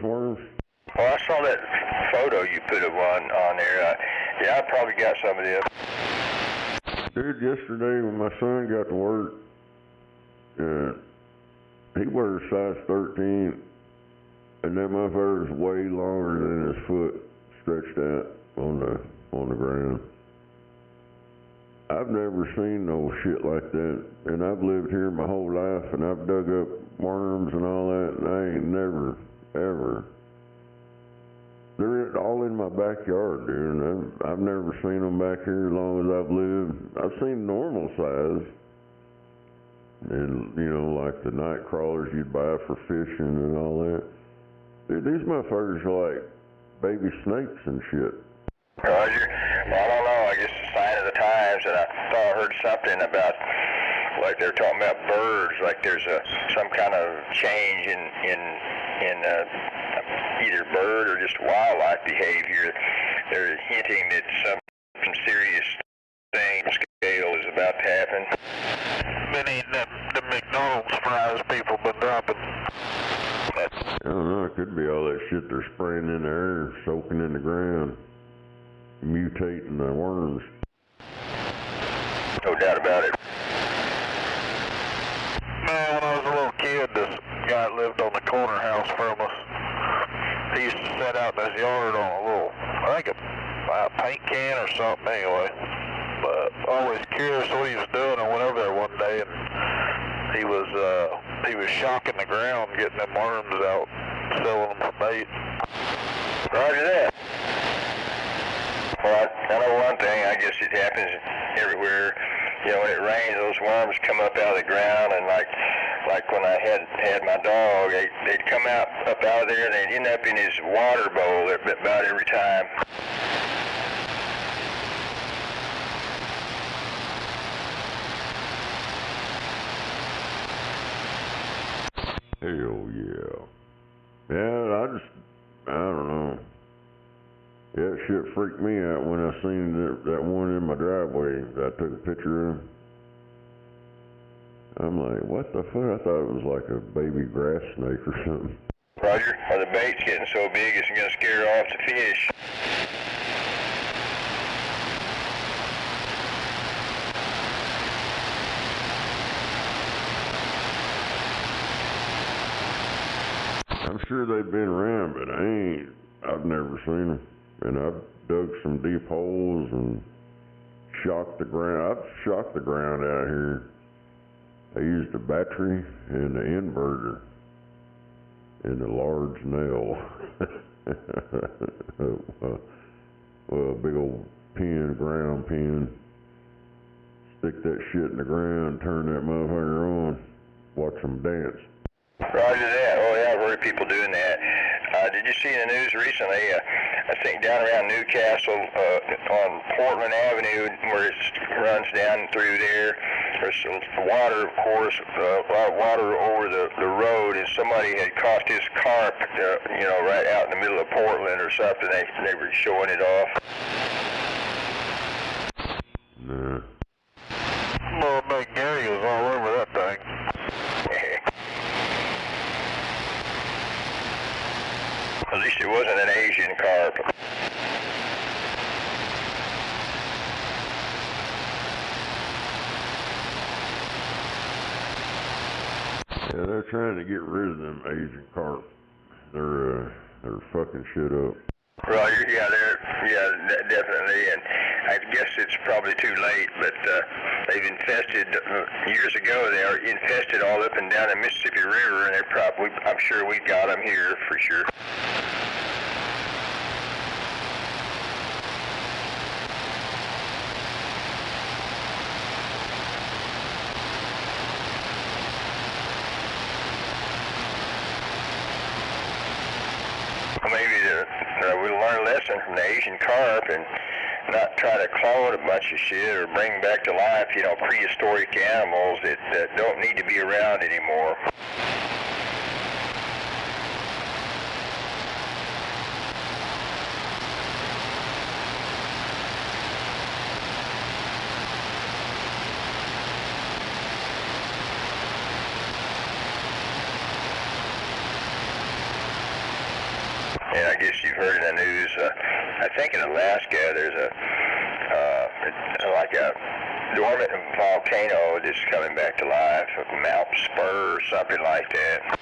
worms? Well, I saw that photo you put of one on there. Yeah, I probably got some of this. Dude, yesterday when my son got to work, he wears size 13, and that motherfucker's way longer than his foot stretched out on the ground. I've never seen no shit like that, and I've lived here my whole life, and I've dug up worms and all that, and I ain't never, ever. They're all in my backyard, dude, and I've never seen them back here as long as I've lived. I've seen normal size, and, you know, like the night crawlers you'd buy for fishing and all that. Dude, these motherfuckers are like baby snakes and shit. Roger. Well, I don't know. I guess it's a sign of the times, and I thought I heard something about, like they're talking about birds, like there's some kind of change in either bird or just wildlife behavior. They're hinting that some serious thing scale is about to happen. Been eating the McDonald's fries people been dropping. I don't know, it could be all that shit they're spraying in the air, soaking in the ground, mutating the worms. No doubt about it. Man, when I was a little kid, this guy that lived on the corner house from us, he used to set out in his yard on a little, I think a paint can or something anyway. But always curious what he was doing. I went over there one day and he was shocking the ground, getting them worms out, selling them for bait. Roger that. Well, I know one thing, I guess it happens everywhere. You know, when it rains, those worms come up out of the ground, and like when I had my dog, they'd come up out of there, and they'd end up in his water bowl about every time. Hell yeah. Yeah, I don't know. Yeah, that shit freaked me out when I seen that one in my driveway. I took a picture of. I'm like, what the fuck? I thought it was like a baby grass snake or something. Roger, or the bait's getting so big it's going to scare off the fish. I'm sure they've been around, but I've never seen them. And I've dug some deep holes and shocked the ground. I've shocked the ground out here. I used a battery and an inverter and a large nail. Well, a big old pin, ground pin. Stick that shit in the ground, turn that motherfucker on, watch them dance. Roger that. Oh yeah, I've heard people doing that. Did you see in the news recently, I think down around Newcastle, on Portland Avenue, where it runs down through there, there's some water, of course, a lot of water over the road, and somebody had caught this carp, you know, right out in the middle of Portland or something. They were showing it off. Nah. Well, Big Gary was all over that thing. At least it wasn't an Asian carp. Yeah, they're trying to get rid of them Asian carp. They're fucking shit up. Roger, yeah, definitely, and I guess it's probably too late, but they've infested, years ago, they are infested all up and down the Mississippi River, and they're probably, I'm sure we got them here for sure. Maybe we'll learn a lesson from the Asian carp and not try to clone a bunch of shit or bring back to life, you know, prehistoric animals that don't need to be around anymore. And I guess you've heard in the news, I think in Alaska there's like a dormant volcano that's coming back to life, Mount Spur or something like that.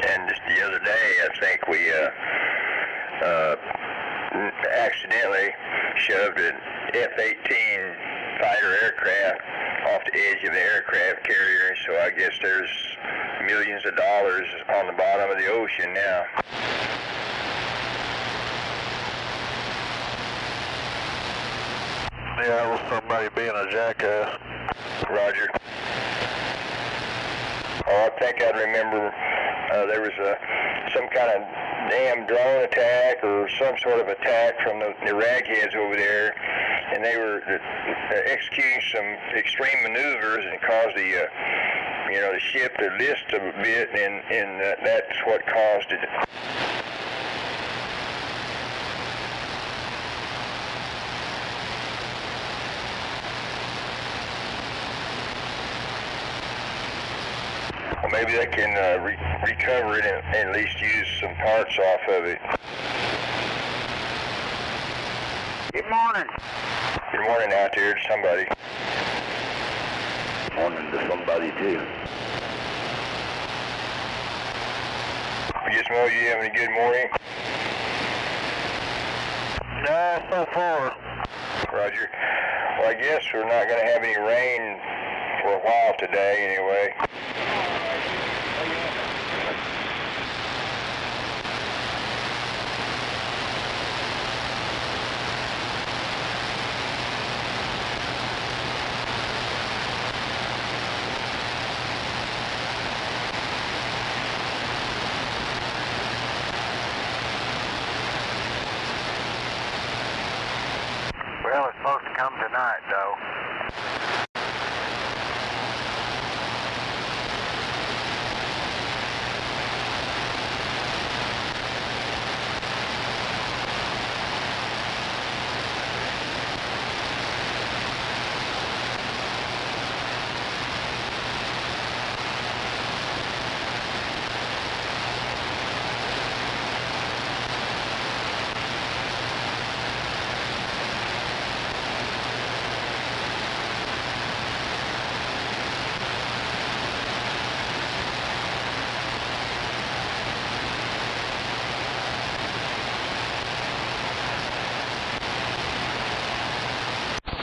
And just the other day, I think we accidentally shoved an F-18 fighter aircraft off the edge of the aircraft carrier, so I guess there's millions of dollars on the bottom of the ocean now. Yeah, it was somebody being a jackass. Roger. Oh, I think I remember there was some kind of damn drone attack or some sort of attack from the ragheads over there, and they were executing some extreme maneuvers and caused the the ship to list a bit, and that's what caused it. Well, maybe they can recover it and at least use some parts off of it. Good morning. Good morning out there to somebody. Morning to somebody too. Gizmo, you having a good morning? No, so far. Roger. Well, I guess we're not going to have any rain for a while today anyway. Well, it's supposed to come tonight, though.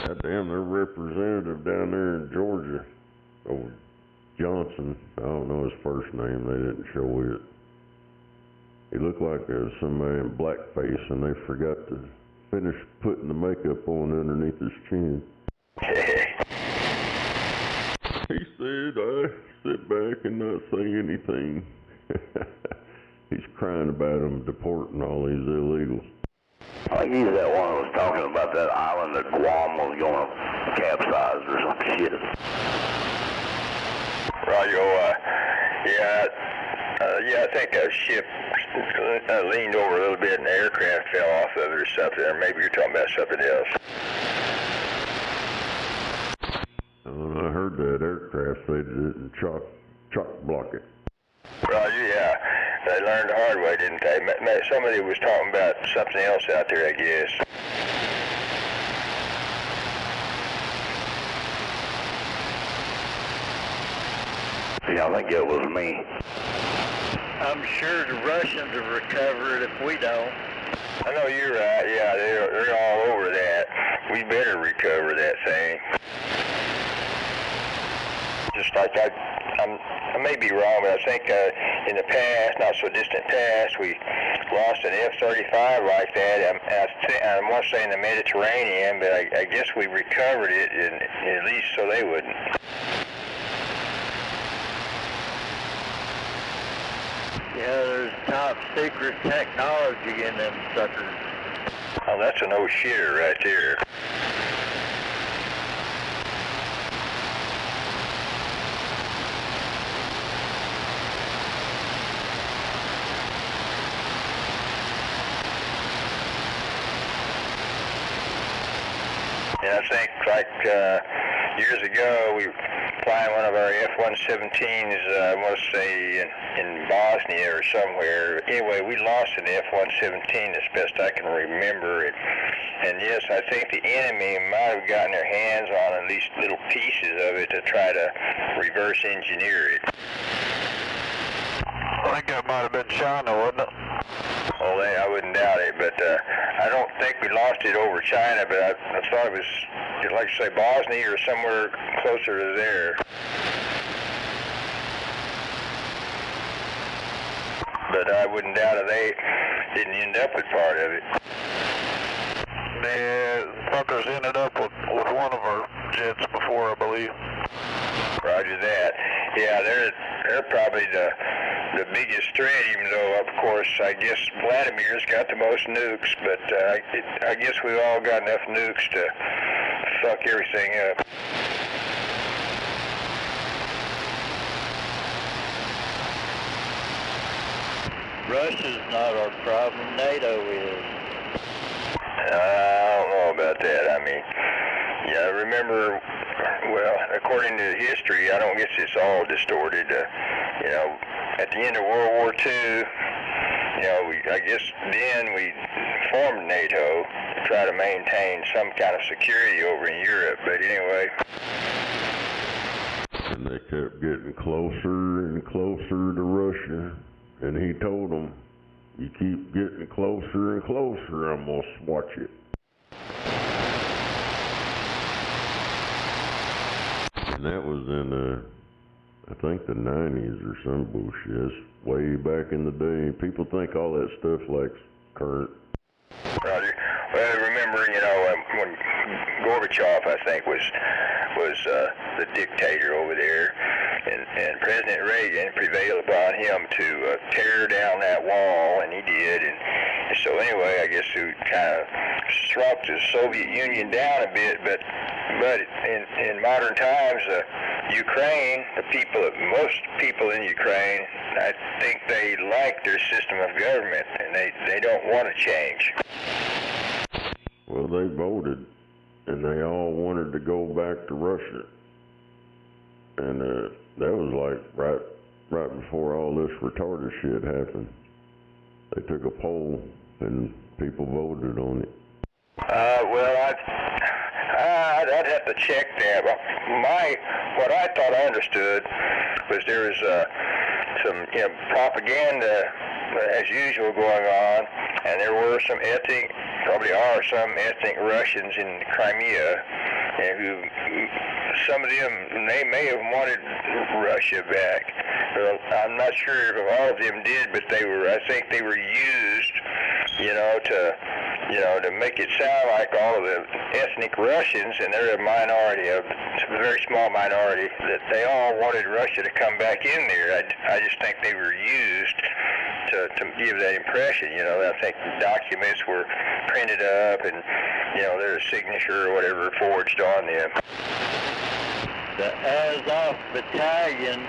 Goddamn, their representative down there in Georgia, old Johnson, I don't know his first name, they didn't show it. He looked like somebody in blackface, and they forgot to finish putting the makeup on underneath his chin. He said, I sit back and not say anything. He's crying about them deporting all these illegals. I think he's that one that was talking about that island that Guam was going to capsize or some shit. Roger, I think a ship leaned over a little bit and the aircraft fell off of it or something, or maybe you're talking about something else. I heard that aircraft, they didn't chock block it. Roger, yeah. They learned the hard way, didn't they? Somebody was talking about something else out there, I guess. Yeah, I think it was me. I'm sure the Russians will recover it if we don't. I know you're right. Yeah, they're all over that. We better recover that thing. Just like I may be wrong, but I think in the past, not so distant past, we lost an F-35 like that. I want to say in the Mediterranean, but I guess we recovered it, at least so they wouldn't. Yeah, there's top secret technology in them suckers. Oh, that's a no-shitter right there. And I think like years ago, we were flying one of our F-117s, I want to say in Bosnia or somewhere. Anyway, we lost an F-117 as best I can remember it. And yes, I think the enemy might have gotten their hands on at least little pieces of it to try to reverse engineer it. I think that might have been China, wasn't it? Well, I wouldn't doubt it, but I don't think we lost it over China, but I thought it was, like you say, Bosnia or somewhere closer to there. But I wouldn't doubt it, they didn't end up with part of it. The fuckers ended up with one of our jets before, I believe. Roger that. Yeah, they're probably the biggest threat, even though, of course, I guess Vladimir's got the most nukes, but I guess we've all got enough nukes to fuck everything up. Russia's not our problem, NATO is. I don't know about that. I mean, yeah, I remember, well, according to history, I don't guess it's all distorted. You know, at the end of World War II, you know, I guess then we formed NATO to try to maintain some kind of security over in Europe. But anyway. And they kept getting closer and closer to Russia. And he told them, you keep getting closer and closer, I'm going to watch it. And that was in, I think the 90s or some bullshit. That's way back in the day. People think all that stuff like current. Roger. Well, I remember, you know, when Gorbachev, I think, was the dictator over there, and President Reagan prevailed upon him to tear down that wall, and he did. And so anyway, I guess it kind of shrunk the Soviet Union down a bit, but in modern times, Ukraine, most people in Ukraine, I think they like their system of government, and they don't want to change. Well, they voted, and they all wanted to go back to Russia. And that was like right before all this retarded shit happened. They took a poll, and people voted on it. Well, I'd have to check that. What I thought I understood was there was some propaganda as usual going on, and there were some probably are some ethnic Russians in Crimea, and who some of them they may have wanted Russia back. Well, I'm not sure if all of them did, but I think they were used, to make it sound like all of the ethnic Russians, and they're a minority, a very small minority, that they all wanted Russia to come back in there. I just think they were used to give that impression. I think documents were printed up, and their signature or whatever forged on them. The Azov Battalion,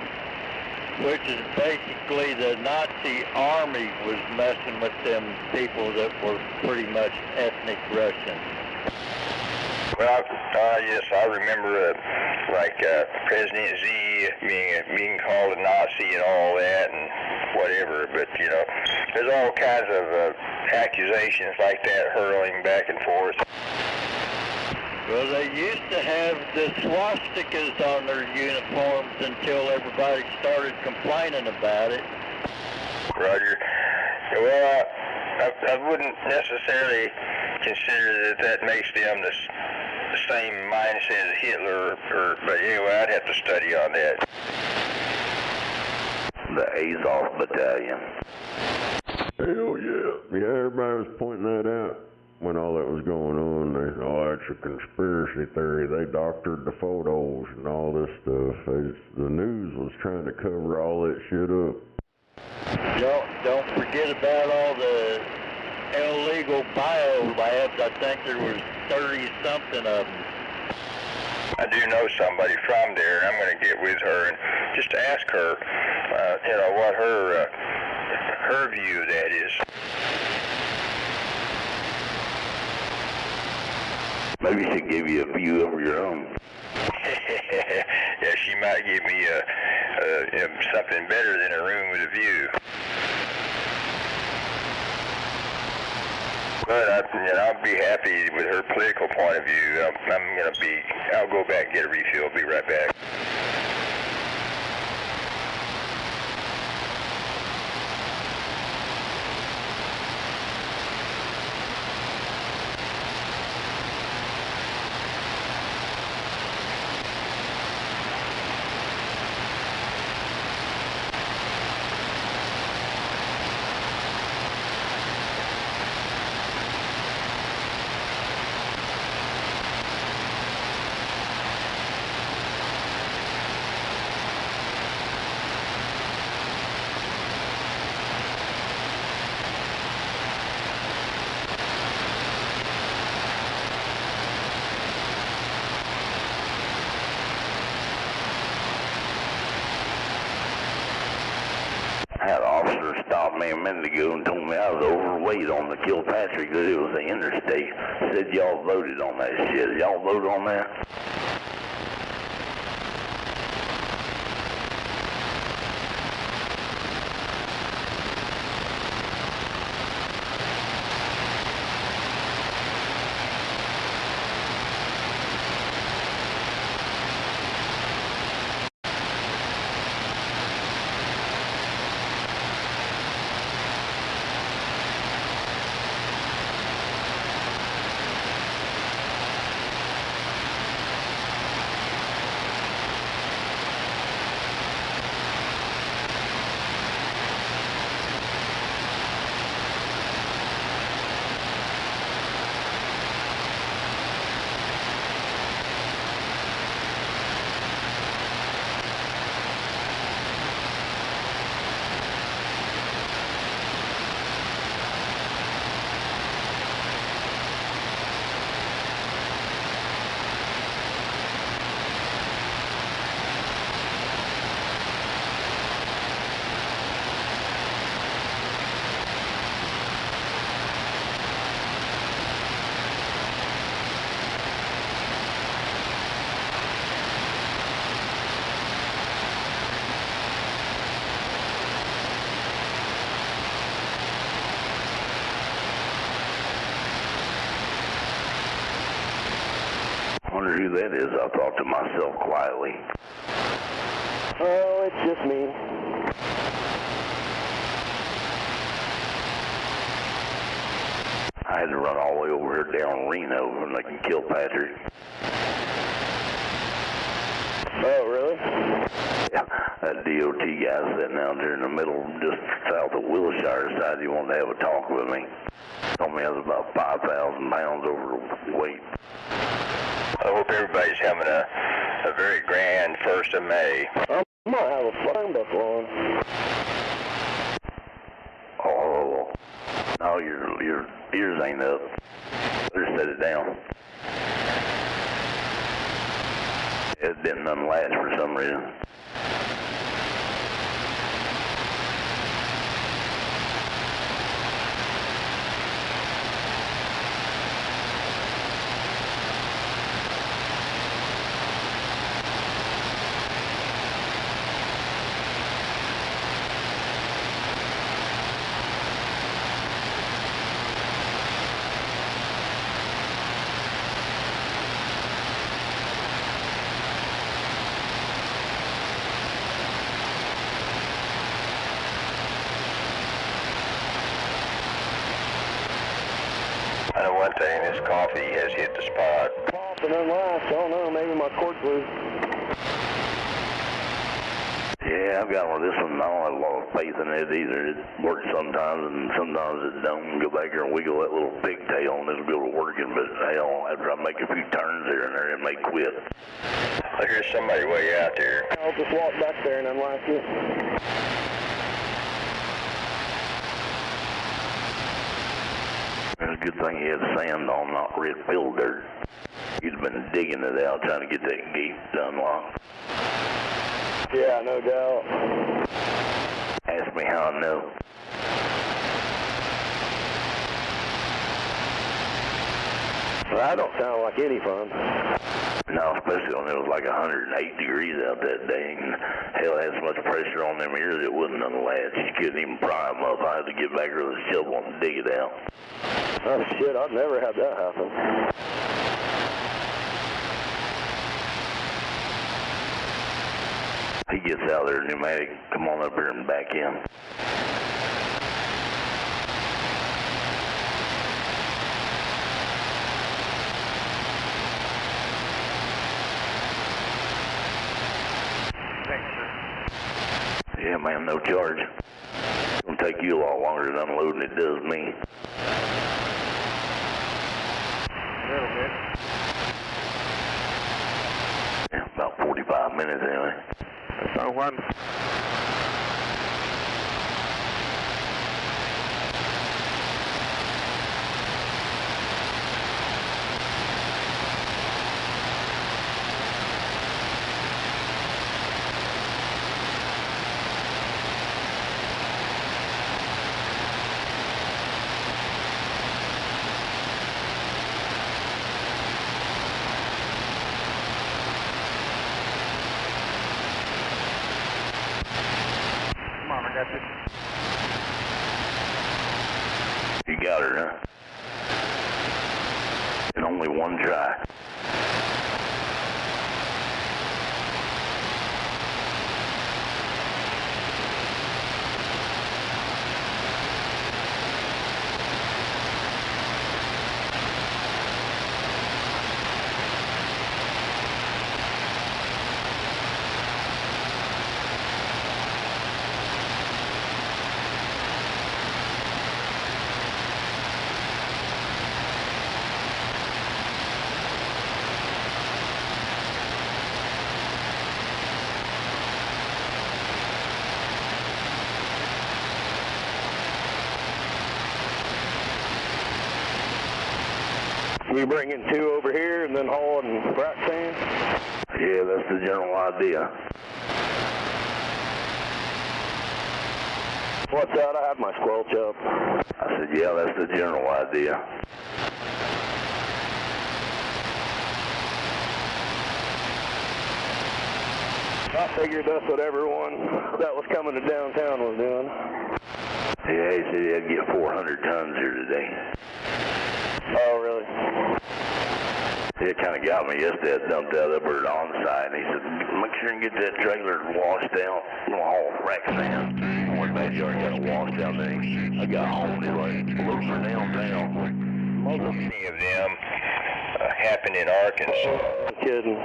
which is basically the Nazi army, was messing with them people that were pretty much ethnic Russians. Well, yes, I remember President Z being called a Nazi and all that and whatever, but there's all kinds of accusations like that hurling back and forth. Well, they used to have the swastikas on their uniforms until everybody started complaining about it. Roger. Well, I wouldn't necessarily consider that makes them the same mindset as Hitler, but anyway, I'd have to study on that. The Azov Battalion. Hell yeah. Yeah, everybody was pointing that out when all that was going on. They said, oh, that's a conspiracy theory. They doctored the photos and all this stuff. The news was trying to cover all that shit up. Don't forget about all the illegal bio labs. I think there was 30-something of them. I do know somebody from there. I'm going to get with her and just ask her, what her view of that is. Maybe she should give you a view of your own. Yeah, she might give me something better than a room with a view. But I'll be happy with her political point of view. I'll go back and get a refill. I'll be right back. Had an officer stop me a minute ago and told me I was overweight on the Kilpatrick, that it was the interstate. Said y'all voted on that shit. Y'all vote on that? I wonder who that is, I thought to myself quietly. Oh, it's just me. I had to run all the way over here down Reno and they can kill Patrick. Oh, really? Yeah, that DOT guy sitting out there in the middle, just south of Wilshire, decided he wanted to have a talk with me. Told me I was about 5,000 pounds overweight. I hope everybody's having a very grand 1st of May. I might have a phone book on. Oh, no, your ears ain't up. Better set it down. It didn't unlatch for some reason. I know one thing, this coffee has hit the spot. Popping unlatched. I don't know, maybe my cord's loose. Yeah, I've got one of this one. I don't have a lot of faith in it either. It works sometimes and sometimes it don't. Go back here and wiggle that little pigtail and it'll go to working, but hell, after I make a few turns here and there, it may quit. I hear somebody way out there. I'll just walk back there and unlatch it. It's a good thing he had sand on, not red field dirt. He'd have been digging it out trying to get that gate unlocked. Yeah, no doubt. Ask me how I know. Well, that don't sound like any fun. No, especially when it was like 108 degrees out that day. And hell, had so much pressure on them ears it wouldn't unlatch. You couldn't even pry them up. I had to get back there with a shovel and dig it out. Oh shit, I've never had that happen. He gets out there, pneumatic, come on up here and back in. Yeah, man, no charge. It'll take you a lot longer to unload than it does me. A little bit. Yeah, about 45 minutes anyway. That's not one. That's it. You got her, huh? In only one try. We bringing two over here and then hauling frac sand? Yeah, that's the general idea. What's that? I have my squelch up. I said, yeah, that's the general idea. I figured that's what everyone that was coming to downtown was doing. Yeah, he said he had to get 400 tons here today. Oh, really? It kind of got me yesterday. I dumped that up there on site, and he said, make sure and get that trailer washed out. We'll haul frac sand. I went back yard and got it washed out there. I got home, and it was like, look for downtown. Many of them happened in Arkansas. I'm kidding.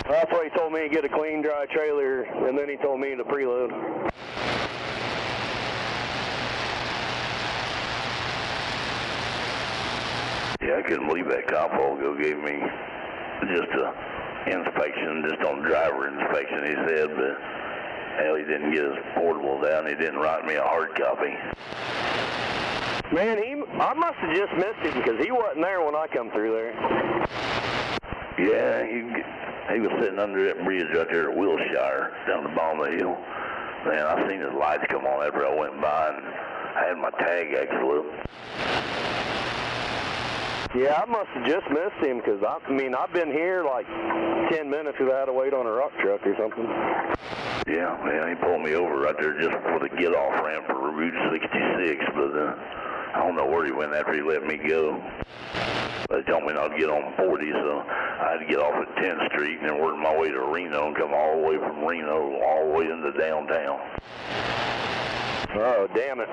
That's why he told me to get a clean, dry trailer, and then he told me to preload. Yeah, I couldn't believe that cop go gave me just a inspection, just on driver inspection, he said, but hell, he didn't get his portable down. He didn't write me a hard copy. Man, I must have just missed him because he wasn't there when I come through there. Yeah, he was sitting under that bridge right there at Wilshire, down the bottom of the hill. Man, I seen his lights come on after I went by, and I had my tag actually up. Yeah, I must have just missed him because, I've been here like 10 minutes because I had to wait on a rock truck or something. Yeah, man, he pulled me over right there just before the get-off ramp for Route 66, but I don't know where he went after he let me go. They told me not to get on 40, so I had to get off at 10th Street and then work my way to Reno and come all the way from Reno all the way into downtown. Oh, damn it.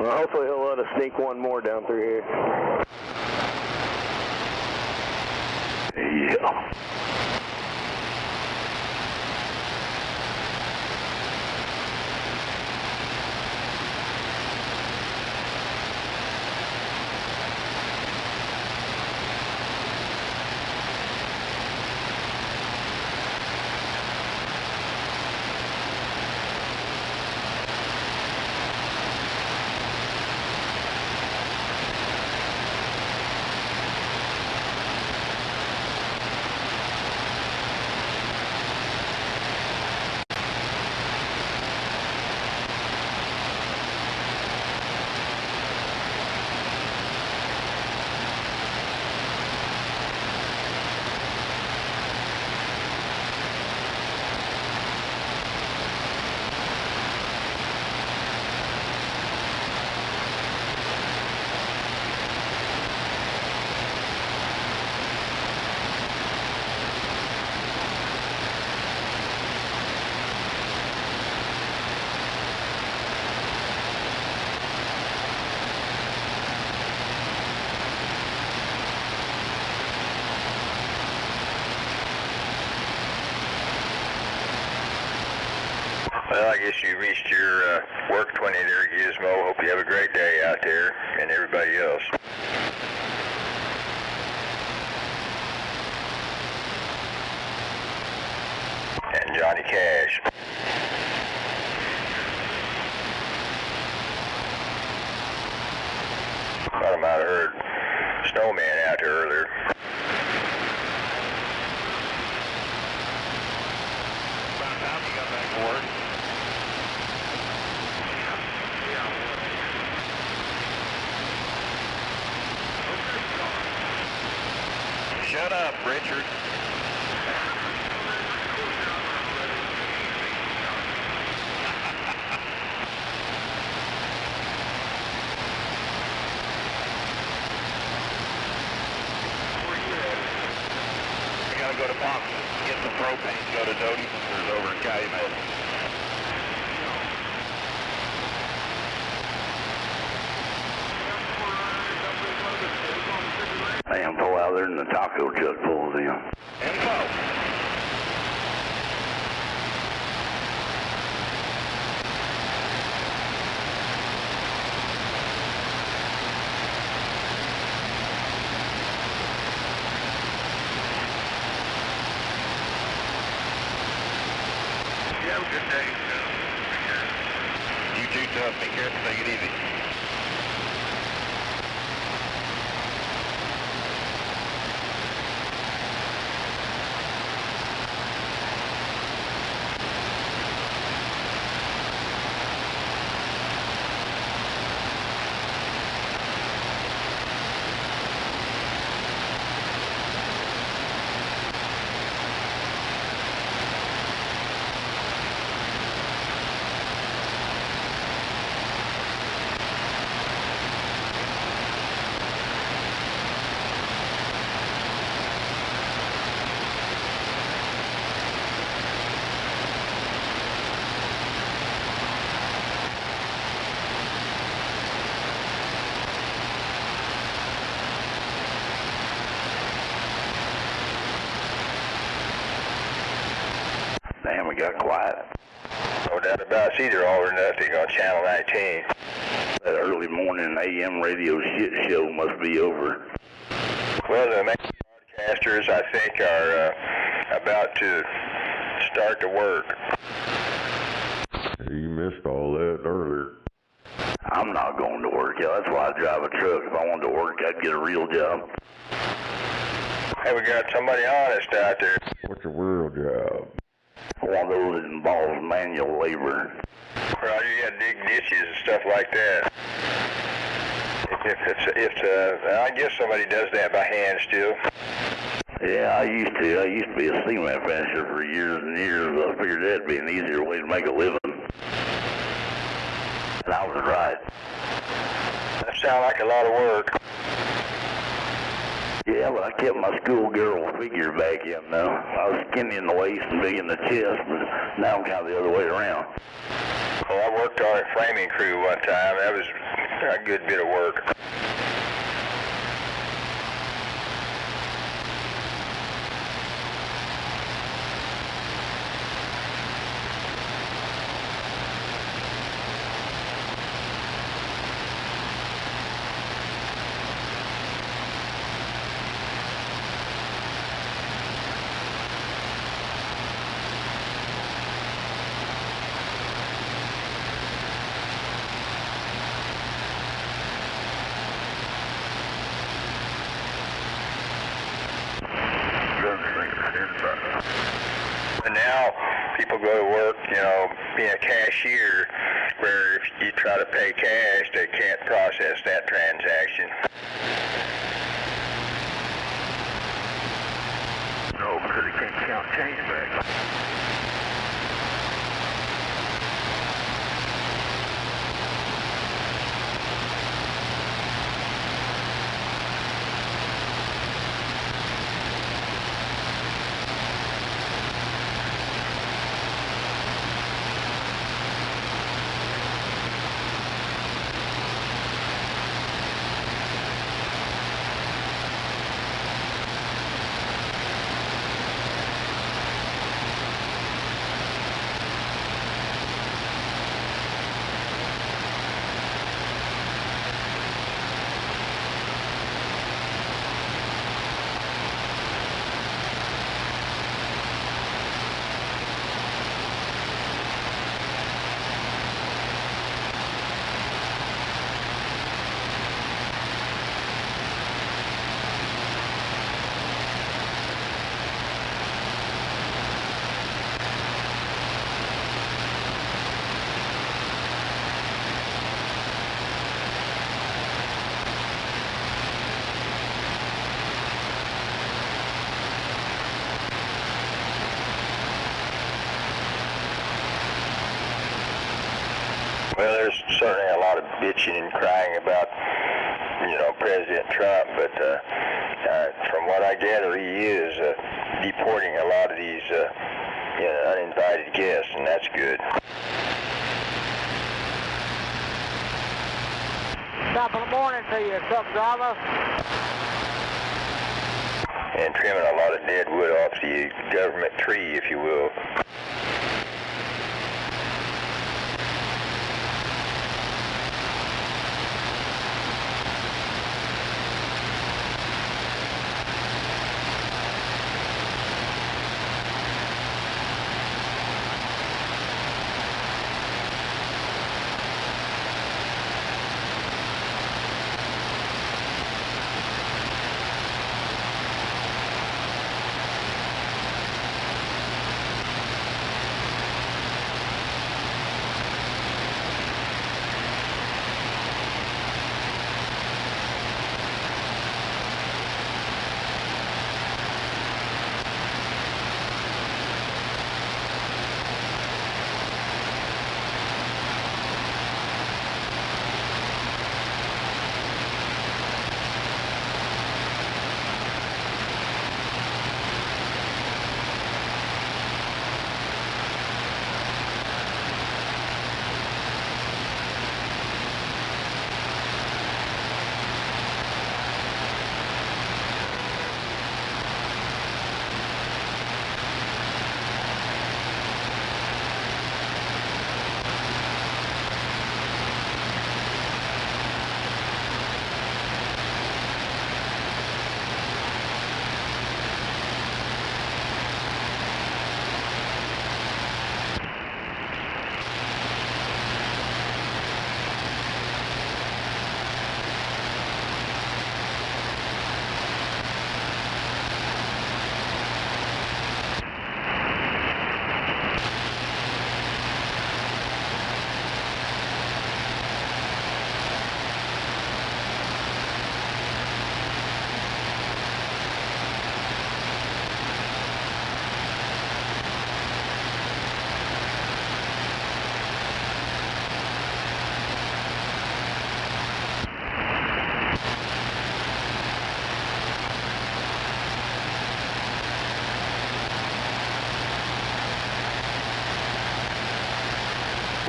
Well, hopefully he'll let us sneak one more down through here. Yeah. Well, I guess you reached your work 20 there, Gizmo. Hope you have a great day out there, and everybody else. And Johnny Cash. Thought I might have heard Snowman out there earlier. About time you got back to work. Shut up, Richard. I gotta go to Pop, get some propane, go to Doty Sisters over in Calumet. Damn, pull out there and the taco truck pulls in. Info. You have a good day. You too, tough. Be careful. Take it easy. Damn, it got quiet. No doubt about it. It's either all or nothing on Channel 19. That early morning AM radio shit show must be over. Well, the main broadcasters, I think, are about to start to work. You missed all that earlier. I'm not going to work, yeah. That's why I drive a truck. If I wanted to work, I'd get a real job. Hey, we got somebody honest out there. What's a real job? One of those that involves manual labor. Well, you got to dig ditches and stuff like that. I guess somebody does that by hand still. Yeah, I used to. I used to be a cement finisher for years and years. I figured that'd be an easier way to make a living. And I was right. That sounds like a lot of work. Yeah, but I kept my schoolgirl figure back in now. I was skinny in the waist and big in the chest, but now I'm kind of the other way around. Well, I worked on a framing crew one time. That was a good bit of work. And now people go to work, being a cashier, where if you try to pay cash, they can't process that transaction. No, because they can't count change back. bitching and crying about, you know, President Trump, but from what I gather, he is deporting a lot of these you know, uninvited guests, and that's good. Top of the morning to you, truck driver. And trimming a lot of dead wood off the government tree, if you will.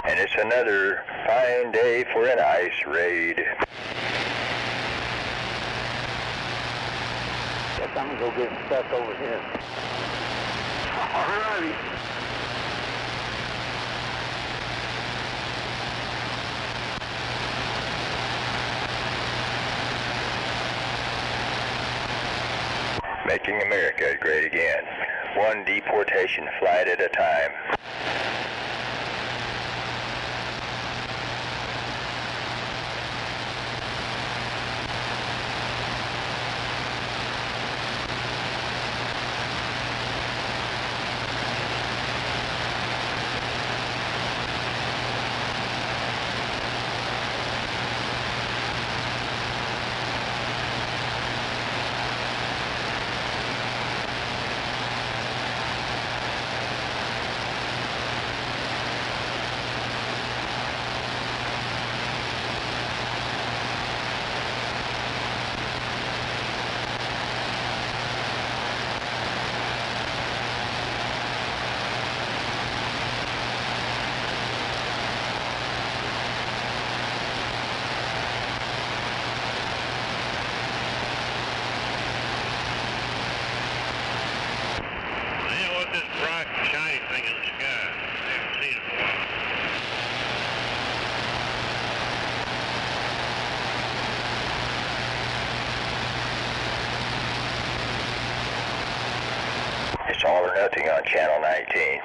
And it's another fine day for an ice raid. Guess I'm gonna go get stuck over here. Alrighty. Making America great again. One deportation flight at a time. It's all or nothing on Channel 19.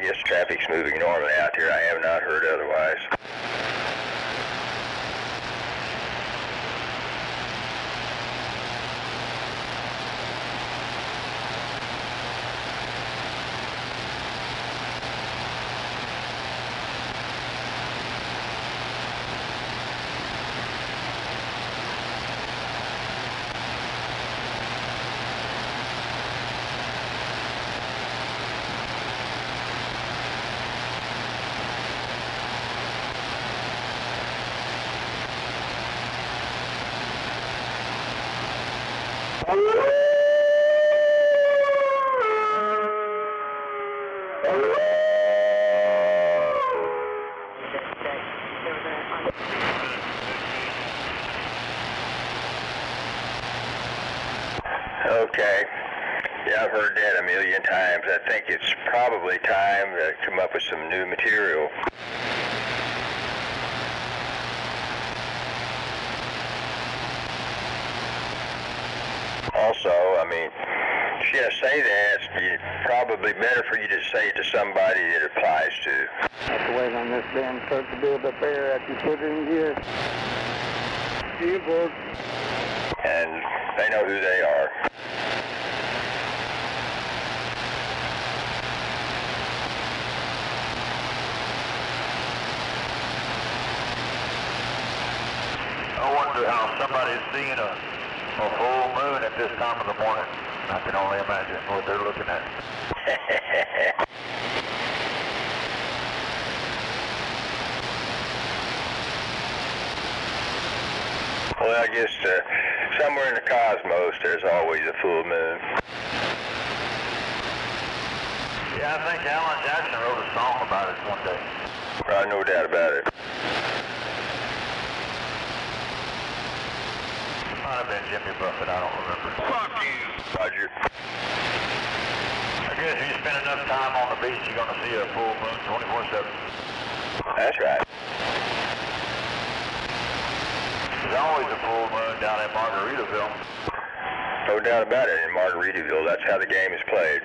guess traffic's moving normally out here. I have not heard otherwise. Okay. Yeah, I've heard that a million times. I think it's probably time to come up with some new material. Also, I mean, if you're going to say that, it's probably better for you to say it to somebody it applies to. Have to wait on this damn truck to build up there after you put it in gear. Gearboard. And they know who they are. I wonder how somebody's seeing a full moon at this time of the morning. I can only imagine what they're looking at. Well, I guess somewhere in the cosmos there's always a full moon. Yeah, I think Alan Jackson wrote a song about it one day. No doubt about it. Might have been Jimmy Buffett, I don't remember. Fuck you, Roger. I guess if you spend enough time on the beach, you're going to see a full moon 24/7. That's right. There's always a full moon down in Margaritaville. No doubt about it. In Margaritaville, that's how the game is played.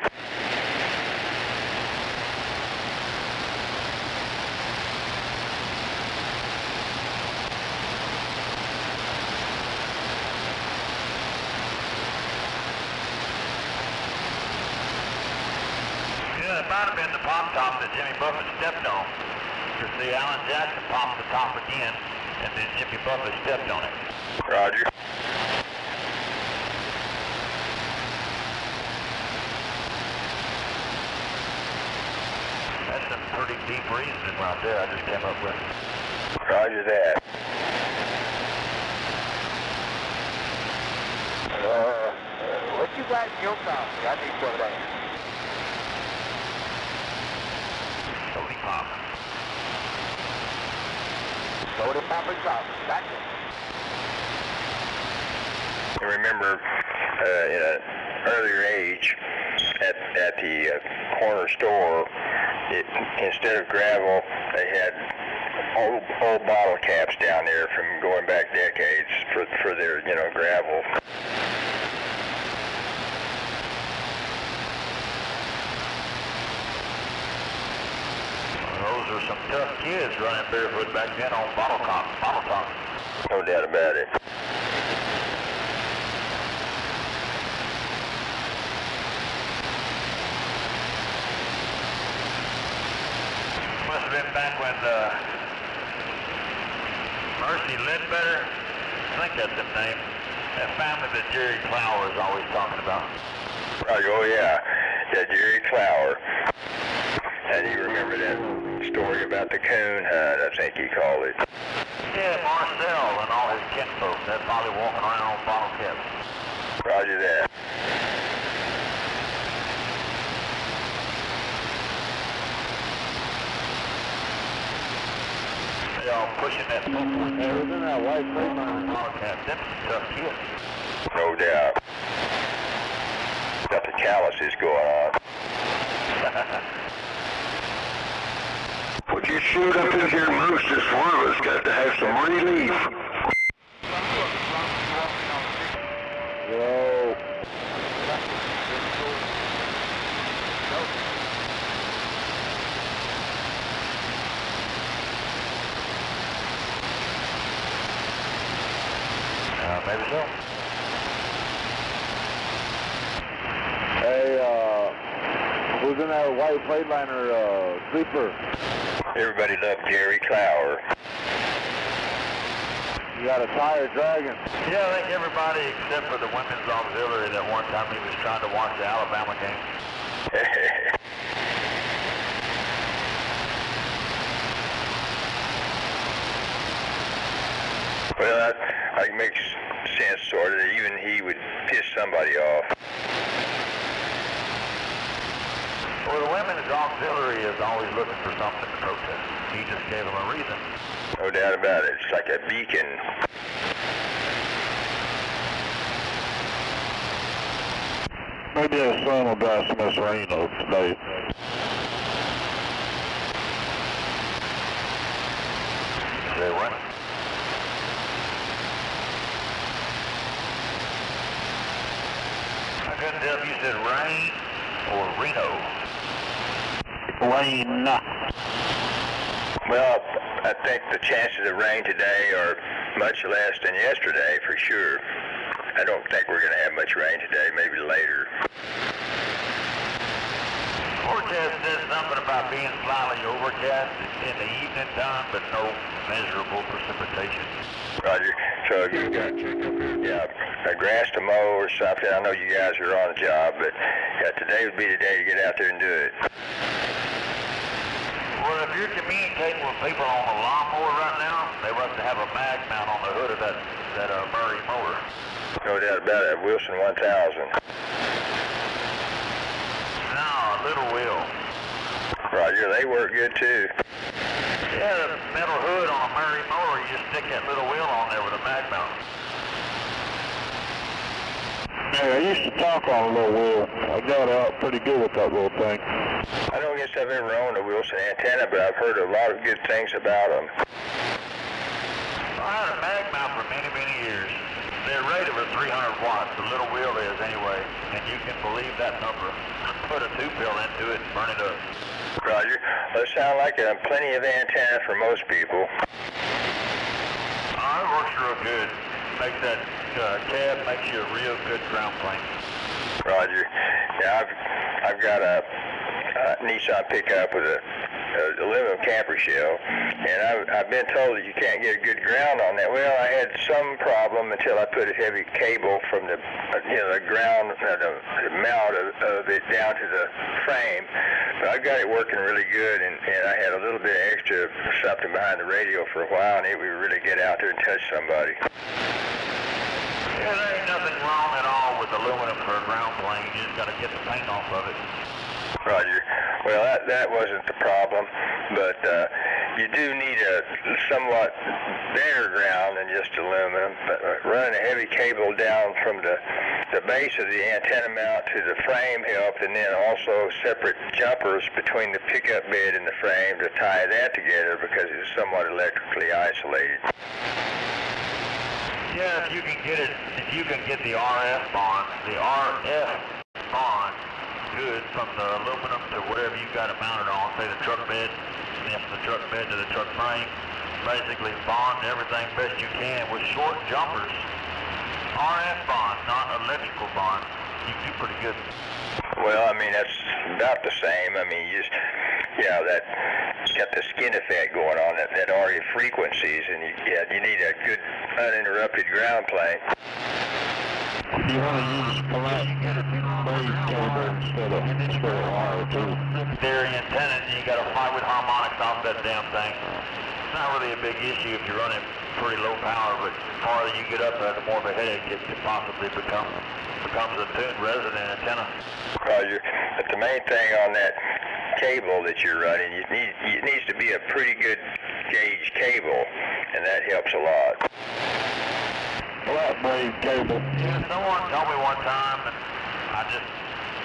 Yeah, it might have been the pop top that Jimmy Buffett stepped on. You see, Alan Jackson popped the top again, and then Jimmy Buffett stepped on it. Roger. That's some pretty deep reasoning right there I just came up with. Roger that. What you got in your coffee? I need some of that. Sody pop. Soda pop and coffee. Gotcha. I remember in an earlier age at the corner store, instead of gravel, they had old bottle caps down there from going back decades for their, gravel. Those were some tough kids running barefoot back then on bottle tops. No doubt about it. Must have been back when Mercy Ledbetter, I think that's his name, that family that Jerry Clower is always talking about. Right, oh yeah, Jerry Clower. And you remember that story about the coon hunt, I think he called it. Yeah, Marcel and all his kinfolk, they're probably walking around on bottle caps. Roger that. They all pushing that smoke. Everything that white thing on Bottle caps, them some tough kids. No doubt. Got the calluses going on. What you shoot up in here most is one of us got to have some relief. Yo. Maybe so. Hey, who's in that white Freightliner sleeper? Everybody loved Gary Clower. You got a tired dragon. Yeah, I think everybody except for the women's auxiliary that one time he was trying to watch the Alabama game. Well, that makes sense, sort of. Even he would piss somebody off. Well, the women's auxiliary is always looking for something to protest. He just gave them a reason. No doubt about it. It's like a beacon. Maybe the sun will drive some of this rain off today. Say what? I couldn't tell if you said rain or Reno. Rain. Well, I think the chances of rain today are much less than yesterday, for sure. I don't think we're going to have much rain today, maybe later. Forecast says something about being slightly overcast in the evening time, but no measurable precipitation. Roger. So you got, a grass to mow or something. I know you guys are on the job, but today would be the day to get out there and do it. Well, if you're communicating with people on a lawnmower right now, they must have a mag mount on the hood of that Murray mower. No doubt about it. Wilson 1000. No, Little Will. Roger, they work good too. Yeah, the metal hood on a Murray mower, you just stick that little wheel on there with a mag mount. Yeah, I used to talk on a little wheel. I got out pretty good with that little thing. I don't guess I've ever owned a Wilson antenna, but I've heard a lot of good things about them. I had a mag mount for many, many years. Their rated was 300 watts, the little wheel is anyway, and you can believe that number. Put a 2-pill into it and burn it up. Roger. Well, it sounds like plenty of antenna for most people. It works real good. Makes that cab makes you a real good ground plane. Roger. Yeah, I've got a Nissan pickup with a aluminum camper shell, and I've been told that you can't get a good ground on that. Well, I had some problem until I put a heavy cable from the the ground, the mount of it down to the frame. But I've got it working really good, and I had a little bit of extra something behind the radio for a while, and it would really get out there and touch somebody. Yeah, there ain't nothing wrong at all with aluminum for a ground plane. You just got to get the paint off of it. Roger. Well, that wasn't the problem, but you do need a somewhat better ground than just aluminum. But running a heavy cable down from the base of the antenna mount to the frame helped, and then also separate jumpers between the pickup bed and the frame to tie that together because it's somewhat electrically isolated. Yeah, if you can get the RF bond good from the aluminum to whatever you got it mounted on, say the truck bed, and from the truck bed to the truck frame, basically bond everything best you can with short jumpers. RF bond, not electrical bond. You do pretty good. Well, I mean, that's about the same. I mean, you just, that got the skin effect going on, that RF frequencies, and you need a good uninterrupted ground plane. You want to use flat braid cable instead of wire too. Theory antenna, and you got to fly with harmonics off that damn thing. It's not really a big issue if you're running pretty low power, but the farther you get up there, the more of a headache it possibly becomes a tuned resonant antenna. Roger. But the main thing on that cable that you're running, it needs to be a pretty good gauge cable, and that helps a lot. Flat braid cable. Yeah, someone told me one time, and I just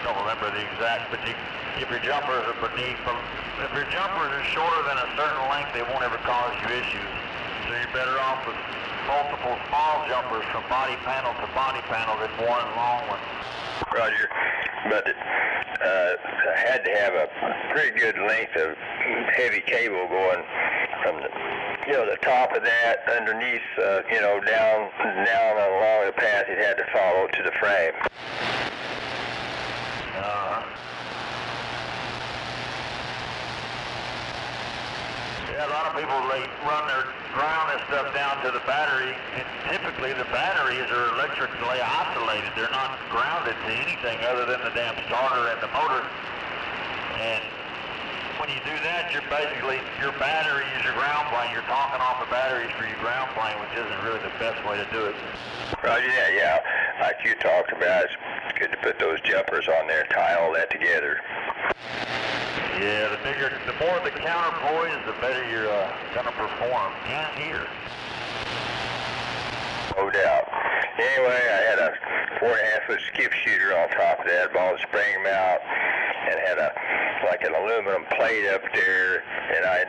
don't remember the exact, but if your jumpers are if your jumpers are shorter than a certain length, they won't ever cause you issues. So you're better off with multiple small jumpers from body panel to body panel than one long one. Roger. But I had to have a pretty good length of heavy cable going from the you know, the top of that underneath, you know, down along the path it had to follow to the frame. Yeah, a lot of people, they run their ground and stuff down to the battery, and typically the batteries are electrically isolated. They're not grounded to anything other than the damn starter and the motor. And when you do that, you're basically, your battery is your ground plane. You're talking off the batteries for your ground plane, which isn't really the best way to do it. Roger that, yeah. Like you talked about, it's good to put those jumpers on there and tie all that together. Yeah, the more the counterpoise, the better you're going to perform and hear. No doubt. Anyway, I had a 4.5-foot skip shooter on top of that, ball spring mount, and had like an aluminum plate up there, and I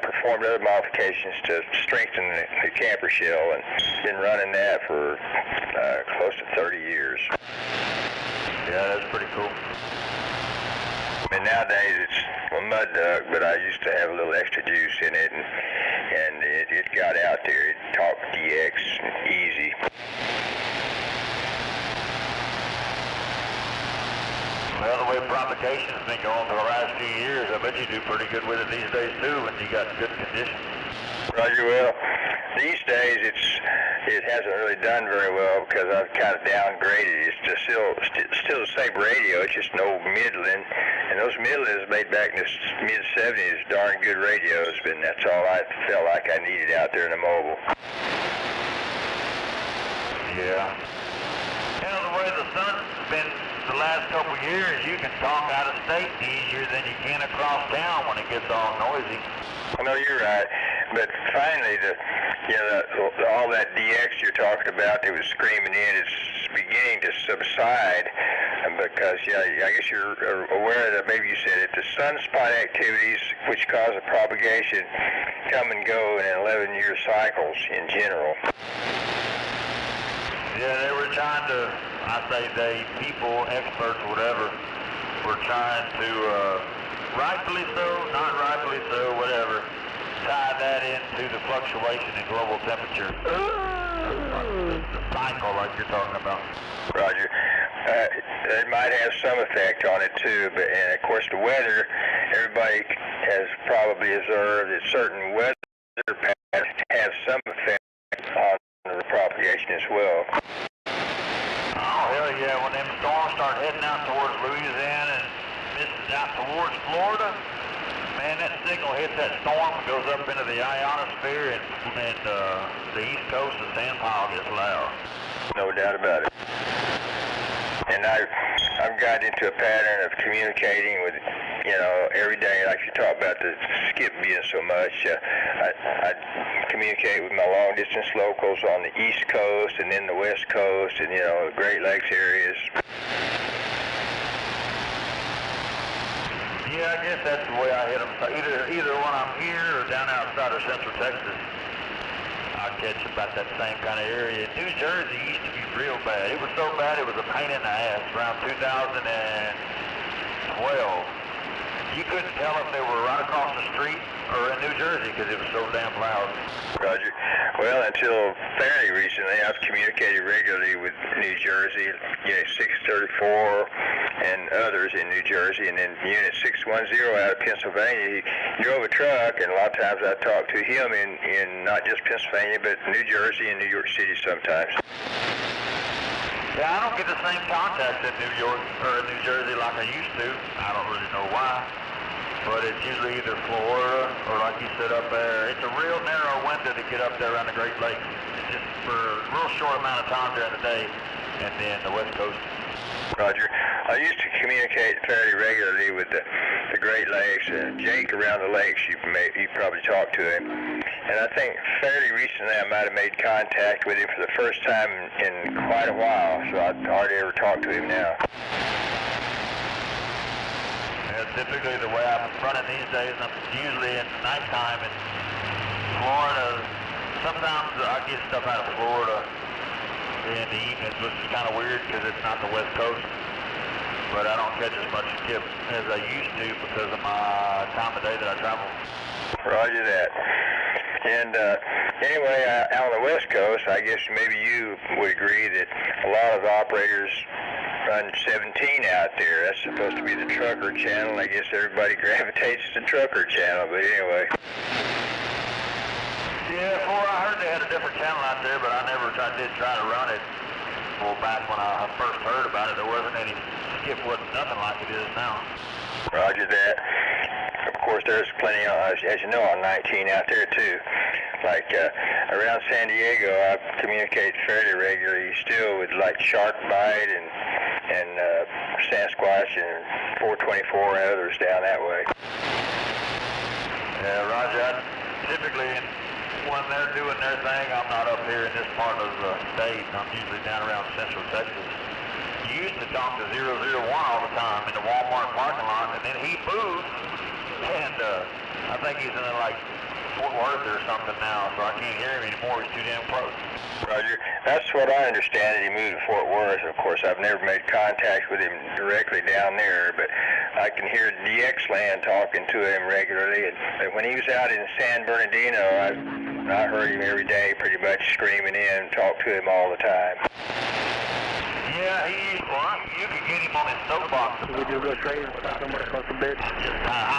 performed other modifications to strengthen the camper shell, and been running that for close to 30 years. Yeah, that's pretty cool. And nowadays it's a mud duck, but I used to have a little extra juice in it, and it got out there. It talked DX easy. Well, the way propagation's been going for the last few years, I bet you do pretty good with it these days too, when you got good conditions. Roger, well, these days it hasn't really done very well because I've kind of downgraded it. It's just still the same radio, it's just no midland, and those midlands made back in the mid-70s, darn good radios, but that's all I felt like I needed out there in the mobile. Yeah. You know, the way the sun's been the last couple years, you can talk out of state easier than you can across town when it gets all noisy. I know you're right, but finally, all that DX you're talking about that was screaming in is beginning to subside, because I guess you're aware that, maybe you said it, the sunspot activities which cause the propagation come and go in 11-year cycles in general. Yeah, they were trying to, people, experts, whatever, were trying to, rightfully so, not rightfully so, whatever, tie that into the fluctuation in global temperature. The cycle like you're talking about. Roger. It might have some effect on it too, and of course the weather, everybody has probably observed that certain weather patterns have some effect on the propagation as well. Oh, hell yeah, when them storms start heading out towards Louisiana and misses out towards Florida, man, that signal hits that storm, goes up into the ionosphere, and the east coast of San Paulo gets loud. No doubt about it. And I've got into a pattern of communicating with, every day, like you talk about the skip being so much. I communicate with my long distance locals on the East Coast and then the West Coast and, the Great Lakes areas. Yeah, I guess that's the way I hit them. So either when I'm here or down outside of Central Texas, I'll catch about that same kind of area. New Jersey used to be real bad. It was so bad it was a pain in the ass. Around 2012, you couldn't tell if they were right across the street or in New Jersey because it was so damn loud. Roger. Well, until fairly recently, I've communicated regularly with New Jersey, Unit 634 and others in New Jersey, and then Unit 610 out of Pennsylvania. He drove a truck, and a lot of times I talk to him in not just Pennsylvania, but New Jersey and New York City sometimes. Yeah, I don't get the same contacts in New York or New Jersey like I used to. I don't really know why. But it's usually either Florida or, like you said, up there. It's a real narrow window to get up there around the Great Lakes. It's just for a real short amount of time during the day, and then the West Coast. Roger. I used to communicate fairly regularly with the Great Lakes, and Jake around the lakes. You probably talked to him. And I think fairly recently I might have made contact with him for the first time in quite a while, so I hardly ever talk to him now. Typically the way I'm running these days, I'm usually at nighttime in Florida. Sometimes I get stuff out of Florida in the evenings, which is kind of weird because it's not the West Coast. But I don't catch as much skip as I used to because of my time of day that I travel. Roger that. And anyway, out on the West Coast, I guess maybe you would agree that a lot of operators run 17 out there. That's supposed to be the trucker channel. I guess everybody gravitates to the trucker channel, but anyway. Yeah, before I heard they had a different channel out there, but I did try to run it. Well, back when I first heard about it, there wasn't any skip, wasn't nothing like it is now. Roger that. Of course, there's plenty, as you know, on 19 out there too. Like around San Diego, I communicate fairly regularly still with like shark bite and Sasquatch and 424 and others down that way. Yeah, Roger. Typically, when they're doing their thing, I'm not up here in this part of the state. I'm usually down around Central Texas. You used to talk to 001 all the time in the Walmart parking lot, and then he moved, and I think he's in like Fort Worth or something now, so I can't hear him anymore. He's too damn close. Roger. That's what I understand, that he moved to Fort Worth. Of course, I've never made contact with him directly down there, but I can hear DX Land talking to him regularly. And when he was out in San Bernardino, I heard him every day pretty much screaming in, talk to him all the time. Yeah, you can get him on his soapbox. We do go trade across the bridge. Why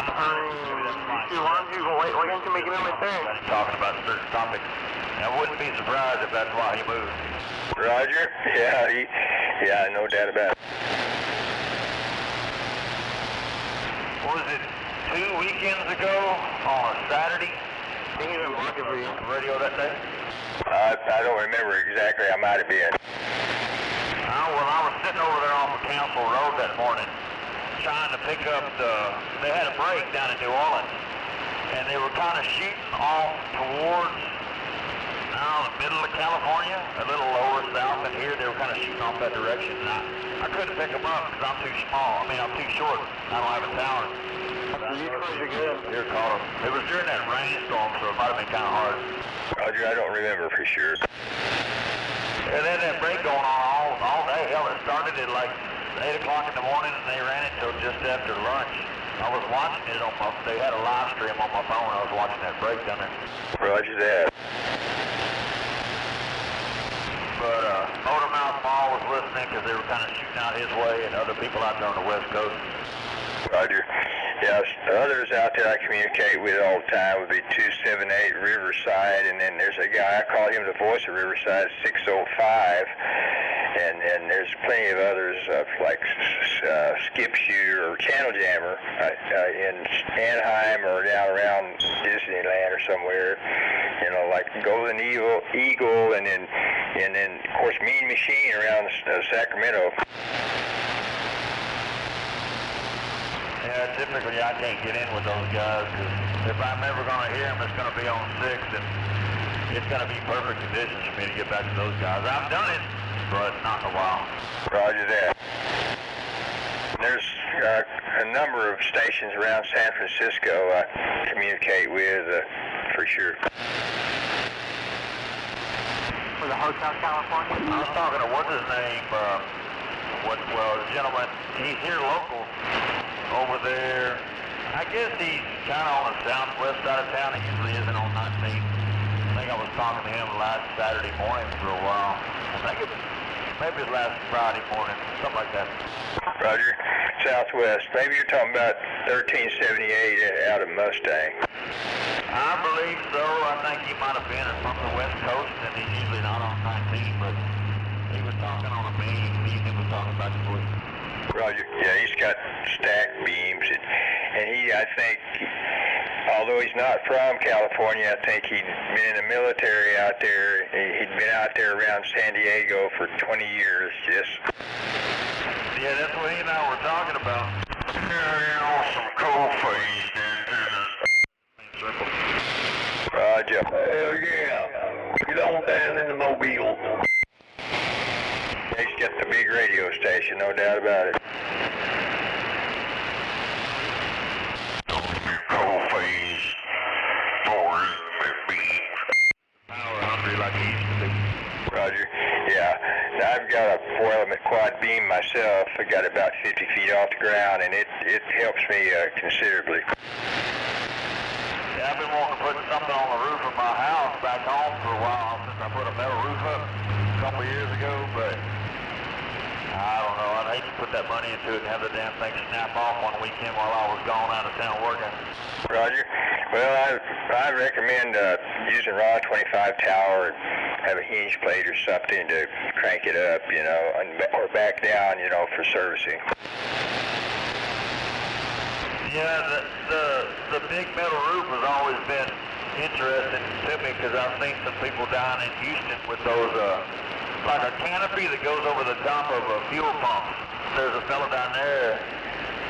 don't you make him in right there? Talking about certain topics. I wouldn't be surprised if that's why he moved. Roger? Yeah, no doubt about it. Was it 2 weekends ago on a Saturday? He was working for you on the radio that day? I don't remember exactly. I might have been. Well, I was sitting over there off of Council Road that morning trying to pick up they had a break down in New Orleans, and they were kind of shooting off towards, the middle of California, a little lower south than here. They were kind of shooting off that direction, and I couldn't pick them up because I'm too small. I'm too short. I don't have a tower. Here, caught them. It was during that rainstorm, so it might have been kind of hard. Roger, I don't remember for sure. And then that break going on all day. Hell, it started at like 8 o'clock in the morning, and they ran it till just after lunch. I was watching it they had a live stream on my phone. I was watching that break down there. Roger that. But Motormouth Mall was listening because they were kind of shooting out his way, and other people out there on the West Coast. Roger. Yes, the others out there I communicate with all the time would be 278 Riverside, and then there's a guy, I call him the voice of Riverside, 605, and there's plenty of others like Skip Shooter or Channel Jammer in Anaheim or down around Disneyland or somewhere, like Golden Eagle, and then of course Mean Machine around Sacramento. Yeah, typically I can't get in with those guys because if I'm ever going to hear them, it's going to be on 6, and it's going to be perfect conditions for me to get back to those guys. I've done it, but not in a while. Roger that. There's a number of stations around San Francisco I communicate with for sure. For the Hotel California? I was talking to what's his name, the gentleman, he's here local. Over there, I guess he's kind of on the southwest side of town. He usually isn't on 19. I think I was talking to him last Saturday morning for a while. I think maybe it was last Friday morning, something like that. Roger. Southwest. Maybe you're talking about 1378 out of Mustang. I believe so. I think he might have been from the West Coast, and he's usually not on 19, but he was talking on a beam. He was talking about the voice. Roger. Yeah, he's got stacked beams, and he, I think, although he's not from California, I think he'd been in the military out there. He'd been out there around San Diego for 20 years, just. Yeah, that's what he and I were talking about. Some cold face. Roger. Hell yeah. Get on down in the Mobile. He's got the big radio station, no doubt about it. Cold face. Power hungry like he used to be. Roger. Yeah. Now, I've got a 4-element quad beam myself. I got it about 50 feet off the ground, and it helps me considerably. Yeah, Yeah, I've been wanting to put something on the roof of my house back home for a while since I put a metal roof up a couple years ago, but I don't know. I'd hate to put that money into it and have the damn thing snap off one weekend while I was gone out of town working. Roger. Well, I recommend using raw 25 tower and have a hinge plate or something to crank it up, you know, or back down, you know, for servicing. Yeah, the big metal roof has always been interesting to me because I've seen some people down in Houston with those, like a canopy that goes over the top of a fuel pump. There's a fellow down there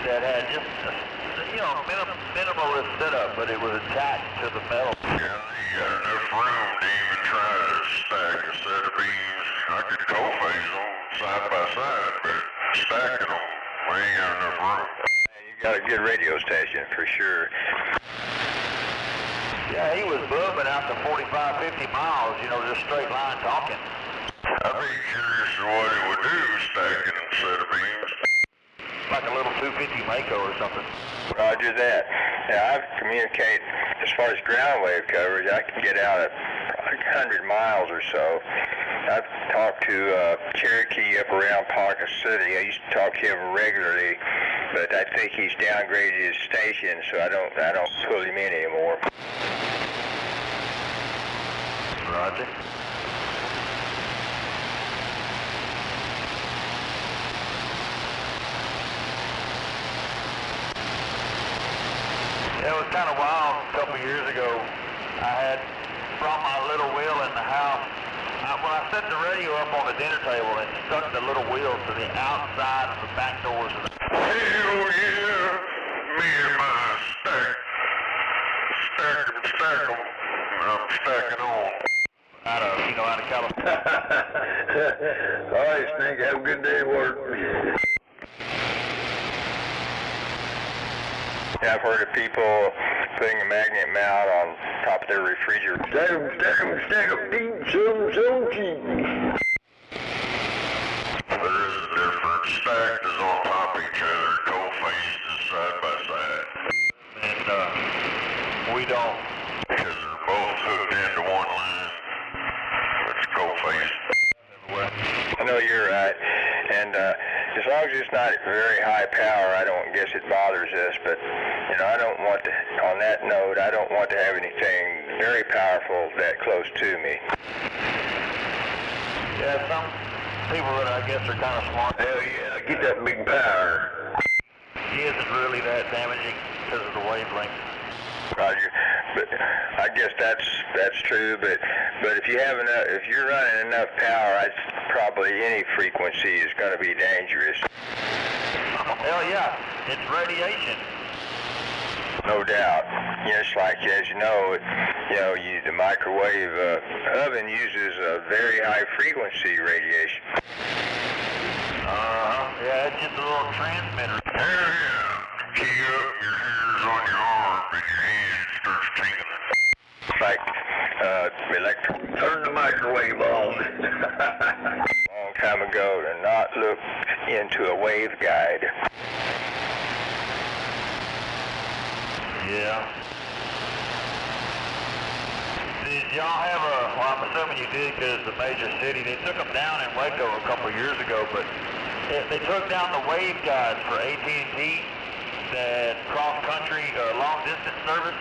that had just, you know, minimalist setup, but it was attached to the metal. Yeah, you got enough room to even try to stack a set of beams. I could co-phase them side by side, but stacking them, we ain't got enough room. You got a good radio station for sure. Yeah, he was bubbing out to 45, 50 miles, you know, just straight line talking. I'd be curious what it would do stacking a set of beams. Like a little 250 Mako or something. Roger that. Now, I communicate as far as ground wave coverage. I can get out at 100 miles or so. I've talked to Cherokee up around Parker City. I used to talk to him regularly, but I think he's downgraded his station, so I don't pull him in anymore. Roger. It was kind of wild a couple years ago. I had brought my little wheel in the house. When I set the radio up on the dinner table and stuck the little wheel to the outside of the back doors of the... Hell yeah! Me and my stack 'em. I'm stacking on. Out of California. All right, Snake, have a good day at work. Yeah, I've heard of people putting a magnet mount on top of their refrigerator. Stack 'em deep, so cheap. There is a difference. Stacked is on top of each other, co-faced is side by side. And we don't. Because they're both hooked into one line. It's co-faced. I know you're right, and as long as it's not very high power, I don't guess it bothers us, but, you know, I don't want to, on that note, I don't want to have anything very powerful that close to me. Yeah, some people that I guess are kind of smart. Hell yeah, get that big power. He isn't really that damaging because of the wavelength. Roger, but I guess that's true. But if you have enough, if you're running enough power, probably any frequency is going to be dangerous. Hell yeah, it's radiation. No doubt. Yes, like as you know, the microwave oven uses a very high frequency radiation. Yeah, it's just a little transmitter. Hell yeah. Key up, your hairs on your arm and your hand starts tingling. Like electric. Turn the microwave on. Long time ago to not look into a wave guide. Yeah. Did y'all have well, I'm assuming you did because it's a major city. They took them down in Waco a couple years ago, but they took down the wave guides for AT&T that cross-country, long-distance service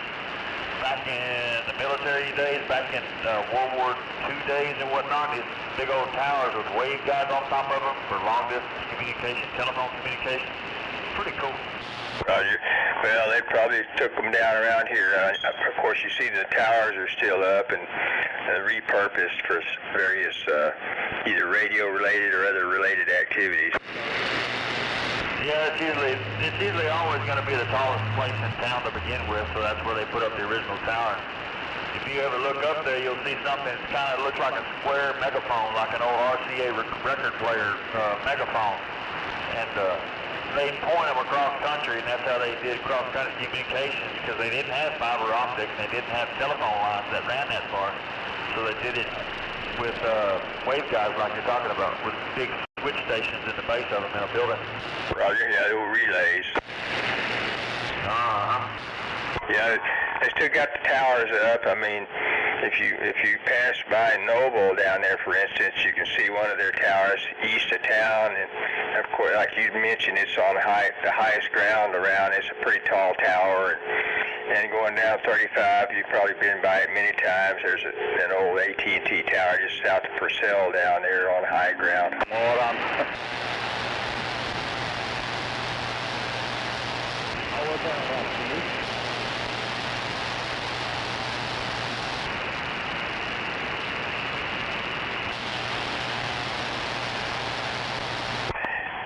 back in the military days, back in World War II days and whatnot. These big old towers with wave guides on top of them for long-distance communication, telephone communication. Pretty cool. Roger. Well, they probably took them down around here. Of course, you see the towers are still up and repurposed for various either radio-related or other related activities. Yeah, it's usually always going to be the tallest place in town to begin with, so that's where they put up the original tower. If you ever look up there, you'll see something that kind of looks like a square megaphone, like an old RCA record player megaphone. And they point them across country, and that's how they did cross-country communications, because they didn't have fiber optics, and they didn't have telephone lines that ran that far. So they did it with waveguides like you're talking about, with big switch stations in the base of them in a building. Roger, yeah, they were relays. Uh-huh. Yeah, They still got the towers up. I mean, if you pass by Noble down there, for instance, you can see one of their towers east of town, and of course, like you mentioned, it's on the highest ground around. It's a pretty tall tower, and going down 35, you've probably been by it many times. There's an old AT&T tower just south of Purcell down there on high ground. Hold on.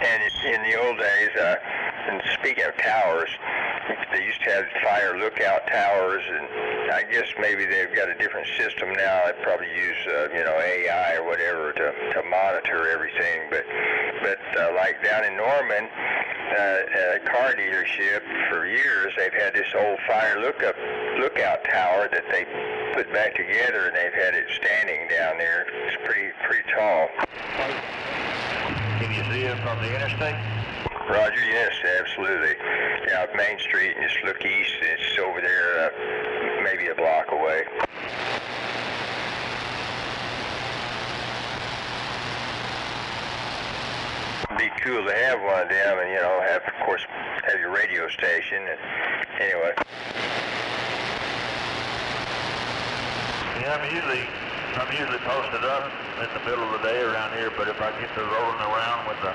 And in the old days, and speaking of towers, they used to have fire lookout towers, and I guess maybe they've got a different system now. They probably use AI or whatever to monitor everything. But like down in Norman, a car dealership, for years they've had this old fire lookout tower that they put back together, and they've had it standing down there. It's pretty tall. Can you see it from the interstate? Roger, yes, absolutely. Yeah, up Main Street, and just look east, it's over there, maybe a block away. It'd be cool to have one of them, and have, of course, have your radio station. And anyway. Yeah, I'm usually posted up in the middle of the day around here, but if I get to rolling around when the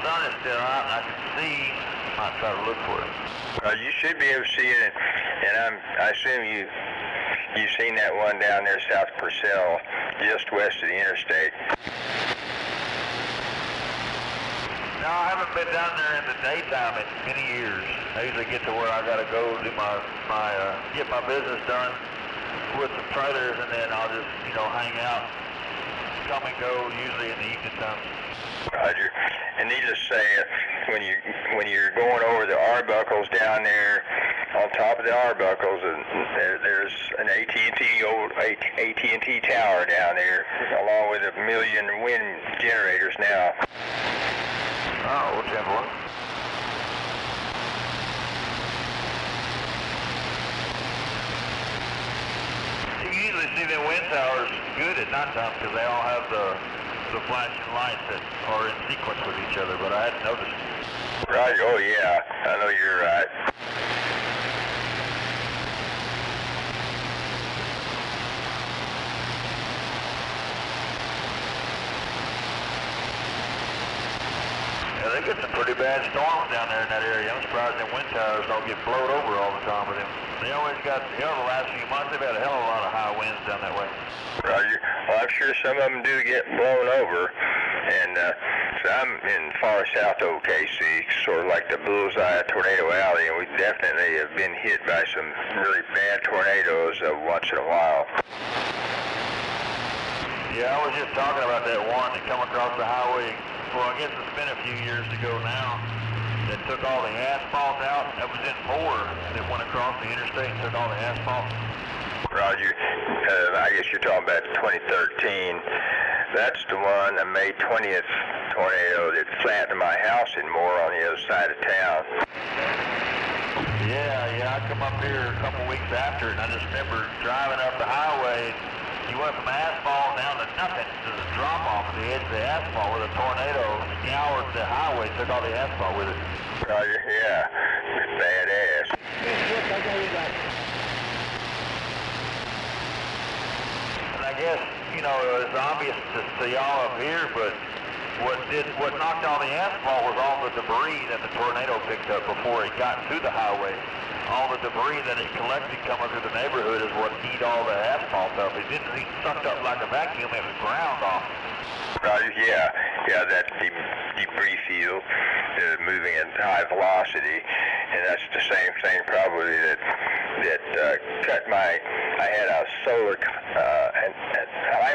sun is still out and I can see, I might try to look for it. You should be able to see it, and I assume you've seen that one down there south of Purcell, just west of the interstate. No, I haven't been down there in the daytime in many years. I usually get to where I gotta go do get my business done with the trailers, and then I'll just, hang out, come and go, usually in the evening time. Roger. And needless to say, when you're going over the Arbuckles down there, on top of the Arbuckles, there's an old AT&T tower down there, along with 1 million wind generators now. Oh, we'll check one. You can usually see the wind towers good at nighttime because they all have the flashing lights that are in sequence with each other, but I hadn't noticed. Right, oh yeah, I know you're right. Yeah, they get some pretty bad storms down there in that area. I'm surprised them wind towers don't get blowed over all the time with them. They always got, the last few months they've had a hell of a lot of high winds down that way. Roger. Well, I'm sure some of them do get blown over, and so I'm in far south OKC, sort of like the bullseye of Tornado Alley, and we definitely have been hit by some really bad tornadoes once in a while. Yeah, I was just talking about that one that come across the highway. Well, I guess it's been a few years ago now. That took all the asphalt out. That was in Moore that went across the interstate and took all the asphalt. Roger. I guess you're talking about 2013. That's the one, the May 20th tornado that flattened my house in Moore on the other side of town. Yeah, I come up here a couple weeks after, and I just remember driving up the highway. You went from asphalt down to nothing. There's a drop off at the edge of the asphalt where the tornado scoured the highway, took all the asphalt with it. Roger, yeah. Badass. And I guess, it's obvious to y'all up here, but what knocked all the asphalt was all the debris that the tornado picked up before it got to the highway. All the debris that it collected coming through the neighborhood is what eat all the asphalt up. It didn't get sucked up like a vacuum, it was ground off. Roger, yeah, that debris field moving at high velocity, and that's the same thing probably that cut I had a solar, an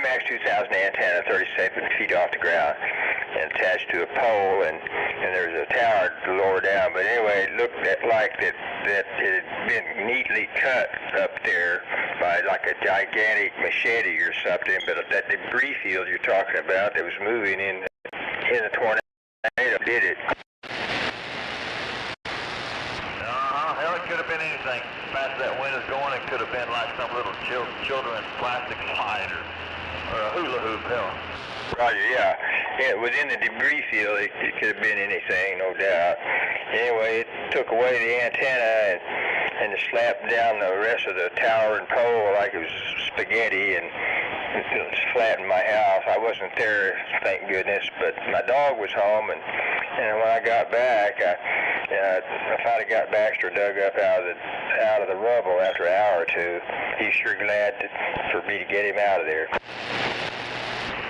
IMAX 2000 antenna 37 feet off the ground and attached to a pole, and there's a tower lower down, but anyway, it looked like that it had been neatly cut up there by like a gigantic machete or something, but that debris field you're talking about that was moving in the tornado did it. Hell, it could have been been anything fast that wind is going. It could have been like some little children's plastic slide or a hula hoop, hell. Roger, yeah. Yeah, within the debris field, it could have been anything, no doubt. Anyway, it took away the antenna and it slapped down the rest of the tower and pole like it was spaghetti, and it flattened my house. I wasn't there, thank goodness, but my dog was home, and when I got back, I finally got Baxter dug up out of the rubble after an hour or two. He's sure glad for me to get him out of there.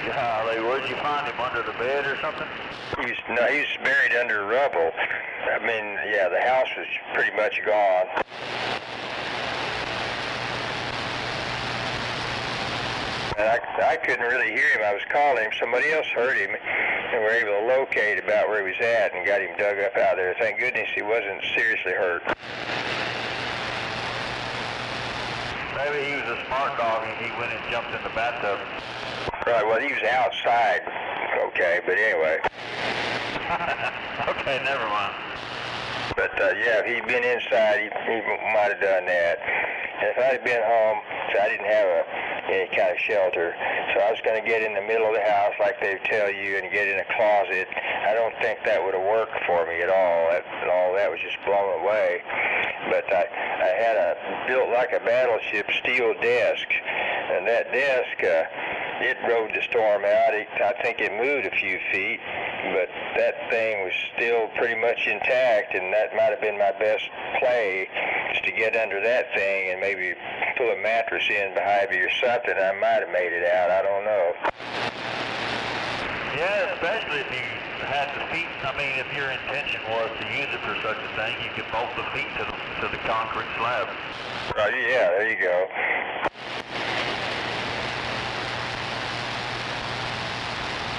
Golly, where'd you find him, under the bed or something? He was buried under rubble. I mean, yeah, the house was pretty much gone. And I couldn't really hear him. I was calling him. Somebody else heard him, and were able to locate about where he was at and got him dug up out there. Thank goodness he wasn't seriously hurt. Maybe he was a smart dog and he went and jumped in the bathtub. Right, well, he was outside, okay, but anyway. Okay, never mind. But, yeah, if he'd been inside, he might have done that. And if I'd been home, so I didn't have any kind of shelter, so I was going to get in the middle of the house like they tell you and get in a closet. I don't think that would have worked for me at all. All that was just blown away. But I had built like a battleship steel desk, and that desk, it rode the storm out. I think it moved a few feet, but that thing was still pretty much intact, and that might have been my best play, just to get under that thing and maybe pull a mattress in behind me or something. I might have made it out. I don't know. Yeah, especially if you had the feet. I mean, if your intention was to use it for such a thing, you could bolt the feet to the concrete slab. Right, yeah, there you go.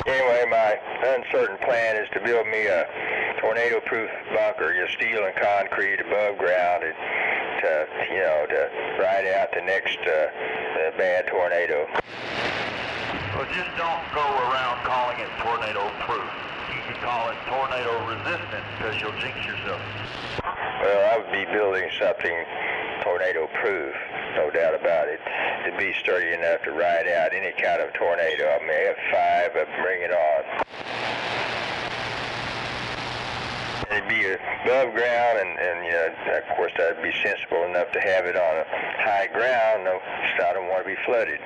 Anyway, my uncertain plan is to build me a tornado-proof bunker, just steel and concrete above ground, and to ride out the next bad tornado. Well, just don't go around calling it tornado-proof. You could call it tornado-resistant, because you'll jinx yourself. Well, I would be building something tornado-proof, no doubt about it. It'd be sturdy enough to ride out any kind of tornado. I mean, F5, bring it on. It'd be above ground, and of course, I'd be sensible enough to have it on a high ground, so I don't want to be flooded.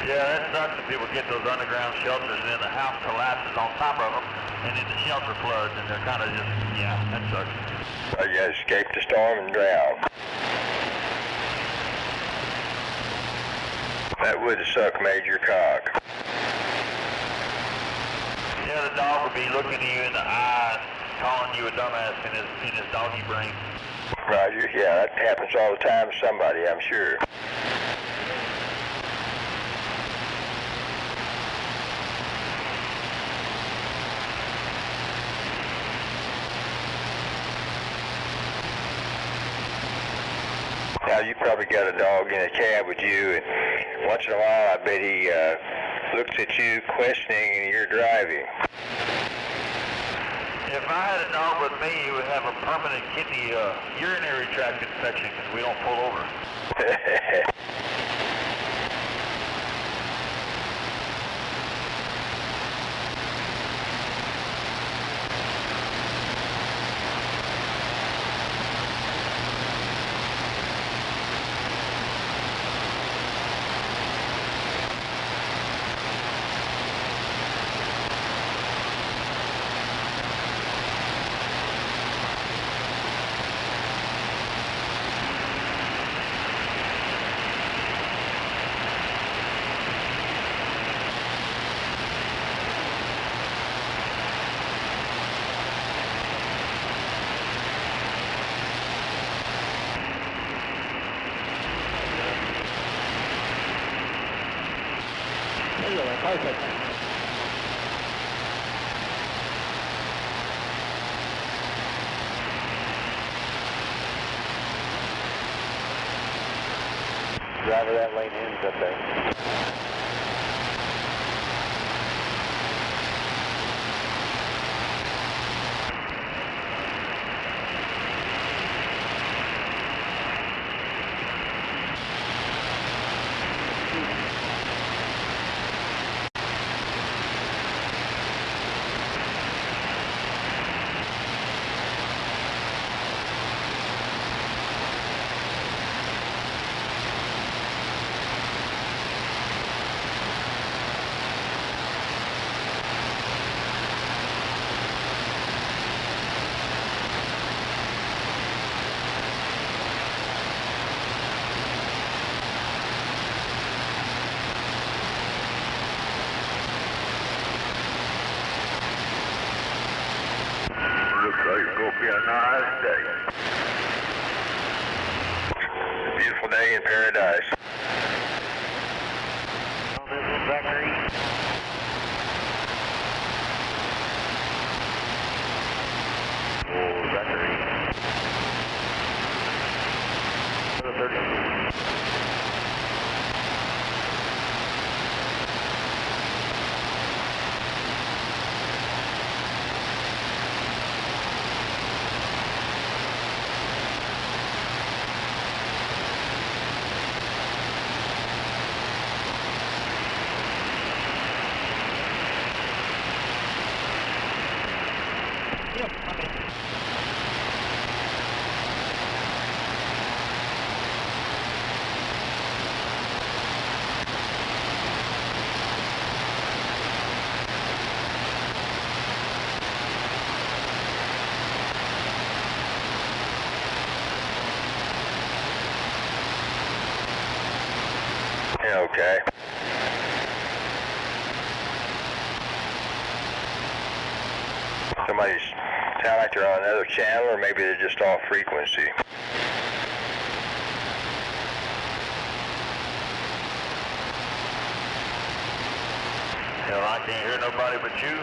Yeah, that sucks if people get those underground shelters and then the house collapses on top of them, and then the shelter floods, and they're kind of just, yeah, that sucks. Well, you escape the storm and drown. That would suck Major Cock. Yeah, the dog would be looking at you in the eye, calling you a dumbass in his doggy brain. Roger, yeah, that happens all the time to somebody, I'm sure. Now, you probably got a dog in a cab with you, and once in a while, I bet he looks at you questioning and you're driving. If I had a dog with me, he would have a permanent kidney urinary tract infection because we don't pull over. Driver, that lane ends up there. It's going to be a nice day. A beautiful day in paradise. This is Zachary. Oh, Zachary. 30. Okay. Somebody's sound like they're on another channel, or maybe they're just off frequency. Hell, I can't hear nobody but you.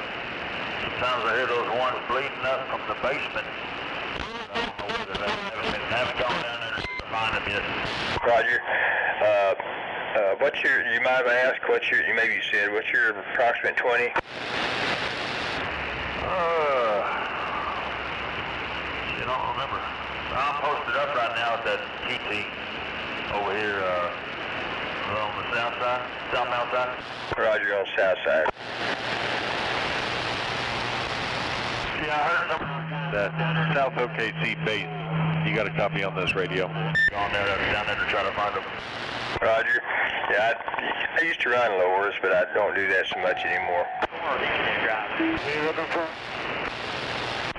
Sometimes I hear those ones bleeding up from the basement. I don't know whether they haven't gone down there to find them yet. Roger. What's your, you might have asked, what's your, maybe you said, what's your approximate 20? I don't remember. I'm posted up right now at that TT over here on the south side, southbound side. Roger, on the south side. Yeah, I heard something. That South OKC base, you got a copy on this radio? Down there to try to find them. Roger. Yeah, I used to run lowers, but I don't do that so much anymore. What are you looking for?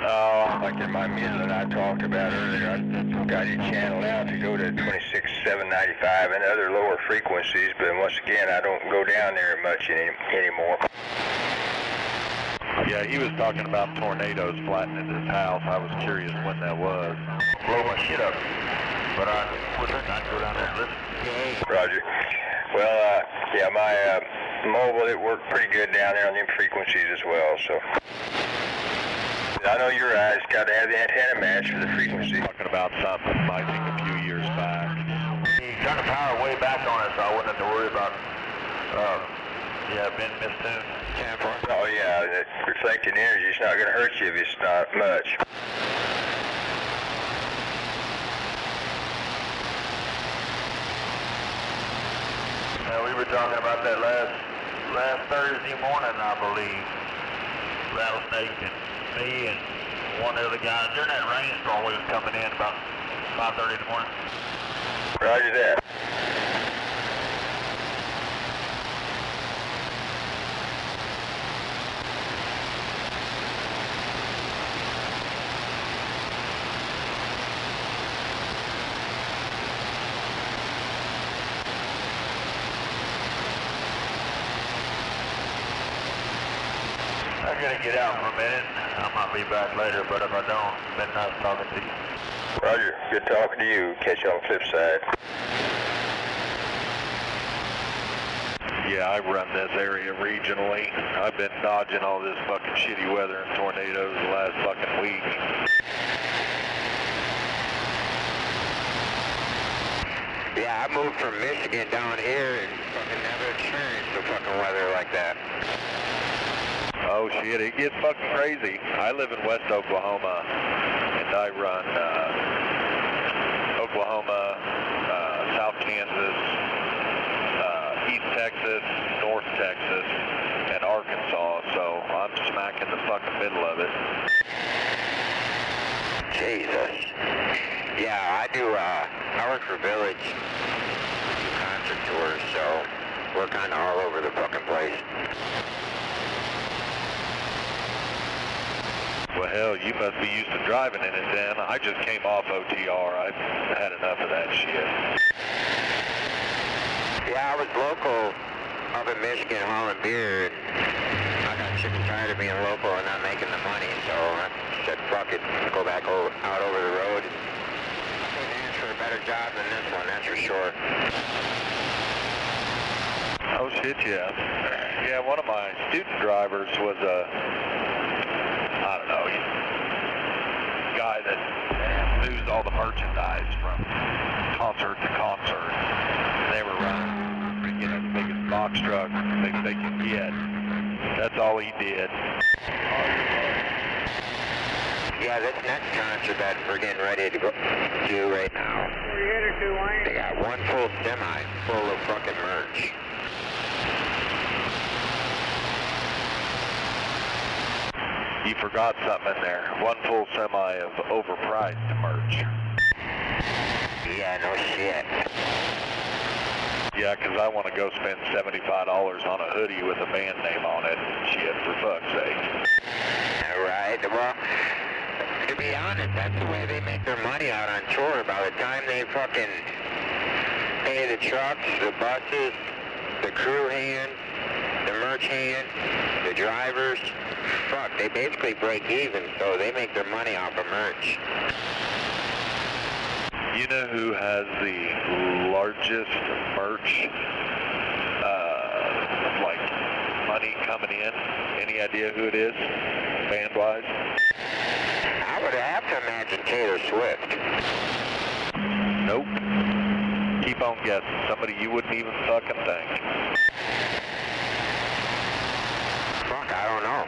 Oh, like in my meter that I talked about earlier, I got it channeled out to go to 26,795 and other lower frequencies, but once again, I don't go down there much anymore. Yeah, he was talking about tornadoes flattening his house. I was curious when that was. Blow my shit up. But I go down there and listen. Roger. Well, yeah, my mobile, it worked pretty good down there on them frequencies as well, so. I know your eyes got to have the antenna match for the frequency. Talking about something, I think, a few years back. He turned the power way back on it, so I wouldn't have to worry about, being mistuned. Oh, yeah, that reflected energy is not going to hurt you if it's not much. We were talking about that last Thursday morning, I believe. Rattlesnake and me and one other guy. During that rainstorm, we was coming in about 5:30 in the morning. Roger that. I'm gonna get out for a minute. I might be back later, but if I don't, it's been nice talking to you. Roger. Good talking to you. Catch you on the flip side. Yeah, I run this area regionally. I've been dodging all this fucking shitty weather and tornadoes the last fucking week. Yeah, I moved from Michigan down here and fucking never experienced the fucking weather like that. Oh shit, it gets fucking crazy. I live in West Oklahoma, and I run Oklahoma, South Kansas, East Texas, North Texas, and Arkansas, so I'm smack in the fucking middle of it. Jesus. Yeah, I work for Village, do concert tours, so we're kind of all over the fucking place. Well, hell, you must be used to driving in it then. I just came off OTR. I've had enough of that shit. Yeah, I was local up in Michigan hauling beer, and I got sick and tired of being local and not making the money, so I said, fuck fucking go back out over the road. Couldn't ask for a better job than this one, that's for sure. Oh shit, yeah. Yeah, one of my student drivers was a, I don't know, guy that moves all the merchandise from concert to concert. They were running freaking the biggest box truck they could get. That's all he did. Yeah, this next concert that we're getting ready to go do right now, they got one full semi full of fucking merch. You forgot something in there. One full semi of overpriced merch. Yeah, no shit. Yeah, 'cause I want to go spend $75 on a hoodie with a band name on it. Shit, for fuck's sake. Alright, well, to be honest, that's the way they make their money out on tour. By the time they fucking pay the trucks, the buses, the crew hands, the merch hands, the drivers, fuck, they basically break even, so they make their money off of merch. You know who has the largest merch, like, money coming in? Any idea who it is, band-wise? I would have to imagine Taylor Swift. Nope. Keep on guessing. Somebody you wouldn't even fucking think. Fuck, I don't know.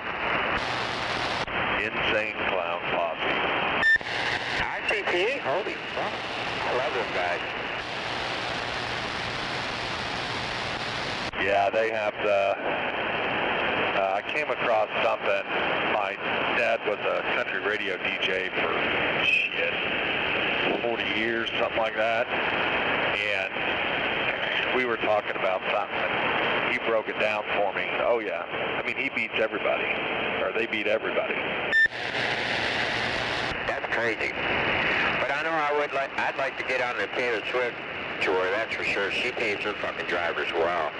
Insane Clown Posse. ICP? Holy fuck. I love those guys. Yeah, they have the, I came across something. My dad was a country radio DJ for, shit, 40 years, something like that. And we were talking about something. He broke it down for me. Oh yeah, I mean, he beats everybody, or they beat everybody. That's crazy. But I know I'd like to get on the Taylor Swift tour, that's for sure. She pays her fucking drivers well.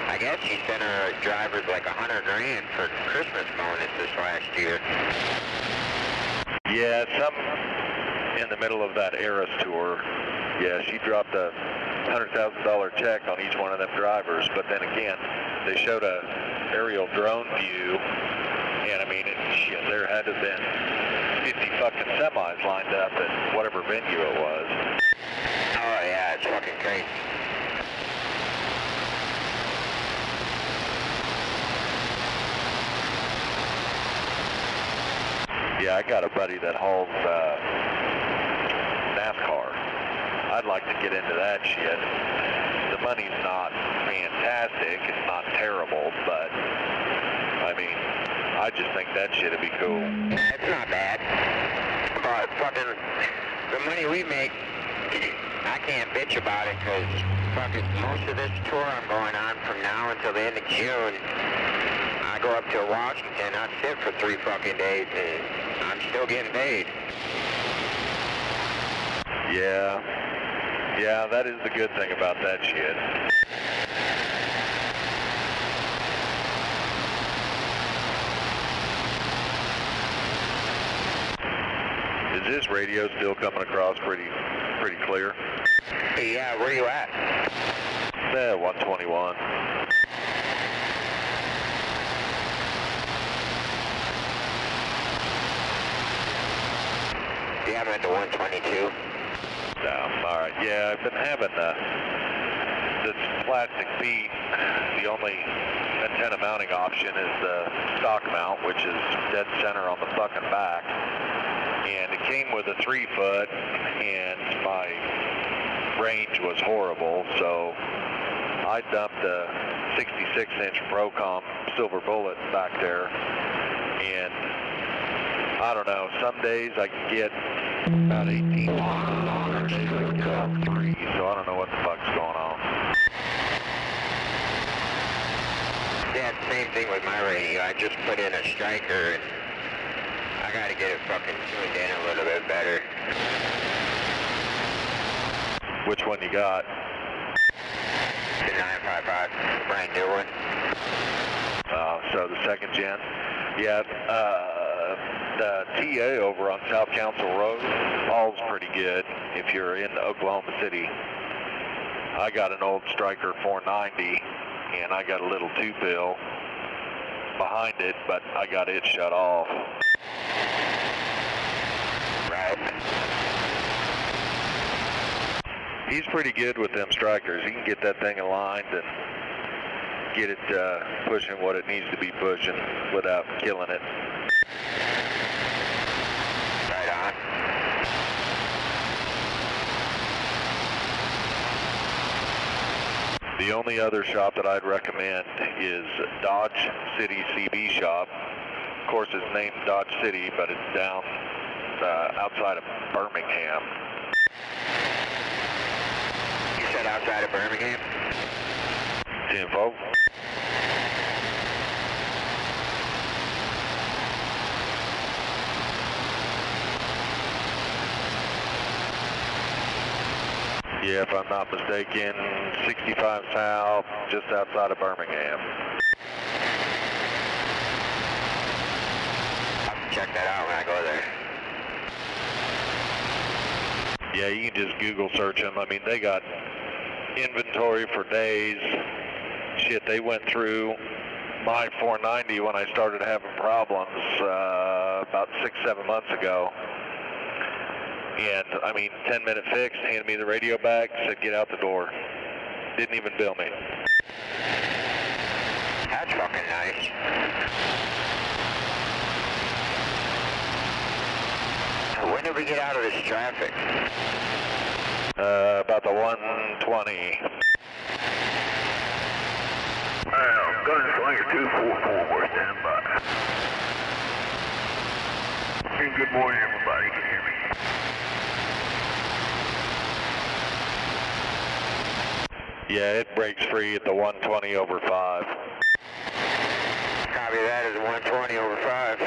I guess she sent her drivers like $100 grand for Christmas bonus this last year. Yeah, some in the middle of that Eras tour, yeah, she dropped a $100,000 check on each one of them drivers, but then again, they showed a aerial drone view, and I mean, shit, there had to have been 50 fucking semis lined up at whatever venue it was. Oh yeah, it's fucking crazy. Yeah, I got a buddy that hauls NASCAR. I'd like to get into that shit. The money's not fantastic, it's not terrible, but I mean, I just think that shit'd be cool. Yeah, it's not bad. But fucking, the money we make, I can't bitch about it, because fucking most of this tour I'm going on from now until the end of June, I go up to Washington, I sit for 3 fucking days, and I'm still getting paid. Yeah, that is the good thing about that shit. Is this radio still coming across pretty clear? Yeah, where you at? 121. Yeah, I'm at the 122. Alright, yeah, I've been having this plastic feet. The only antenna mounting option is the stock mount, which is dead center on the fucking back. And it came with a 3-foot, and my range was horrible, so I dumped a 66-inch Procom Silver Bullet back there, and I don't know, some days I can get about 18 other days I can get about 3, so I don't know what the fuck's going on. Yeah, same thing with my radio. I just put in a striker, and I gotta get it fucking tuned in a little bit better. Which one you got? The 955, brand new one. So the second gen? Yeah, the TA over on South Council Road. All's pretty good if you're in Oklahoma City. I got an old Striker 490, and I got a little 2-pill behind it, but I got it shut off. Right. He's pretty good with them Strikers. He can get that thing aligned and get it pushing what it needs to be pushing without killing it. Right on. The only other shop that I'd recommend is Dodge City CB shop. Of course, it's named Dodge City, but it's down outside of Birmingham. You said outside of Birmingham? 10-4. Yeah, if I'm not mistaken, 65 south, just outside of Birmingham. I'll check that out when I go there. Yeah, you can just Google search them. I mean, they got inventory for days. Shit, they went through my 490 when I started having problems about 6-7 months ago. And, I mean, 10-minute fix, handed me the radio back, said get out the door. Didn't even bill me. That's fucking nice. When did we get out of this traffic? About the 120. Gunslinger 244, we're standing by. And good morning, everybody. Can you hear me? Yeah, it breaks free at the 120 over 5. Copy that as 120 over 5.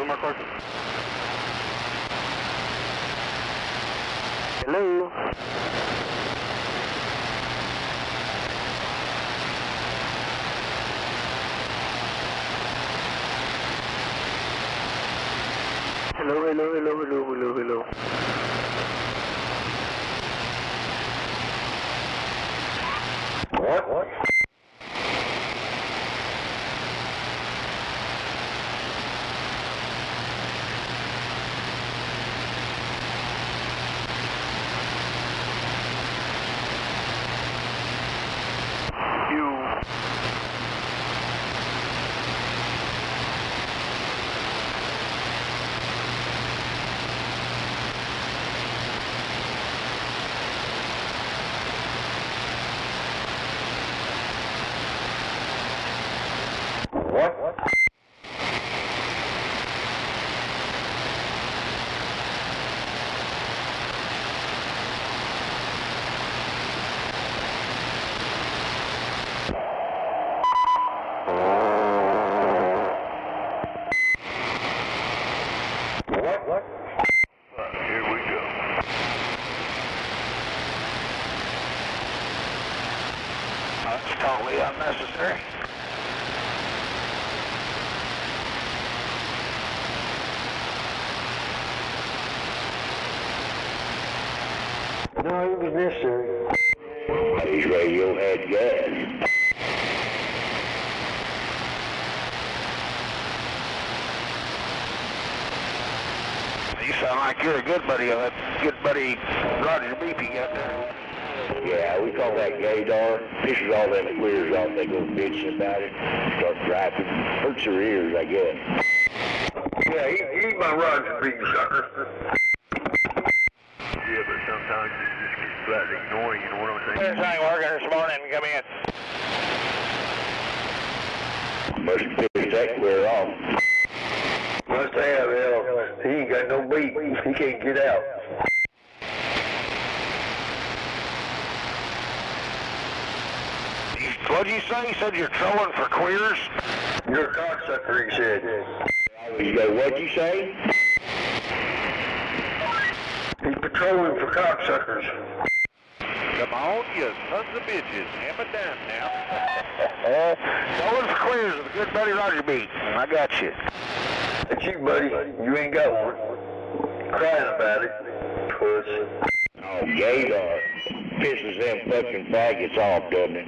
Marcos. Hello? Hello. What? Here we go. That's totally unnecessary. No, it was necessary. His radio had gas. You sound like you're a good buddy of that good buddy Roger Beefy out there. Yeah, we call that gaydar. Pisses all them clears off. They go bitching about it. Start griping. Hurts your ears, I guess. Yeah, he's my Roger Beefy sucker. Yeah, but sometimes you just get flat ignoring, you know what I'm saying? This ain't working this morning. Come in. Must have pissed that clear off. Must have, hell. He ain't got no beat. He can't get out. What'd you say? He said you're trolling for queers? You're a cocksucker, he said. You go, what'd you say? He's patrolling for cocksuckers. Come on, you sons of bitches. Hammer down now. Trolling for queers with a good buddy Roger Beat. I got you. That's you, buddy. You ain't got one. Crying about it. Puss. Oh, gaydar. Pisses them fucking faggots off, doesn't it?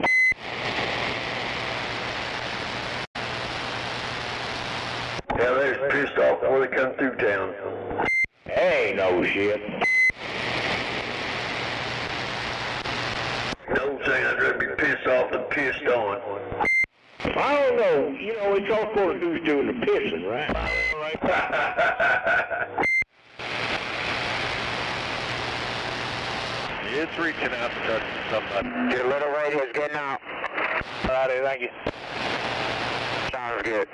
Yeah, they're just pissed off before they come through town. Hey, no shit. The old saying, I'd rather be pissed off than pissed on. I don't know. You know, it's all for who's doing the pissing, right? It's reaching out to touch somebody. Your little radio's getting out. Alrighty, thank you. Sounds good.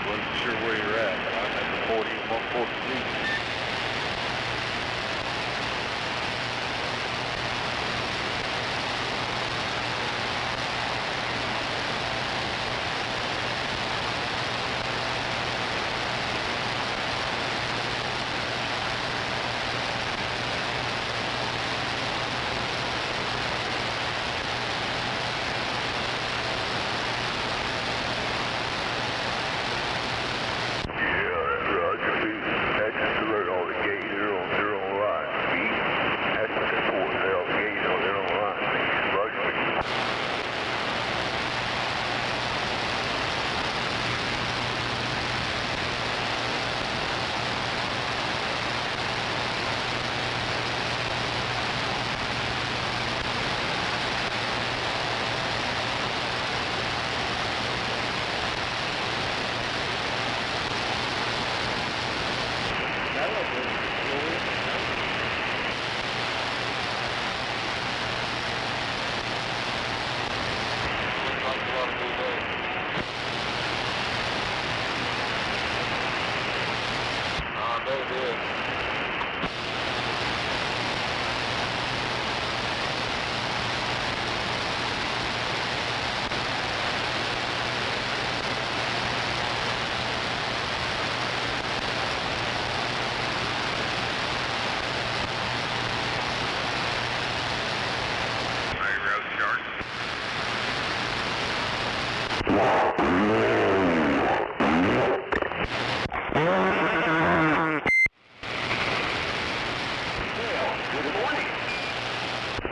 Wasn't sure where you're at, but I'm at the 142.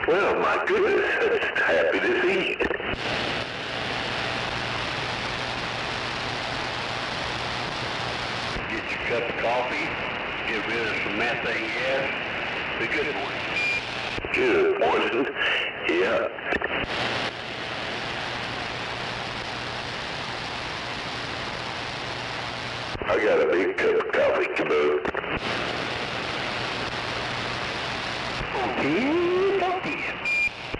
Well, my goodness, it's happy to see you. Get your cup of coffee, get rid of some methane gas. Be good morning. Good morning. Yeah. I got a big cup of coffee, Caboose.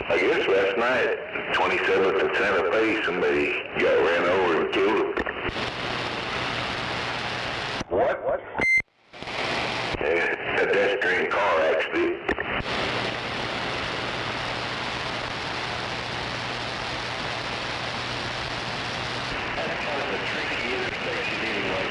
I guess last night, 27th and Santa Fe, somebody got ran over and killed him. What? Pedestrian car accident. That's kind of a tricky intersection anyway.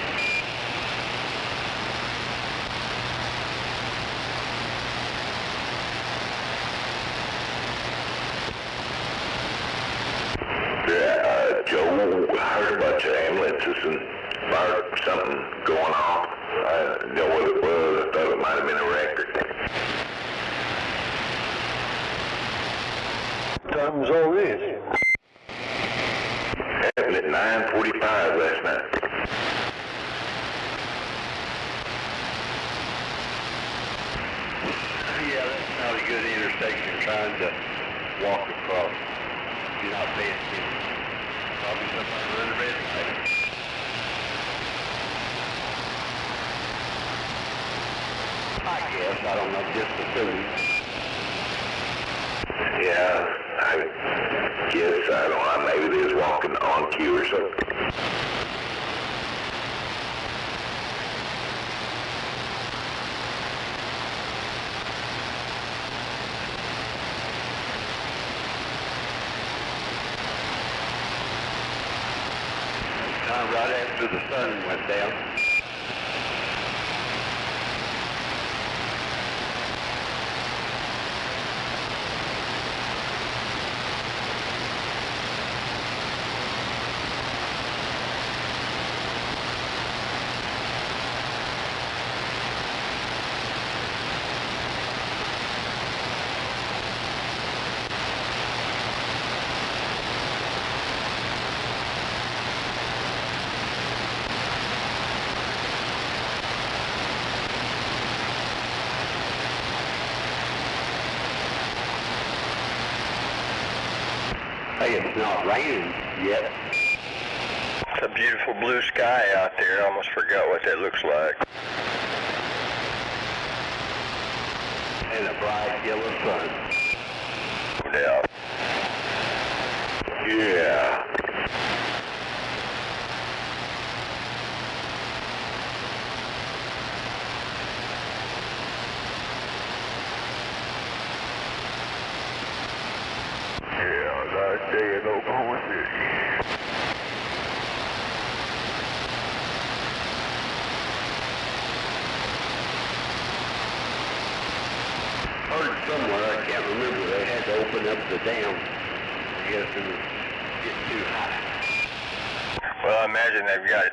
Joe, I heard a bunch of ambulances and fire something going on. I didn't know what it was. I thought it might have been a record. What time was all this? Happened at 9:45 last night. Yeah, that's not a good intersection trying to walk across. You're not paying attention. Probably somebody running red light. I guess, I don't know, just assuming. Yeah, I guess, I don't know, maybe they was walking on cue or something. Right after the sun went down. Hey, it's not raining yet. It's a beautiful blue sky out there. I almost forgot what that looks like. And a bright yellow sun. No doubt. Yeah. Day in Oklahoma City. Heard somewhere, I can't remember, they had to open up the dam. I guess it was getting too high. Well, I imagine they've got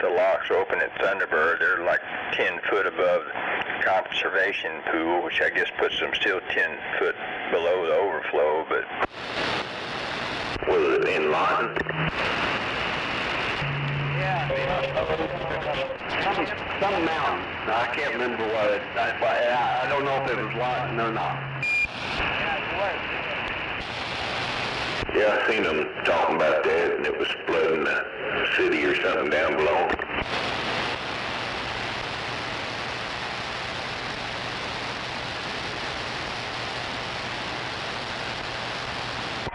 the locks open at Thunderbird. They're like 10 foot above the conservation pool, which I guess puts them still 10 foot below the overflow, but was it in line? Yeah, some mountain. I can't remember what it, I don't know if it was Lawton or not. Yeah, I seen them talking about that, and it was flooding the city or something down below.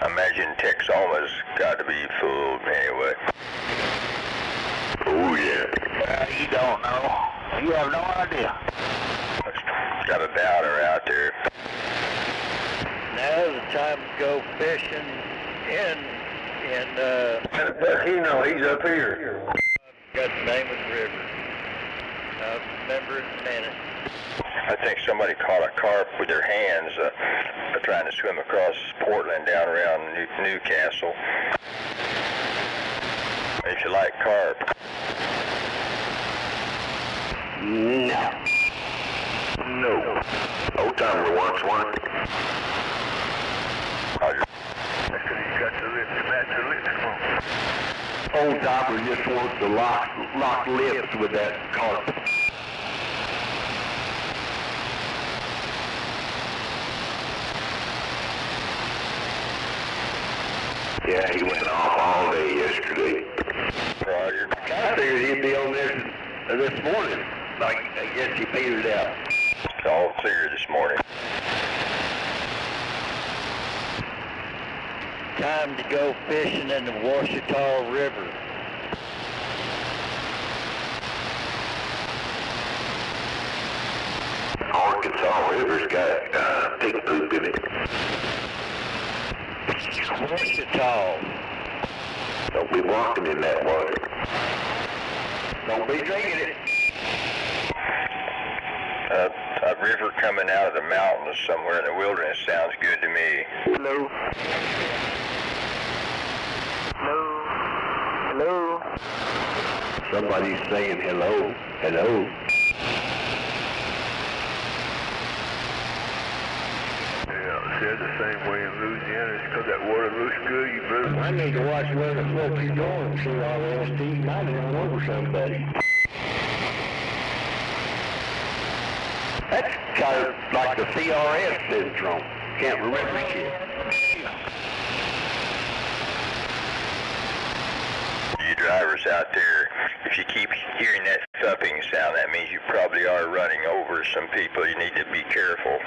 I imagine Texoma's got to be full anyway. Oh, yeah. You don't know. You have no idea. Got a doubter out there. Now's the time to go fishing But he know he's up here. got the name of the river. I'll remember it in a minute. I think somebody caught a carp with their hands trying to swim across Portland down around Newcastle. If you like carp. No. No. Old timer wants one. Roger. That's because he's got the lips, master lips from. Old timer just wants to lock lips with that carp. Yeah, he went off all day yesterday. Roger. I figured he'd be on there this morning. Like, I guess he petered out. It's all clear this morning. Time to go fishing in the Washita River. Arkansas River's got pig poop in it. Wichita. Don't be walking in that water. Don't be drinking it. A river coming out of the mountains somewhere in the wilderness sounds good to me. Hello. Hello. Hello. Somebody's saying hello. Hello. Yeah, they're the same way in Louisiana. It's because that water looks good, you better. I need to watch where the fuck you're going, so I'll ask you. I didn't over somebody. That's kind of like the CRS syndrome. Can't remember shit. You drivers out there, if you keep hearing that thumping sound, that means you probably are running over some people. You need to be careful.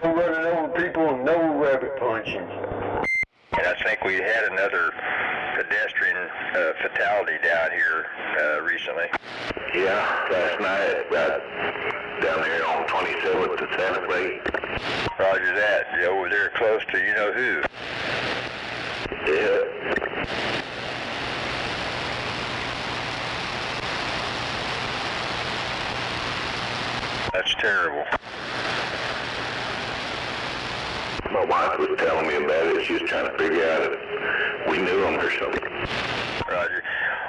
No running over people and no rabbit punching. And I think we had another pedestrian fatality down here recently. Yeah, last night, down there on 27th to Santa Fe. Roger that. You're over there close to you know who. Yeah. That's terrible. My wife was telling me about it. She was trying to figure out if we knew him or something. Roger.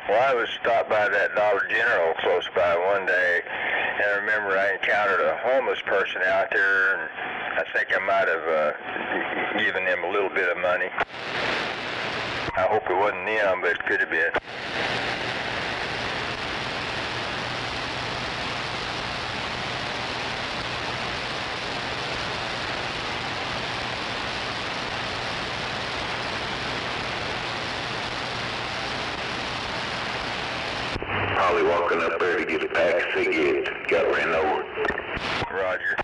Well, I was stopped by that Dollar General close by one day, and I remember I encountered a homeless person out there, and I think I might have given them a little bit of money. I hope it wasn't them, but it could have been. Probably walking up there to get a pack of cigarettes. Got ran over. Roger.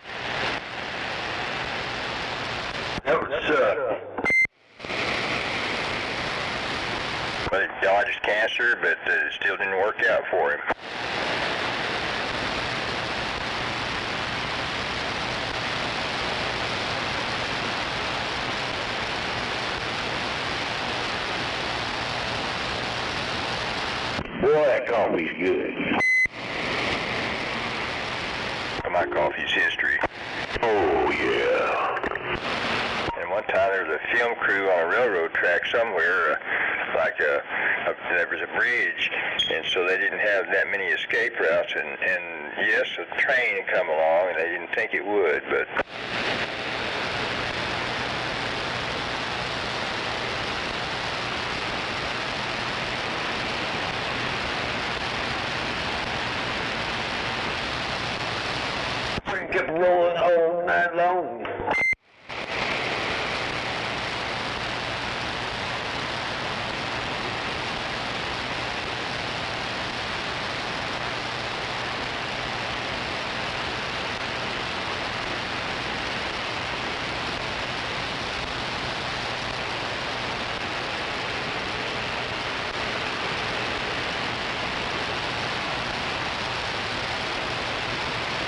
That would suck. But he dodged cancer, but it still didn't work out for him. Boy, that coffee's good. My coffee's history. Oh, yeah. And one time there was a film crew on a railroad track somewhere, there was a bridge, and so they didn't have that many escape routes, and yes, a train had come along, and they didn't think it would, but... Kept rolling all night long.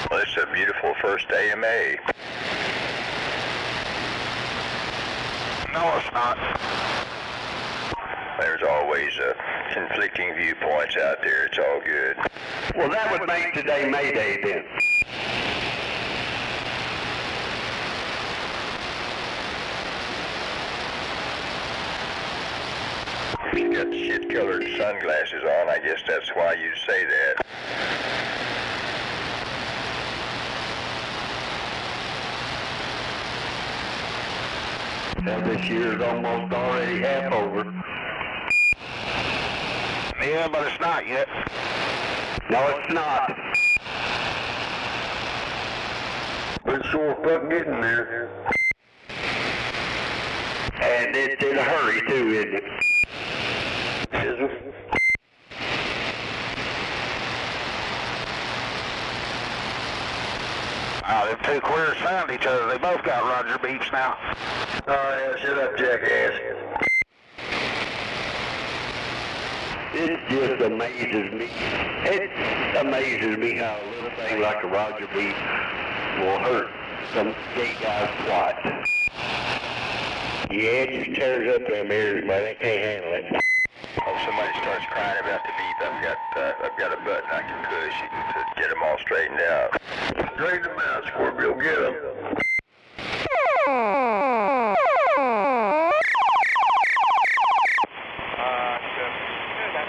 Well, it's a beautiful first AMA. No, it's not. There's always conflicting viewpoints out there. It's all good. Well, that would make today May Day then. He's got shit-colored sunglasses on. I guess that's why you say that. Now this year's almost already half over. Yeah, but it's not yet. No, it's not. But it's sure fucking getting there. And it's in a hurry too, isn't it? Wow, them two queers found each other. They both got Roger beeps now. Oh, yeah, shut up, jackass. it just amazes me. It amazes me how a little thing like a Roger B will hurt some gay guy's plot. Yeah, it just tears up them ears, man. They can't handle it. Oh, somebody starts crying about the beep. I've got a button I can push to get them all straightened out. Straighten them out, Scorpio, get them.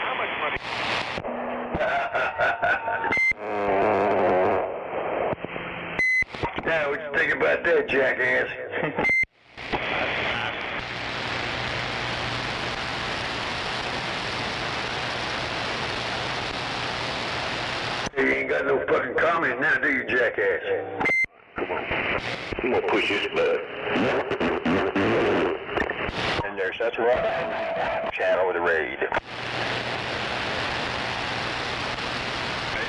How much money? Now, what you think about that, jackass? You ain't got no fucking comment now, do you, jackass? Come on. I'm gonna push this button. And there's that's right. Channel with a raid.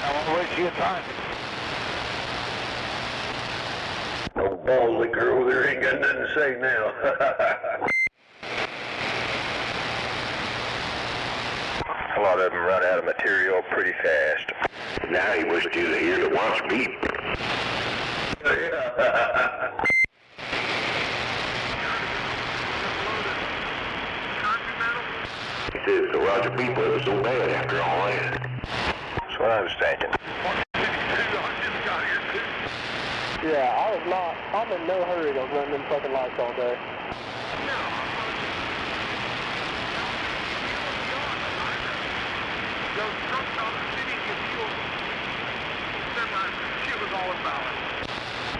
I won't waste your time. No balls liquor over there ain't got nothing to say now. A lot of them run out of material pretty fast. Now he wished you to hear the watch beep. He says the Roger beep wasn't so bad after all that. That's what I was thinking. Yeah, I'm in no hurry to run them fucking lights all day.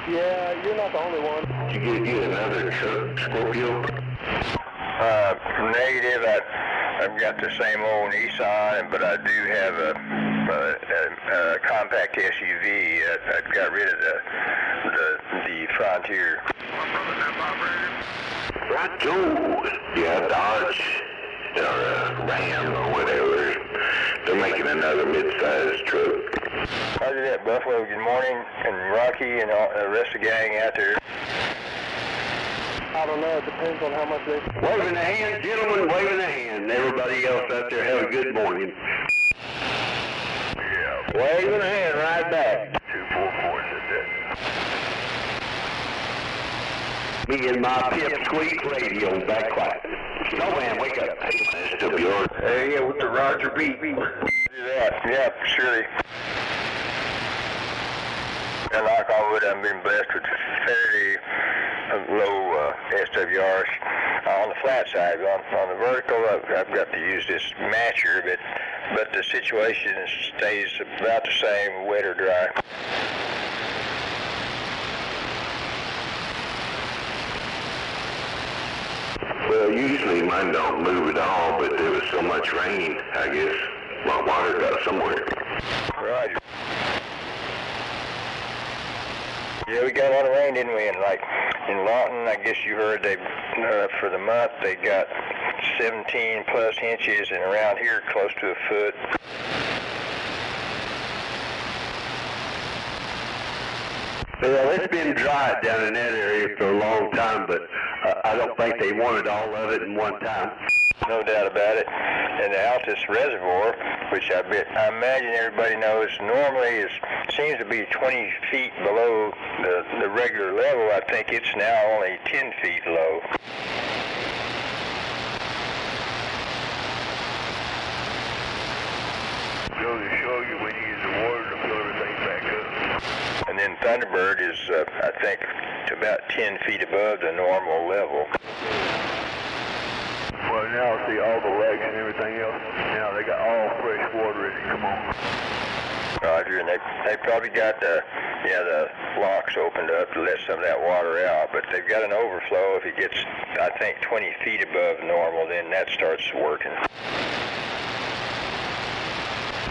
Yeah, you're not the only one. Did you get another truck, Scorpio? Negative. I've got the same old Nissan, but I do have a compact SUV. I got rid of the Frontier. Right, Joe. Yeah, Dodge or Ram or whatever. They're making another mid-sized truck. Roger that, Buffalo. Good morning, and Rocky and all, the rest of the gang out there. I don't know, it depends on how much they... Waving a hand, gentlemen, waving a hand. Everybody else out there, have a good morning. Yeah. Waving a hand right back. 244 said that. Me and my pipsqueak radio back quiet. Snowman, wake up. Hey, man, still be on. Hey, yeah, with the Roger beep. Do that. Yeah, surely. And like I would, I've been blessed with fairly low SWRs on the flat side. On the vertical, I've got to use this matcher, but the situation stays about the same, wet or dry. Well, usually mine don't move at all, but there was so much rain, I guess my water got somewhere. Roger. Yeah, we got a lot of rain, didn't we? And like in Lawton, I guess you heard they for the month they got 17 plus inches, and around here close to a foot. Well, it's been dry down in that area for a long time, but I don't think they wanted all of it in one time. No doubt about it. And the Altus Reservoir, which I imagine everybody knows, normally seems to be 20 feet below the regular level. I think it's now only 10 feet low. Goes to show you when you use the water to fill everything back up. And then Thunderbird is, I think, to about 10 feet above the normal level. Well, now see all the lakes and everything else. Now they got all fresh water in it. Come on. Roger, and they probably got the locks opened up to let some of that water out, but they've got an overflow. If it gets, I think, 20 feet above normal, then that starts working.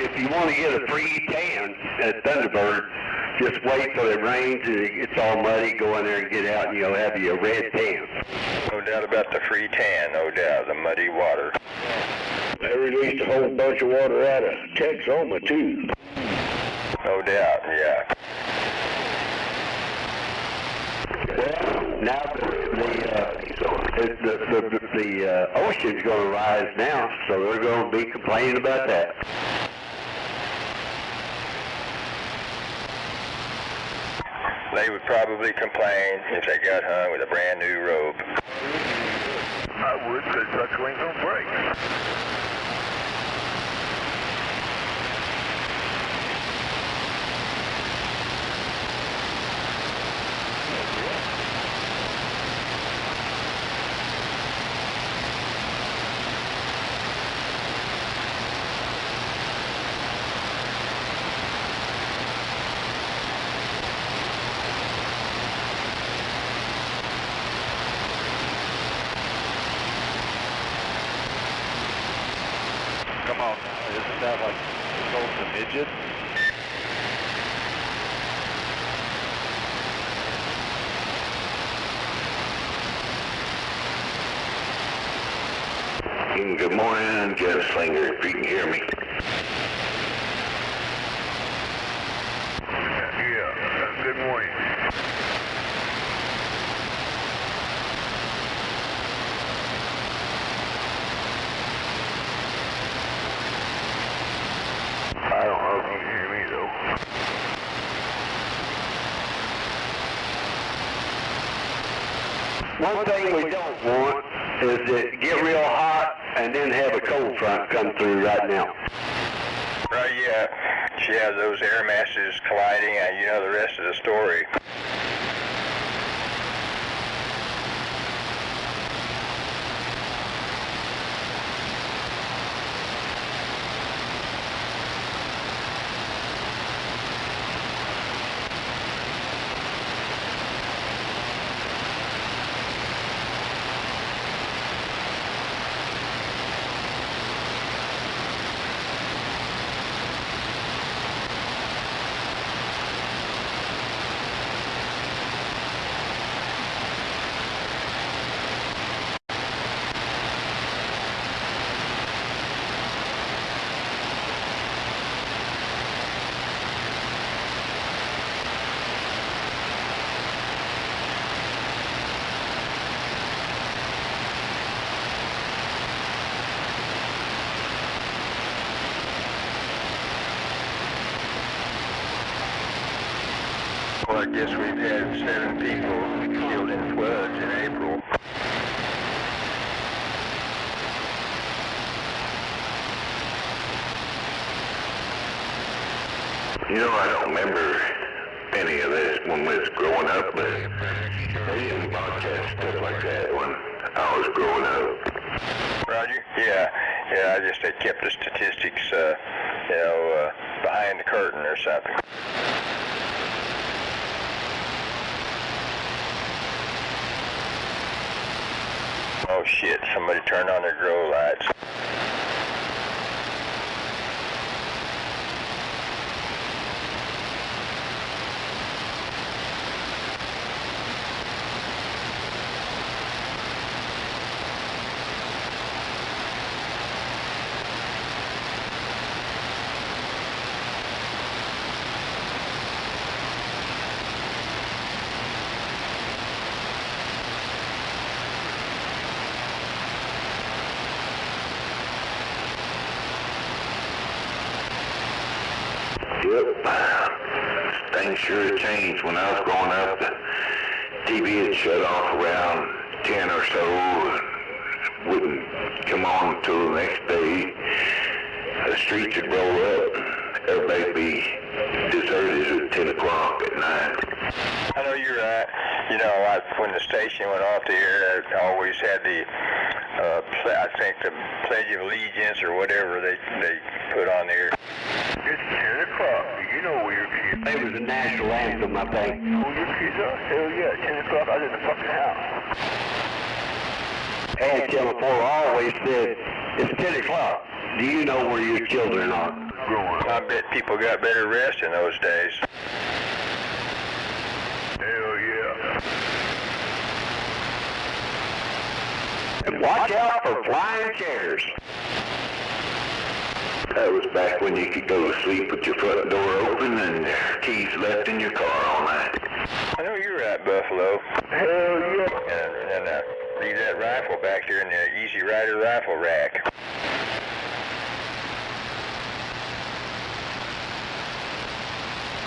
If you want to get a free tan at Thunderbird, just wait till it rains and it gets all muddy, go in there and get out and you'll have you a red tan. No doubt about the free tan, no doubt, the muddy water. They released a whole bunch of water out of Texoma too. No doubt, yeah. Well, now the ocean's going to rise now, so they're going to be complaining about that. They would probably complain if they got hung with a brand new rope. I would, because trucks ain't gonna break. Come on, isn't that like sold to midget? Good morning, Jeff Slinger, if you can hear me. Yeah, good morning. I don't know if you can hear me though. One thing we don't want is to get real hot and then have a cold front come through right now. Right, yeah. She has those air masses colliding, and you know the rest of the story. Well, I guess we've had 7 people killed in floods in April. You know, I don't remember any of this when we was growing up, but they didn't broadcast stuff like that when I was growing up. Roger? Yeah, I just had kept the statistics, behind the curtain or something. Oh shit, somebody turned on their grow lights. Yep. Things sure have changed. When I was growing up, the TV had shut off around 10 or so and wouldn't come on until the next day. The streets would roll up. Everybody'd be deserted at 10 o'clock at night. I know you're right. You know, when the station went off the air, I always had the, I think the Pledge of Allegiance or whatever they put on there. It's 10 o'clock. You know where your kids It was a national anthem, I think. Who your kids are? Hell yeah, 10 o'clock, I was in the fucking house. And Channel 4 always said, it's 10 o'clock. Do you know where your children are? Growing I up. bet people got better rest in those days. Hell yeah. And watch out for flying chairs. That was back when you could go to sleep with your front door open and keys left in your car all night. I know you're right, Buffalo. Hell yeah. And leave that right back here in the Easy Rider rifle rack.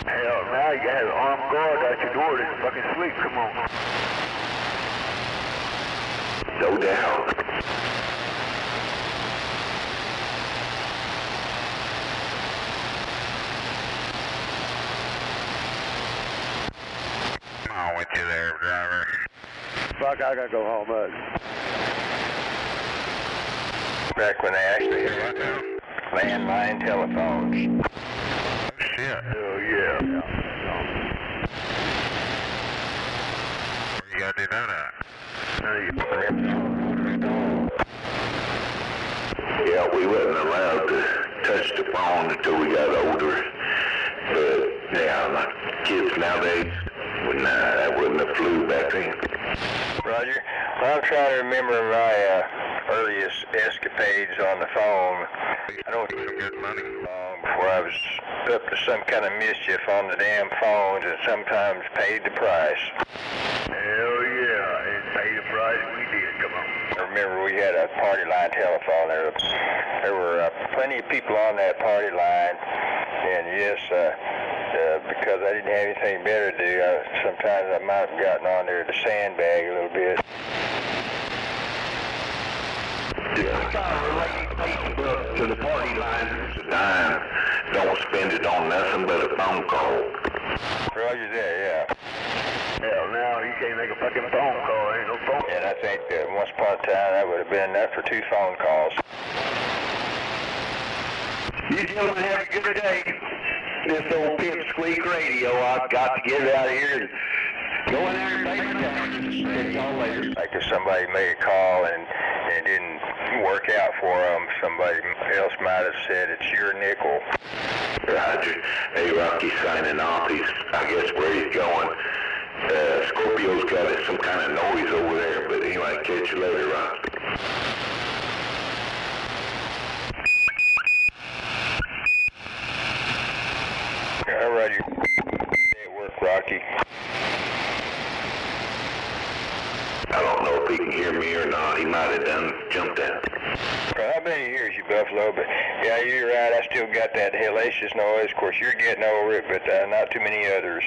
Hell, now you have an armed guard out your door that's fucking sweet. Come on. No doubt. Come on with you there, driver. Fuck, I gotta go home, bud. Back when they actually had landline telephones. Shit. Oh, yeah. Where you gotta do that at? Yeah, we wasn't allowed to touch the phone until we got older. But yeah, my kids nowadays, that wouldn't have flew back then. Roger. Well, I'm trying to remember my earliest escapades on the phone. I don't think it was good money long before I was up to some kind of mischief on the damn phones and sometimes paid the price. Hell yeah, and pay the price we did, come on. I remember we had a party line telephone. There were plenty of people on that party line, and yes, because I didn't have anything better to do, sometimes I might have gotten on there to sandbag a little bit. Facebook to the party line. It's a dime. Don't spend it on nothing but a phone call. Roger that, yeah. Hell, now you can't make a fucking phone call. Ain't no phone. And I think that once upon a time that would have been enough for 2 phone calls. You gentlemen have a good day. This old Pipsqueak radio, I've got to get it out of here and go in there and take it down. Catch y'all later. Like if somebody made a call and it didn't work out for them, somebody else might have said it's your nickel. Roger. Hey, Rocky signing off. I guess where he's going. Scorpio's got some kind of noise over there, but anyway, catch you later, Rocky. All righty. It worked, Rocky. I don't know if he can hear me or not. He might have jumped out. Well, how many years you Buffalo? But yeah, you're right. I still got that hellacious noise. Of course, you're getting over it, but not too many others.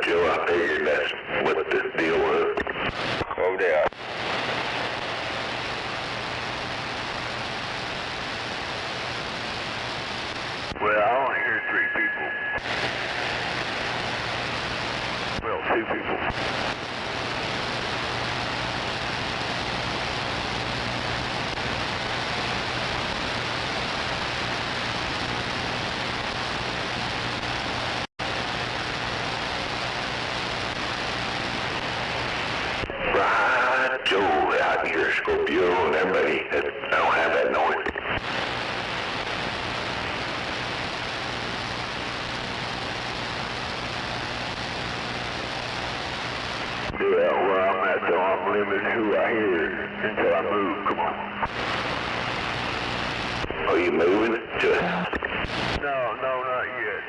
Joe, I figured that's what the deal was. Oh, yeah. Well, I only heard 3 people. Well, 2 people. Right, Joe, I can hear Scorpio and everybody. I don't have that noise. Well, where I'm at, though, I'm limited who I hear until I move. Come on. Are you moving to the house? No, not yet.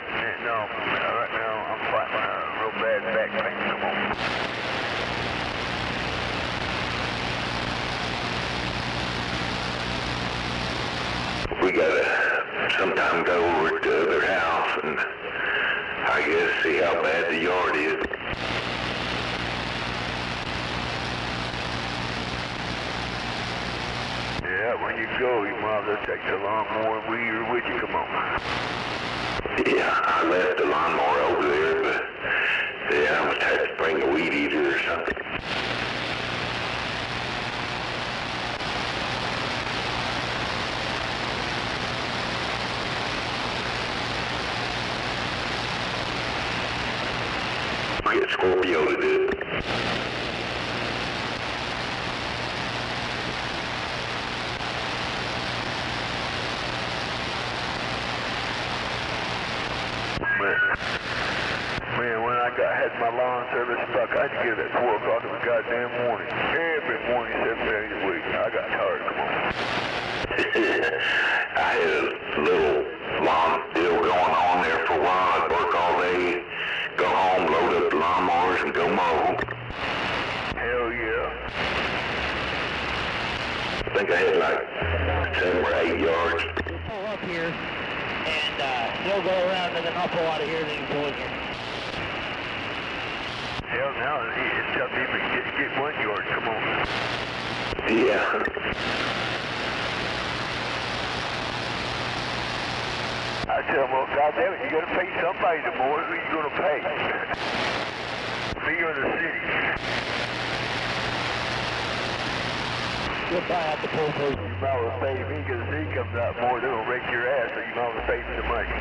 No, right now I'm fighting a real bad back pain. Come on. We gotta sometime go over to the other house and I guess see how bad the yard is. Yeah, when you go, you might as well take the lawnmower and weed her with you. Come on. Yeah, I left the lawnmower over there, but yeah, I must have to bring a weed eater or something. Get Scorpio to do it. Man, when I had my lawn service stuck, I had to get it at 4 o'clock in the goddamn morning. Every morning, 7 days a week. I got tired. Come on. I had a little lawn deal going on there for a while. I'd work all day, go home, load up the lawnmowers, and go mow. Hell yeah. think I had like 7 or 8 yards. We'll pull up here, and he'll go around, and then I'll pull out of here, and then you pull in here. Hell, now it's up even get 1 yard. Come on. Yeah. I tell him, well, goddamn it, you got to pay somebody tomorrow. Who you going to pay? Me or the city? We'll buy out the pull post. You might as well pay me because the city comes out more. They're going to wreck your ass, so you might as well pay me the money.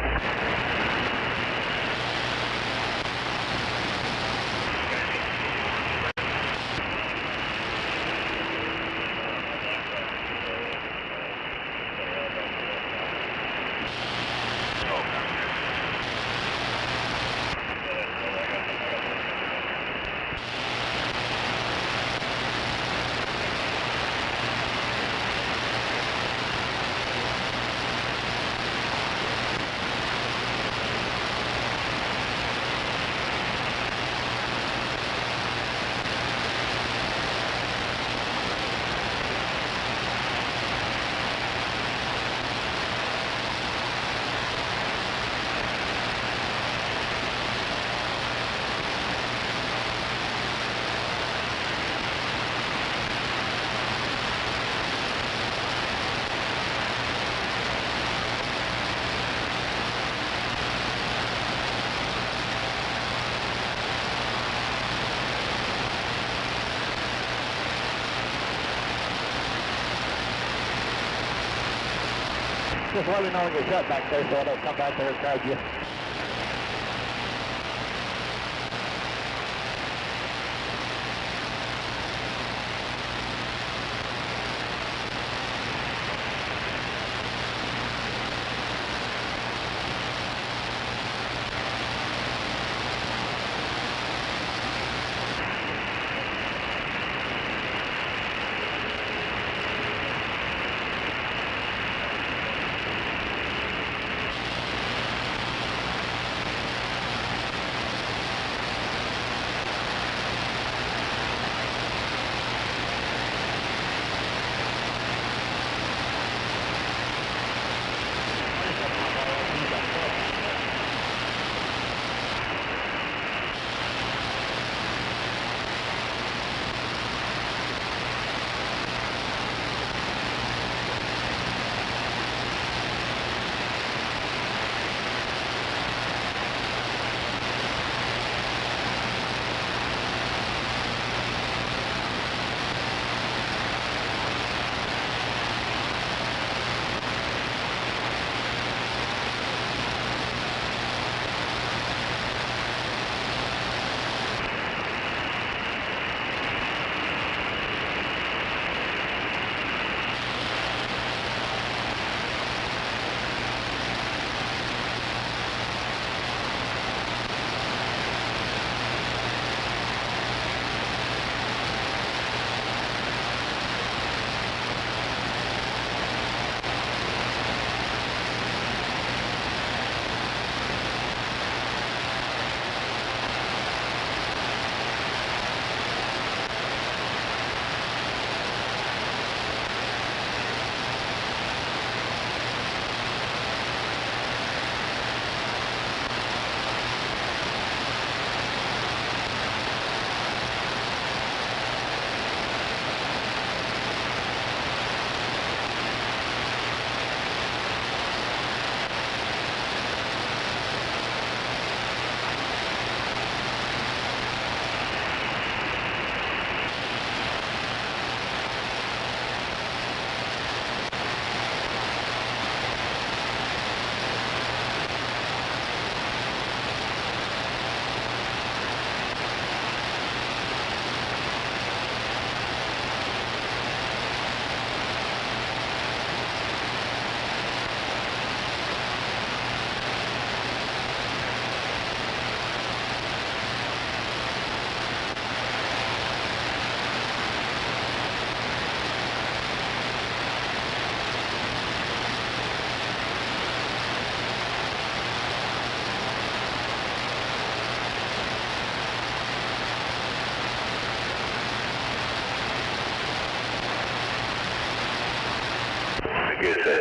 Just let me know when you're shut back there so I don't come back there and grab you.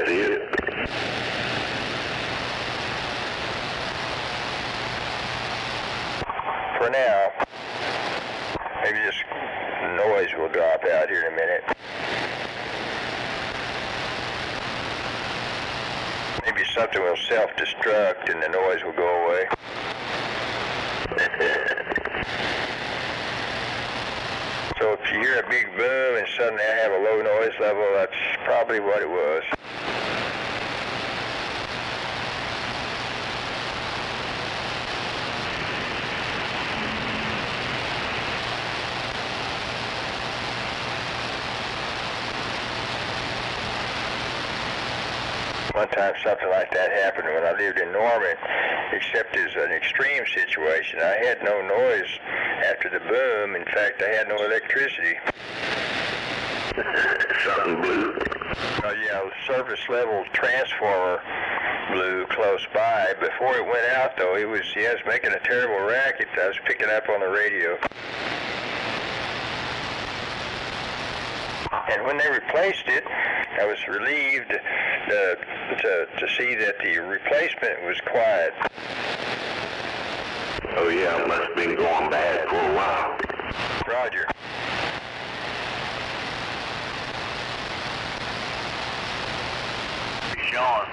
That's it. For now, maybe this noise will drop out here in a minute. Maybe something will self-destruct and the noise will go away. So if you hear a big boom and suddenly I have a low noise level, that's probably what it was. One time something like that happened when I lived in Norman, except as an extreme situation. I had no noise after the boom. In fact, I had no electricity. Something blew. Oh yeah, a surface level transformer blew close by. Before it went out though, it was making a terrible racket. I was picking up on the radio. And when they replaced it, I was relieved to see that the replacement was quiet. Oh yeah, it must have been going bad for a while. Roger. Sean.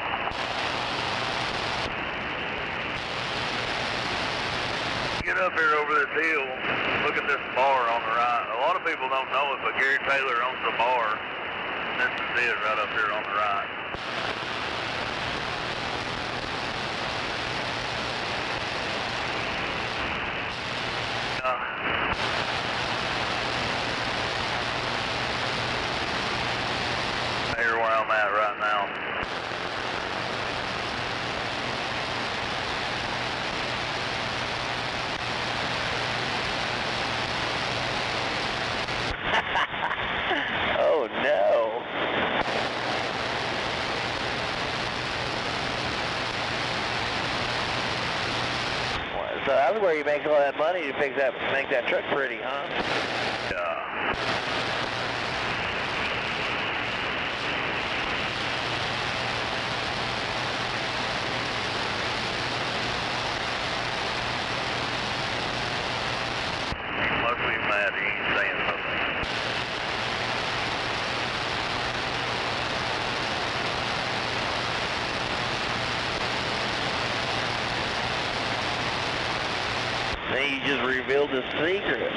Get up here over this hill, look at this bar on the right. A lot of people don't know it, but Gary Taylor owns the bar. This is it right up here on the right. Here where I'm at right now. Oh no. So that's where you make all that money to make that truck pretty, huh? Yeah. Must be mad he ain't saying something. Then you just revealed the secret.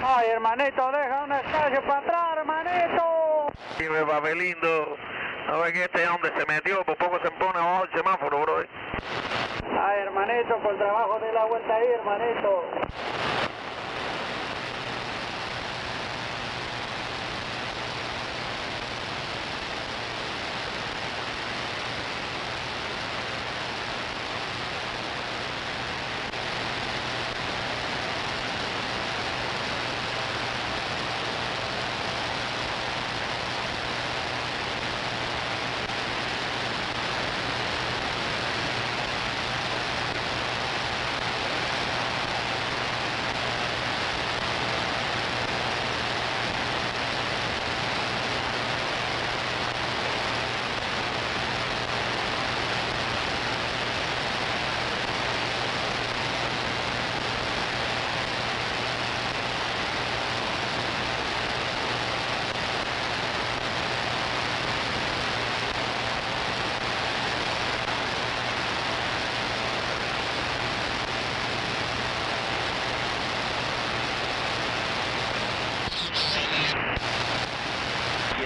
Ay, hermanito, deja un espacio para atrás, hermanito. Dime, papelindo. A ver que este hombre se metió, por poco se pone abajo el semáforo, bro. Ay, hermanito, por trabajo de la vuelta ahí, hermanito.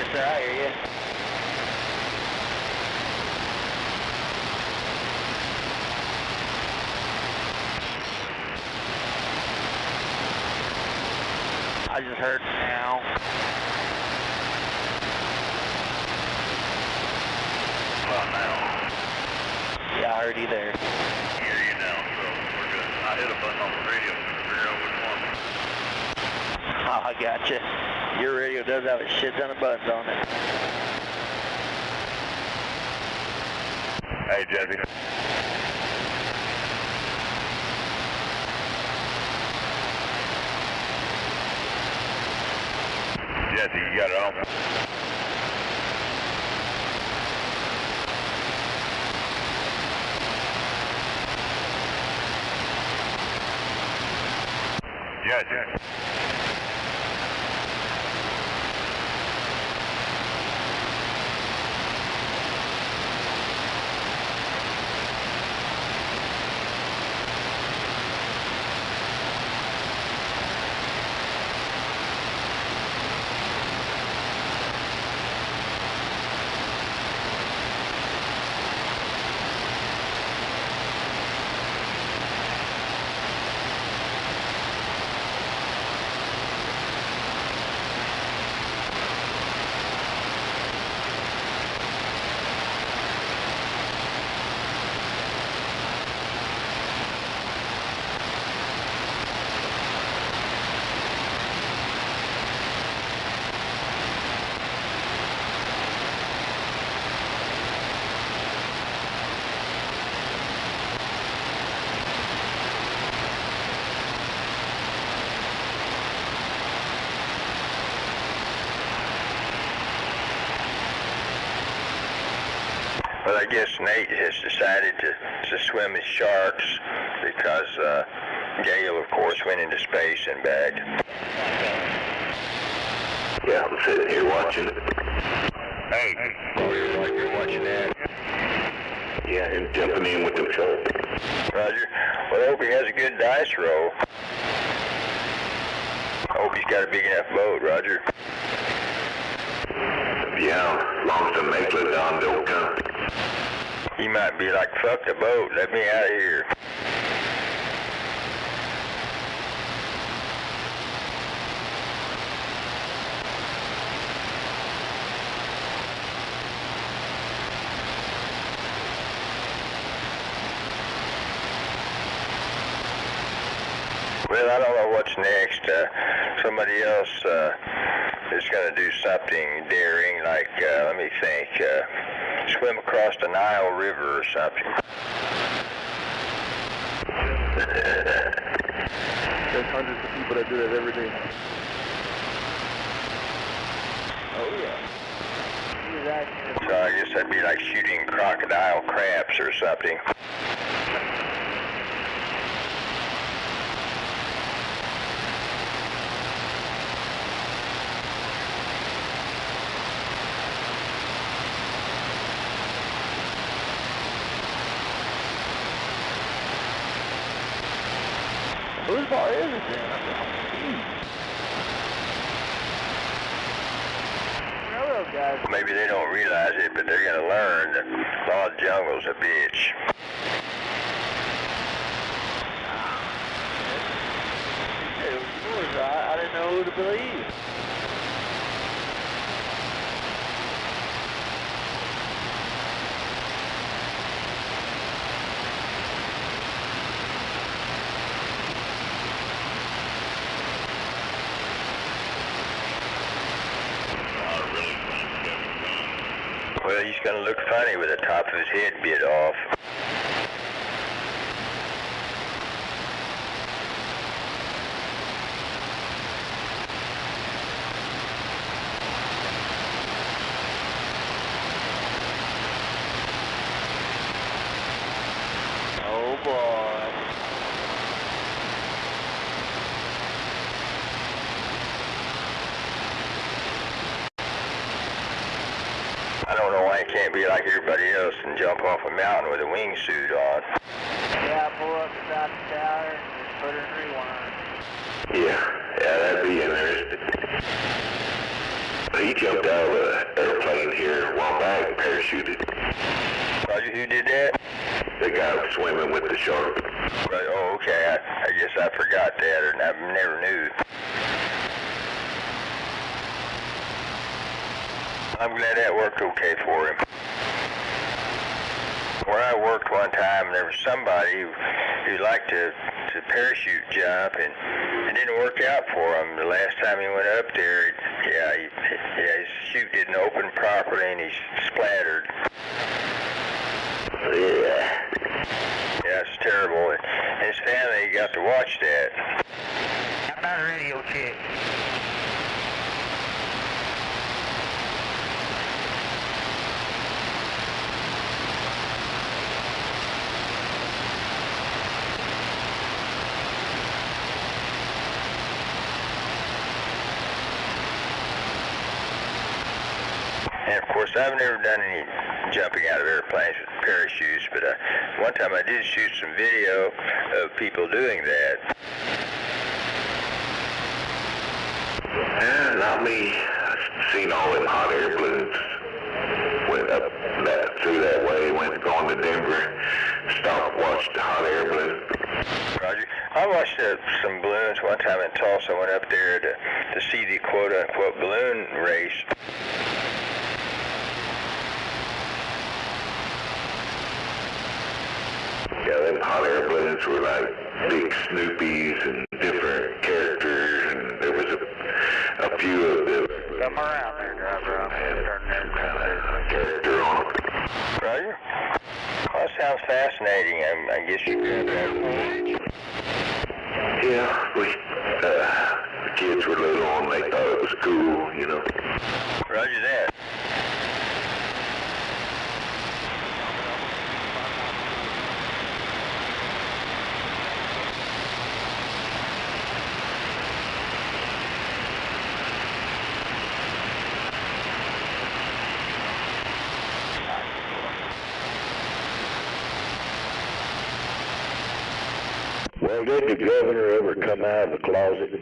Yes, sir, I hear you. I just heard now. About now. Yeah, I heard you there. I hear you now, so we're good. I hit a button on the radio to figure out which one. Oh, I gotcha. Your radio does have a shit ton of buttons on it. Hey, Jesse. Jesse, you got it on? Jesse. Well, I guess Nate has decided to swim with sharks because Gale, of course, went into space and back. Yeah, I'm sitting here watching it. Hey, you're watching that. Yeah, and jumping in with them sharks. Roger. Well, I hope he has a good dice roll. I hope he's got a big enough boat, Roger. Yeah, as long as the Megalodon don't come. He might be like, fuck the boat, let me out of here. Well, I don't know what's next. Somebody else is going to do something daring, like, let me think, swim across the Nile River or something. There's hundreds of people that do that every day. Oh, yeah. So I guess that'd be like shooting crocodile crabs or something. Whose bar is it then? Railroad guys. Maybe they don't realize it, but they're going to learn that Law Jungle's a bitch. It was yours, right? I didn't know who to believe. Well, he's going to look funny with the top of his head bit off. Oh, boy. I don't know why he can't be like everybody else and jump off a mountain with a wingsuit on. Yeah, pull up beside the tower and just put her in rewind. Yeah, that'd be interesting. He jumped out of an airplane here a while back and parachuted. Roger, who did that? The guy swimming with the shark. Right, oh, okay. I guess I forgot that, or I never knew. I'm glad that worked okay for him. Where I worked one time, there was somebody who liked to parachute jump, and it didn't work out for him. The last time he went up there, his chute didn't open properly, and he splattered. Yeah. Yeah, it's terrible. And his family got to watch that. How about a radio check? And of course, I've never done any jumping out of airplanes with parachutes, but one time I did shoot some video of people doing that. Not me. I've seen all them hot air balloons. Went up through that way, went going to Denver, stopped, watched the hot air balloon. Roger. I watched some balloons one time in Tulsa. I went up there to see the quote-unquote balloon race. Yeah, them hot air balloons were like big Snoopies and different characters, and there was a few of them. Come around there, drive around there, turn some kind of character on them. Roger. Well, that sounds fascinating. I guess you could have. Yeah, the kids were little and they thought it was cool, you know. Roger that. Well, did the governor ever come out of the closet?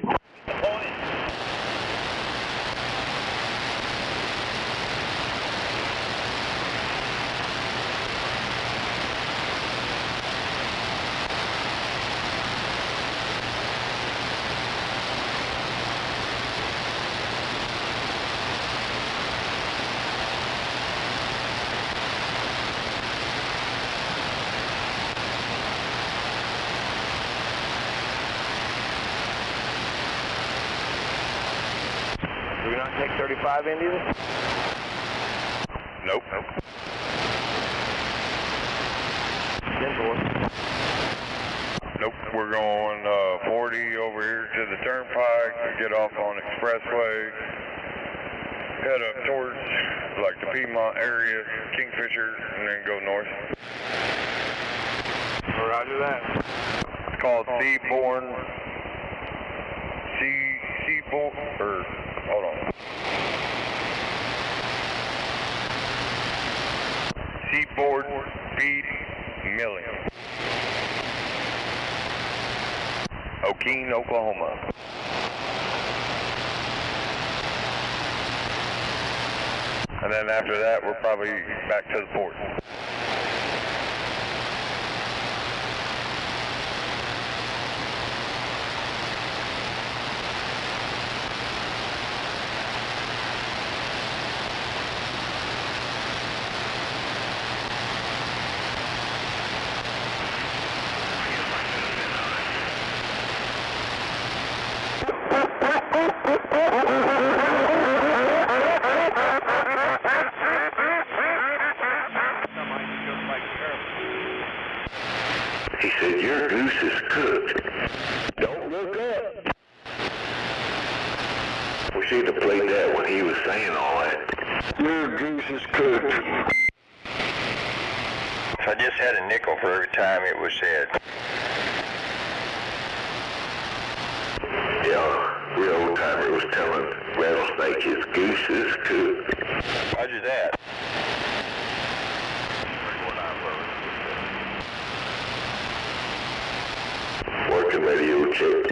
Do we not take 35 into this? Nope. 10-4. Nope, we're going 40 over here to the turnpike, get off on Expressway, head up towards like the Piedmont area, Kingfisher, and then go north. Roger that. It's called Seabourn, hold on. Seaboard Speed Milling. Okeen, Oklahoma. And then after that, we're probably back to the port. He said, your goose is cooked. Don't look up. We should have played that when he was saying all that. Your goose is cooked. If I just had a nickel for every time it was said. Yeah, real old timer was telling Rattlesnake his goose is cooked. Roger that. Working radio check.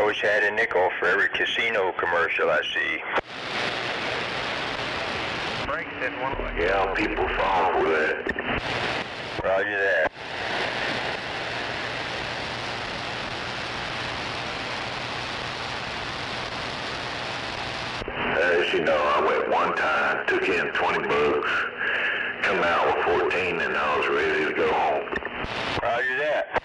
I wish I had a nickel for every casino commercial I see. Yeah, people fall for that. Roger that. As you know, I went one time, took in 20 bucks, come out with 14, and I was ready to go home. Roger that.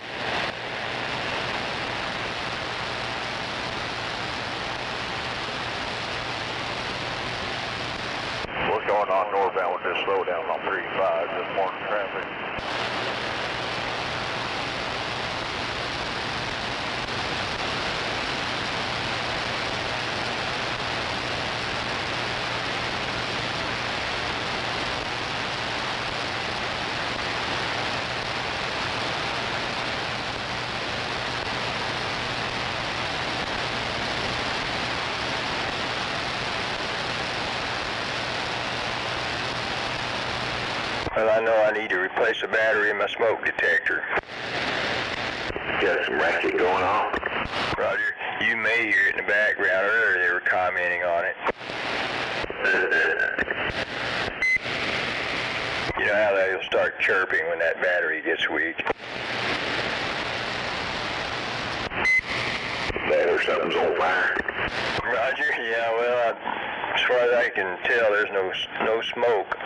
What's going on northbound with this slowdown on 35, just morning traffic? Well, I know I need to replace a battery in my smoke detector. Got some racket going on? Roger, you may hear it in the background. Earlier they were commenting on it. You know how they'll start chirping when that battery gets weak? That or something's on fire. Roger, yeah, well, as far as I can tell, there's no smoke.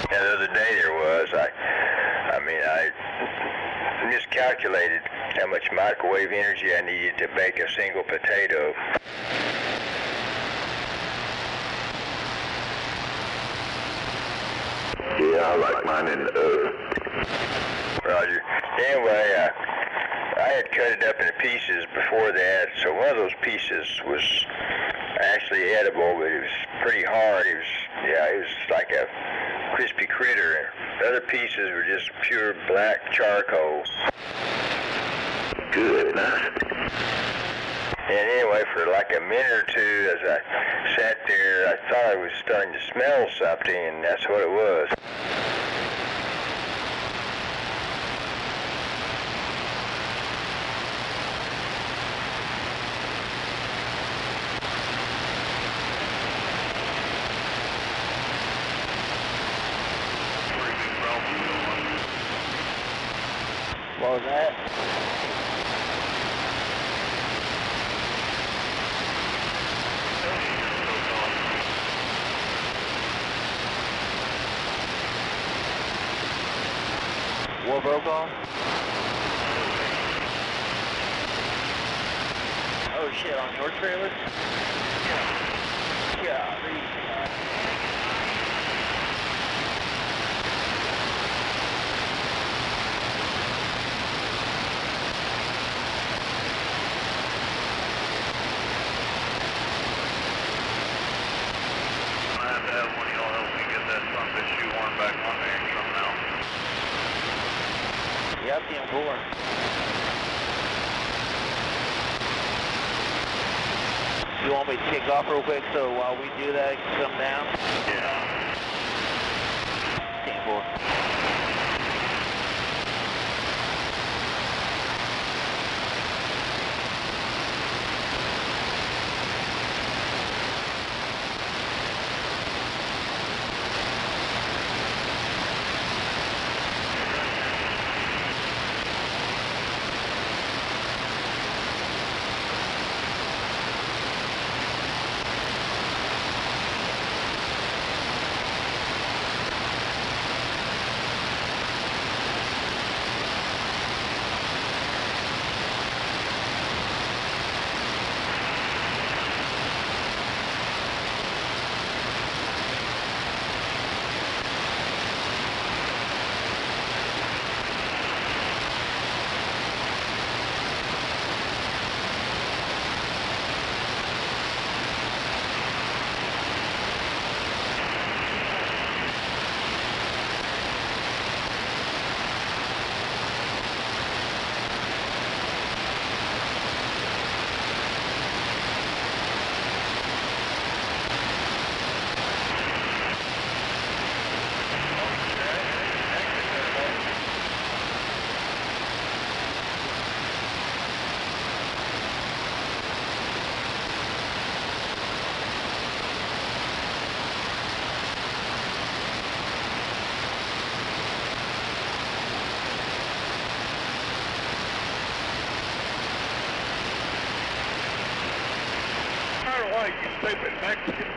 The other day there was, I miscalculated how much microwave energy I needed to bake a single potato. Yeah, I like mine in the oven. Roger. Anyway, I had cut it up into pieces before that, so one of those pieces was actually edible, but it was pretty hard. It was like a crispy critter. The other pieces were just pure black charcoal. Good, nice. And anyway, for like a minute or two, as I sat there, I thought I was starting to smell something, and that's what it was. What was that? What broke off? Oh shit, on your trailer? Yeah. Yep, the M4. You want me to kick off real quick so while we do that, it can come down? Yeah. Team 4. like you stupid Mexicans.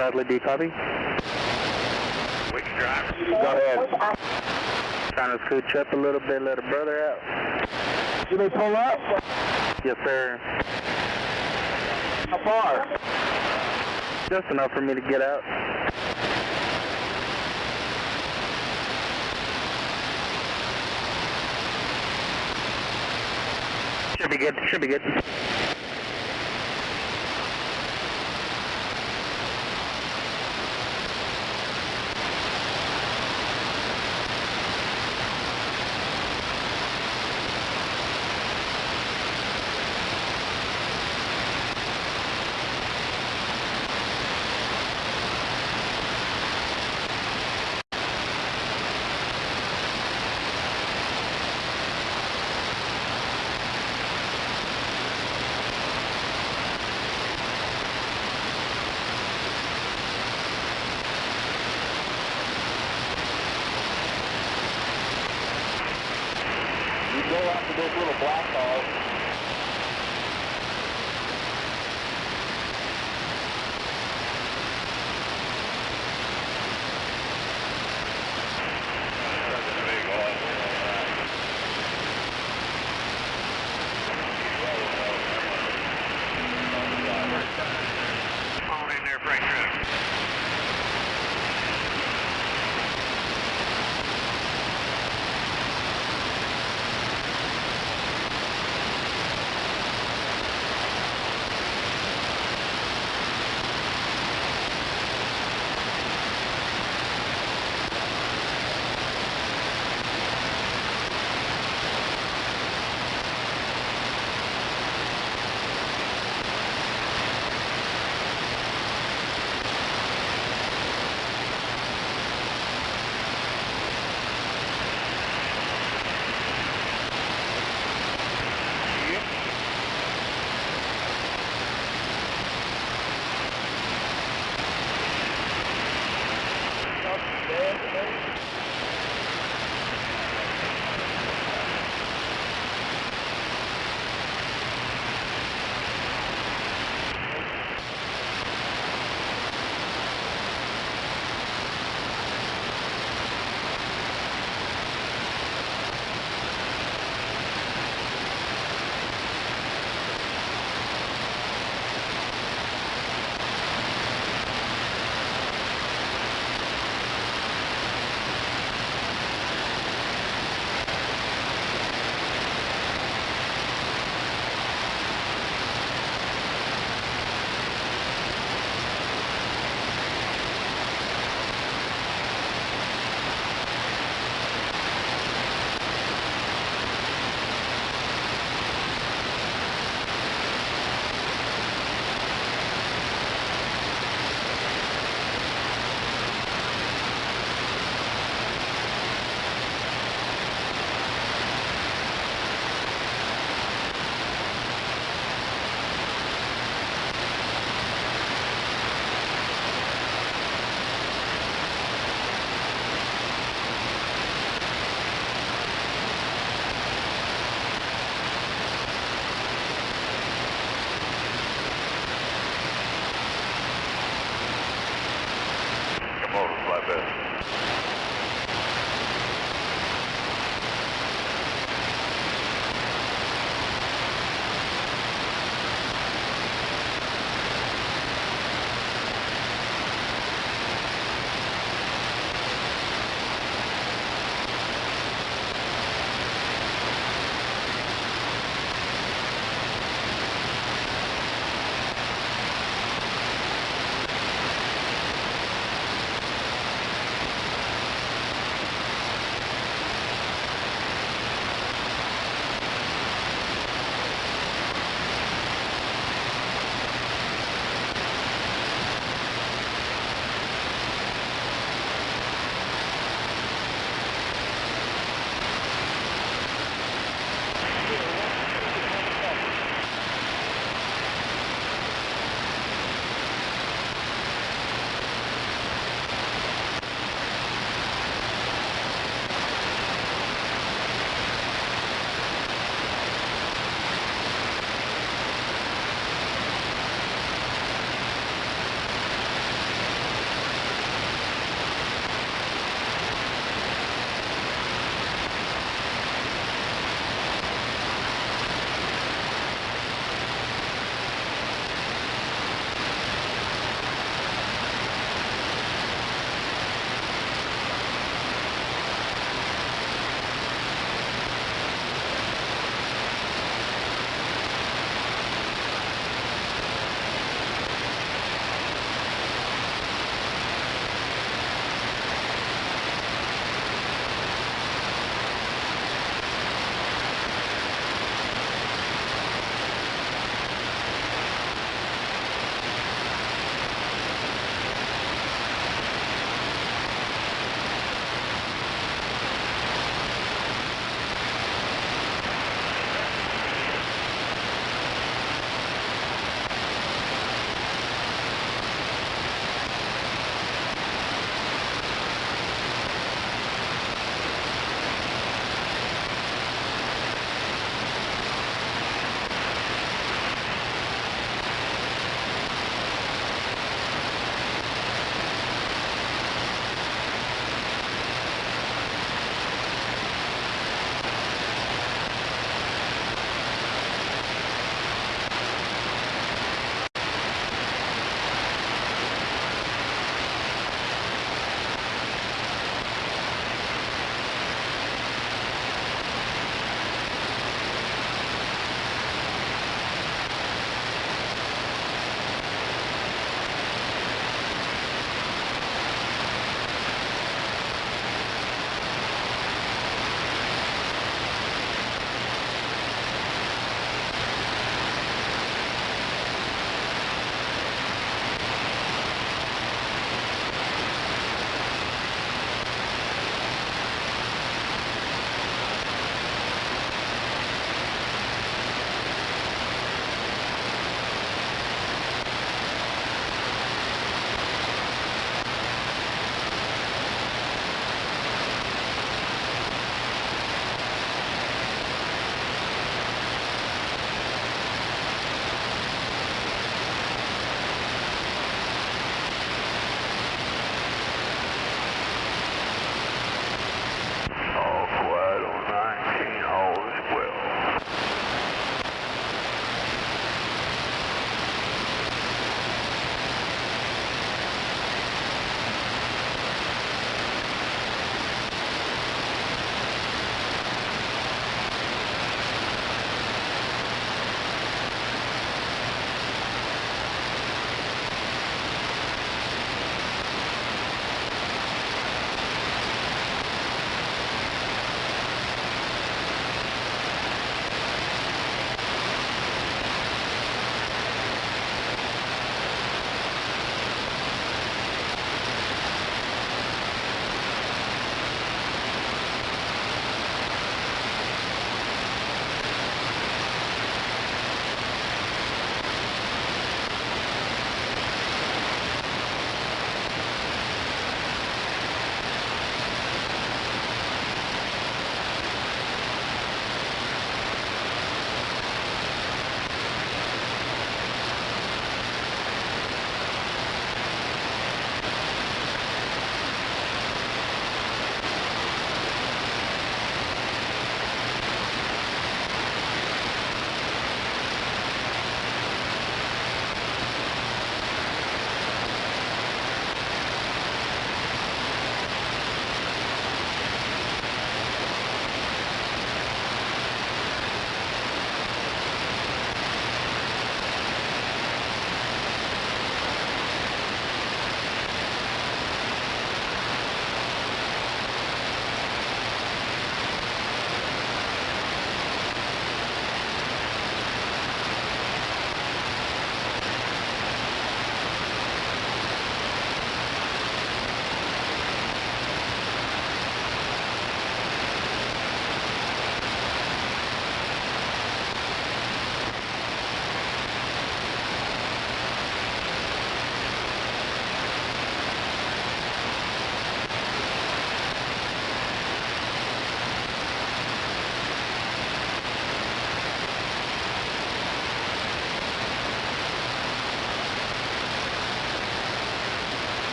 Bradley, do you copy? Which driver? Go ahead. Trying to scooch up a little bit, let a brother out. Did they pull up? Yes, sir. How far? Just enough for me to get out. Should be good, should be good. Go after this little black dog. Phone in there, freight truck.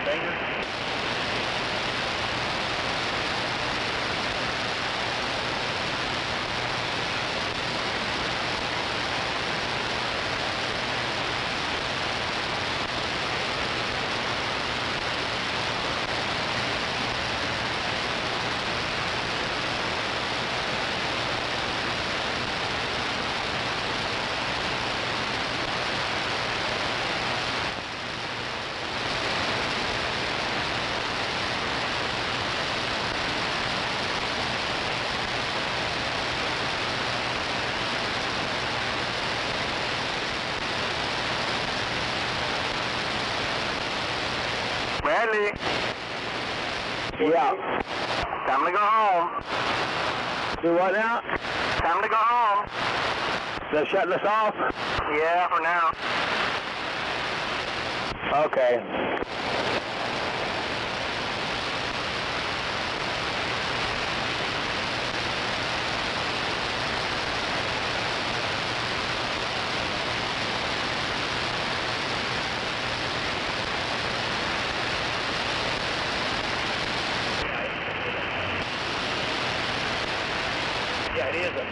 finger? Bradley. Yeah. Time to go home. Do what now? Time to go home. They're shutting us off? Yeah, for now. Okay. Yeah, it is.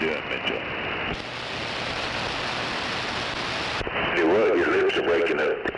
doing, Mitchell? Hey, what? Your lips are breaking up.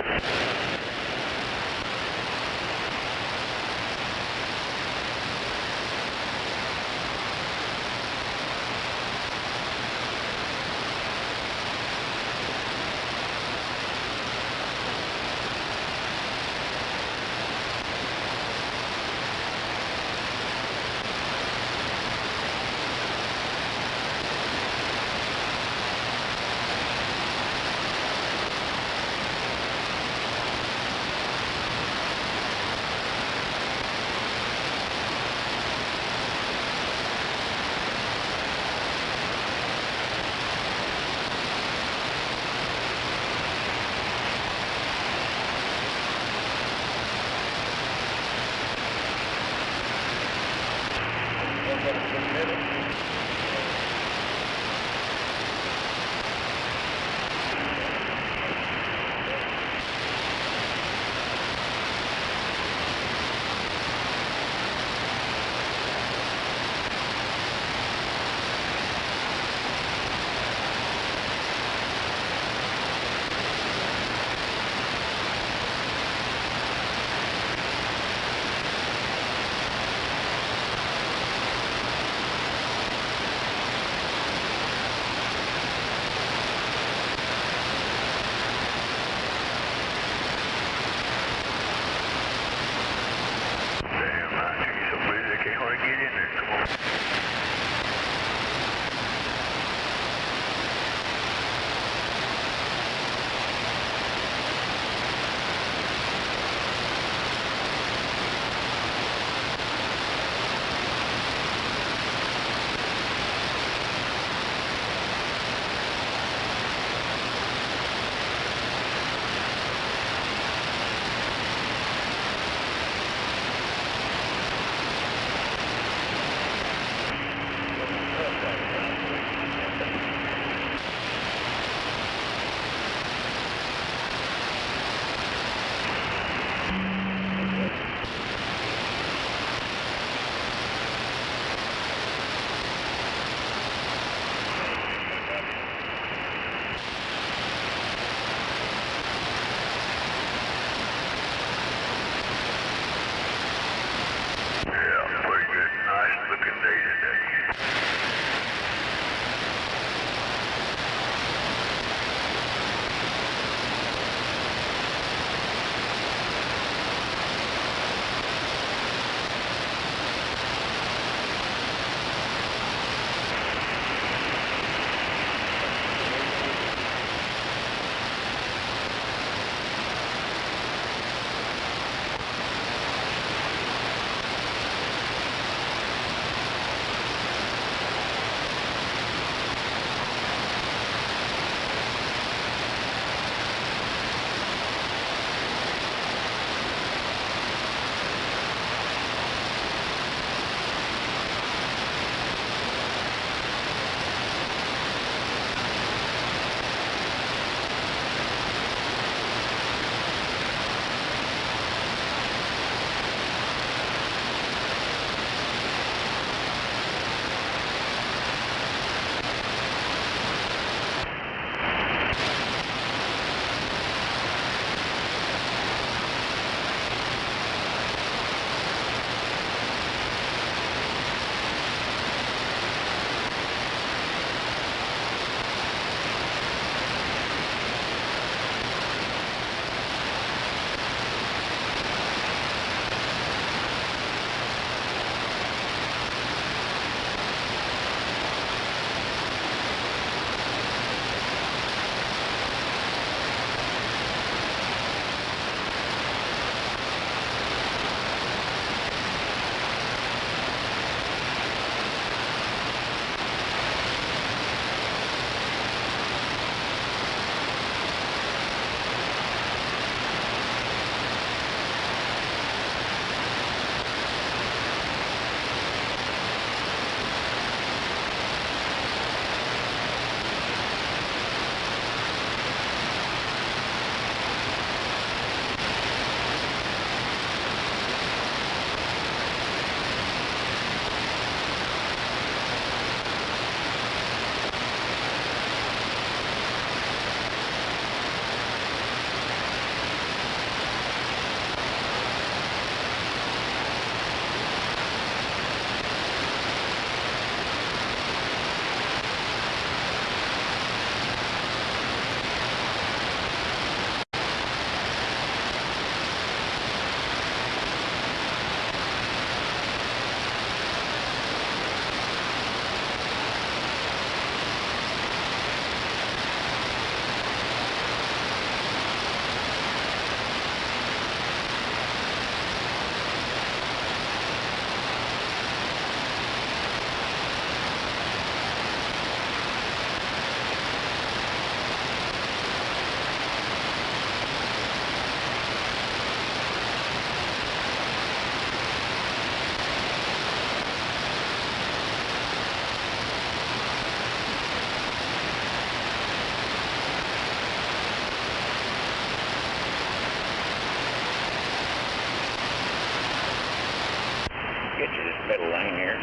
get to this middle lane here.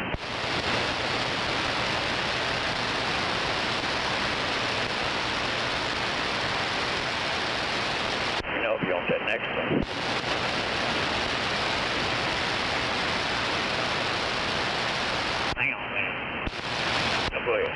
You know, if you want that next one. Hang on a minute. Oh, go ahead.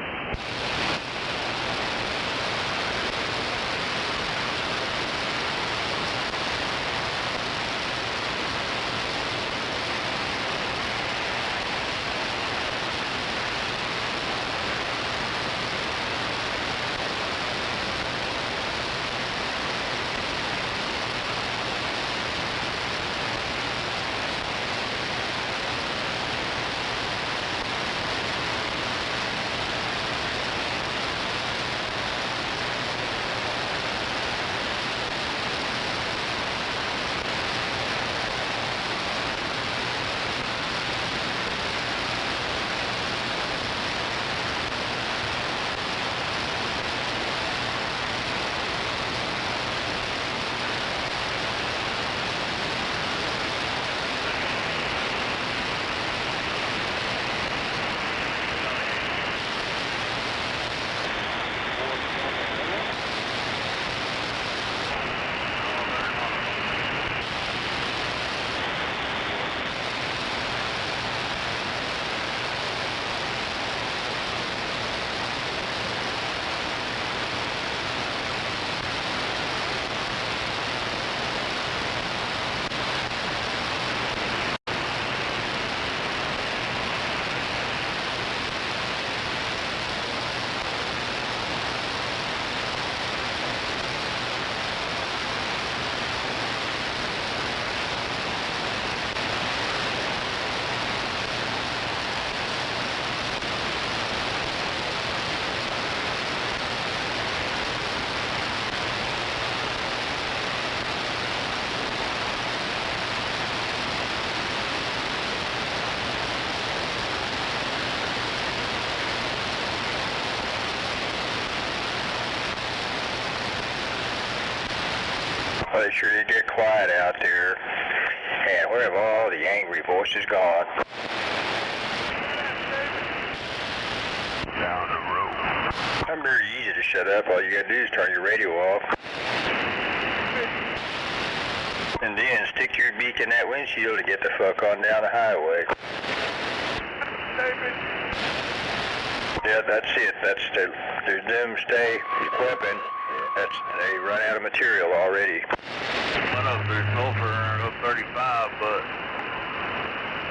Well, it sure did get quiet out there. And where have all the angry voices gone? Down the road. I'm very easy to shut up. All you gotta do is turn your radio off. And then stick your beak in that windshield to get the fuck on down the highway. Yeah, that's it. That's the doomsday weapon. They run out of material already. One of there's sulfur of 35, but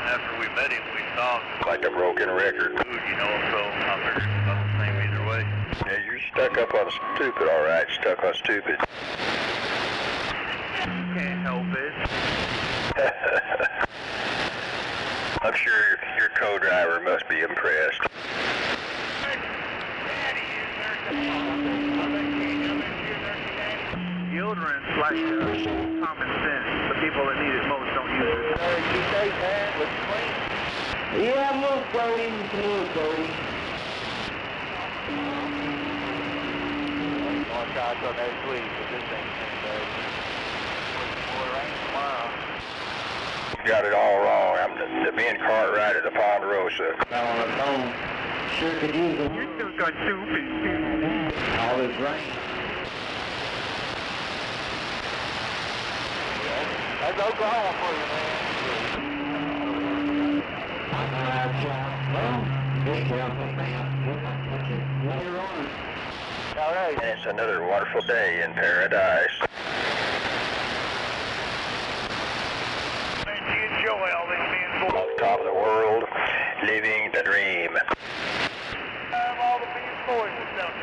after we met him, we talked. Like a broken record. Food, you know, so I figured it's about the same either way. Yeah, you're stuck up on stupid, all right. Stuck on stupid. Can't help it. I'm sure your co-driver must be impressed. Deodorant's like common sense. The people that need it most don't use it. You safe, man. Looks clean. Yeah, move, Cody. Move, Cody. More shots on next week, but this ain't more rain tomorrow. You got it all wrong. I'm the Ben Cartwright of the Ponderosa. Not on the phone. Sure could use them. You still got stupid. All this rain. That's Oklahoma for you, man. Be careful, man. All right. And it's another wonderful day in paradise. Enjoy all these men. On top of the world, living the dream. All the men's boys and stuff.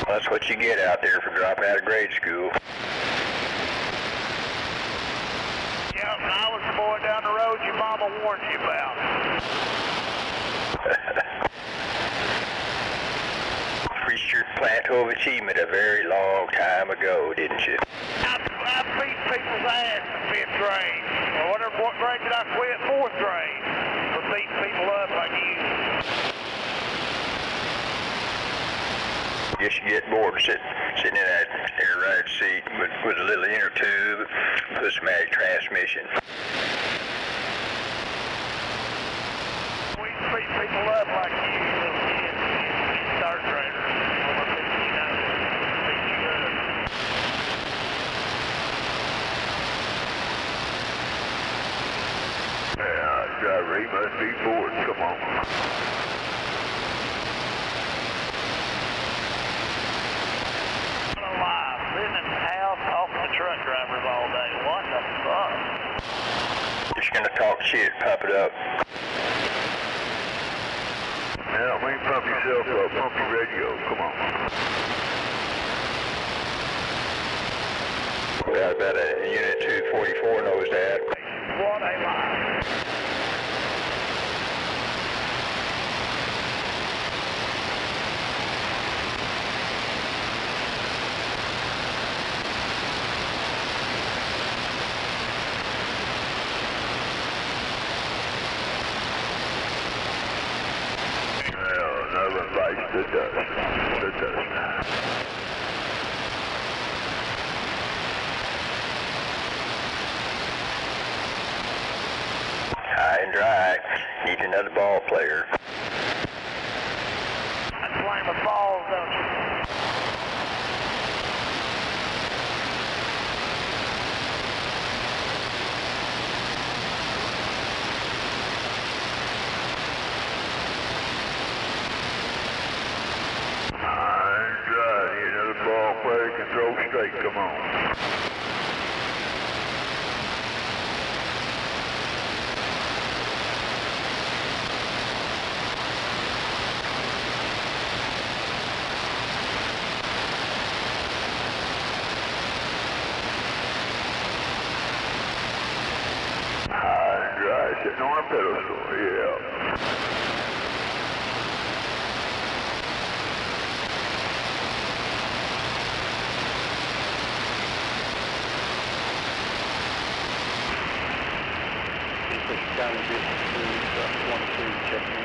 That's what you get out there for dropping out of grade school. Yeah, when I was the boy down the road your mama warned you about. Reached your plateau of achievement a very long time ago, didn't you? I beat people's ass in 5th grade. Or whatever, what grade did I quit? 4th grade. For beating people up like you. Guess you get bored sitting in that air right seat with a little inner tube, push-matic transmission. We beat people up like you, little kids, third graders. Beat you up. Yeah, driver, he must be bored. Come on. Alive, living in the house, talking to truck drivers all day. What the fuck? Just gonna talk shit, pump it up. Now, when you pump yourself up, pump your radio. Come on. Yeah, about a unit 244 knows that. What a lie. Another bites the dust. The dust. High and dry. Need another ball player. That's playing with balls, don't you? High and dry. Need another ball player can throw straight. Come on. High and dry. Sitting on a pedestal. Yeah. Down in distance, 1-2, checking in.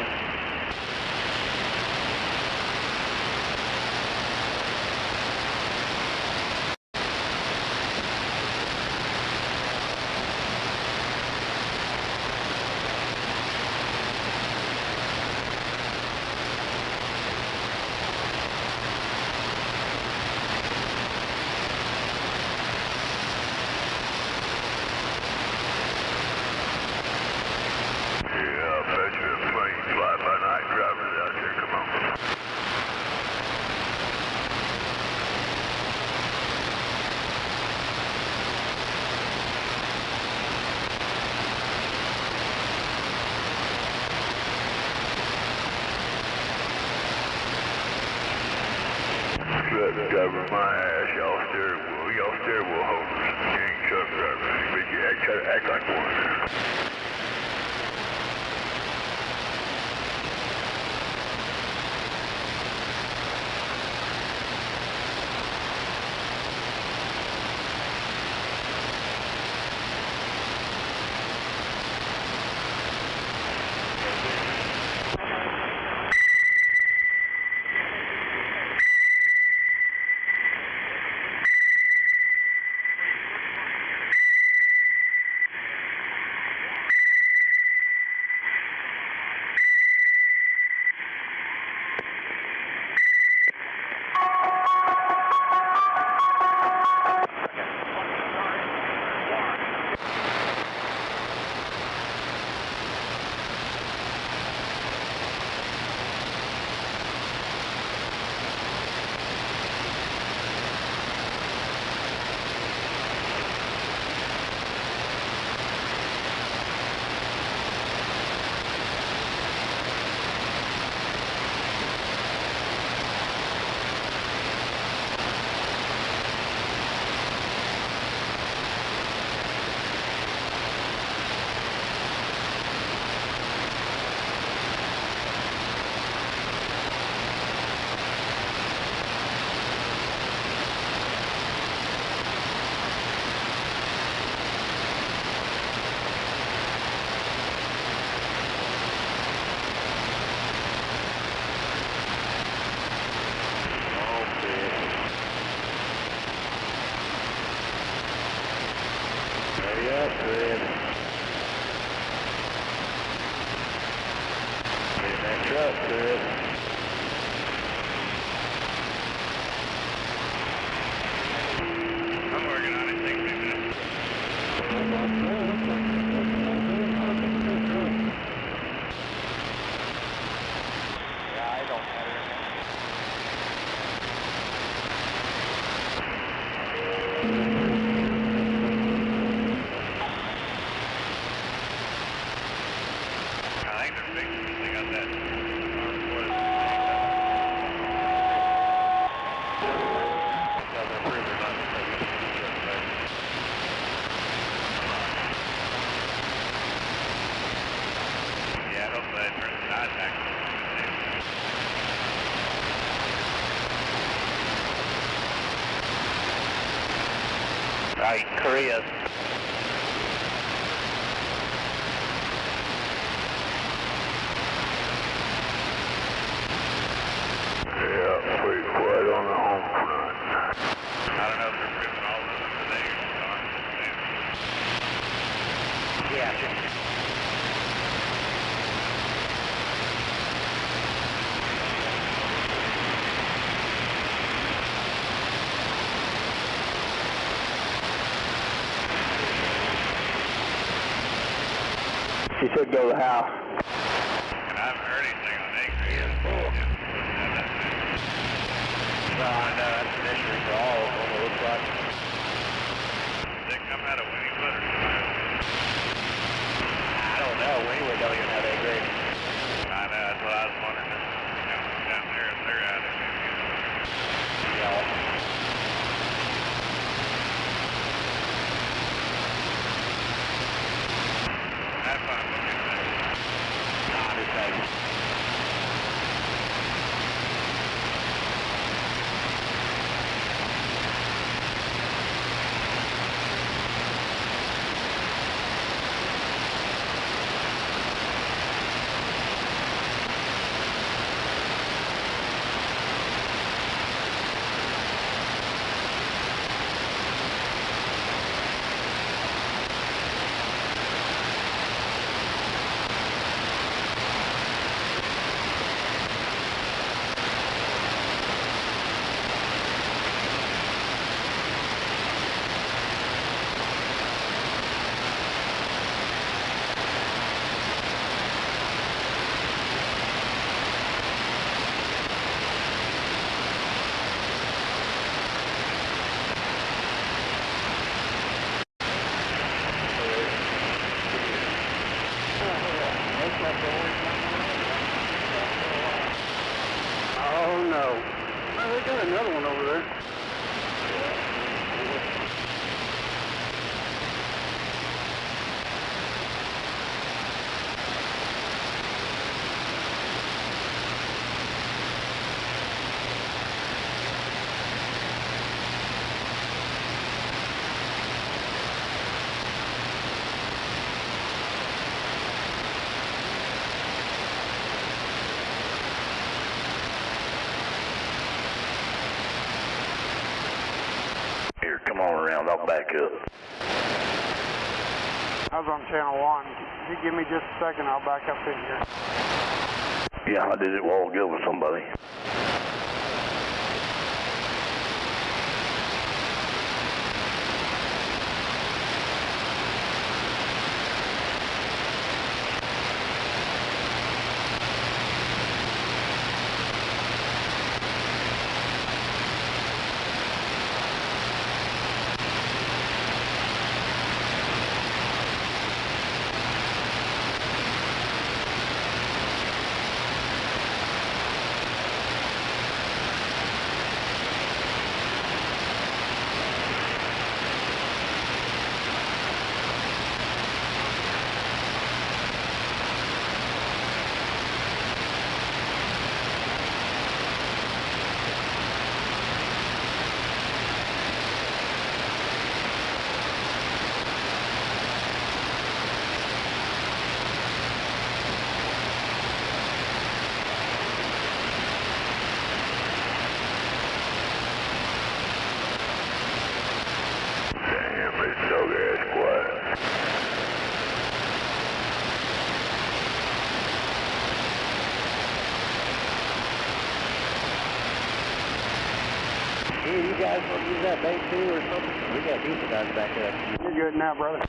Cover my ass, y'all steering wheel holders. You ain't truck drivers, but you act like one. Yeah, Chris. Get in that truck, Chris. I'm working on it. Take 2 minutes. Yeah, I don't matter. I think they're fixing it. They got that arm force. They're proving on it. Yeah, hopefully I turn the tide back. Right, Korea. Yeah, pretty quiet on the home front. I don't know if they're proving all of them today or not. Yeah. She said go to the house. And I haven't heard anything on Nake Vi yet. No, I know, that's an issue for all of them, it looks like. They come out of Winniewood or something? I don't know, Winniewood don't even have A grade. I know, that's what I was wondering. Down there, if they're out of it. Yeah. Have fun looking at that. Nah, just like... Oh no. Oh, they got another one over there. Here, come on around. I'll back up. I was on channel 1. If you give me just a second, I'll back up in here. Yeah, I did it a while ago with somebody. guys want to use that bait too or something? We got decent guys back there. You're good now, brother.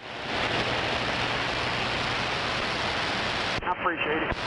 I appreciate it.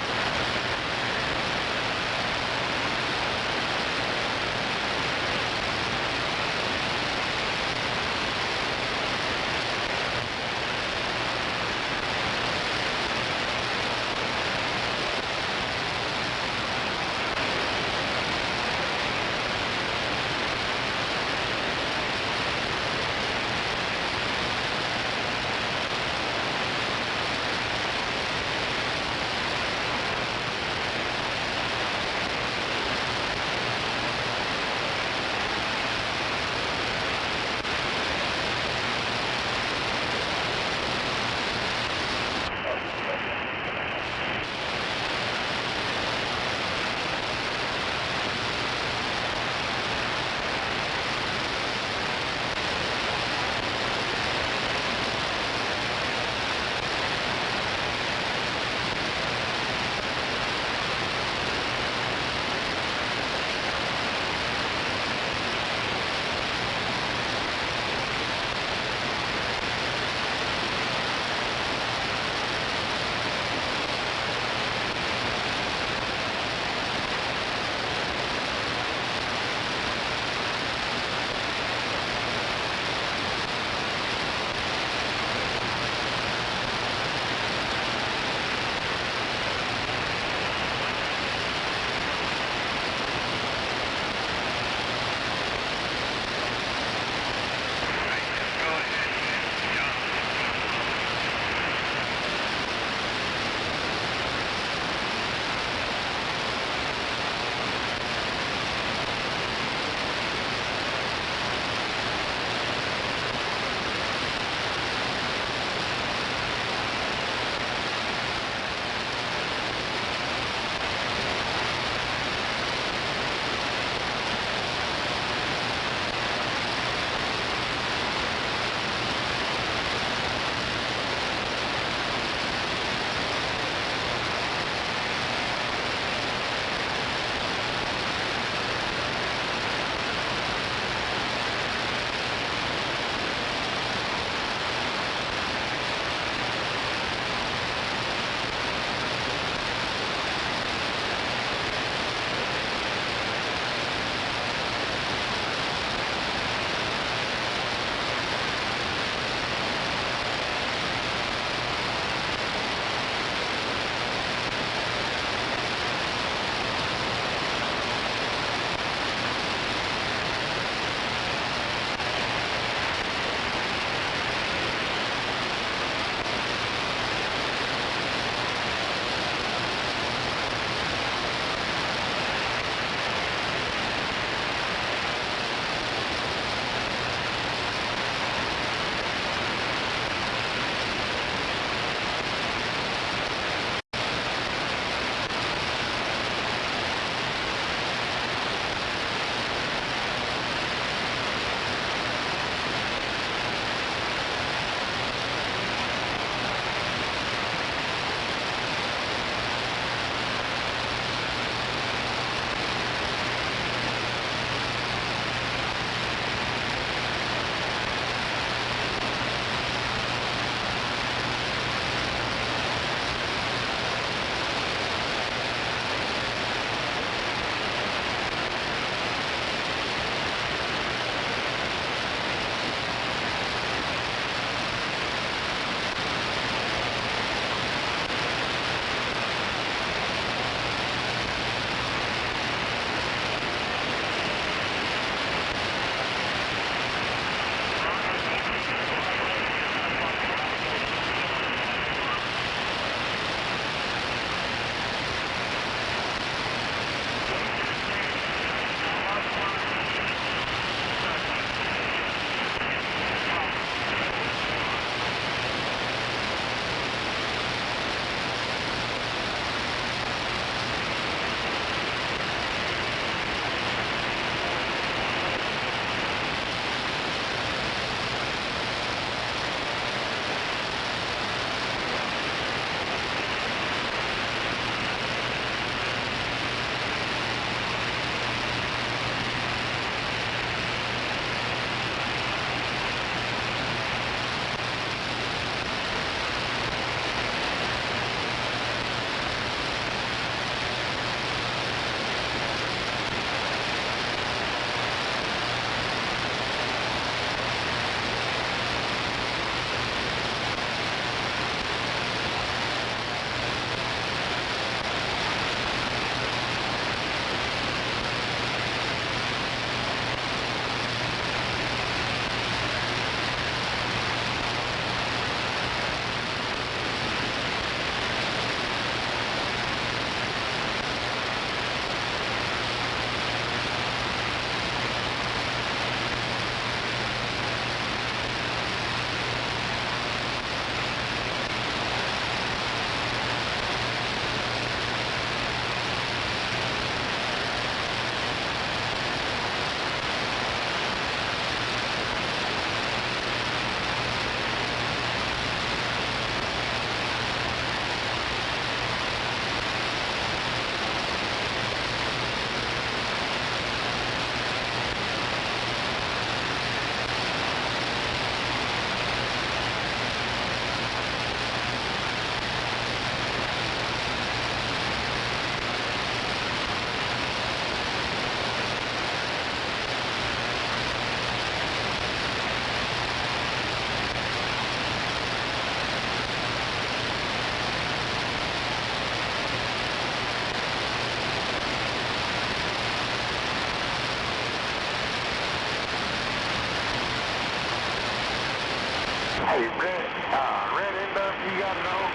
Hey, Red Induct, you got it on?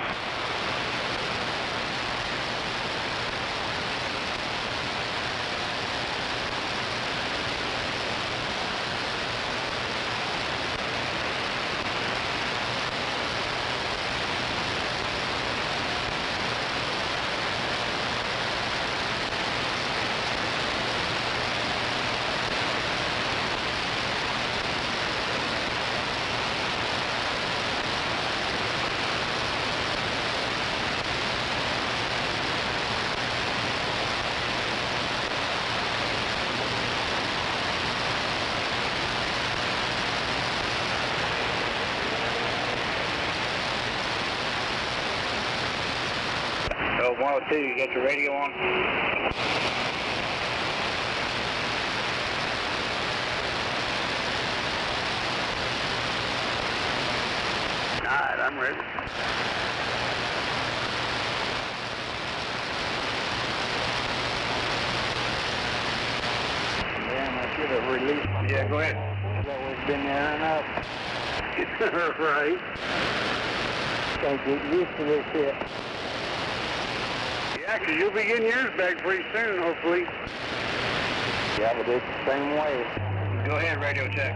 So 102, you got your radio on? Alright, I'm ready. Damn, I should have released my... Yeah, go ahead. That was been airing up. Right. Gotta get used to this shit. Yeah, 'cause you'll be getting yours back pretty soon, hopefully. Yeah, but it's the same way. Go ahead, radio check.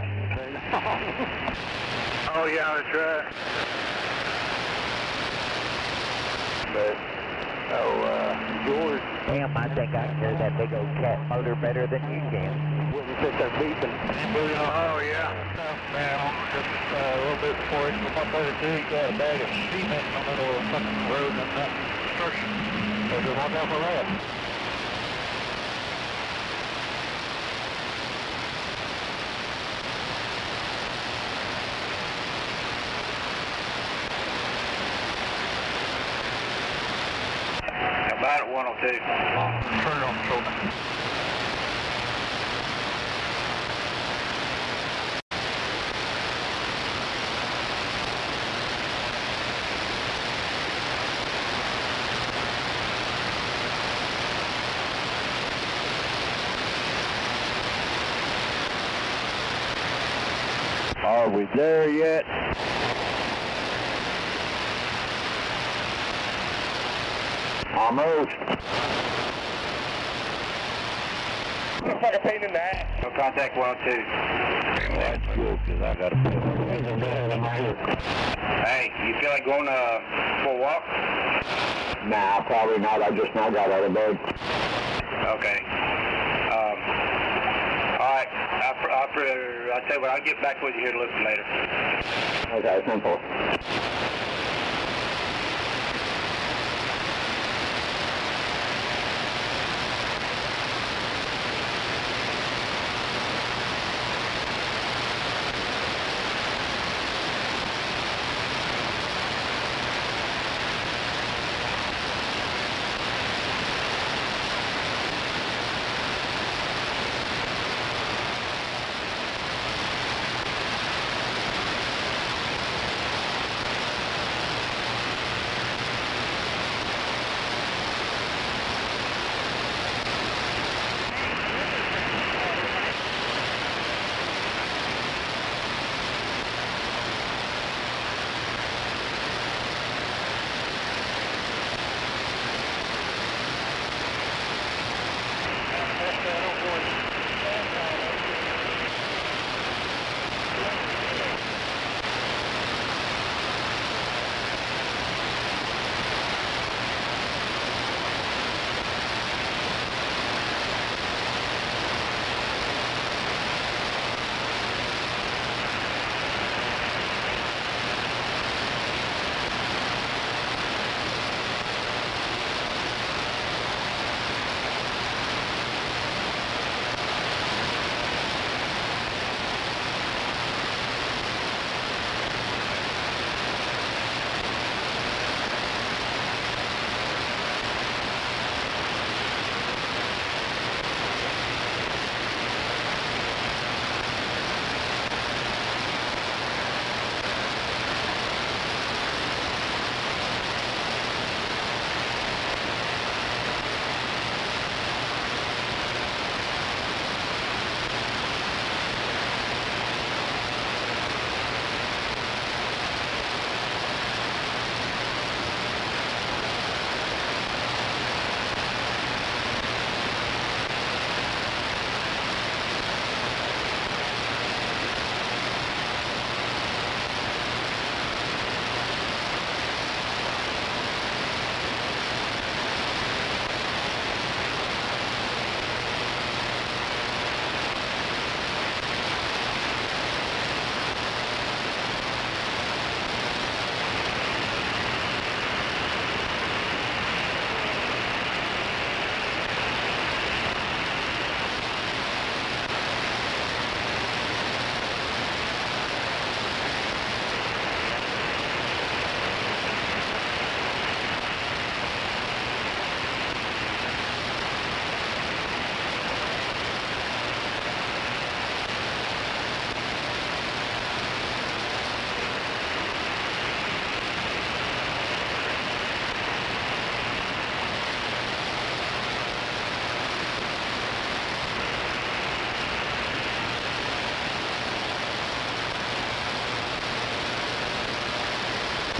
Oh, yeah, that's right. But, yours... Damn, I think I can hear that big old cat motor better than you can. Wouldn't sit there beeping. Oh, yeah. Man, just a little bit before he come up there too, he got a bag of cement in the middle of the fucking road and that construction. So just watch out for that. About at 102. Turn on shoulder. Are we there yet? Almost. Had a pain in the ass. No contact 102. That's good, because I got a pain in my head. Hey, you feel like going for a walk? Nah, probably not. I just now got out of bed. Okay. Alright. I'll tell you what, I'll get back with you here to listen later. Okay, simple.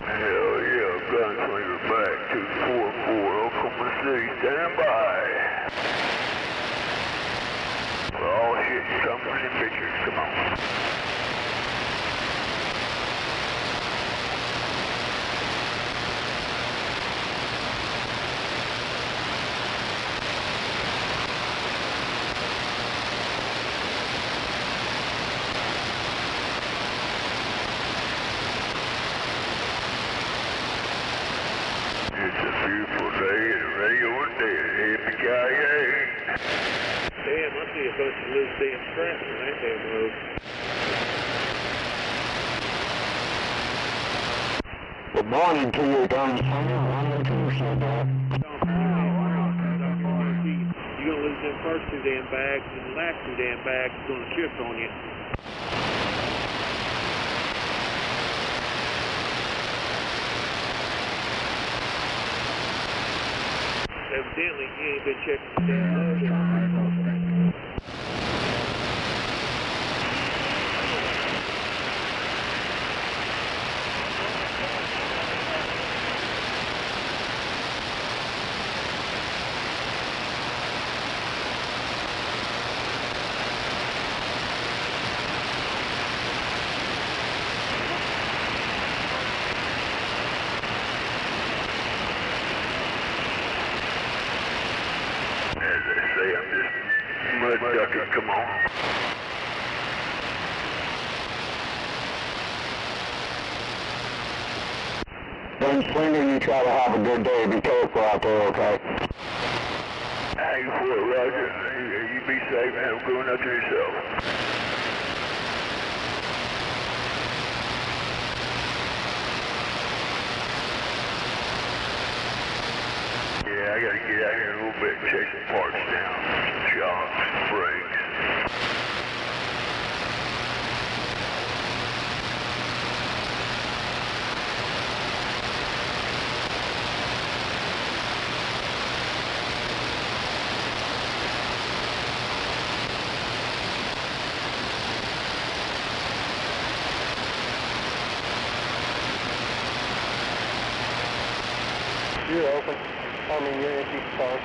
Hell yeah, gunslinger back 244, Oklahoma City, stand by. Oh shit, coming in pictures, come on. It's a beautiful day and the radio is dead. Yippee-ki-yay. Damn, I see a bunch of loose damn scraps on that damn road. Good morning to you, gunslinger. Running to you, sir. You're gonna lose them first two damn bags, and the last two damn bags is gonna shift on you. Evidently, you ain't been checking the damn load. As I say, I'm just mud ducking, come on. Gunslinger, you try to have a good day. Be careful out there, okay? Hang for it, Roger. You be safe and have a good one out to yourself. Yeah, I gotta get out here a little bit and check some parts down. Some shocks, brakes. You're open. I mean, you're empty, sorry.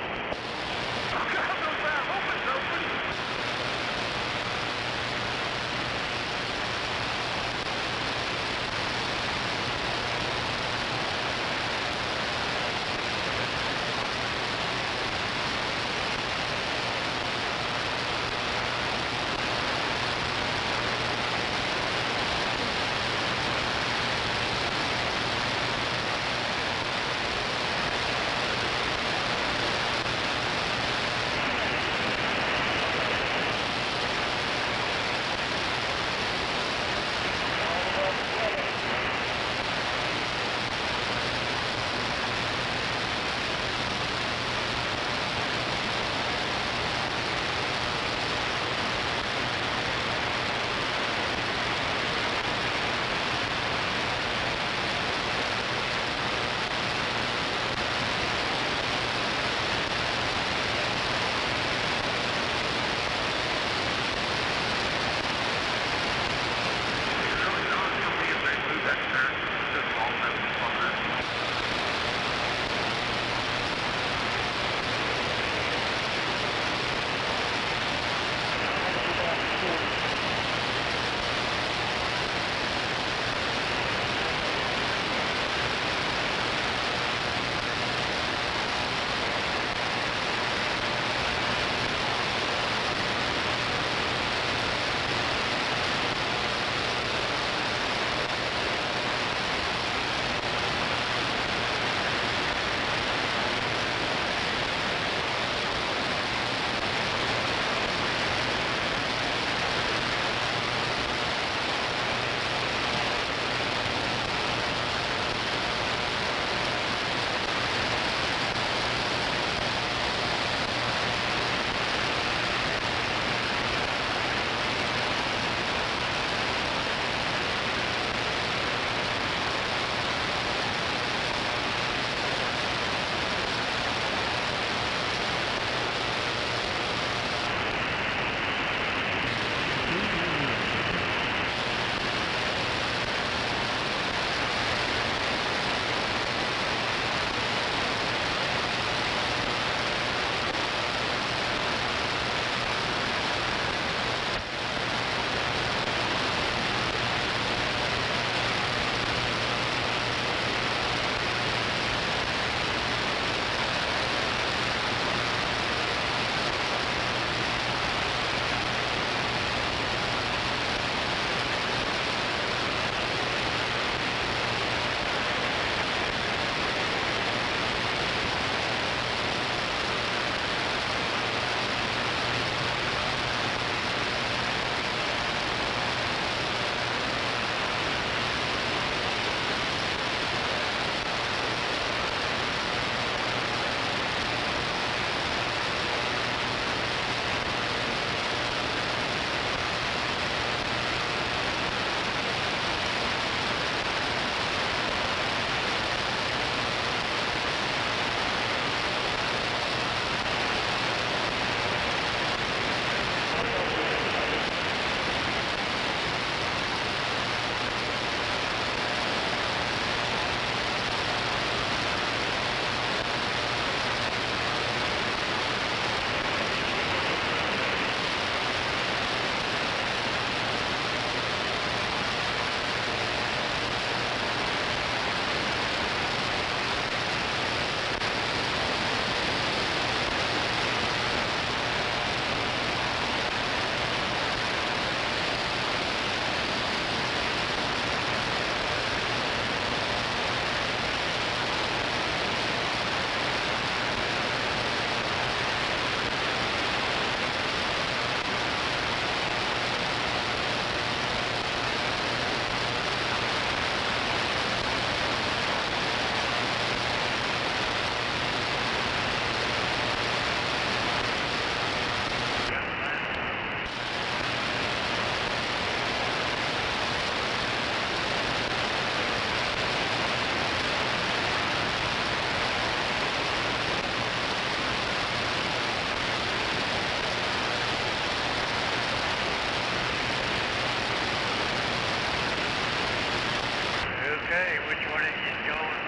Okay, which one is you going?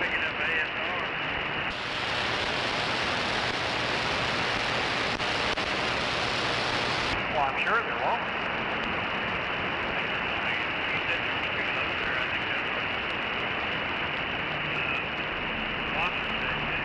Picking up ASR? Well, I'm sure there won't. You said there was too low there. I think that's what Watson said.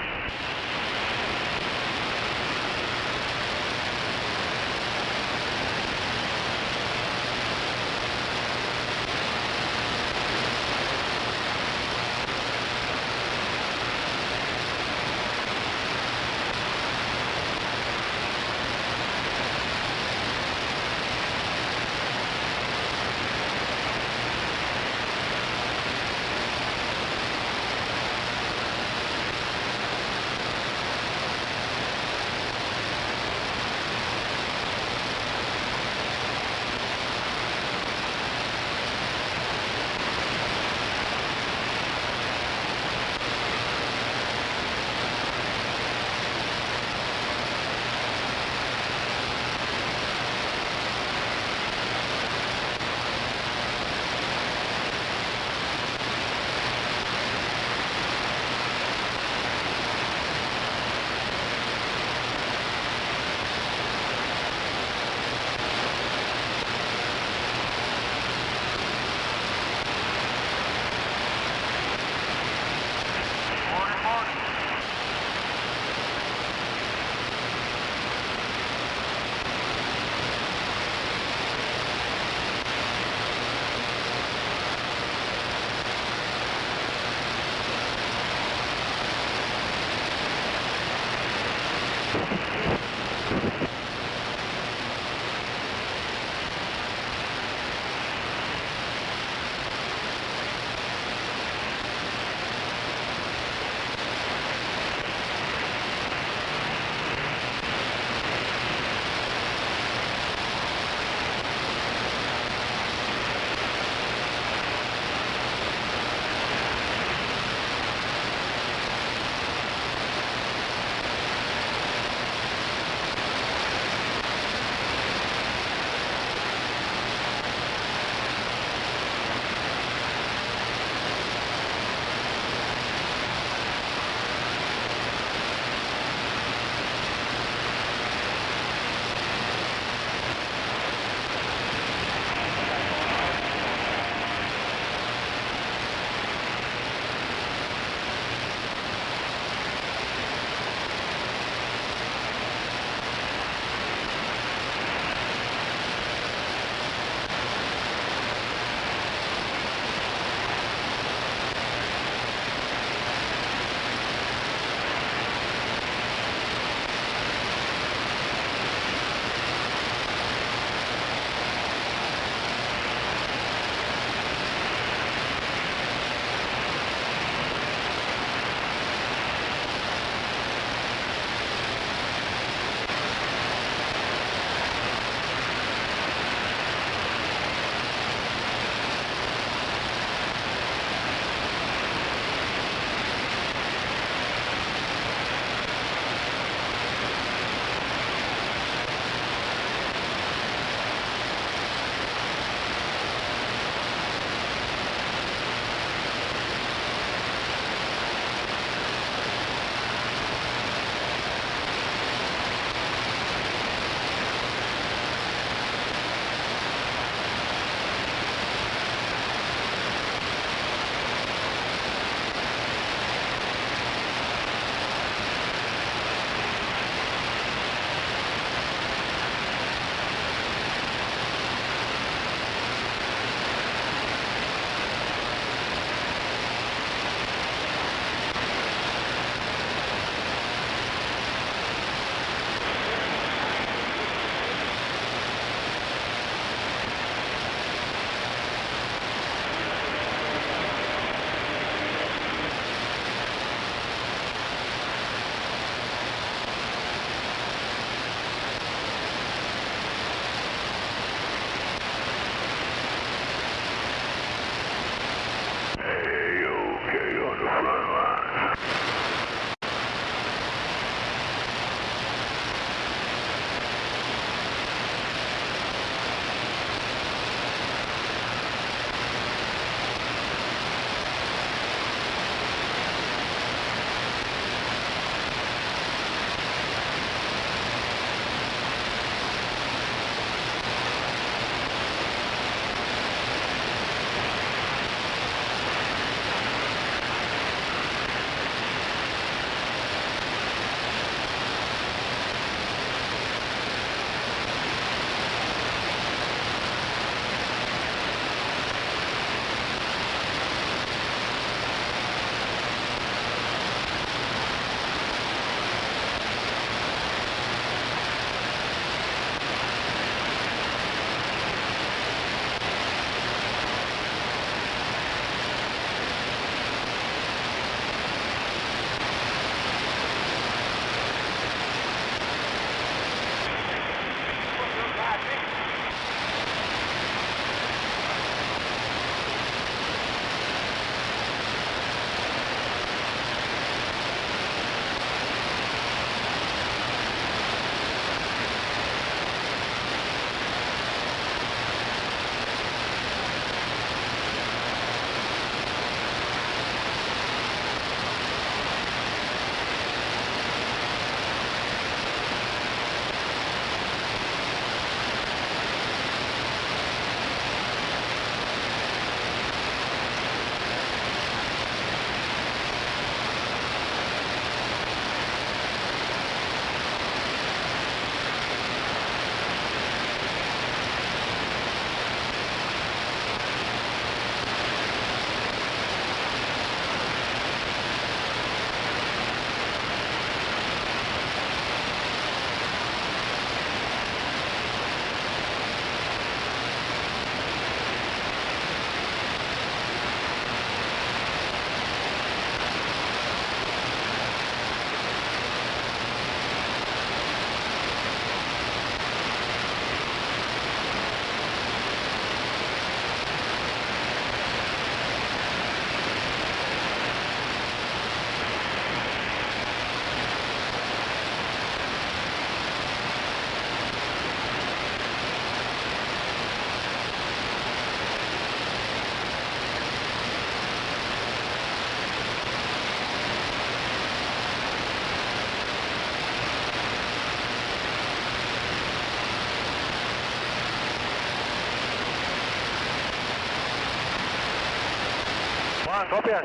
Copias.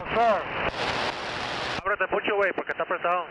Confirm. Ábrete mucho, güey, porque está apretado.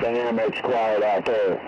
Dynamics quiet out there.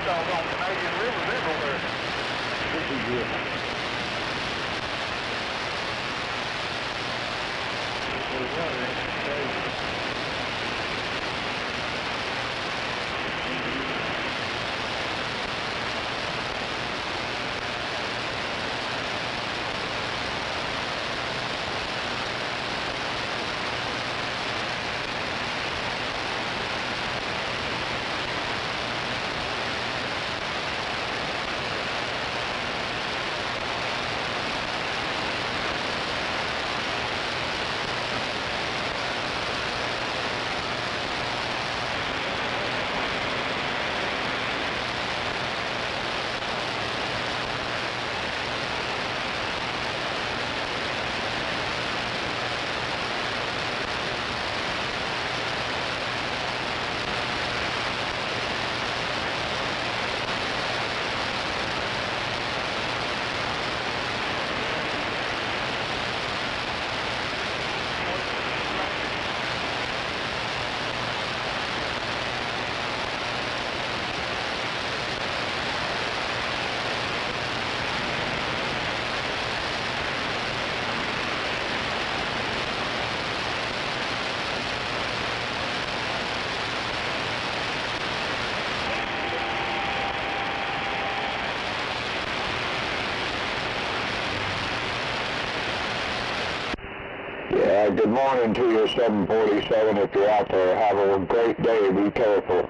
doggone Canadian rivers everywhere. This is good. Yeah, good morning to you, 747, if you're out there. Have a great day. Be careful.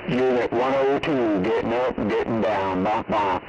Unit 102, getting up and getting down. Bop, bop.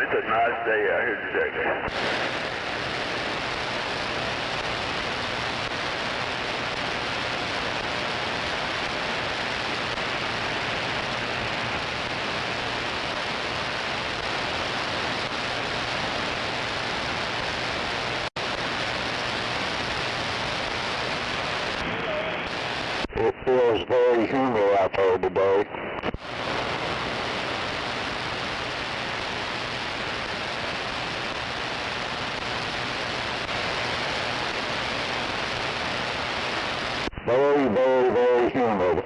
It's a nice day out here today. It feels very humid out there today. Very, very, very humid.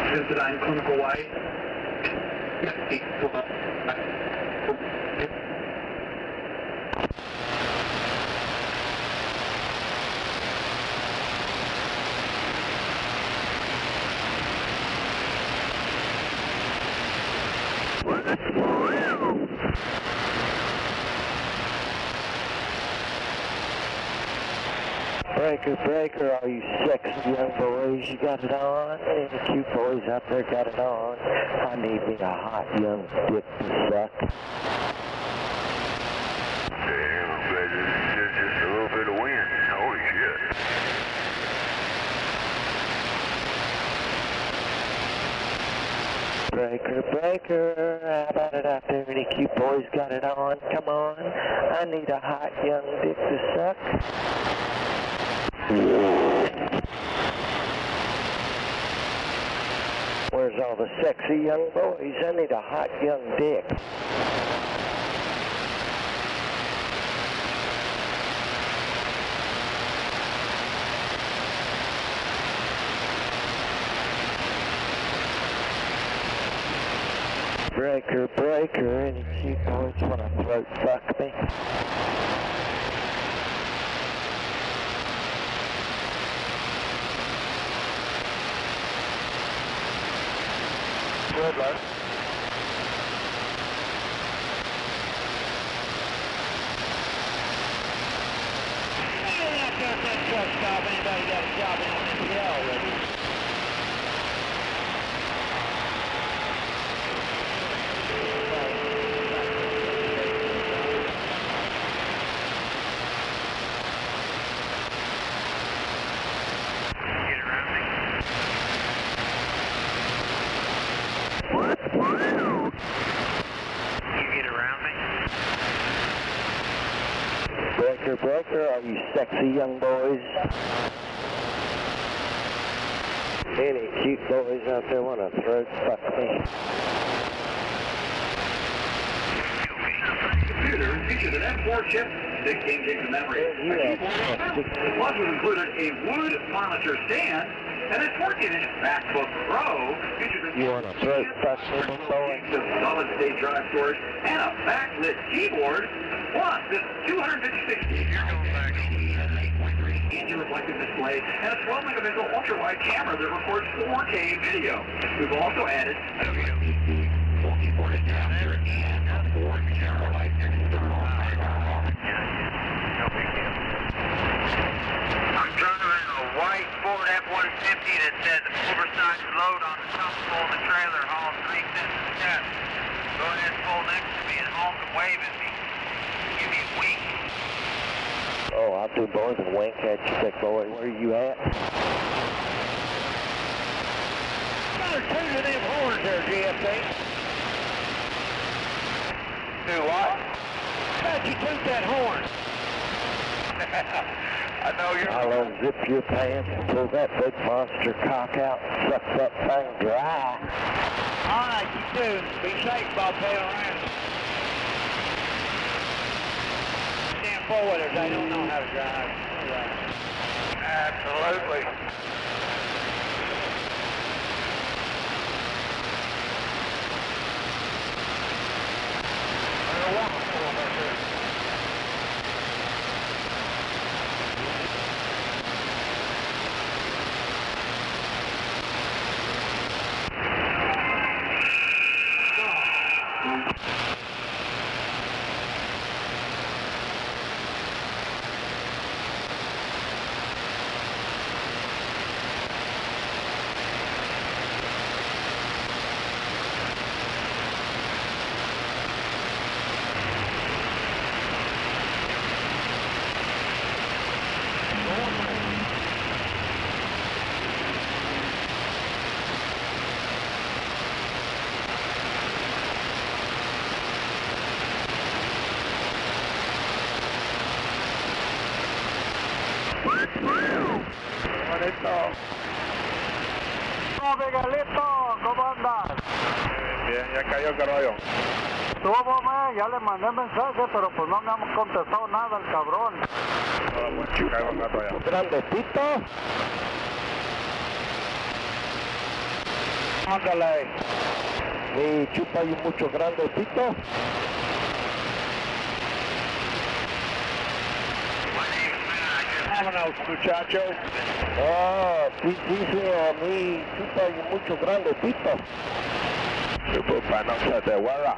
Sensodyne Clinical White. Breaker, breaker, all you sexy young boys, you got it on? Any cute boys out there got it on? I need me a hot young dick to suck. breaker. How about it out there? Any cute boys got it on? Come on. I need a hot young dick to suck. Where's all the sexy young boys? I need a hot young dick. Breaker, breaker, any cute boys wanna throat fuck me? Good luck. Anybody got a job in NPL already? Breaker, breaker, are you sexy young boys? Any cute boys out there want to throat fuck me? Computer featured an M4 chip, 16 gigs of memory. The plus was included a wood monitor stand and a 14-inch MacBook Pro featured You want to throat fuck me, boy? solid-state drive storage and a backlit keyboard. Plus, this 256 anti-reflective display and a 12-megapixel ultra-wide camera that records 4K video. We've also added multi-port adapter and a 4-camera light external microphone. I'm driving a white Ford F-150 that says oversized load on the top pole of the trailer hauls 3 sets of steps. Go ahead and pull next to me and honk and wave at me. Give me a wink. Oh, I'll do more than wink at you, big boy. Where are you at? Better tune to them horns there, GFC. Do what? Bet you toot that horn. I know you're... I'll unzip your pants and pull that big monster cock out and suck that thing dry. All right, you too. Be safe, bobtail around. Damn four-wheelers, they don't know how to drive. Absolutely. Miguelito, ¿cómo andas? Bien, ya cayó el caballo. Estuvo, ya le mandé mensaje, pero pues no me ha contestado nada el cabrón. Ahora pues Chicago gato allá. Grandecito. Ándale. ¿Y chupa y mucho grandecito? Vámonos, muchachos. Ah, sí, dice a mí, chupa y mucho grandecito. Chupa no se te huela.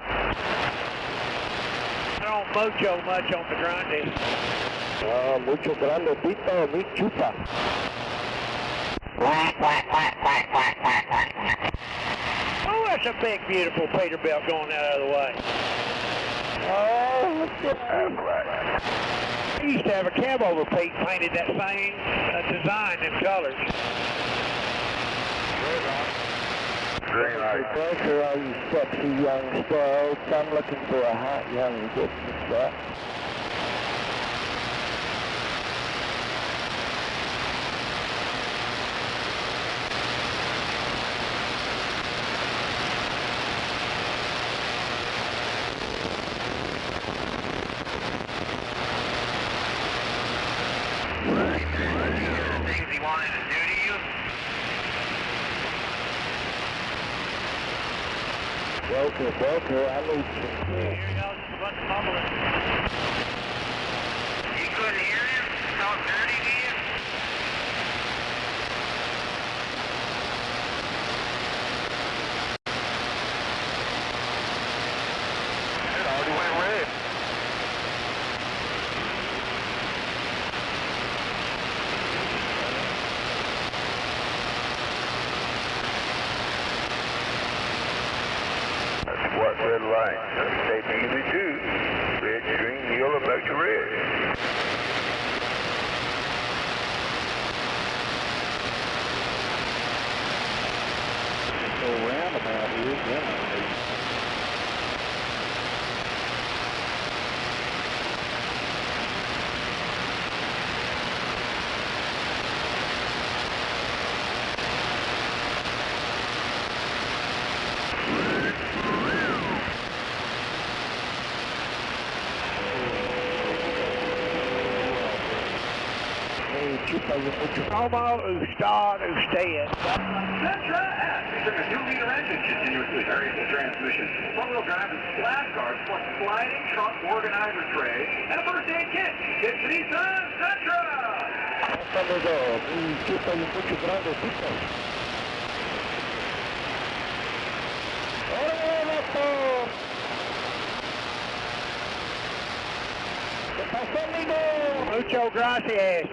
I don't mojo much on the grande. Ah, mucho grandecito, mi chupa. Oh, that's a big, beautiful Peterbilt going that other way. Oh, look at that. I used to have a cab over Pete painted that same design and colors. Green light. Pressure, all you sexy young sparrows. I'm looking for a hot young dick to suck. Things he wanted to do to you? Walker, I need you. Here he goes, just a bunch of mumbling. You couldn't hear him? Talk dirty to you? It already went red. That's what red light. They usually do. Red, green, yellow, back to red. Go roundabout here, yeah. Como, start, stand. Sentra S featuring a 2-liter engine continuously variable transmission, front-wheel drive and splash guards, plus sliding truck organizer tray, and a first aid kit. It's Nissan Sentra! Mucho gracias.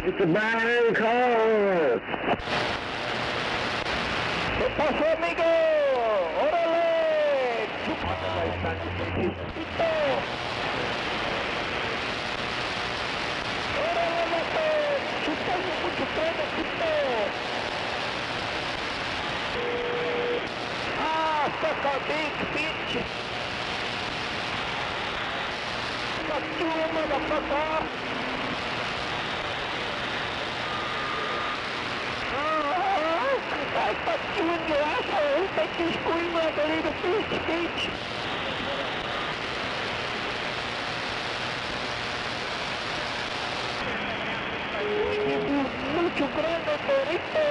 It's a brand new car. ¿Qué pasó, amigo? ¡Órale! ¡Chúpate, Sanchito! ¡Órale, loco! ¡Chúpale mucho freno, Cristo! Ah, suck a big bitch! Fuck you, motherfucker! I fucked you in your asshole, make you scream like a little bitch. Mucho grande, perrito.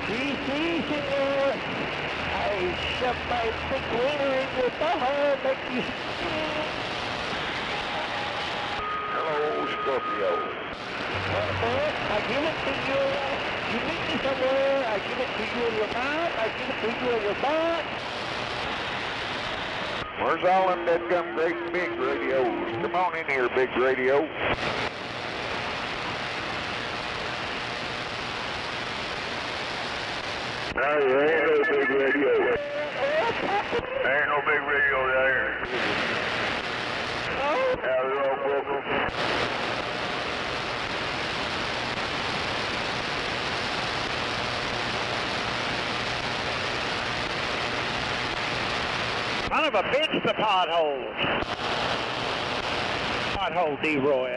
Sí, señor. I shove my big wiener in your butthole, make you scream. Hello, Scorpio. I give it to you. You meet me somewhere, I give it to you in your mouth, I give it to you in your butt. Where's all them that gum great big radios? Come on in here, big radio. No, there ain't no big radio. There ain't no big radio down here. Oh. Now they're all broken. Son of a bitch, the potholes. Pothole D-Roy.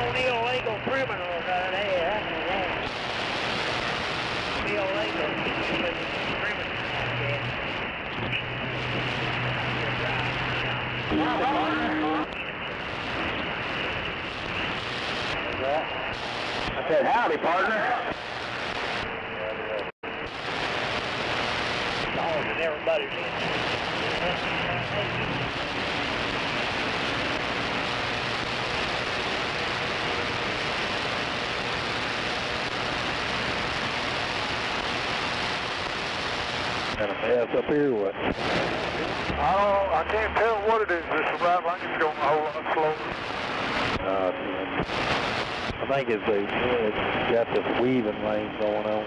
on illegal criminals out there, that's what that is. Illegal criminals out there. I said, howdy, partner. Dogs and everybody's in. Got a mess up here, what? I can't tell what it is. It's right like it's going a whole lot slower. I think it's got this weaving lane going on.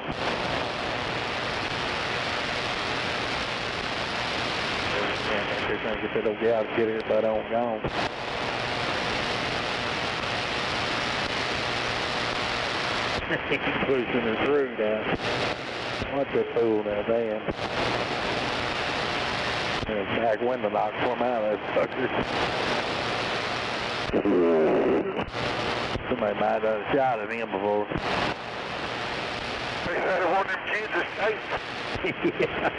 They're trying to get that old gal to get everybody on gone. He's pushing her through now. What's that fool now, damn? The back window knocked one out of that sucker. Somebody might have shot at him before. They said it wasn't them kids escaped. Yeah.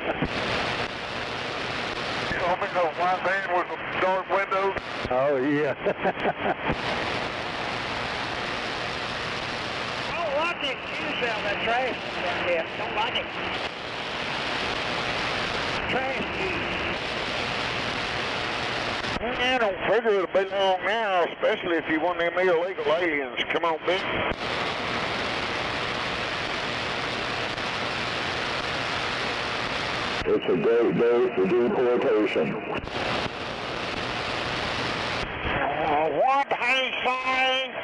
You know, I mean, the white van with the dark windows. Oh, yeah. Oh, watch it. You sell that trash down there. Don't like it. Trash juice. I don't figure it'll be long now, especially if you want them illegal aliens. Come on, Big. It's a great day for deportation. What he say?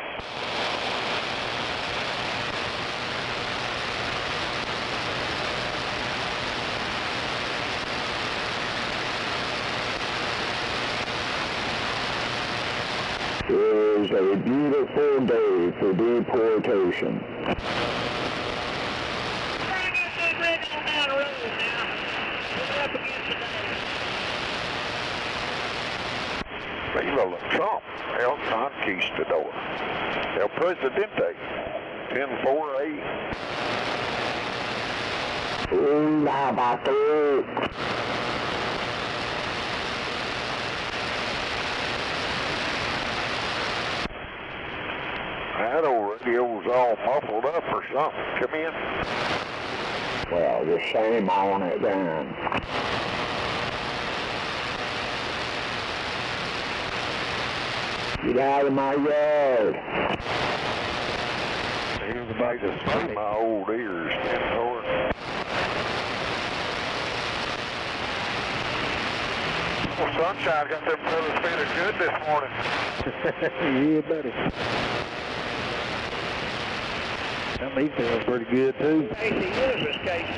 It is a beautiful day for deportation. Viva la Trump, El Conquistador, El Presidente, 10-4-8. Una batalla. That old radio's all muffled up or something. Come in. Well, the shame on it then. Get out of my yard. Here's about to spin my old ears, Lord. Well, Sunshine got them fellas feeling good this morning. Yeah, buddy. That me feeling pretty good, too. Casey is this case.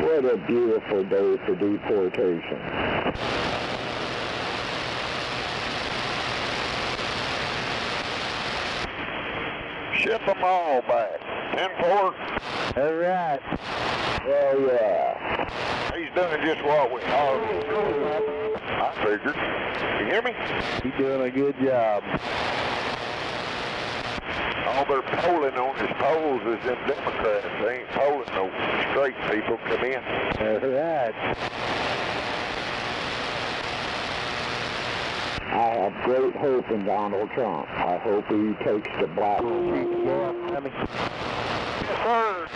What a beautiful day for deportation. Ship them all back. 10-4. All right. Oh, yeah. He's doing just what we are. I figured. You hear me? He's doing a good job. All they're polling on his polls is them Democrats. They ain't polling no straight people. Come in. All right. I have great hope in Donald Trump. I hope he takes the black. Yes, sir.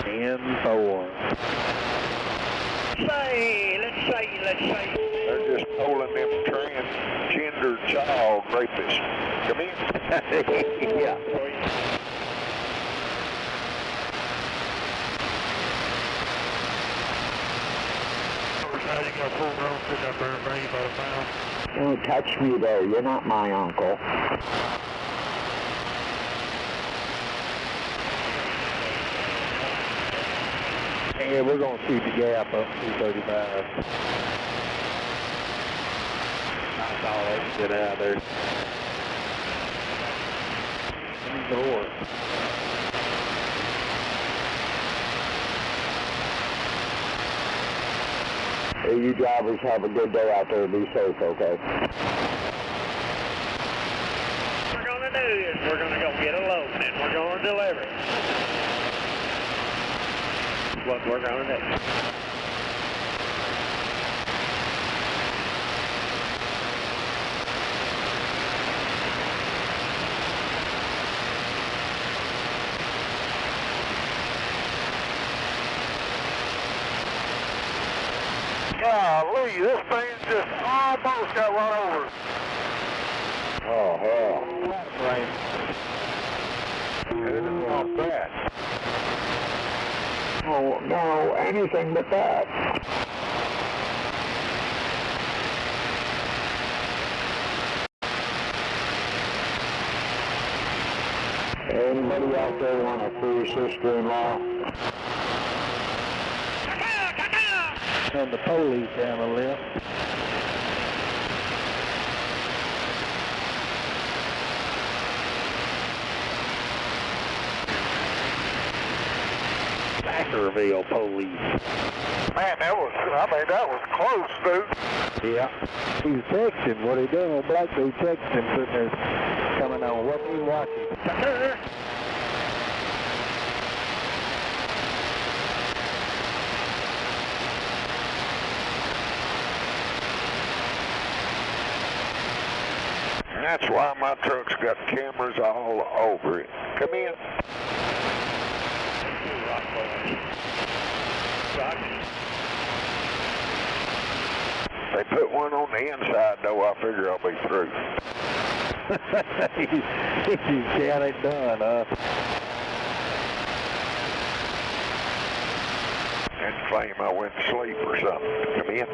10-4. Let's say. They're just polling them transgender child rapists. Come in. Yeah. Don't touch me there. You're not my uncle. Yeah, we're going to shoot the gap up 235. That's all they can get out of there. North. Hey, you drivers have a good day out there. Be safe, okay? What we're going to do is we're going to go get a load and we're going to deliver it. That's what we're going to do. Golly, this thing just almost got run over. Oh, hell. Right. It is not bad. Oh, no, anything but that. Anybody out there want a free sister-in-law? And the police down the left. Backerville police. Man, that was close, dude. Yeah. He was texting. What he doing? Old black dude texting, sitting there coming on. What are you watching? That's why my truck's got cameras all over it. Come in. They put one on the inside, though. I figure I'll be through. You got it done, huh? And claim I went to sleep or something. Come in.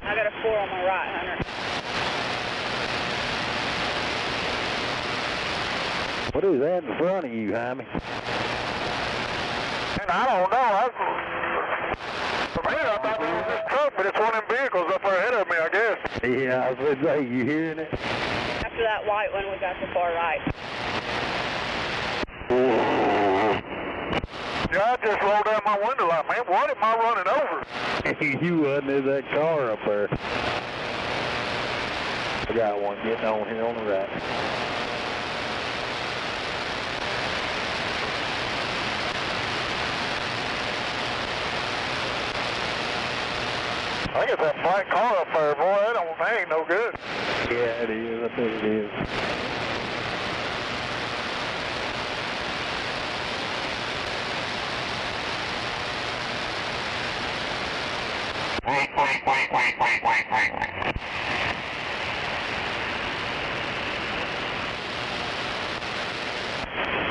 I got a 4 on my right, Hunter. What is that in front of you, Jaime? And I don't know. For me, I thought it was this truck, but it's one of them vehicles up there ahead of me, I guess. Yeah, I was going to say, you hearing it? After that white one, we got the far right. Yeah, I just rolled down my window like, man, what am I running over? You wasn't in that car up there. I got one getting on here on the right. I get that black car up there, boy. That ain't no good. Yeah, it is. I think it is.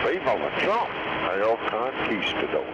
Viva la Trump. El Conquistador.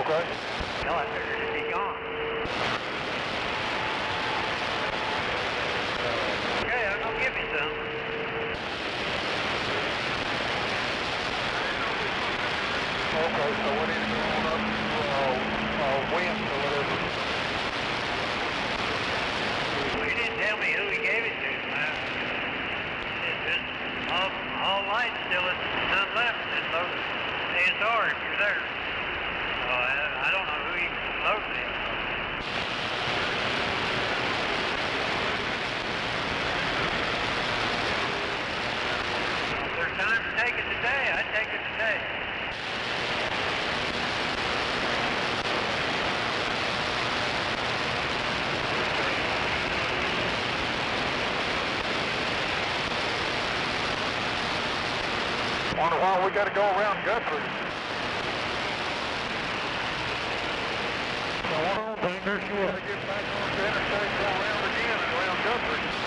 Okay. No, I figured it'd be gone. Okay, I'll go get me some. Okay, so we need to go on up to Wentz or whatever. Well, you didn't tell me who he gave it to. It's just all lights still, none left. It's loaded. ASR if you're there. So I don't know who he loaded it. If there's time to take it today, I'd take it today. Wonder why we got to go around Guthrie. So one of the things we got to get back on the interstate, go around again and around Guthrie.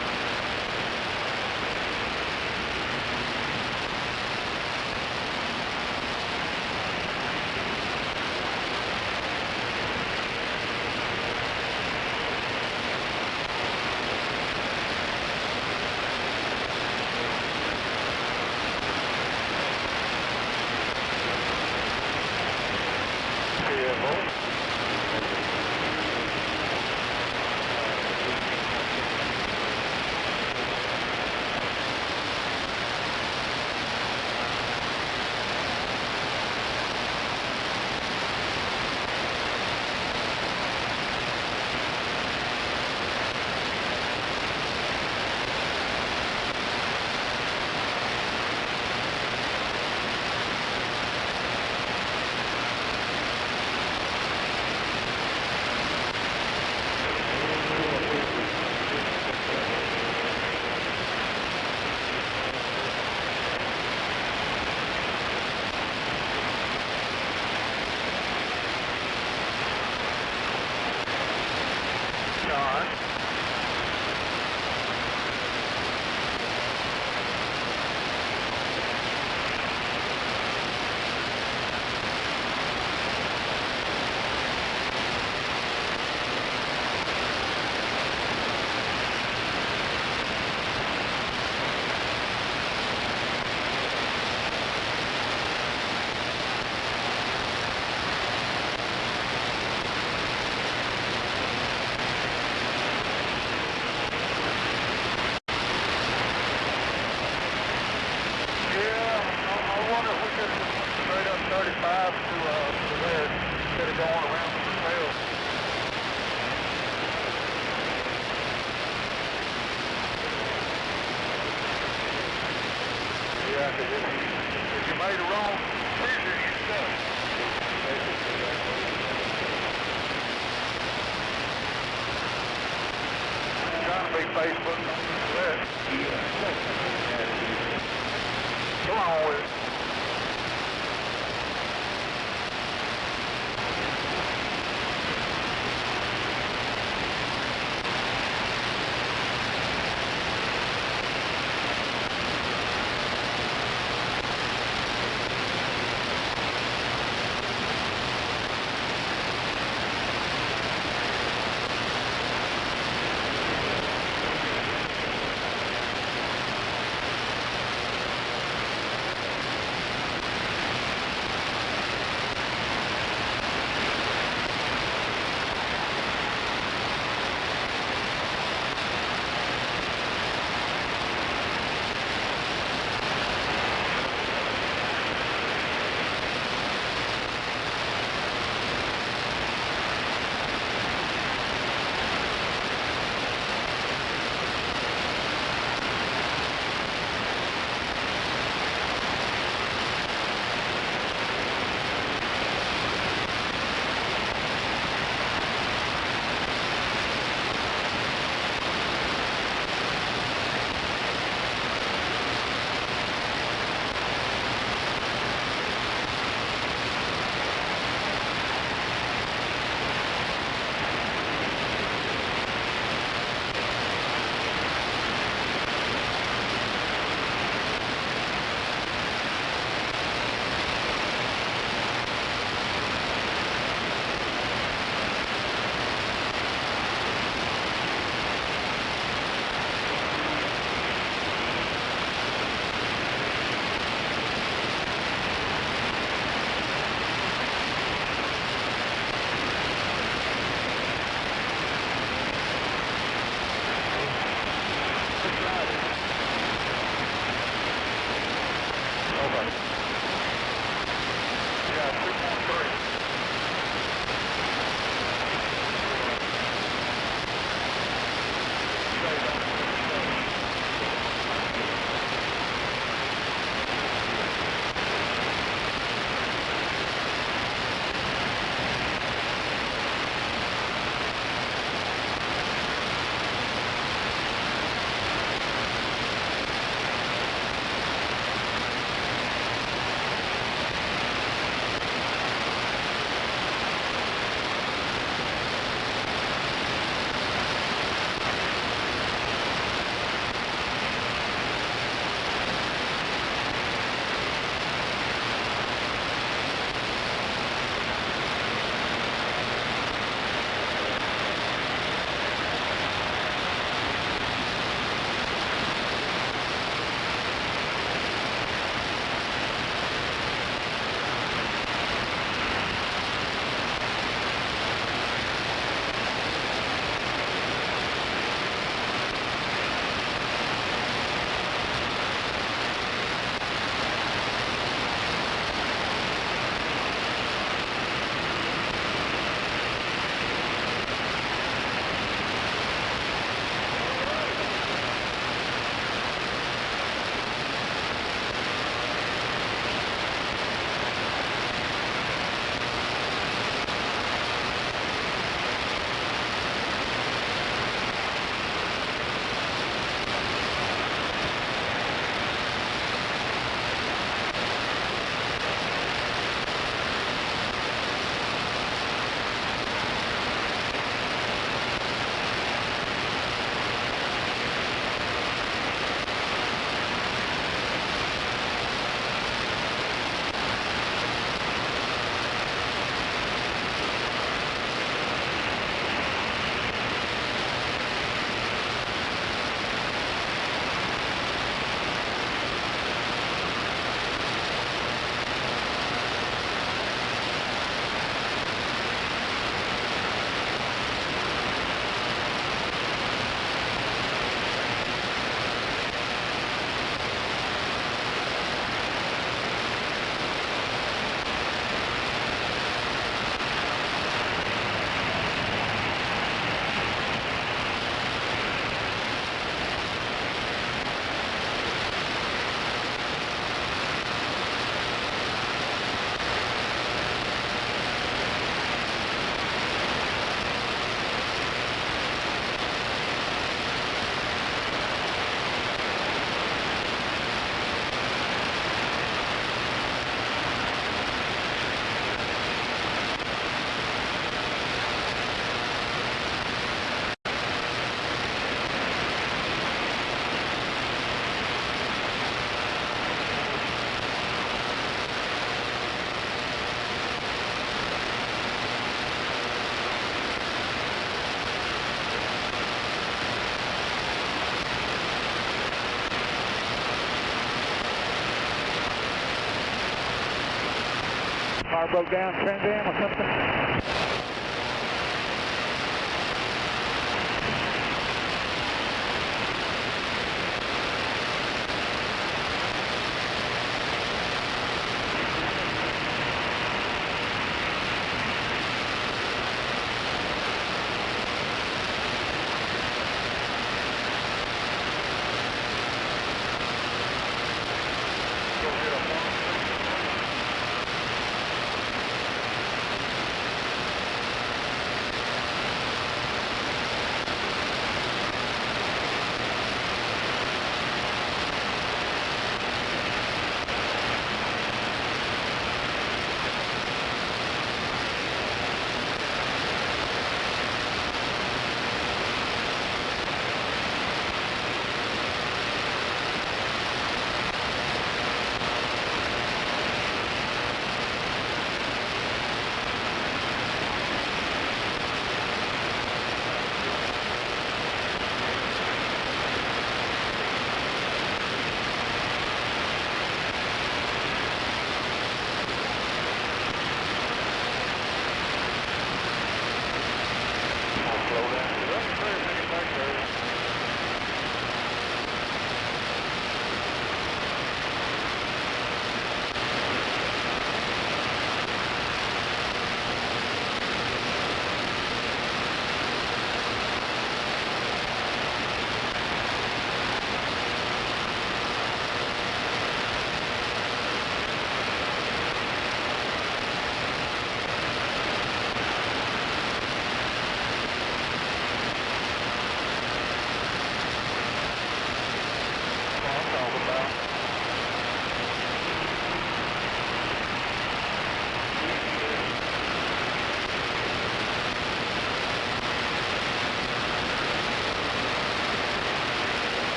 car broke down, Trans Am or something?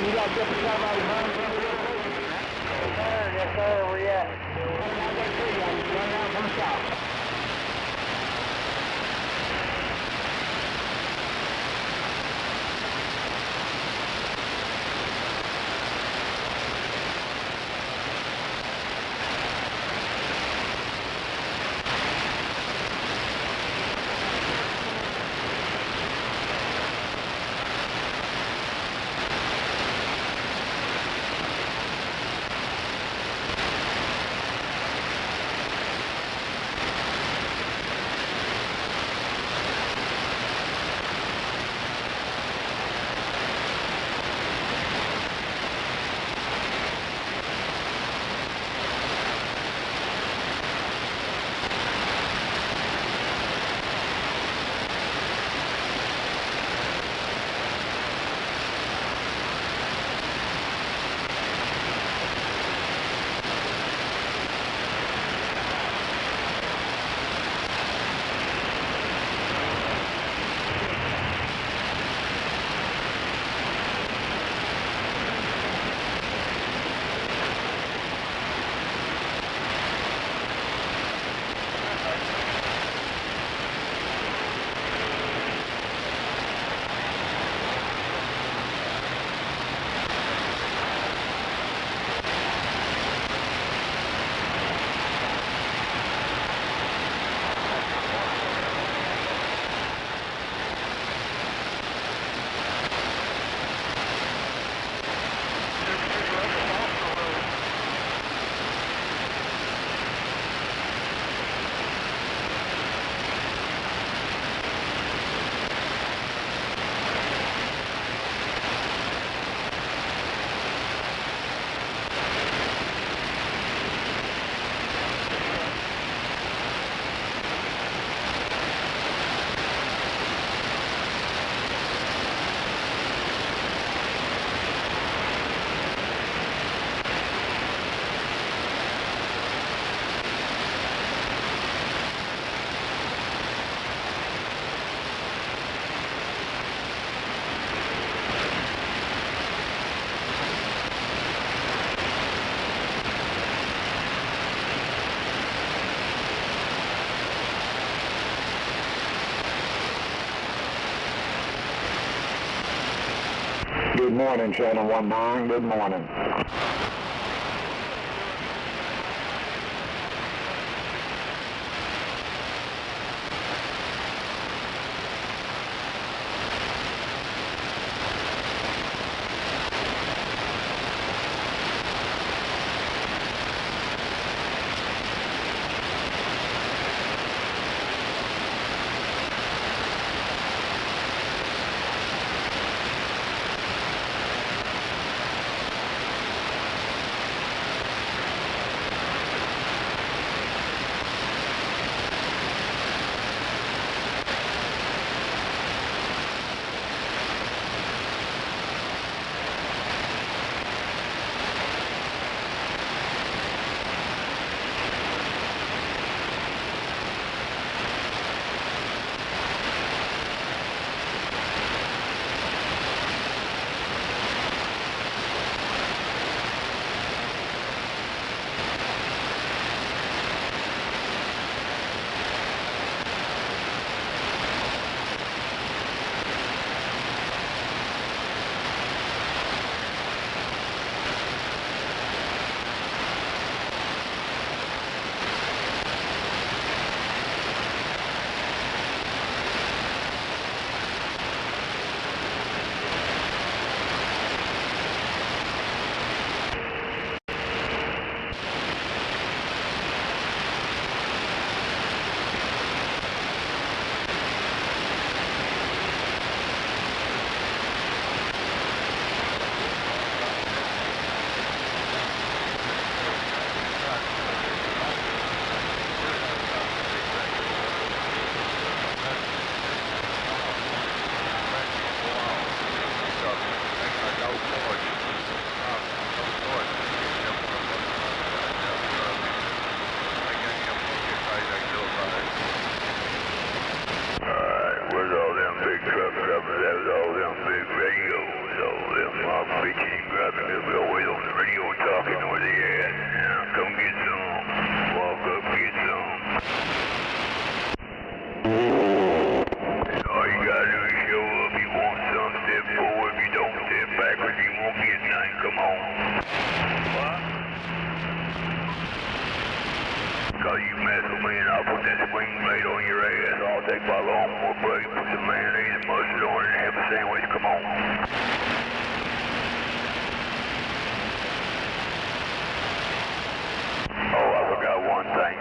You got to get the car out of the Yes, sir. Where you at? Right now from the south. Good morning, Channel 19. Good morning. All you gotta do is show up. You want some, step forward. If you don't, step backwards. You won't get nothing. Come on. What? Cause you mess with me and I'll put that swing blade on your ass. I'll take my lawnmower blade, put some mayonnaise and mustard on it and have a sandwich. Come on. Oh, I forgot one thing.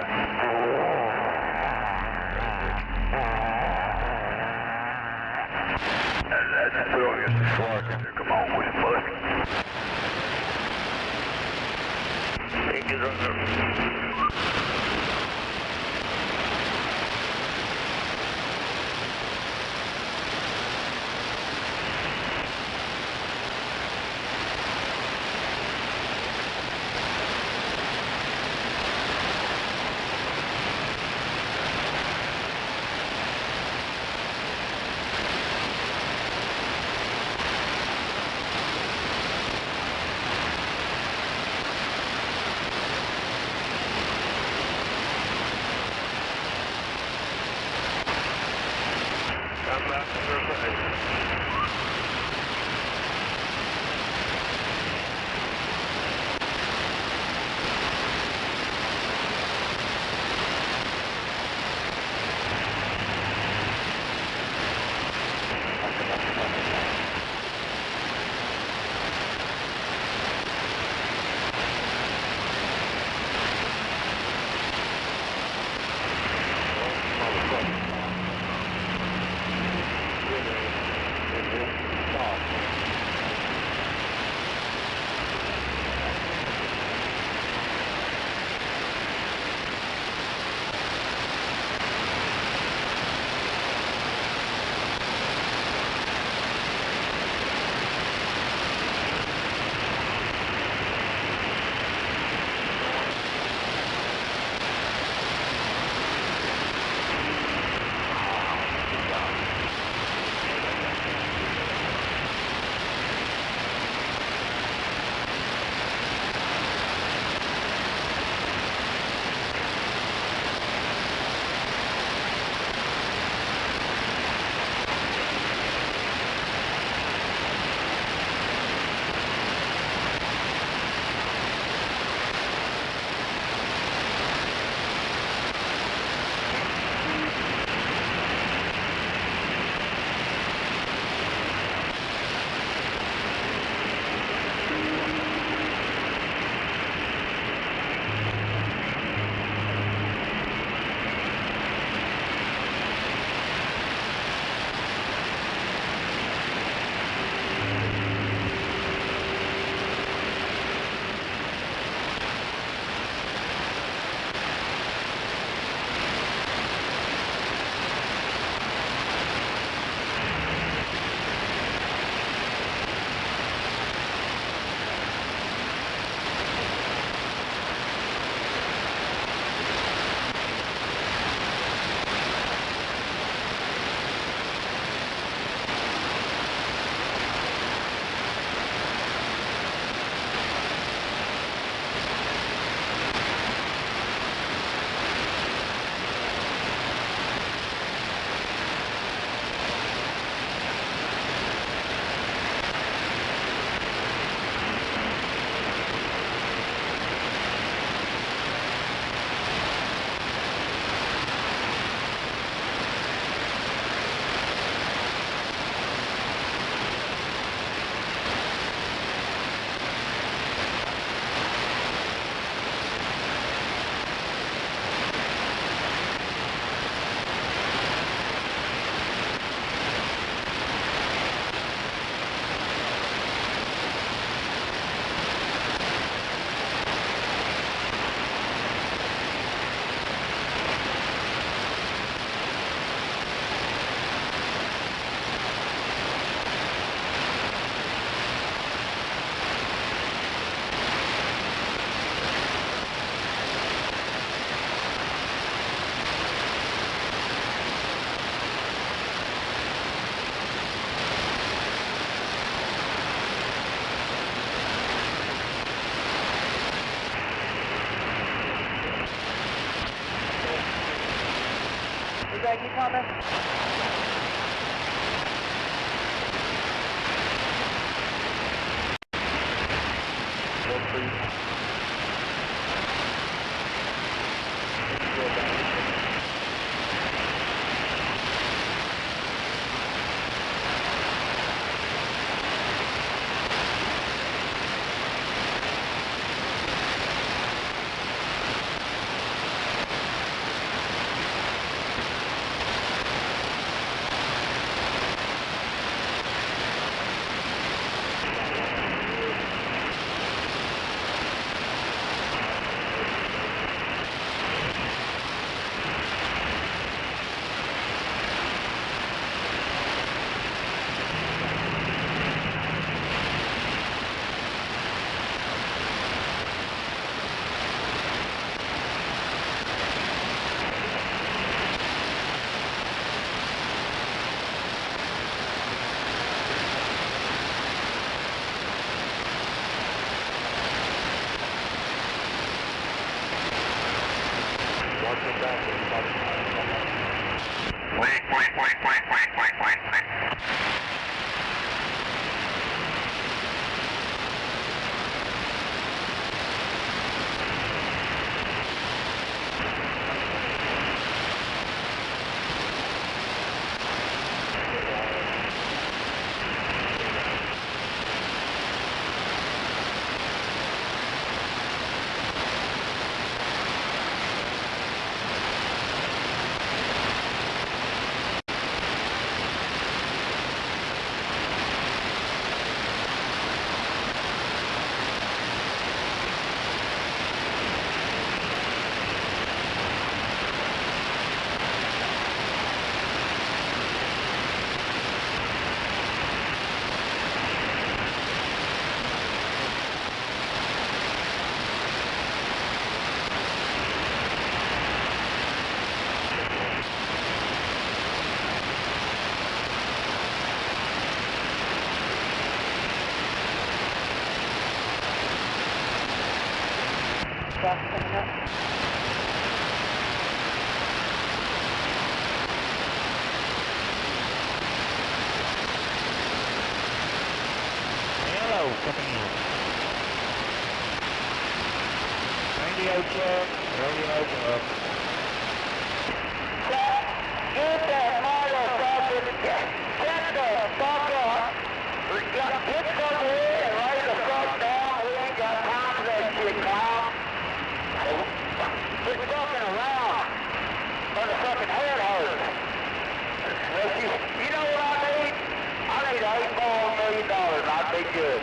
That's throw you some spark in there. Come on, with some mustard. Take it under. Greg, you coming? Cross coming up. Hello, coming in. Radio check, radio up. Get that motherfucker, get the fuck up. Get from here and lay the fuck down. We ain't got time for that shit, clown. Quit fucking around. On the fucking head hurt. You know what I need? I need $8 million. I'd be good.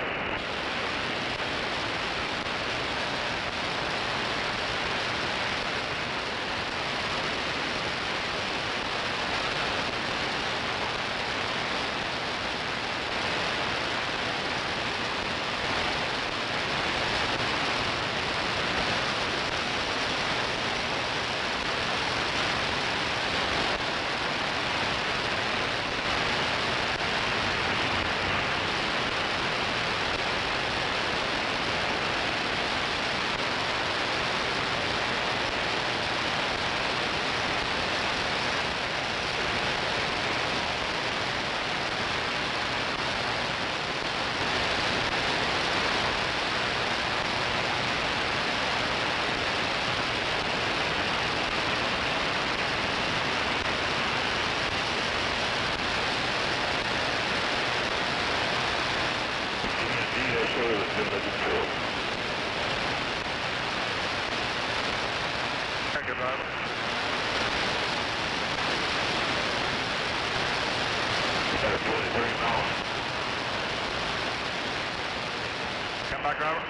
Come back, Robert.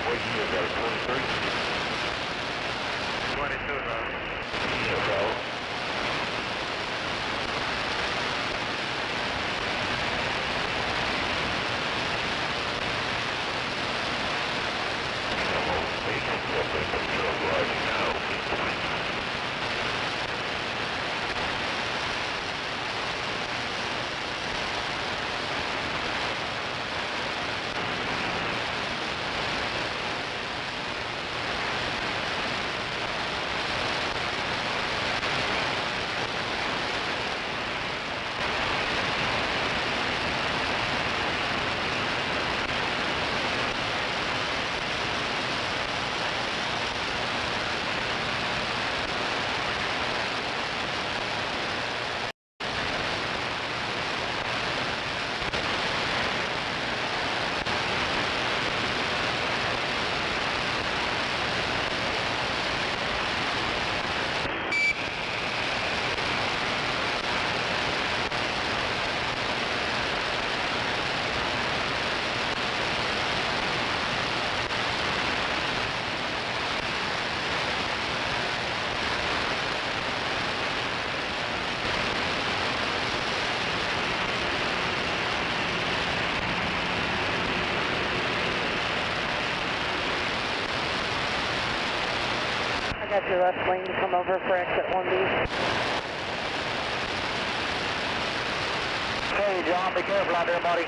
What year got a 23? 22, Robert. Yeah, bro. Catch your left lane to come over for exit 1B. Hey, John, be careful out there, buddy.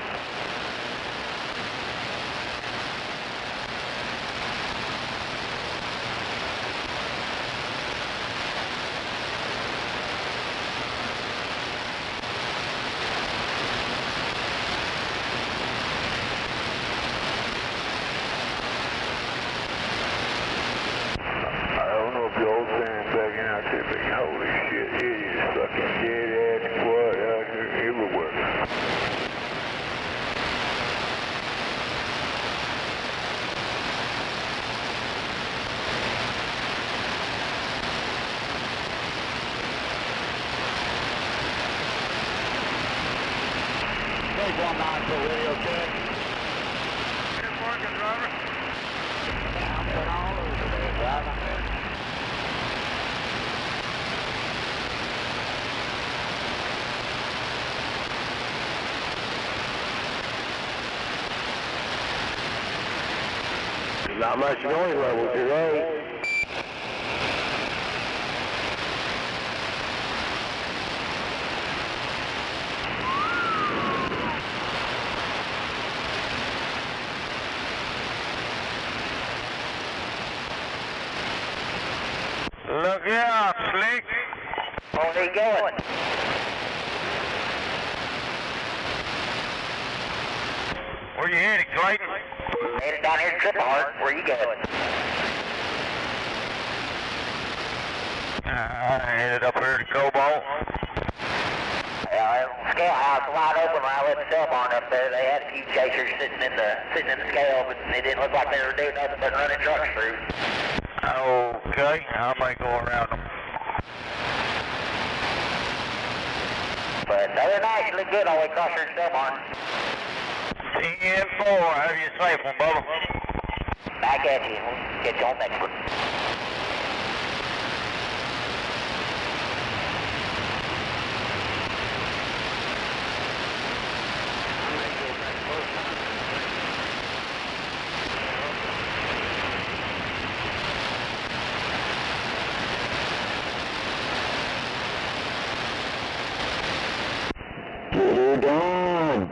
Not much noise level today. Look out, Slick. Where are you going? Where you headed, Clayton? Headed down here to Triple Heart. Where are you going? I headed up here to Cobalt. Yeah, the scale house was wide open when I left the cell barn up there. They had a few chasers sitting in the scale, but they didn't look like they were doing nothing but running trucks through. Okay, I may go around them. But the other night, you looked good all the way across here to cell barn. 10-4, have you a safe one, Bubba? Back at you. We'll get you on next one. Get her done.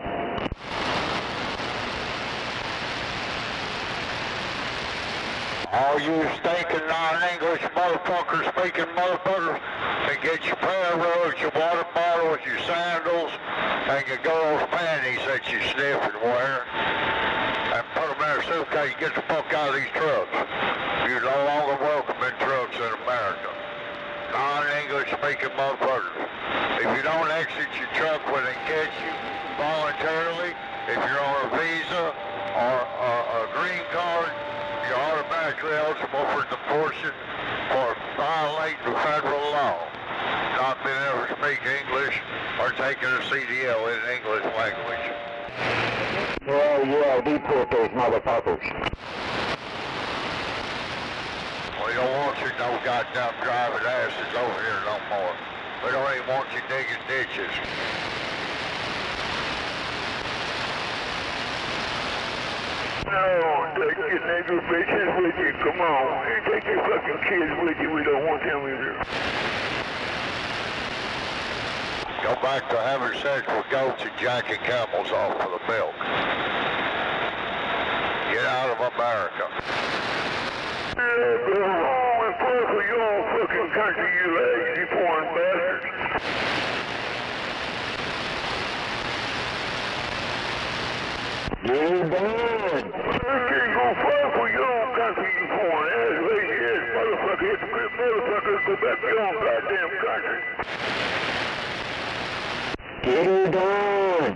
All you stinking non-English motherfuckers, speaking motherfuckers, and get your prayer rugs, your water bottles, your sandals, and your girls' panties that you sniff and wear, and put them in a suitcase. Get the fuck out of these trucks. You're no longer welcome in trucks in America. Non-English speaking motherfuckers. If you don't exit your truck when they catch you voluntarily, if you're on a visa or a green card, you're automatically eligible for deportation for violating federal law, not being able to speak English or taking a CDL in English language. Yeah, deport those motherfuckers. We don't want you no goddamn driving asses over here no more. We don't even want you digging ditches. No, take your nigger bitches with you, come on. And take your fucking kids with you, we don't want them either. Go back to having sex with goats and jacking camels off for the milk. Get out of America. Yeah, go home and pray for your own fucking country, you lazy foreign bastards. You're done. Okay, go fight for your own country, you foreign ass, lazy ass motherfucker. Hit the good motherfuckers, go back to your own goddamn country. Get her done.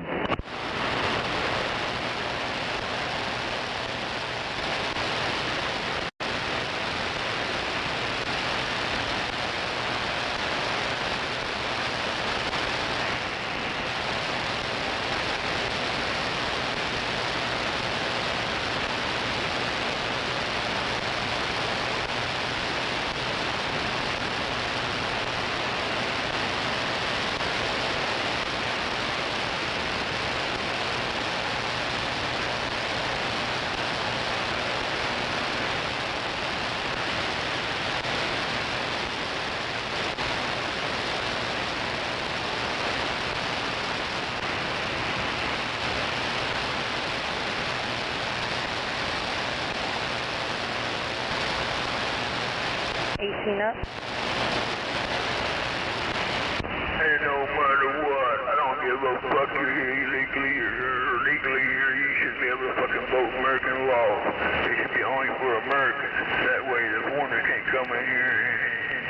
18 up. Hey, no matter what, I don't give a fuck if you're illegally or legally here. You should be able to fucking vote American law. It should be only for Americans. That way the foreigners can't come in here and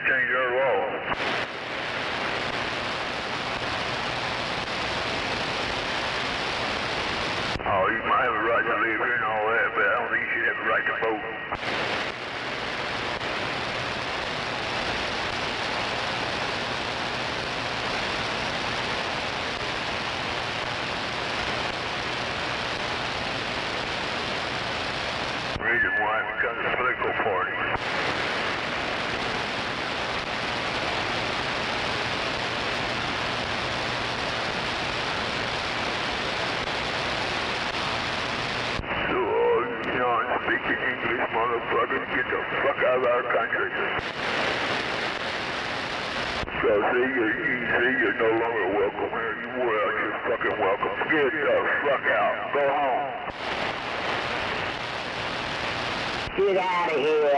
change our law. Oh, you might have a right to live here and all that, but I don't think you should have a right to vote. Reason why it becomes a political party. So all you non-speaking English motherfuckers, get the fuck out of our country. So you're no longer welcome here. You were out, you're fucking welcome. Get the fuck out. Go home. Get out of here!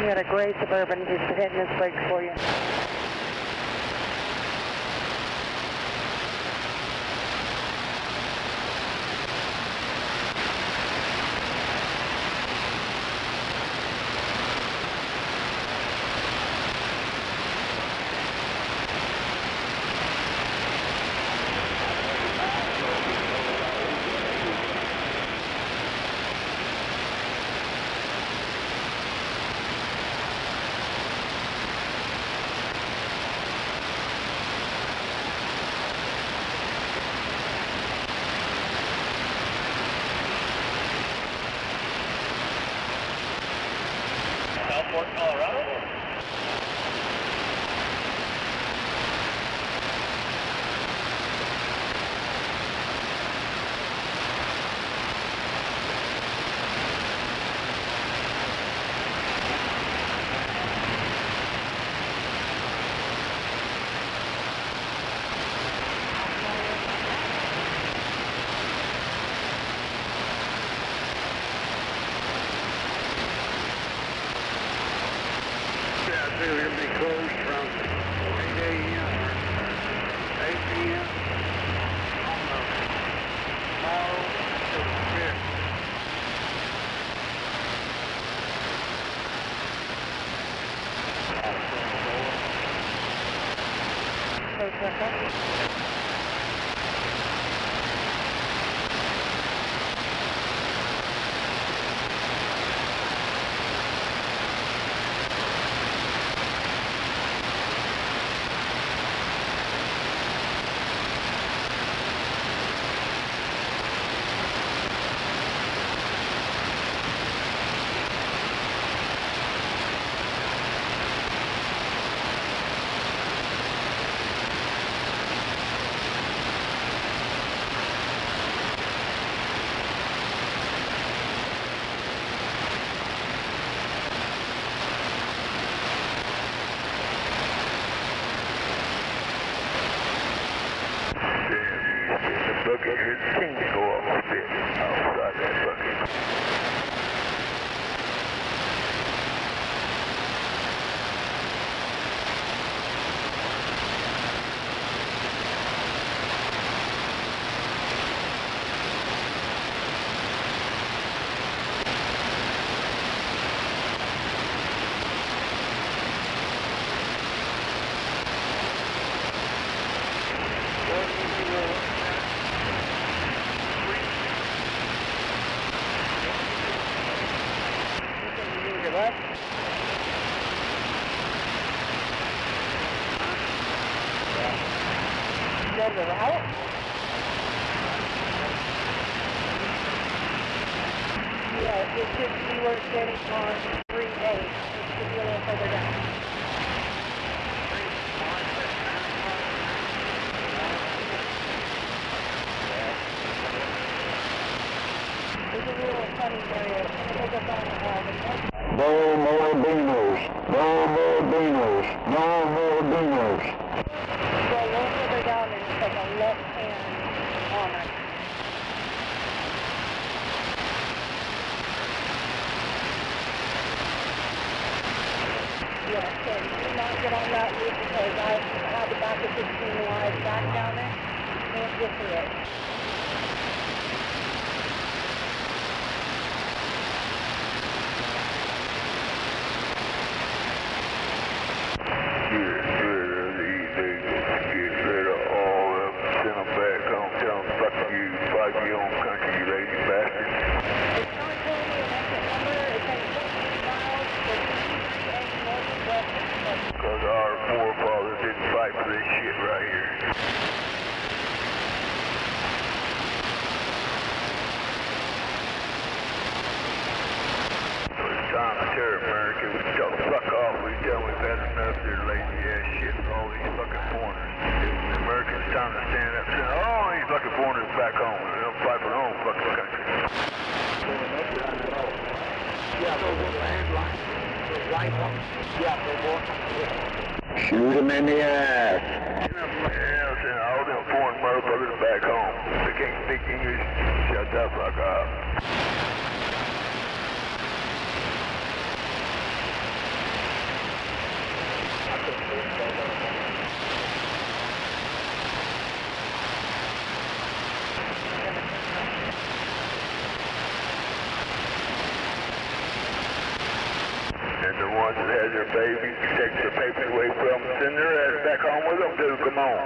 We got a gray Suburban just hitting his brakes for you. Southport, Colorado. We're going to be closed from 8 a.m. or 8 p.m. on tomorrow to the 5th. what? Go to the route? Yeah, it should be where it's getting on 3A. It should be a little further down. There's a little funny area. Take us on No more beaners. No more beaners. No more beaners. Go a little further down and take a left hand on it. Yeah, so do not get on that route because I had to back a 16 wide back down there. Can't get through it. Shoot him in the ass. Yeah, all them foreign motherfuckers back home. They can't speak English. Shut the fuck up. And the ones that had their babies, take their papers away from them, send their ass back home with them, dude. Come on.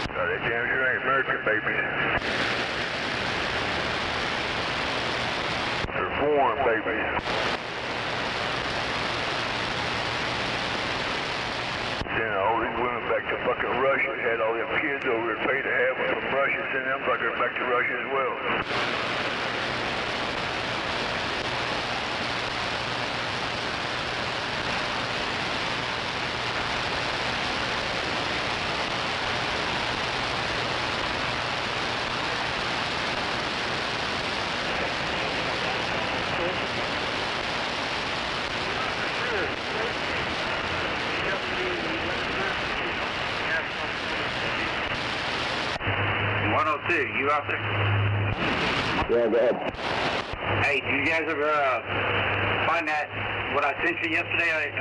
They damn sure ain't American babies. They're foreign babies. Send all these women back to fucking Russia. Had all them kids over there paid to have them from Russia. Send them fuckers back to Russia as well. You out there? Yeah, go ahead. Hey, did you guys ever find that, what I sent you yesterday,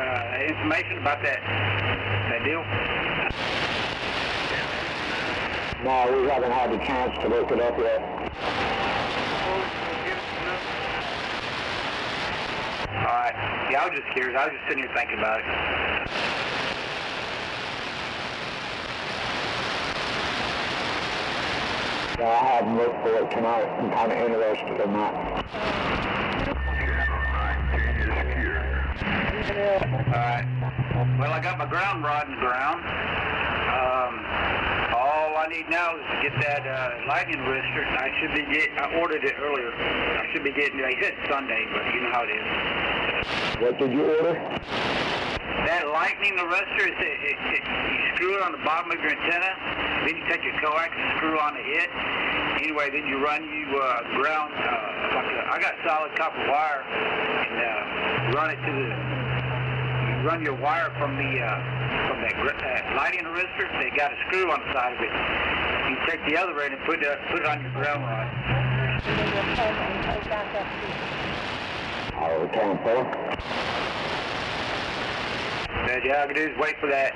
information about that deal? No, we haven't had the chance to look it up yet. Alright. Yeah, I was just curious. I was just sitting here thinking about it. Yeah, I haven't looked for it tonight. I'm kind of interested in that. Alright. Well, I got my ground rod in the ground. All I need now is to get that lightning wrister. I ordered it earlier. I should be getting it. They said Sunday, but you know how it is. What did you order? That lightning arrestor, you screw it on the bottom of your antenna, then you take your coax and screw onto it. Anyway, then you run ground, I got solid copper wire, and run it to you run your wire from that lighting arrestor. They got a screw on the side of it. You take the other end and put it on your ground rod. I'll return, Phil. Yeah, all I can do is wait for that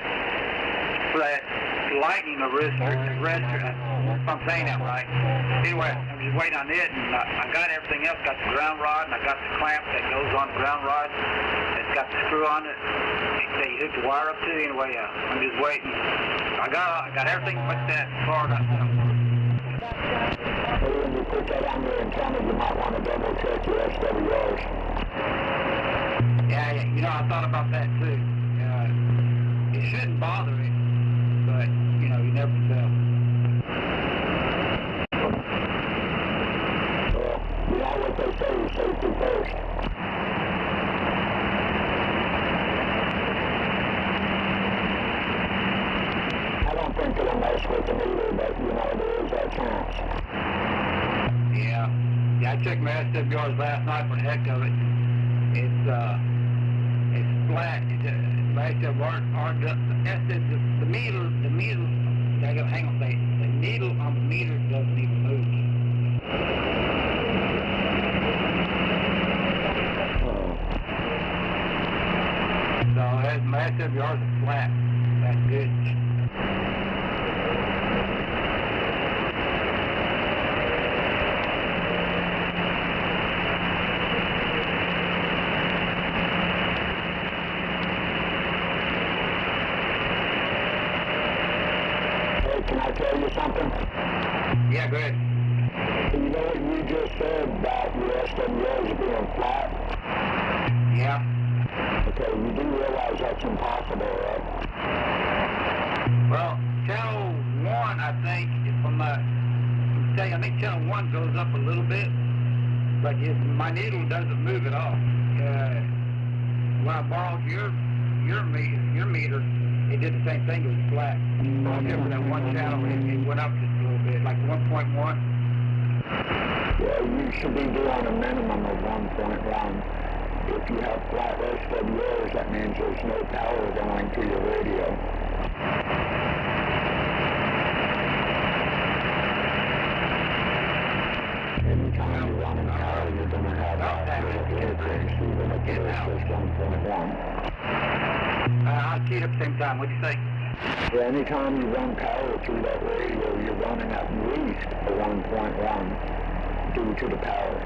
lightning arrestor. If I'm saying that right. Anyway, I'm just waiting on it, and I got everything else. Got the ground rod, and I got the clamp that goes on the ground rod. It's got the screw on it that you hook the wire up to. Anyway, I'm just waiting. I got everything but that part. When you put that on your antenna, you might want to double check your SWRs. Yeah, you know, I thought about that too. It shouldn't bother it, but, you know, you never tell. Well, you know what they say, safety first. I don't think it'll mess with them either, but, you know, there is that chance. Yeah, I checked my SWRs last night for the heck of it. It's flat. My SWR, the meter, hang on, the needle on the meter doesn't even move. So my SWRs are flat. That's good. Can I tell you something? Yeah, go ahead. You know what you just said about your SWRs being flat? Yeah. Okay, you do realize that's impossible, right? Well, channel 1, I think, I think channel 1 goes up a little bit, but my needle doesn't move at all. When I borrowed your meter, it did the same thing. It was flat. So except for that one channel, it went up just a little bit, like 1.1. Yeah, you should be doing a minimum of 1.1. If you have flat SWRs, that means there's no power going to your radio. Anytime you're running power, you're going to have that increase, even if it is just 1.1. I'll key it up at the same time. What'd you say? Yeah, anytime you run power through that radio, you're running at least a 1.1 due to the power.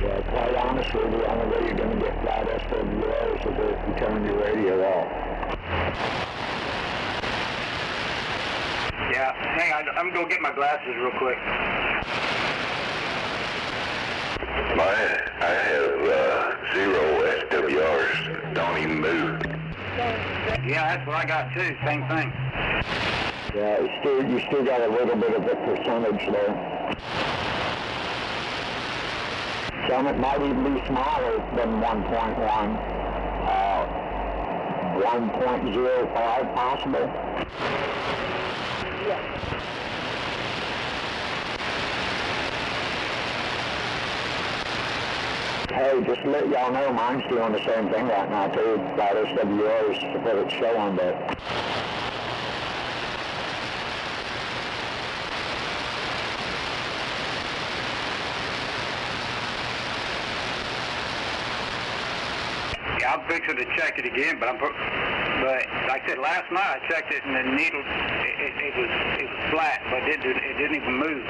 Yeah, quite honestly, the only way you're going to get flat SWRs is if you turn your radio off. Yeah, hang on, I'm going to get my glasses real quick. I have 0 SWRs, don't even move. Yeah, that's what I got too, same thing. Yeah, you still got a little bit of a percentage there. Some it might even be smaller than 1.1. 1.05 possible. Hey, just to let y'all know, mine's doing the same thing right now too. Flat SWRs to put it showing, but yeah, I'm fixing to check it again, but like I said, last night I checked it and the needle, it was flat, but it didn't even move.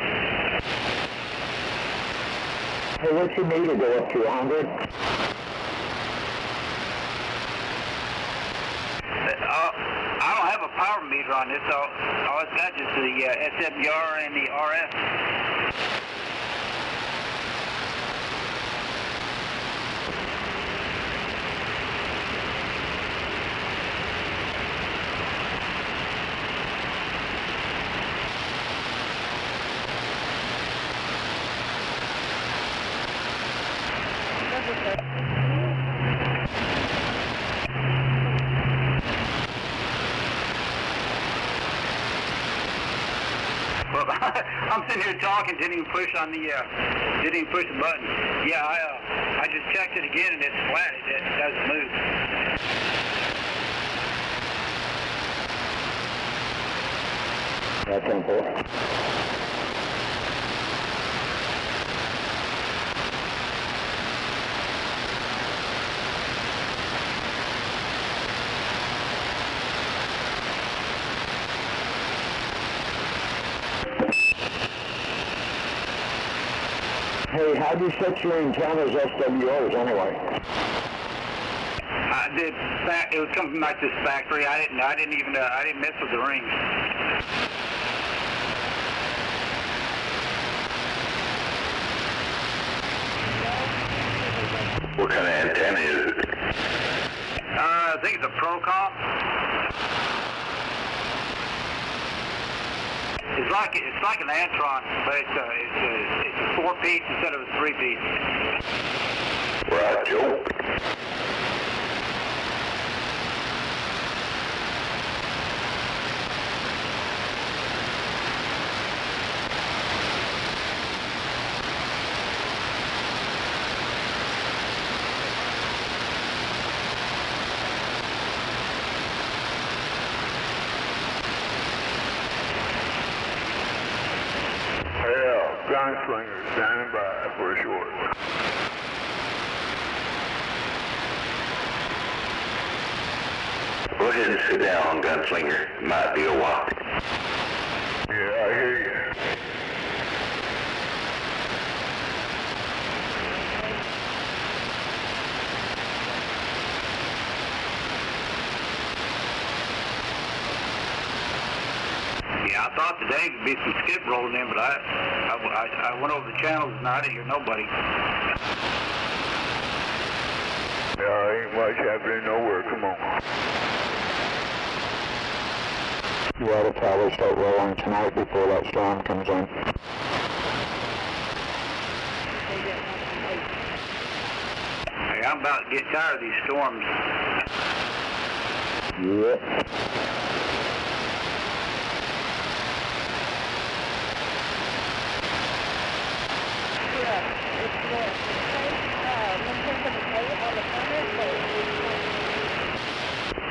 hey, what's your meter go up to, 100? I don't have a power meter on this, so all it's got is the SWR and the RF. Well, I'm sitting here talking, didn't even push the button. Yeah, I just checked it again and it's flat. It doesn't move. That's important. Hey, how do you set your antennas SWRs anyway? I did. It was something like this factory. I didn't mess with the rings. What kind of antenna is it? I think it's a Procom. It's like an Antron, but it's a 4-piece instead of a 3-piece. Right, Joe. Gunslinger standing by for a short. Go ahead and sit down, Gunslinger. It might be a while. Yeah, I hear you. Yeah, I thought today would be some skip rolling in, but I went over the channels and I didn't hear nobody. Yeah, ain't much happening nowhere. Come on. Yeah, the towers start rolling tonight before that storm comes in. Hey, I'm about to get tired of these storms. Yep.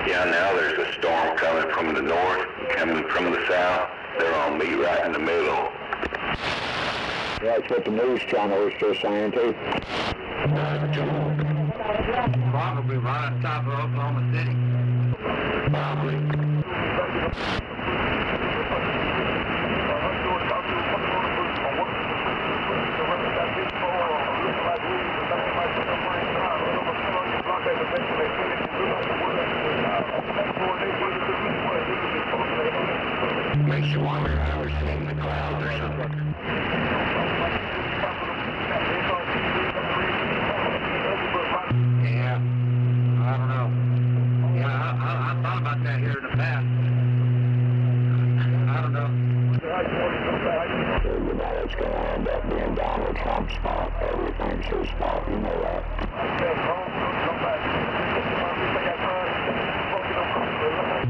Yeah, now there's a storm coming from the north, coming from the south. They're on me right in the middle. That's what the news channel is just saying too. Probably right on top of Oklahoma City. Probably. Makes you wonder how we're seeing the clouds or something. Yeah, I don't know. Yeah, I thought about that here in the past. I don't know. You know it's going to end up being Donald Trump's fault. Everything's his fault, you know that.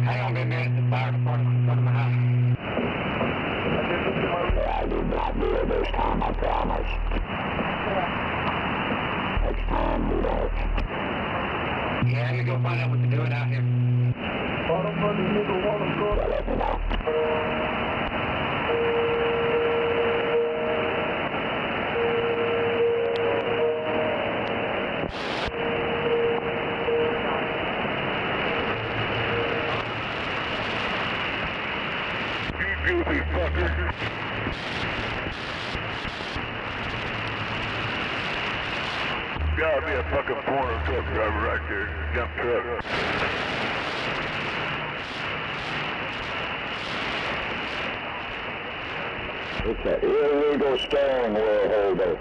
Hang on a minute, the fire department's coming behind. I did not do it this time, I promise. Next time we don't. Yeah, let me go find out what they're doing out here. Let me know. You goofy fucker. Gotta be a fucking corner truck driver right there. Dump truck. It's an illegal steering wheel holder.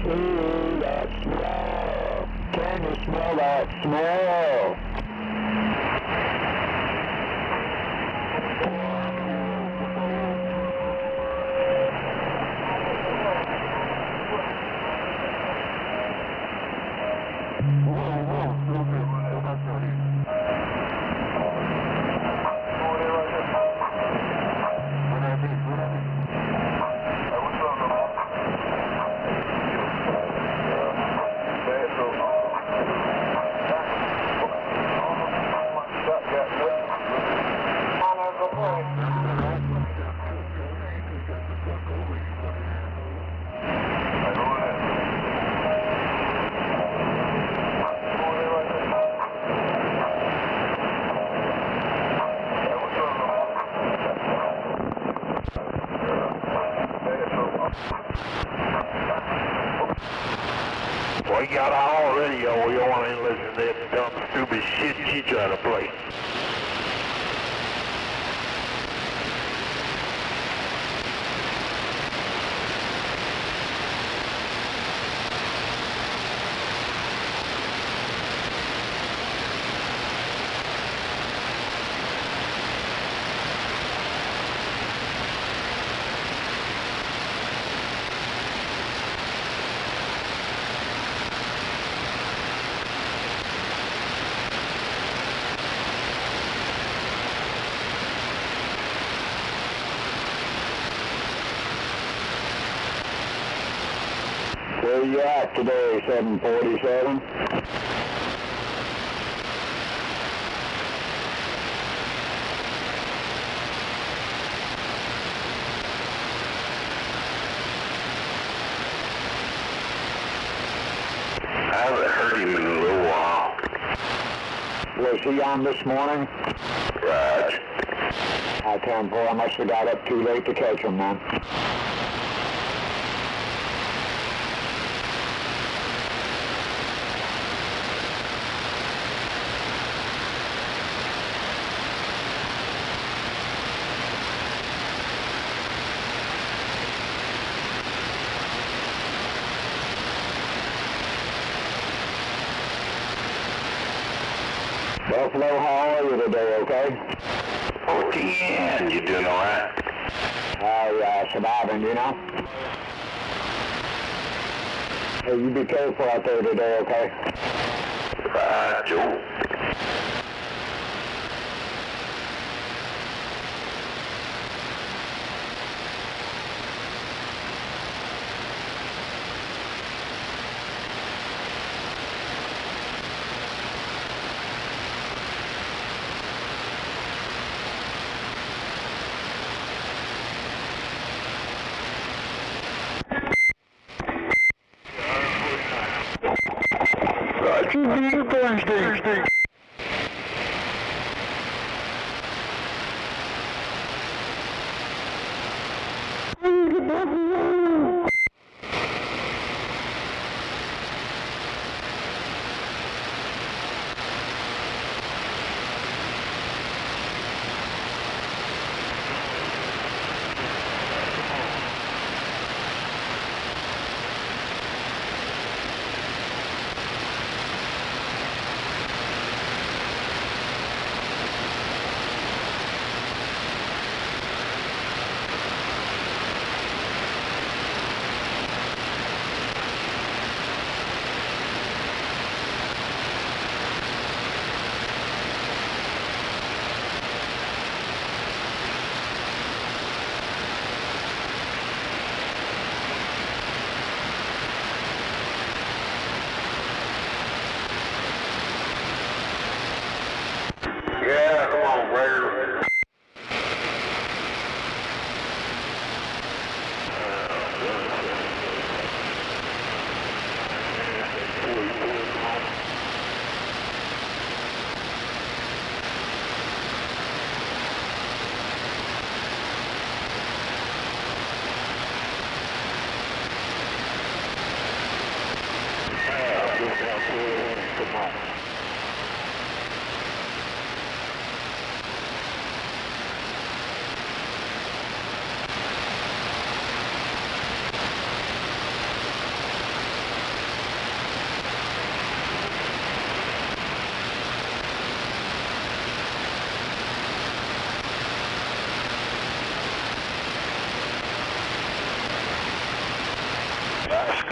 Ooh, that smell. Can you smell that smell? We got all radio, we don't want to listen to that dumb, stupid shit you trying to play. Where you at today, 747? I haven't heard him in a little while. Was he on this morning? Right. I 10-4, I must have got up too late to catch him, man. Buffalo, how are you today, okay? 14, you doing all right? Yeah, surviving, you know? Hey, you be careful out there today, okay? Right, Joe. Thursday.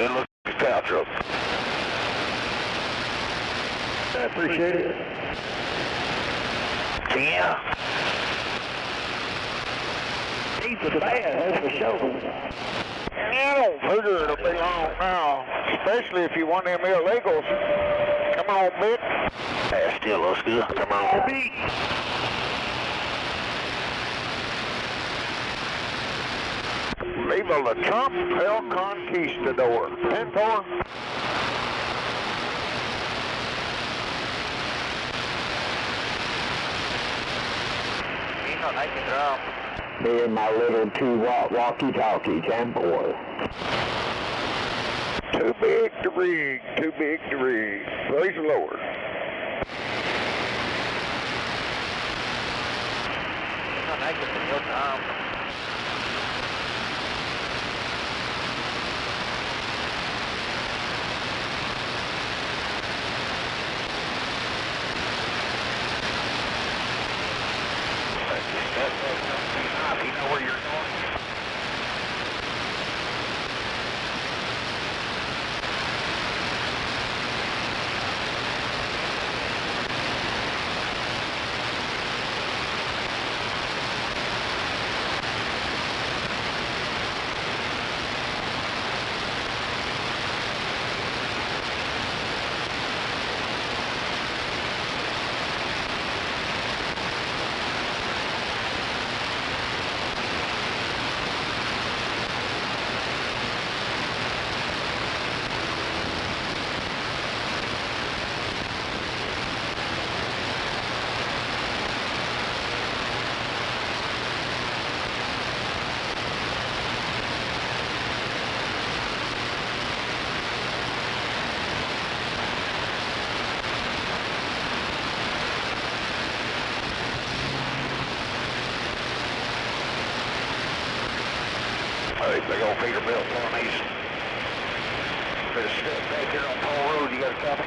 It looks like a cow truck. I appreciate it. Yeah. He's a bad, that's for sure. I don't figure it'll be long now, especially if you want them illegals. Come on, Mick. That still looks good. Come on, Mick. Viva la Trump, El Conquistador. 10-4. I can drop. Me and my little 2-watt walkie-talkie, 10-4. Too big to rig, too big to rig. Praise the Lord. I can do your time. You know where you're going? Hey, big old Peterbilt on these. Bit of stuff back here on Paul Road, you got a copy?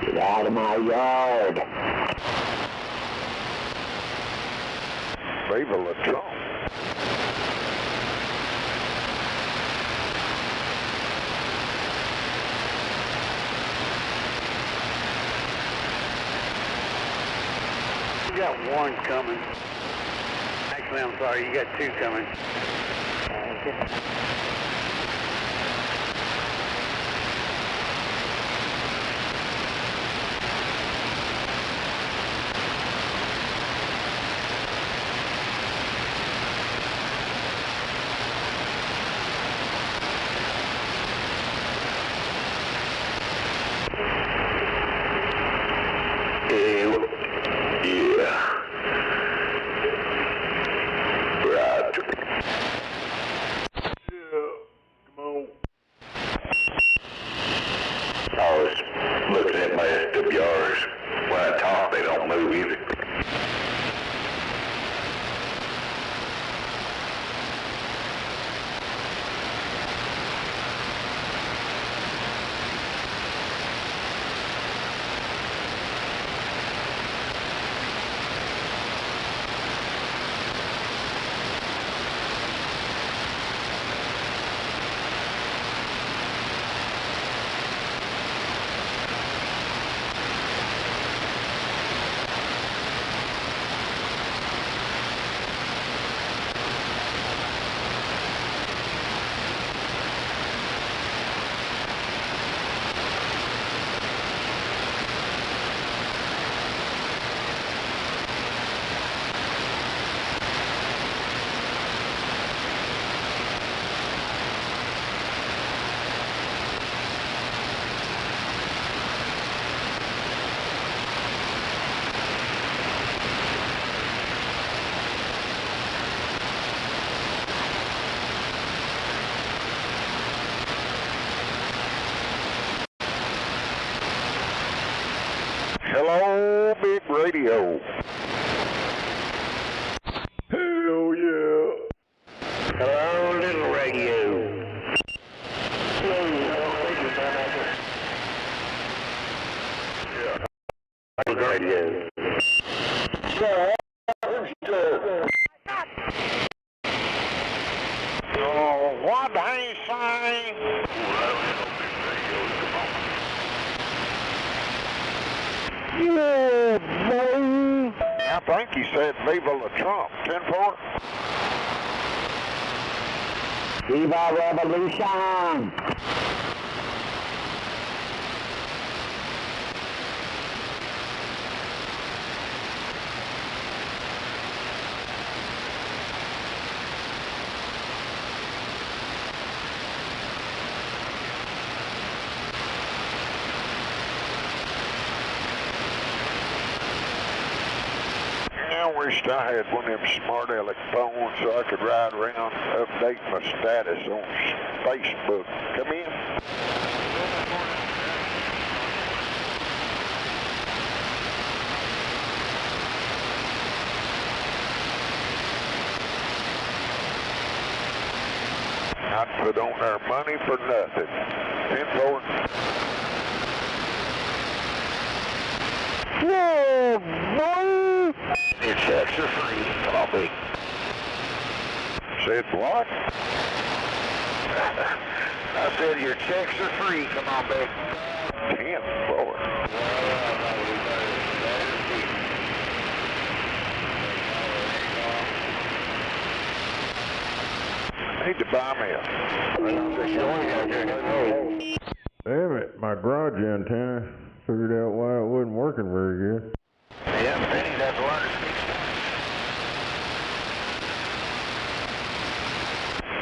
Get out of my yard. Viva la Trump. You got one coming. Actually, I'm sorry, you got two coming. Looking at my SWRs, when I talk, they don't move either. Hello, big radio. Hell yeah. Hello, little radio. Big radio. Oh, what they say? Yeah, boy. I think he said Viva la Trump. 10-4. Viva Revolution! I wished I had one of them smart aleck phones so I could ride around and update my status on Facebook. Come in. I'd put on their money for nothing. 10-4. Whoa, boy! Your checks are free. Come on, big. Said what? I said your checks are free. Come on, big. 10-4. Need to buy me a... Damn it, my garage antenna. Figured out why it wasn't working very good. Yeah, Benny, that's learn to speak Spanish.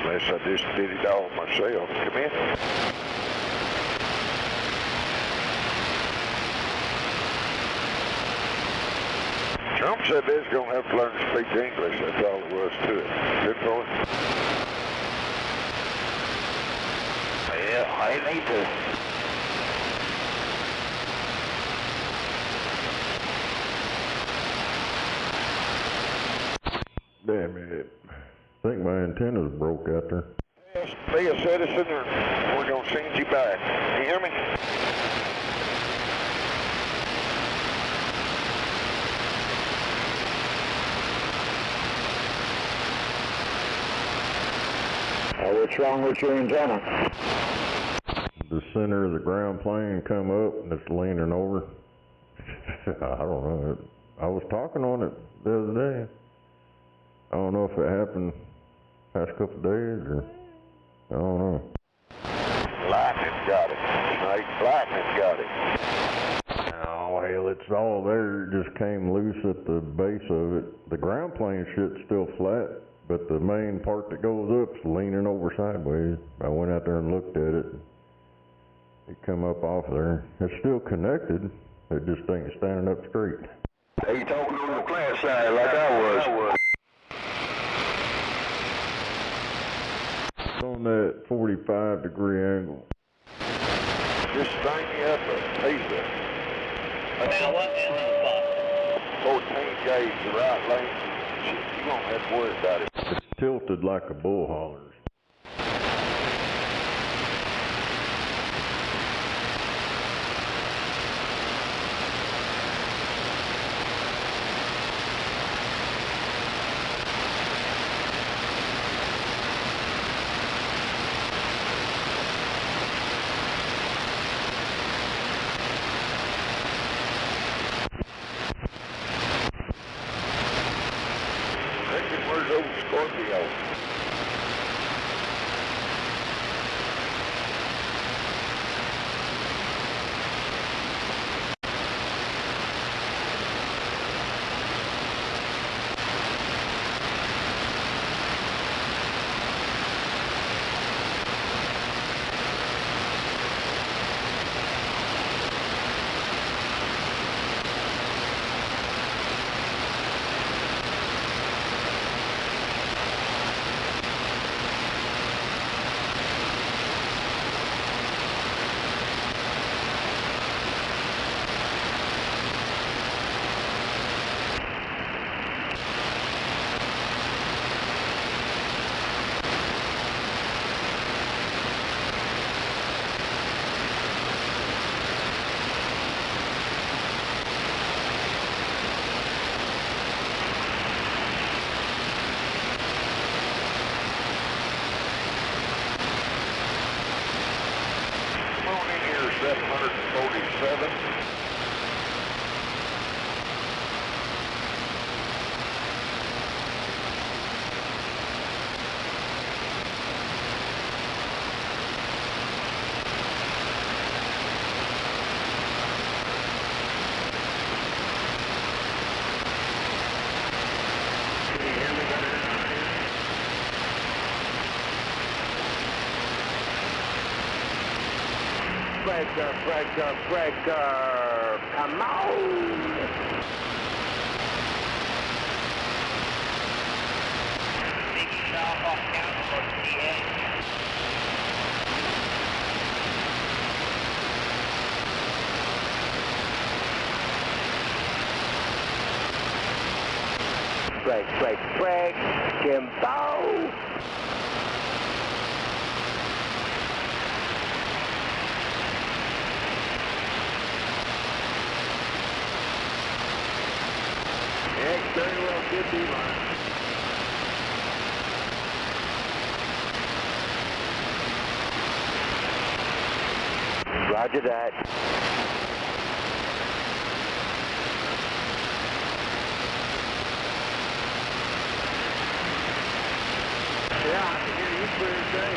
Unless I just did it all myself. Come in. Trump said they was going to have to learn to speak English. That's all it was to it. Good point. Yeah, I need to. Damn it. I think my antenna's broke out there. Yes, be a citizen or we're going to send you back. You hear me? What's wrong with your antenna? The center of the ground plane come up and it's leaning over. I don't know. I was talking on it the other day. I don't know if it happened past couple of days or I don't know. Lightning got it. Snake, lightning got it. Oh, hell, it's all there. It just came loose at the base of it. The ground plane shit's still flat, but the main part that goes up's leaning over sideways. I went out there and looked at it. It come up off there. It's still connected. It just ain't standing up straight. Are you talking on the flat side like I was? It's on that 45-degree angle. Just string me up a piece of 14 gauge, the right length. You won't have to worry about it. It's tilted like a bull hauler's. breaker. Come on. South off county for TA. Break, Jimbo. Yeah, very well, good D-line. Roger that. Yeah, I can hear you clear as day.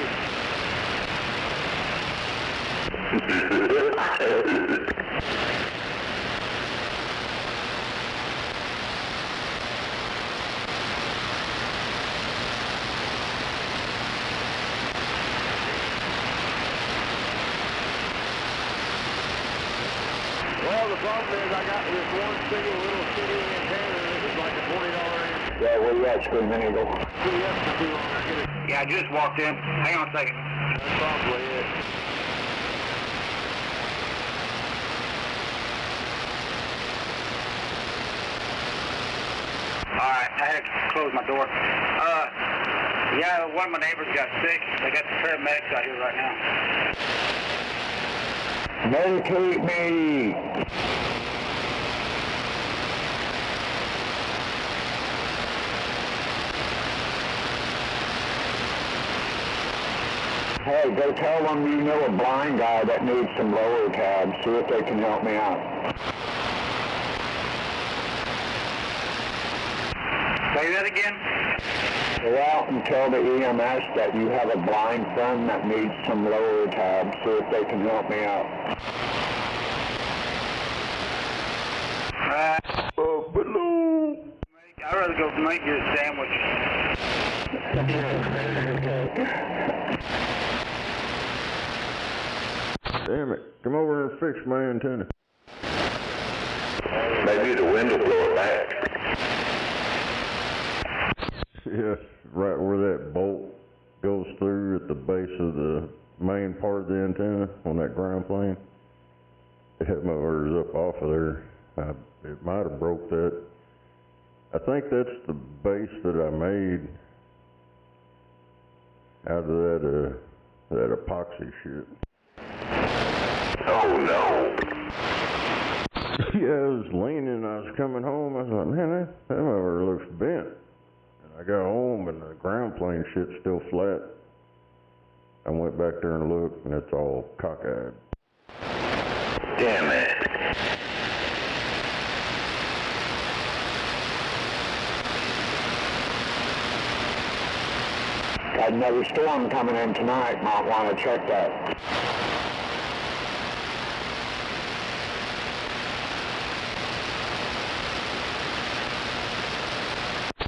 Well, the problem is I got this one single little shitty antenna and it was like a $20 antenna. Yeah, where you at, Screaming Eagle? PDF for too long. I get it. Yeah, I just walked in. Hang on a second. That's probably it. Alright, I had to close my door. Yeah, one of my neighbors got sick. They got the paramedics out here right now. Medicate me! Hey, go tell them you know a blind guy that needs some lower tabs. See if they can help me out. Say that again? Go out and tell the EMS that you have a blind friend that needs some lower tabs. See if they can help me out. Oh, balloon! I'd rather go make you a sandwich. Damn it. Come over and fix my antenna. Maybe the window blow it back. Yeah, right where that bolt goes through at the base of the main part of the antenna on that ground plane. It had my orders up off of there. It might have broke that. I think that's the base that I made out of that epoxy shit. Oh no. Yeah, I was leaning, I was coming home, I was like, man, that motor looks bent. And I got home and the ground plane shit's still flat. I went back there and looked and it's all cockeyed. Damn it. Got another storm coming in tonight. Might want to check that.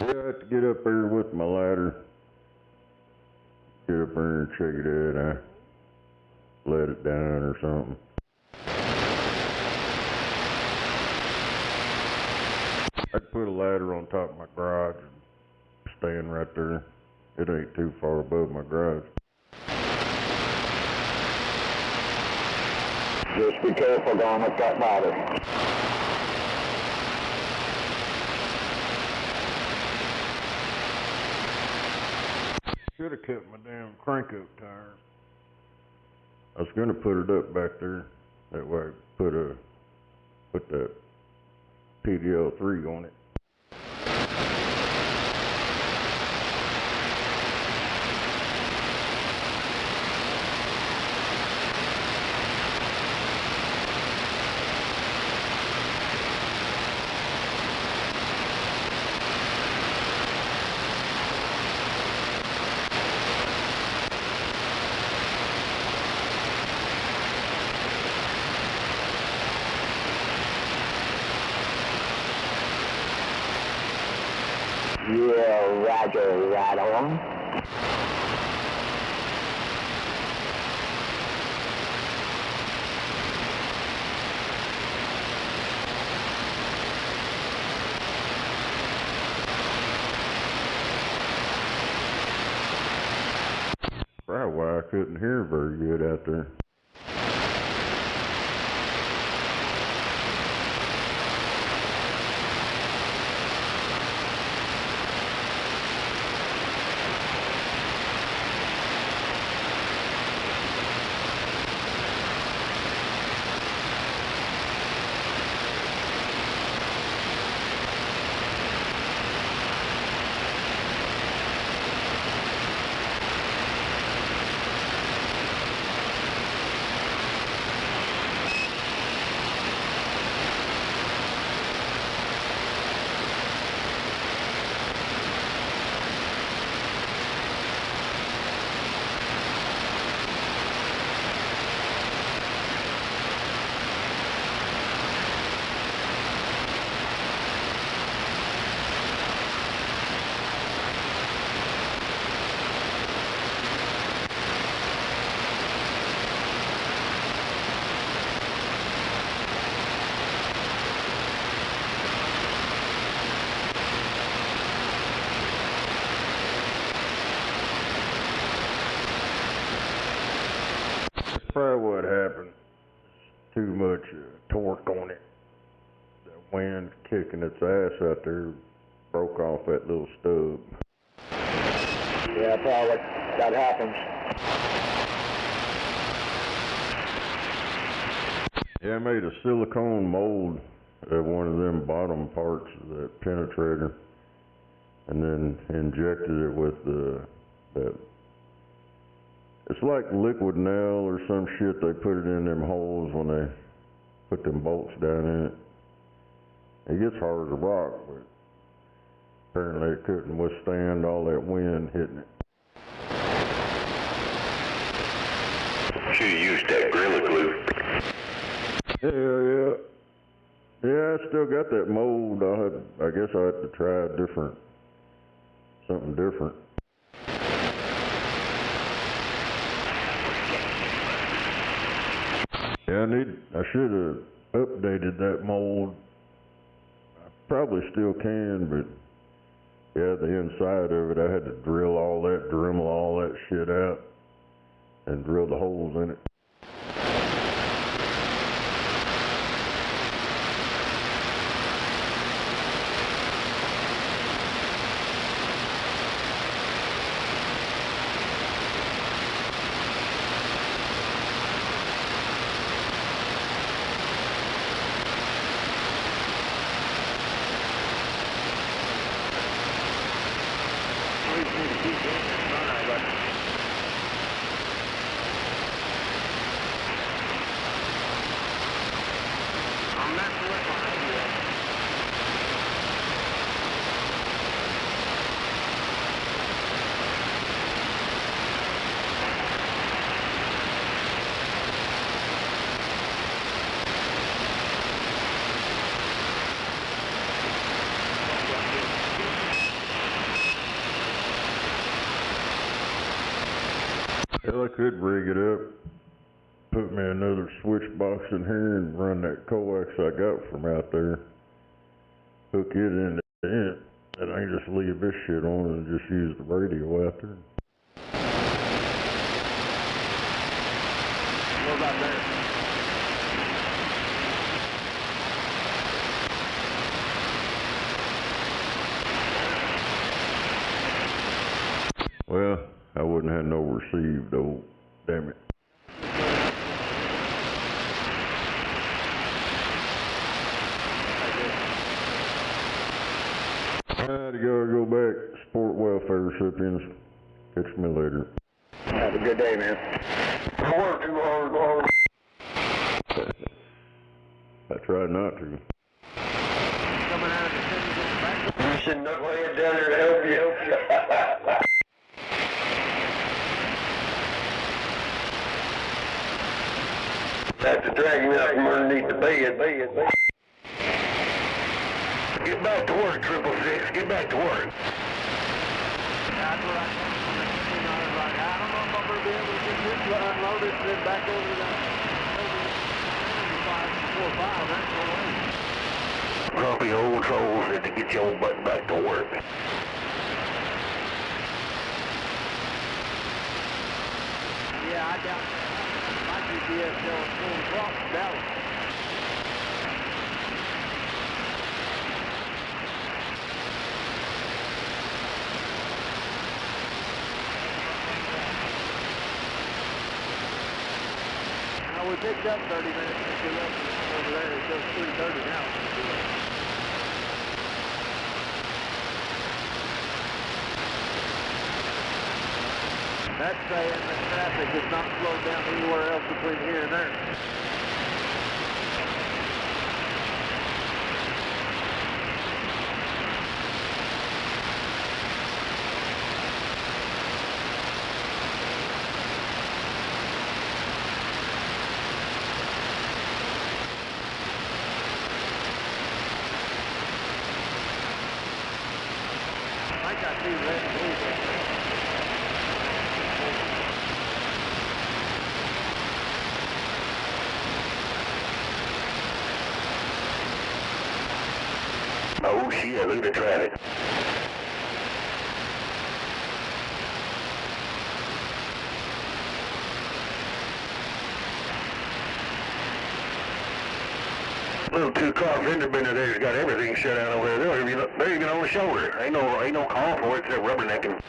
Yeah, I have to get up there with my ladder. Get up there and check it out. I let it down or something. I'd put a ladder on top of my garage and stand right there. It ain't too far above my garage. Just be careful going up that ladder. Should have kept my damn crank-up tire. I was gonna put it up back there. That way I put that PDL3 on it. Yeah, Roger, right on. couldn't hear very good out there. Probably what happened. Too much torque on it. The wind kicking its ass out there broke off that little stub. Yeah, probably. That happens. Yeah, I made a silicone mold of one of them bottom parts of that penetrator, and then injected it with that. It's like liquid nail or some shit. They put it in them holes when they put them bolts down in it. It gets hard to rock, but apparently it couldn't withstand all that wind hitting it. Should have used that Gorilla Glue. Yeah, I still got that mold. I guess I had to try something different. Yeah, I should have updated that mold. I probably still can, but yeah, the inside of it, I had to drill all that, Dremel all that shit out, and drill the holes in it. Well, I could rig it up, put me another switch box in here and run that coax I got from out there, hook it into it, and I can just leave this shit on and just use the radio out there. What about that? Well, I wouldn't have no receive though, damn it. I gotta go back. Sport welfare recipients. Catch me later. Have a good day, man. I work too hard. I tried not to. Coming out of the city, going back. You should knucklehead down there to help you. Have to drag me out from underneath the bed. Get back to work, 666. Get back to work. That's what I don't know if I'm going to be able to get this unloaded and then back over to the 545. That's the way. Grumpy old trolls need to get your butt back to work. Yeah, I doubt my GPS showing full across the valley. We picked up 30 minutes since we left over there. It goes 3:30 now. That's saying that traffic is not slowed down anywhere else between here and there. I got two red and blue. Oh shit, look at the traffic. Little two-car fender bender there's got everything shut down over there. They're even on the shoulder. Ain't no call for it except rubbernecking.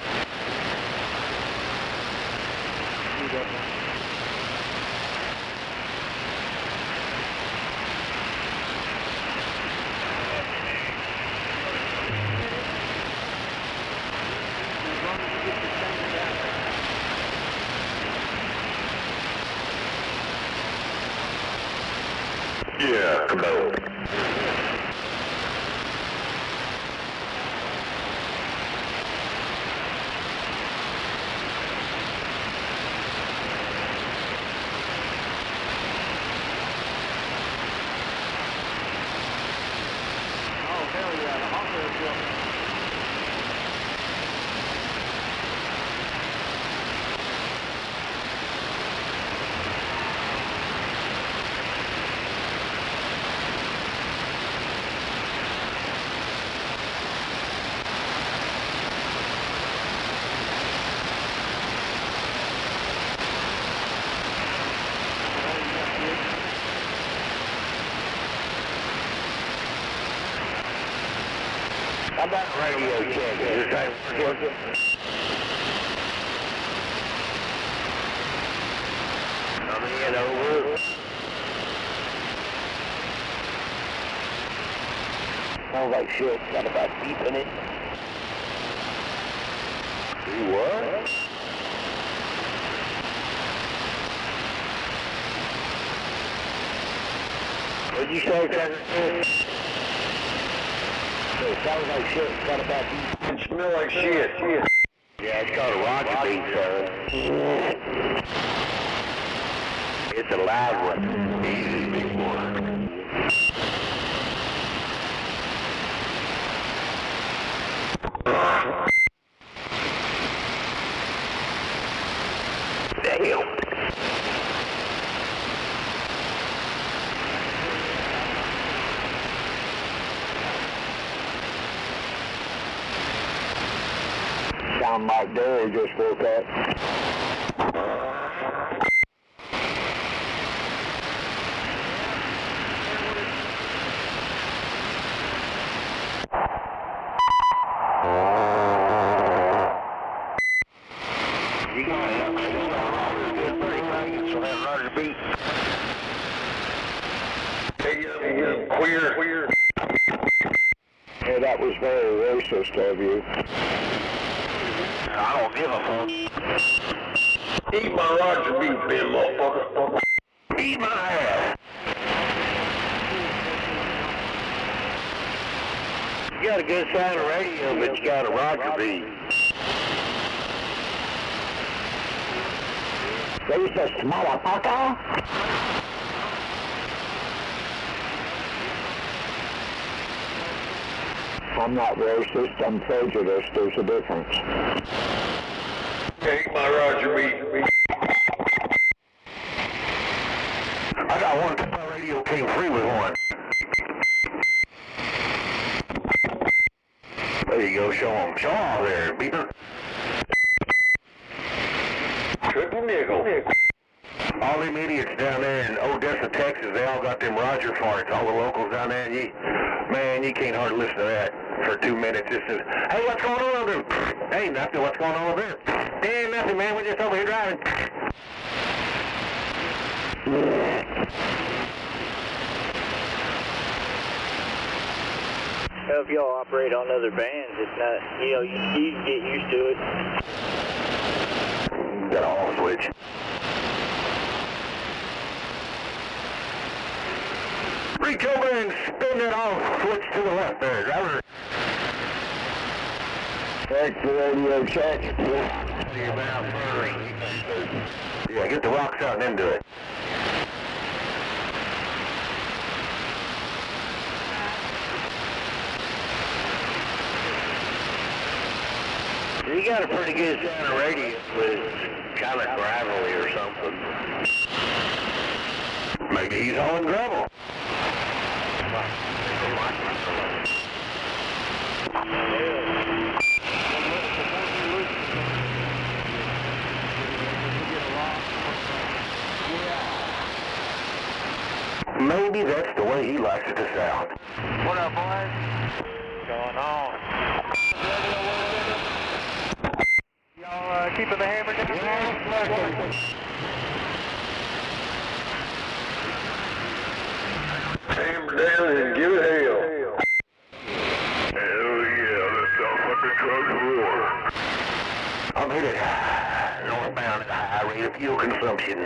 Yeah, come on. Oh, hell yeah, the hot air bill. How about radio check? Is this guy working? Coming in over. Sounds like shit. Got about deep in it. See what? What'd you say, Tucker? It sounds like shit. It's got about deep. It smells like shit. Yeah, it's called a rocket beat, son. It's a live one. Easy, big boy. Damn. Sound like Derry just woke up. You got it. Good break, right? So that Roger beat. Queer. Yeah, that was very racist of you. I don't give a fuck. Eat my Roger beef, man, motherfucker. Eat my ass. You got a good sound of radio, but you got a Roger beef. Racist motherfucker. I'm not racist, I'm prejudiced, there's a difference. Take my Roger beef. I got one, my radio came free with one. There you go, show them. Show them there, beeper. Triple nickel. All them idiots down there in Odessa, Texas, they all got them Roger farts, all the locals down there, and you can't hardly listen to that for 2 minutes. Just says, hey, what's going on over there? Hey, nothing, what's going on over there? Ain't nothing, man, we're just over here driving. If y'all operate on other bands, it's not, you can get used to it. Got a hall switch. Reach over and spin that off switch to the left there, driver. Check the radio, check. Yeah, get the rocks out and then do it. You got a pretty good sound of radio, but it's kind of gravelly or something. Maybe he's hauling gravel. Maybe that's the way he likes it to sound. What up, boys? What's going on? Y'all keeping the hammer down? Hammer down and give it hell. Hell yeah, let's off up the truck's roar. I'm headed northbound at a high rate of fuel consumption.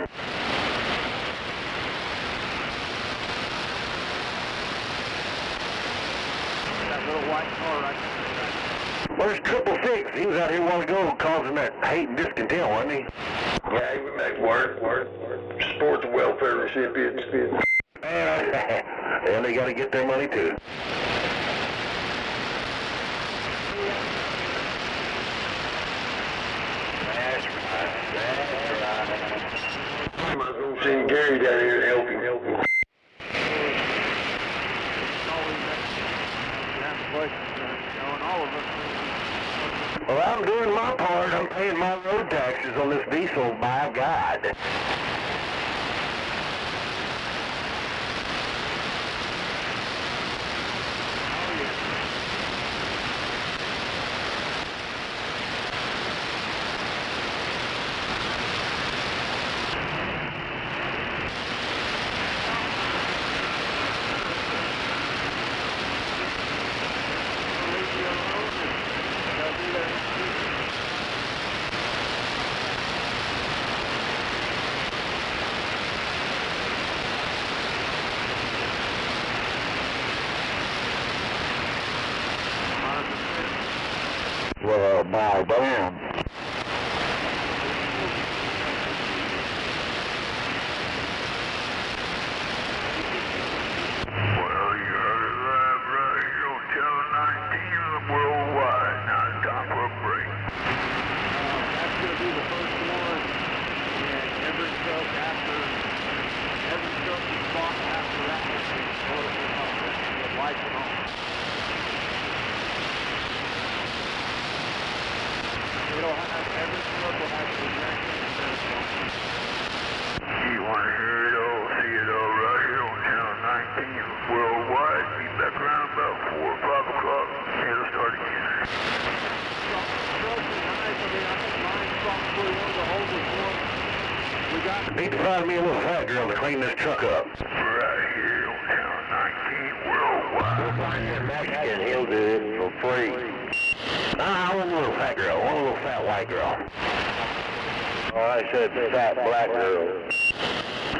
That little white car right there. Where's 666? He was out here a while ago causing that hate and discontent, wasn't he? Yeah, he would make work. Support the welfare recipients. And they got to get their money too. That's right. I might as well send Gary down here to help him. Well, I'm doing my part. I'm paying my road taxes on this diesel by God. Well, my damn. Well, you heard it right here on Channel 19 worldwide. Now it's time for a break. That's going to be the first one, and every truck spot after that will the lights are on. It'll have, every truck will have the exact same set. You want to hear it all, see it all right here on Channel 19 worldwide. Be back around about 4 or 5 o'clock, and it'll start again. Need to find me a little fat girl to clean this truck up. Right here on Channel 19 worldwide. We'll find you a Mexican, he'll do it for free. Nah, I want a little fat girl. I want a little fat white girl. Oh, I said fat black girl.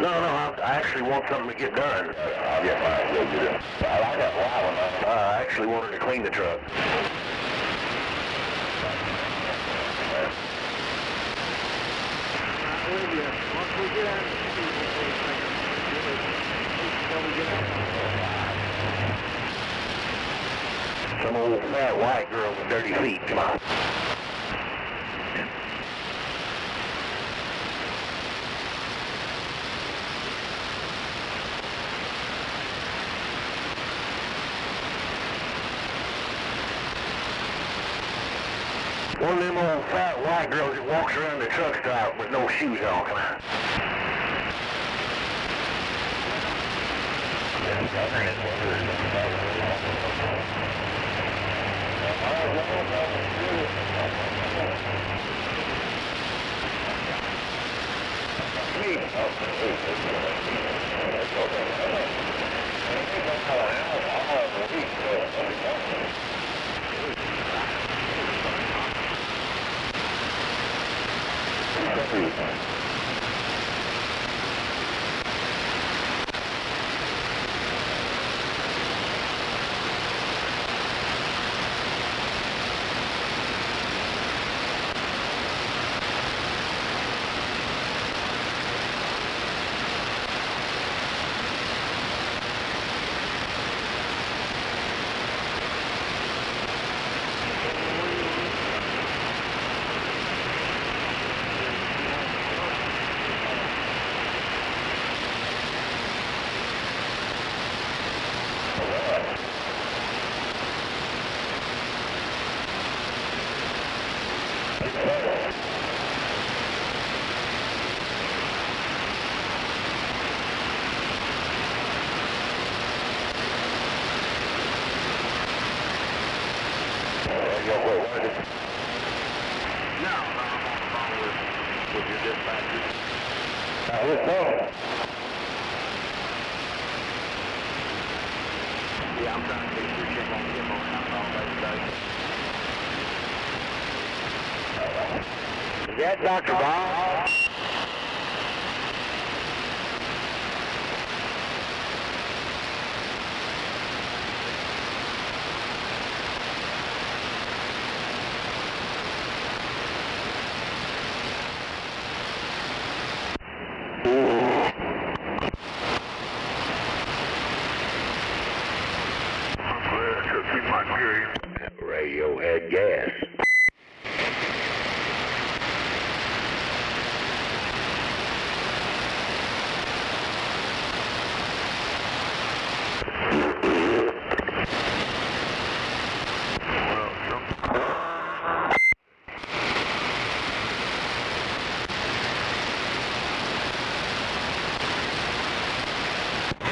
No, I actually want something to get done. Yeah, I like that white one. I actually wanted to clean the truck. Once we get out of the street, Some old fat white girl with dirty feet, come on. One of them old fat white girls that walks around the truck stop with no shoes on, come on. Is that Dr. Bob? Radio had gas.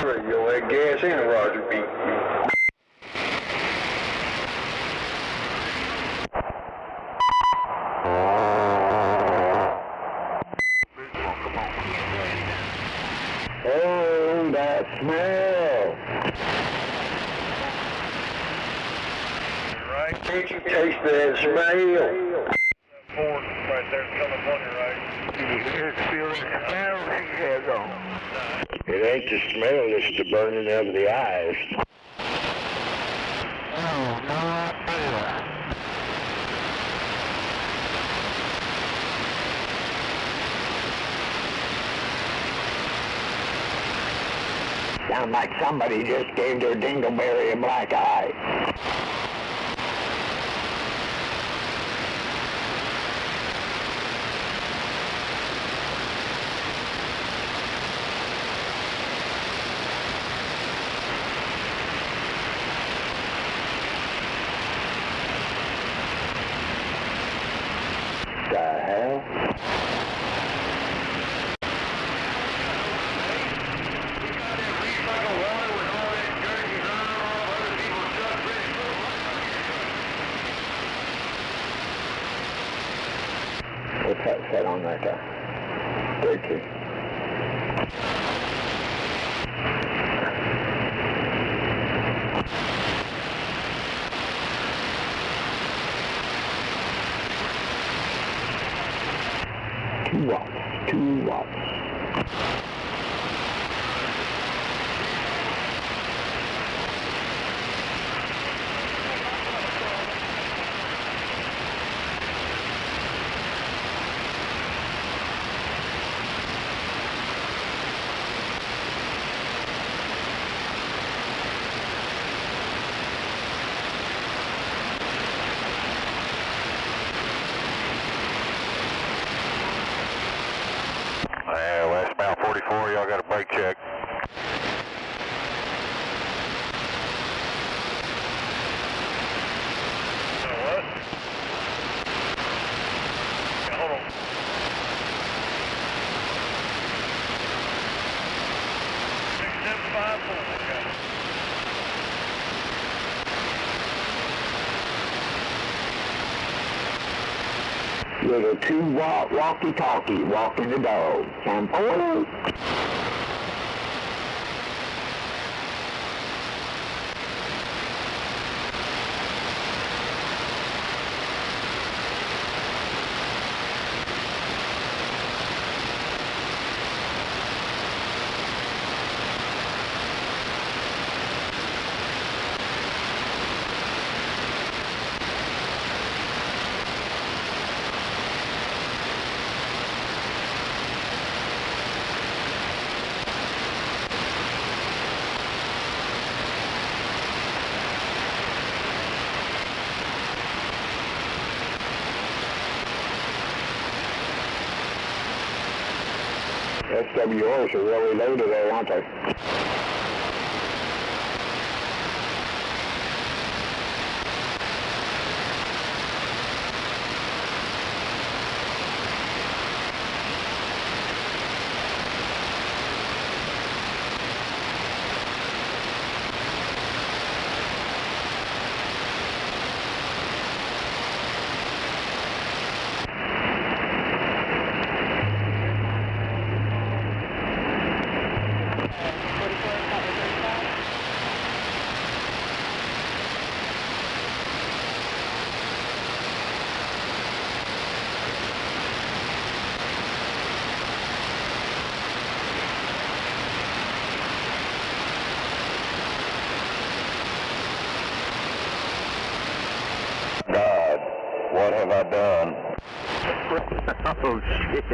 Radio had gas and Roger beat. Oh, that smell. Right? Can't you taste that smell? Ford right there, California, right? You feel the smell she has on. It ain't the smell, it's the burning of the eyes. Oh, my God. Sounds like somebody just gave their dingleberry a black eye. The hell? What's that set on right there? 13. Two watts. Well, get a 2-watt walkie-talkie, walking the dog. Sam Porter. SWRs are really low today, aren't they? God, what have I done? Oh, shit.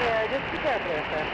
Yeah, just be careful there, sir.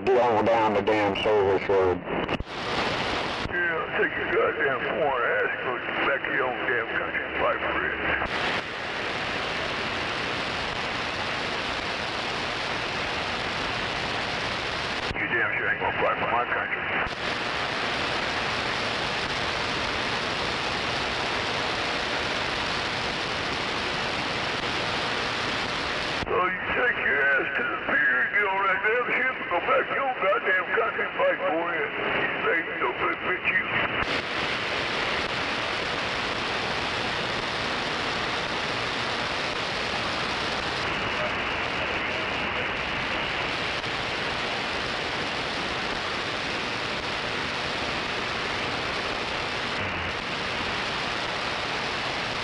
Get on down the damn service road. Yeah, take your goddamn foreign ass and go back to your own damn country and fight for it. You damn sure ain't gonna fight for my country. So you take your ass to the pier and get on that damn ship and go back to your goddamn country and fight for it. They don't benefit you.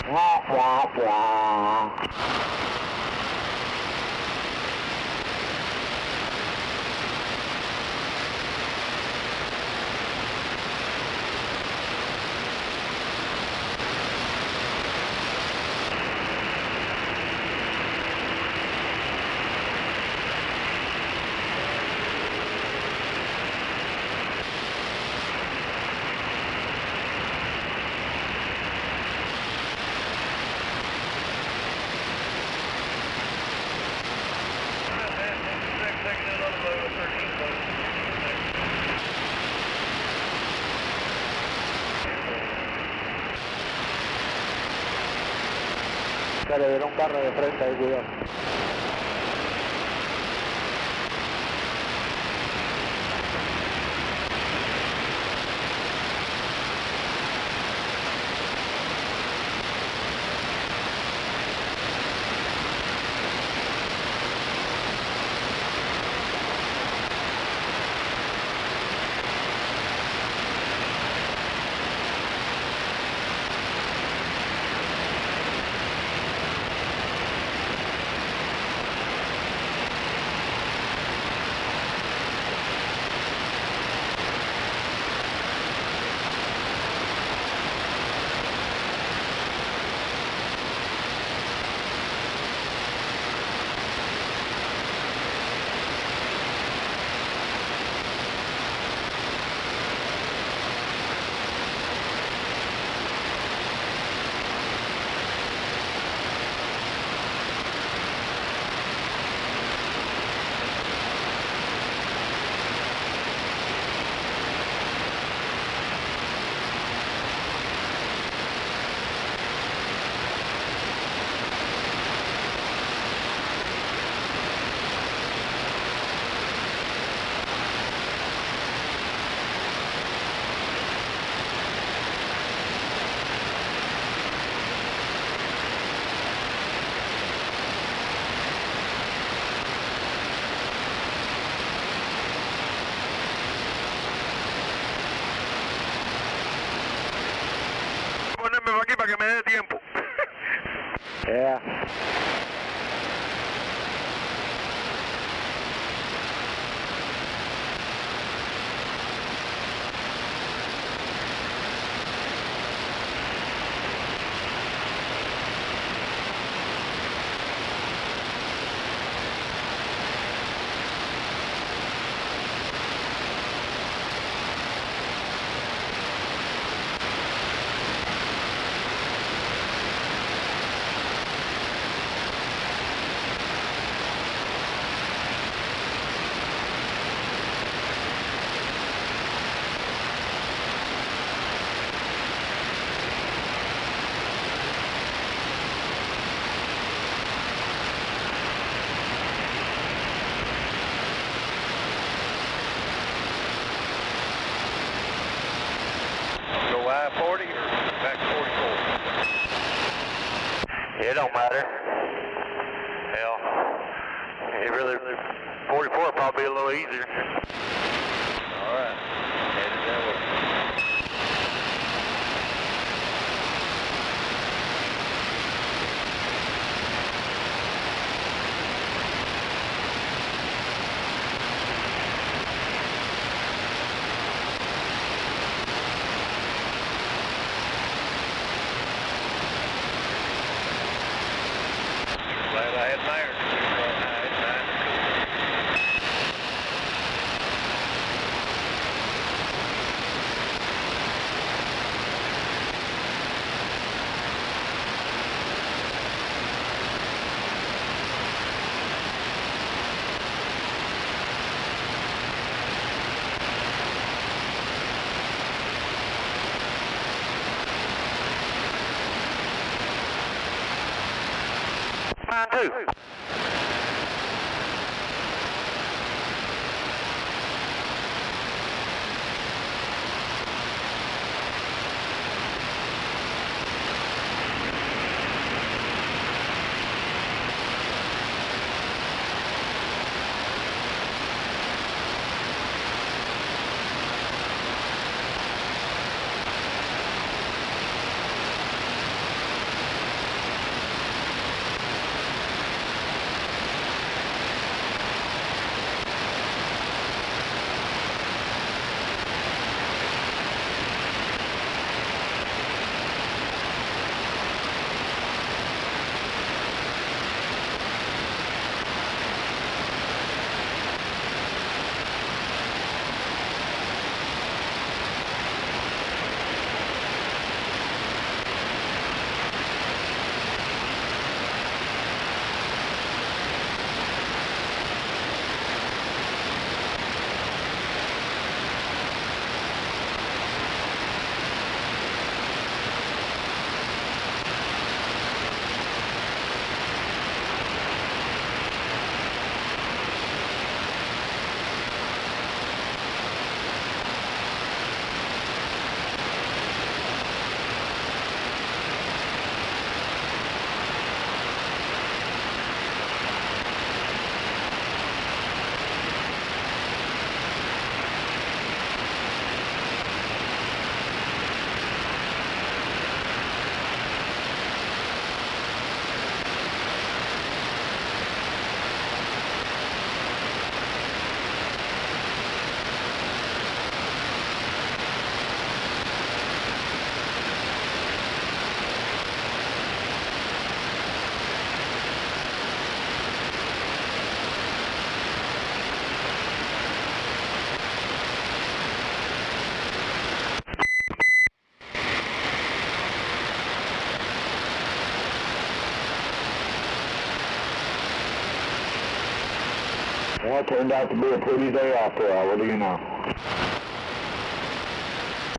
Wah, wah, wah. Dale, viene un carro de frente ahí, cuidado. Ponerme aquí para que me dé tiempo. Yeah. Go I-40 or back 44? It don't matter. Hell, it really, 44 probably a little easier. All right, headed that way. Glad I had my iron. Mine too. Well, it turned out to be a pretty day after all. What do you know?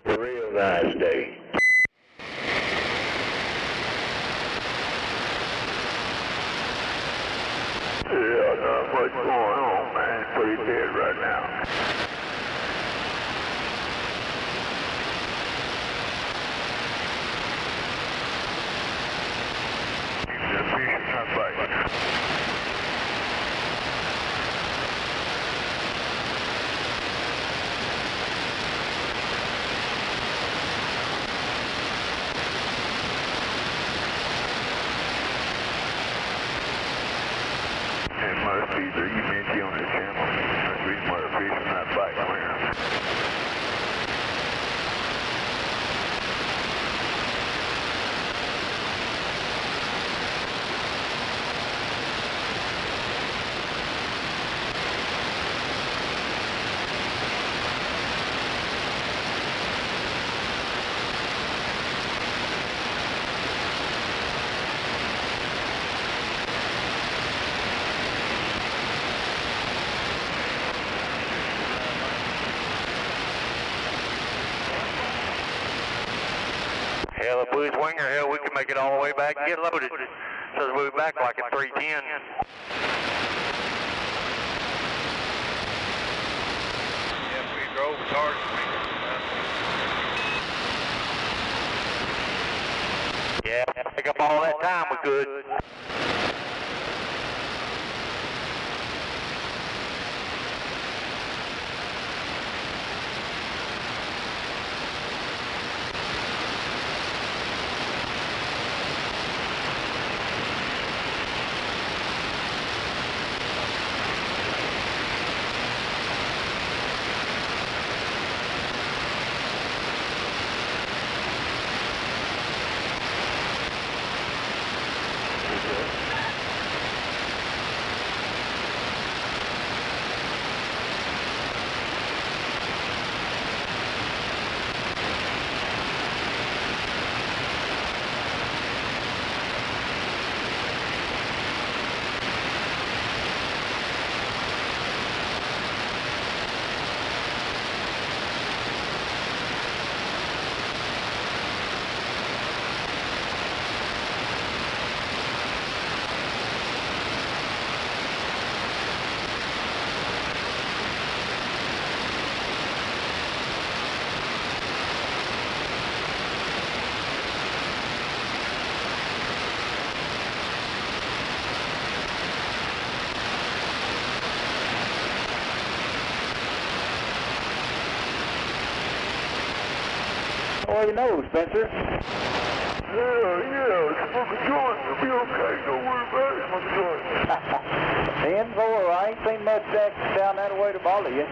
A real nice day. Yeah, not much going on, man. It's pretty dead right now. The fish is not biting. It must be the humidity on the channel. That's the reason why the fish is not biting around. Hell, if we swing her, hell, we can make it all the way back and get loaded. So we'll be back like at 310. Yes, we drove as hard as we could. Yeah, pick up all that time we could. Well, you know, Spencer. Yeah, smoke a joint. You'll be okay. Don't worry about it. Smoke a joint. 10-4, I ain't seen much down that way to bother you.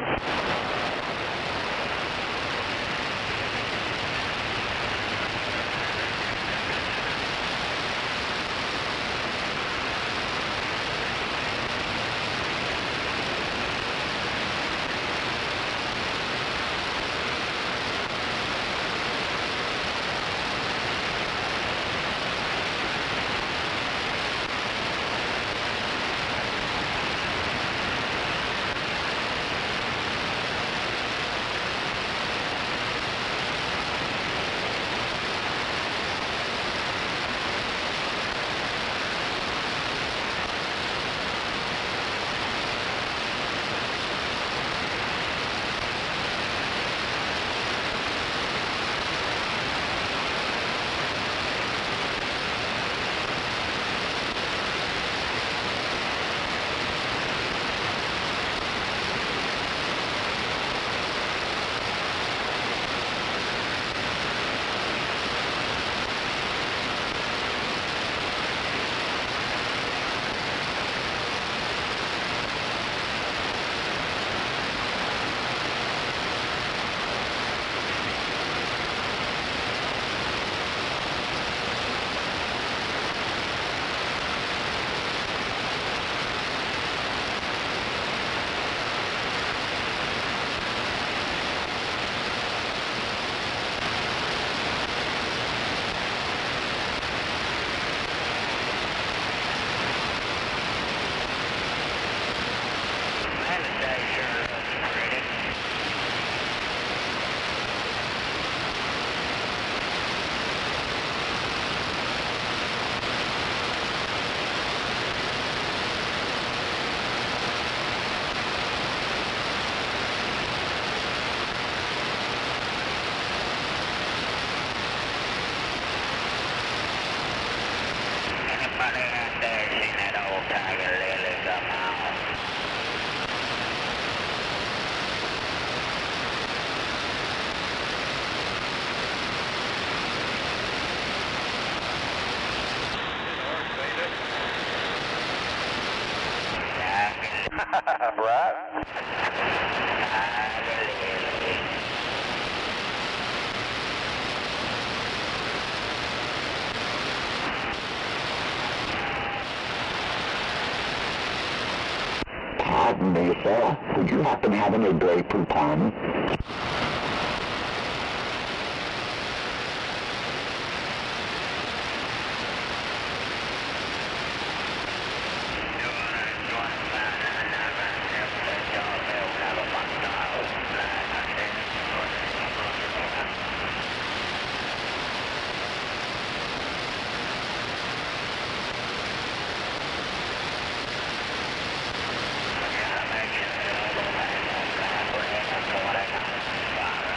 not been having a grapefruit time.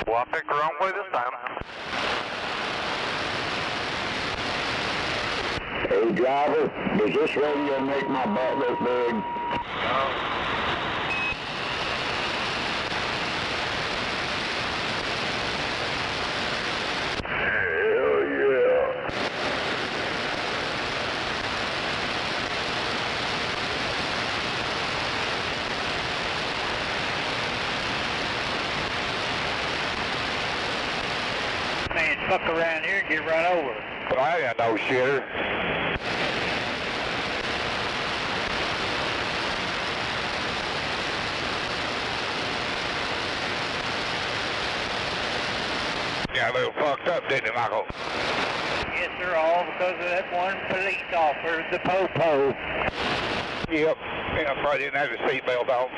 Well, I picked the wrong way this time. Hey driver, does this radio make my butt look big? Hell yeah. Man, fuck around here and get run over. Well, I got no shitter. Got a little fucked up, didn't it, Michael? Yes, sir, all because of that one police officer, the po-po. Yep. Yeah, probably didn't have his seatbelt on.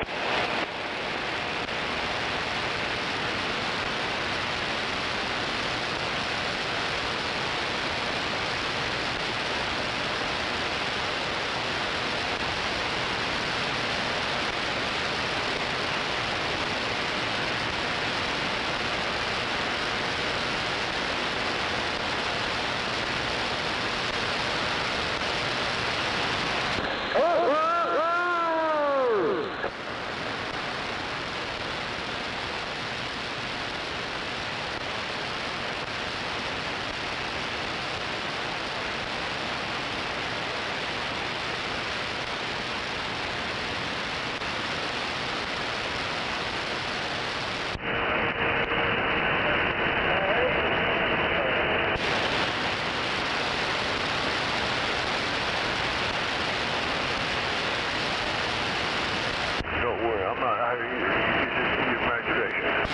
Don't worry, I'm not out here either. It's just your imagination.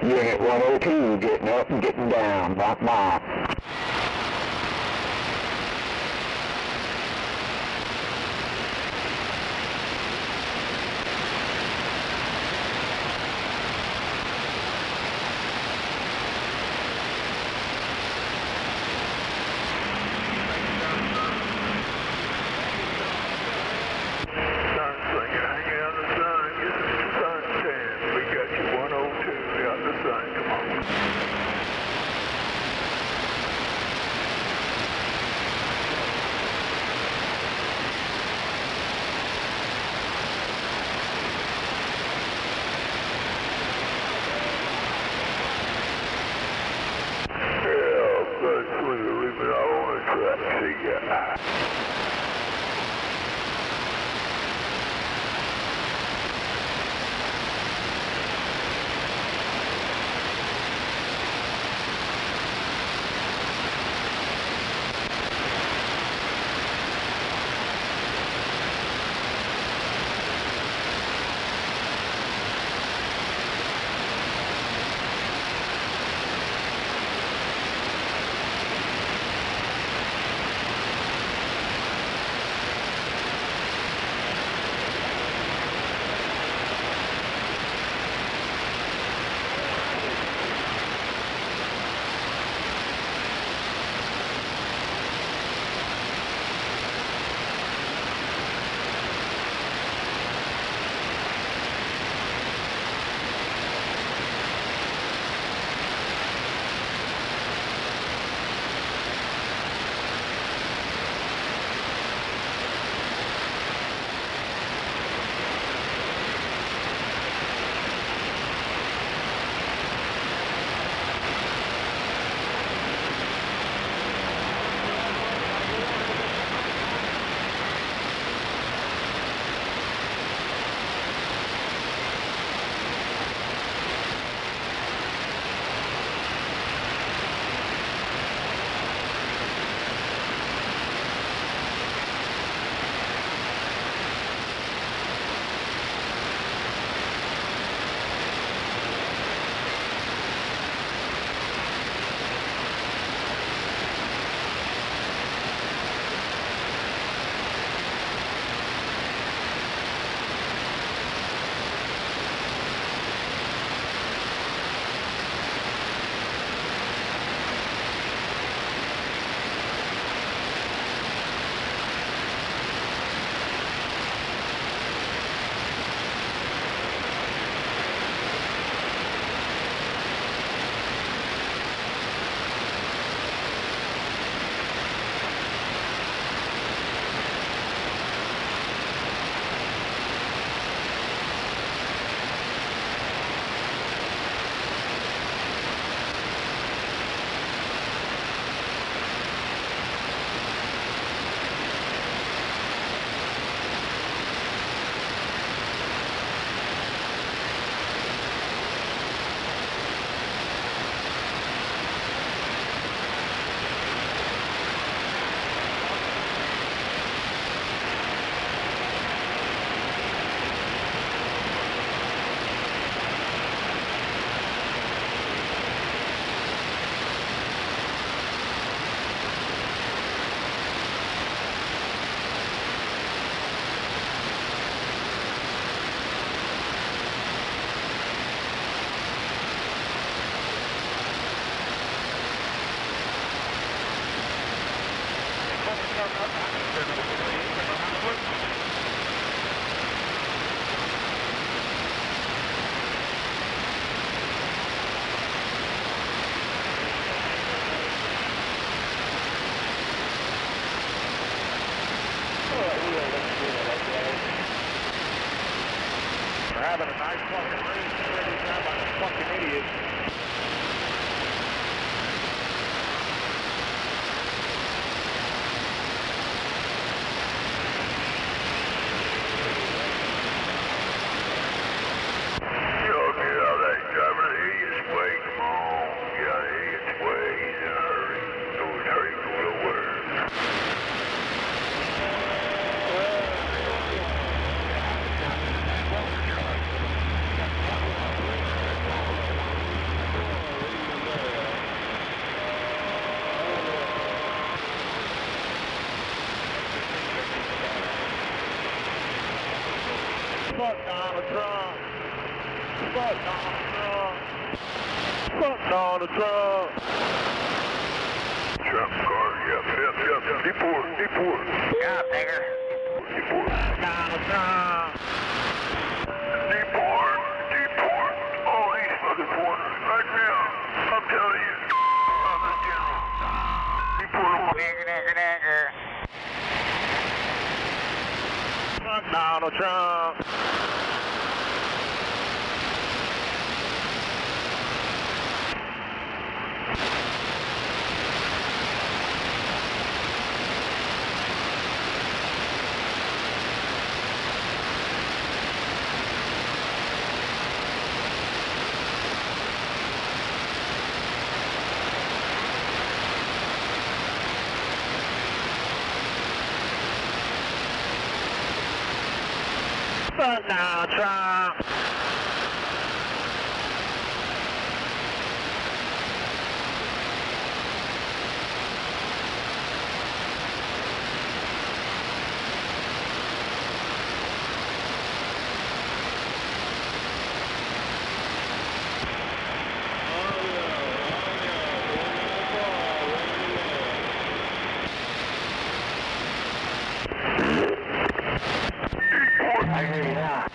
Unit 102, getting up and getting down, bye. We're having a nice fucking race every time like a fucking idiot. Fuck Donald Trump. Fuck Donald Trump. Fuck Donald Trump. Trump car, yep. Deport. Yeah, nigger. Deport. Donald Trump. Deport. All these fucking foreigners right now. I'm telling you. I'm the general. Deport them. Nigger. Fuck Donald Trump. Fuck Donald Trump. I hear you now.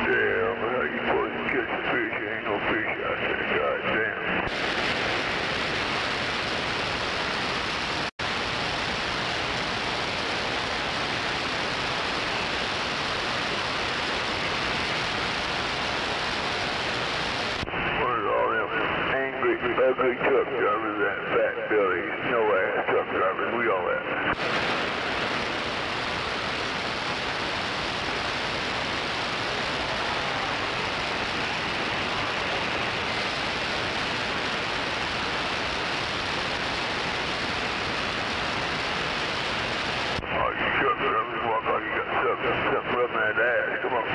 Damn, how you supposed to catch a fish? Ain't no fish out there, goddamn. Where's all them angry, ugly truck drivers, that fat belly, no ass truck drivers, we all that. Oh, you truck drivers walk like you got something rubbing that ass, come on.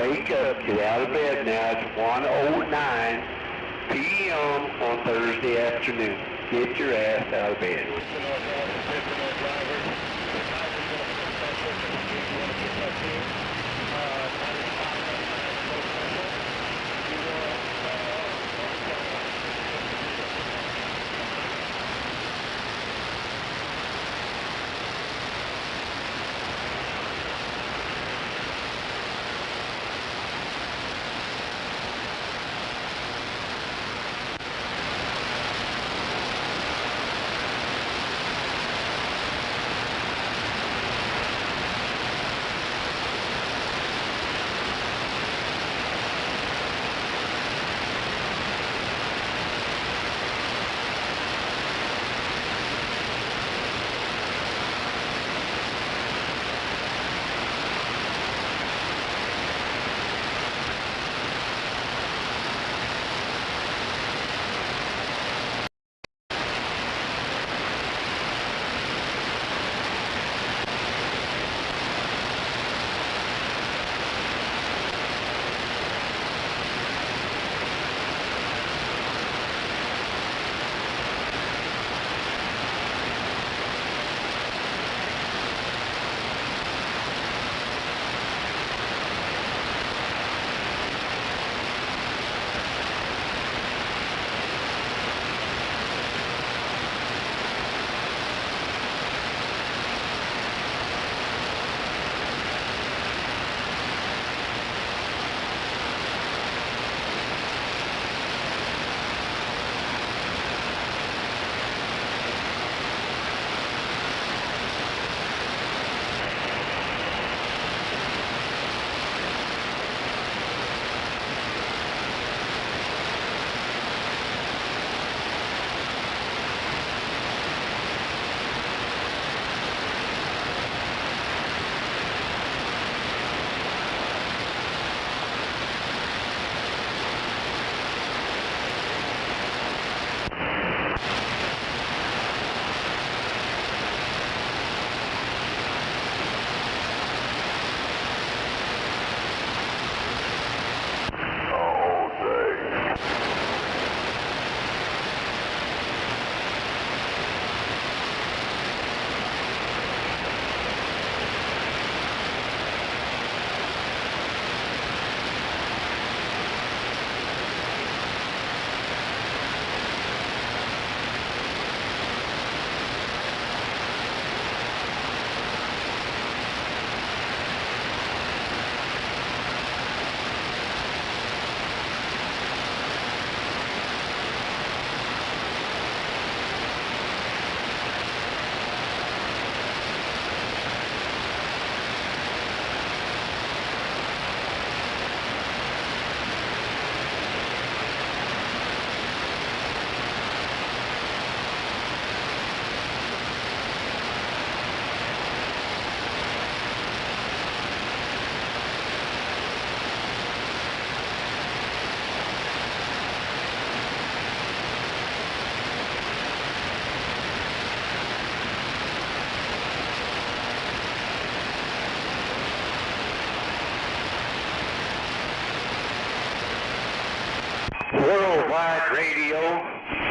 Wake up, get out of bed now. It's 1:09 p.m. on Thursday afternoon. Get your ass out of bed.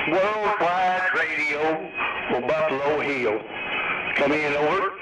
Worldwide radio for Buffalo Hill. Come in, over.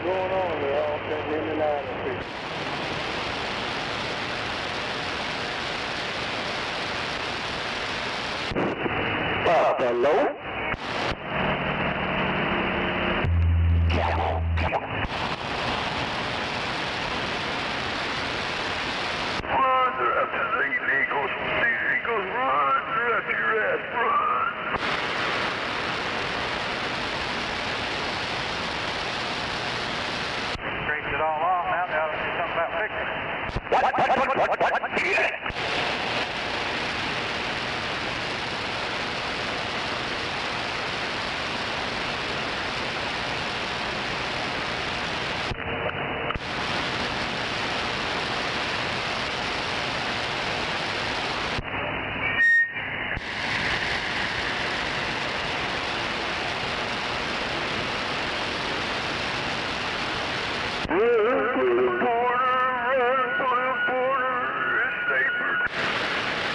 going on there? I don't think we're in the line up here. Buffalo. Come on, come on. Run, they're after these Eagles. These Eagles run, they're after your ass, run. Scraped it all off. Now they ought to do something about fixing it. What? Yeah.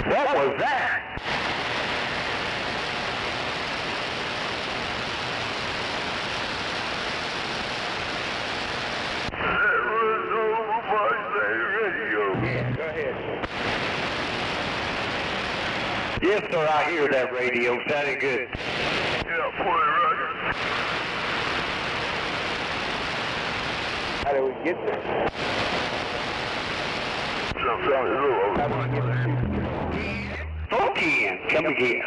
What was that? That was over by the radio. Yeah, go ahead. Yes, sir, I hear that radio. Sounded good. Yeah, play Roger. How do we get there? Talk again. Come again.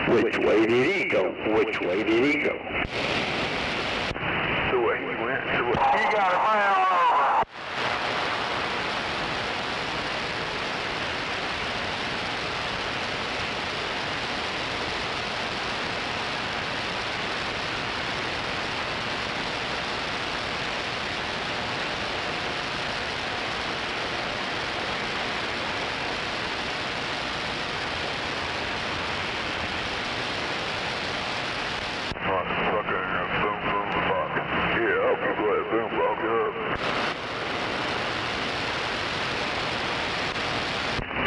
Which way did he go? Which way did he go? The way he went, he got a mile over.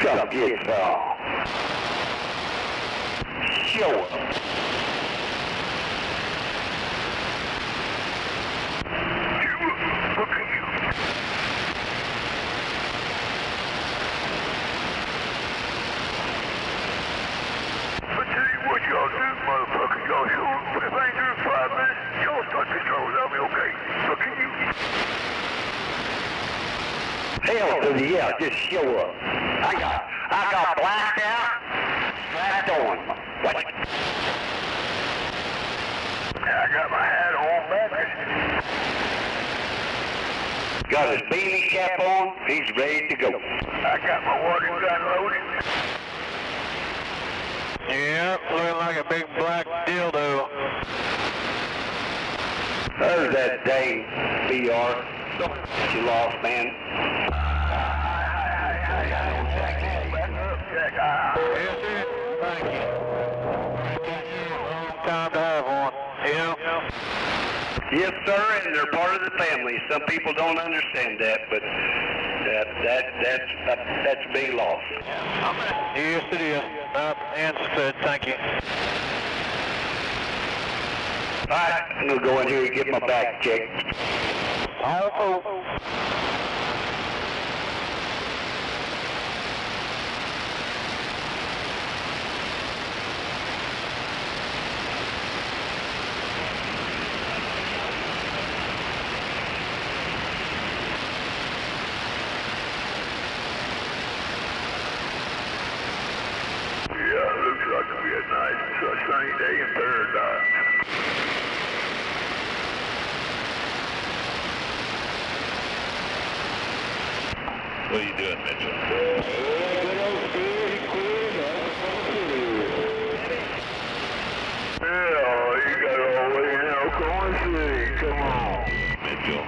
Come get some. Show up. Motherfucker, y'all sure, if I ain't doing 5 minutes, y'all start controlling of me, okay? Fucking you. Hell to the yeah, just show up. I got blacked out, strapped on. What? I got my hat on back. Got his beanie cap on, he's ready to go. I got my water gun loaded. Yeah, looking like a big black dildo. There's that dang VR. You lost, man. Yes, sir. Thank you. Time to have one. Yeah. Yes, sir, and they're part of the family. Some people don't understand that, but that's a big loss. Yes, it is. Understood. Thank you. All right, I'm going to go in here and get my back checked. Looks like it'll be a nice sunny day in paradise. What are you doing, Mitchell? Yeah, you got it all the way in Oklahoma City. Come on. Mitchell.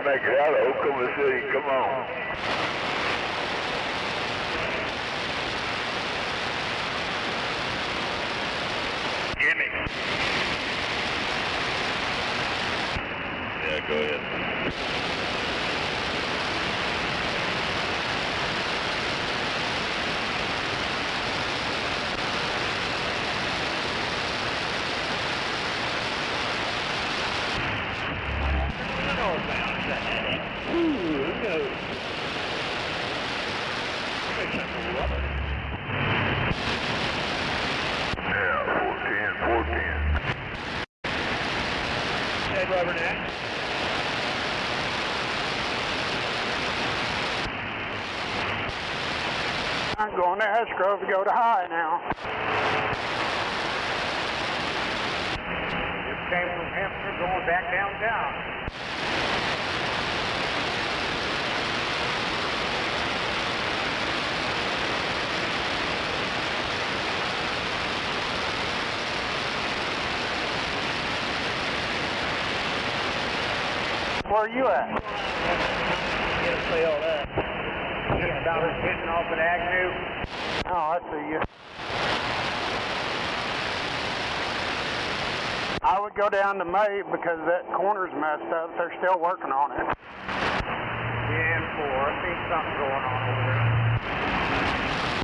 to make it out of Oklahoma City. Come on. Jimmy. Yeah, go ahead. I'm going to Ashgrove to go to high now. Just came from Hampshire going back downtown. Where are you at? Can't say all that. Just about hitting off at Agnew. Oh, I see you. I would go down to May because that corner's messed up. They're still working on it. Yeah, and 4. I think something going on over there.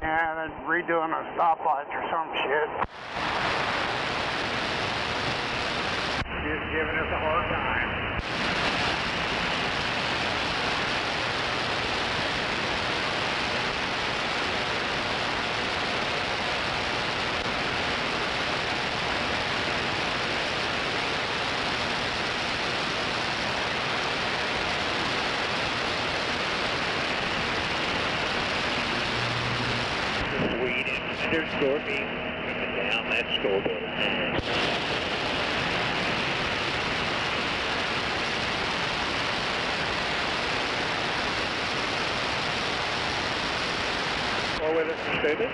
Yeah, they're redoing the stoplights or some shit. Just giving us a hard time. Underscore me coming down that school building. Or with us, stupid.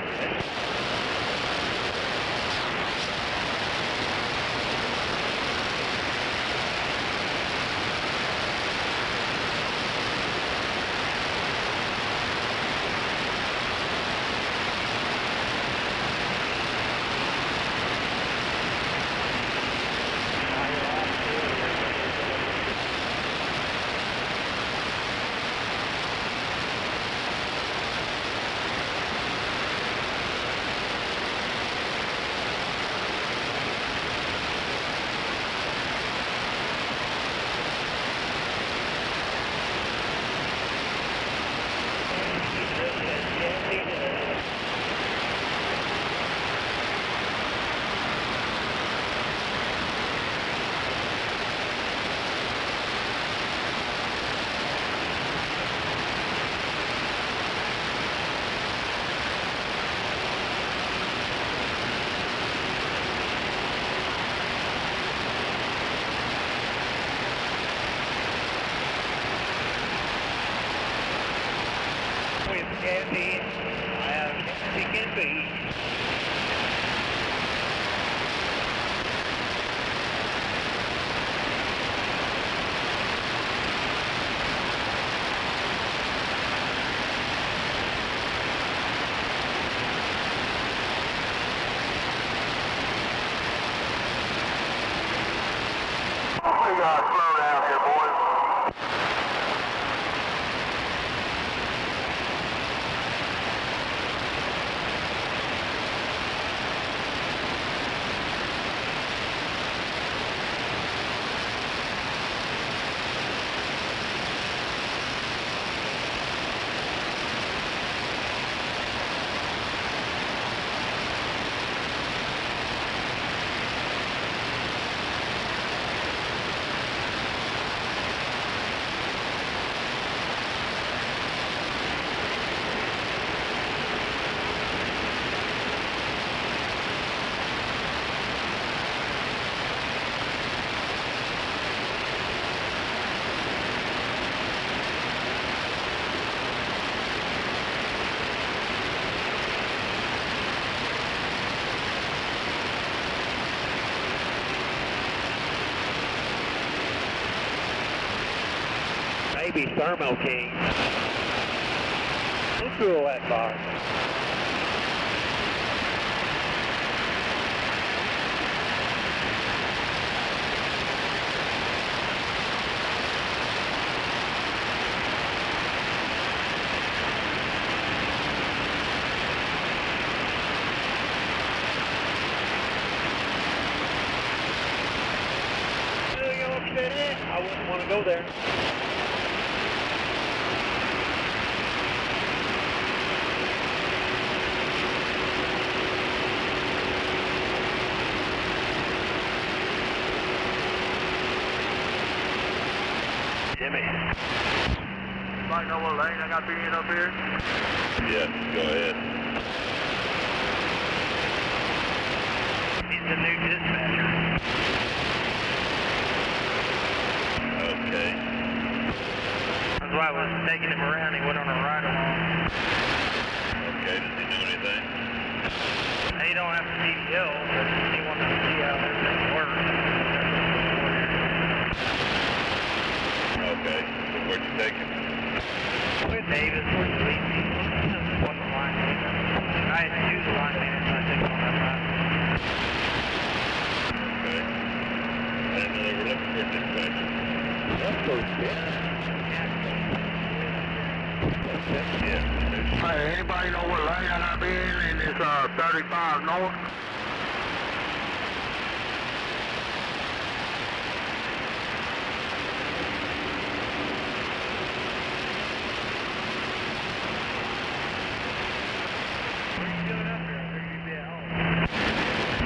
Candy, I have chicken feet. We got to slow down here, boys. be Thermo King. Let's go that car. I wouldn't want to go there. Jimmy. Anybody know what lane I got to be in up here? Yes, go ahead. He's the new dispatcher. Okay. That's why I was taking him around. He went on a ride along. Okay, does he know anything? He don't have the CDL, but he wanted to see how everything works. Okay, so where'd you take him? With Davis, towards the lead team. One line man. I had to choose a line man, so I took him on that ride. Okay. I didn't know they were looking for a dispatcher. That's so bad. Yeah. Hey, anybody know what lane I got to be in this 35 north?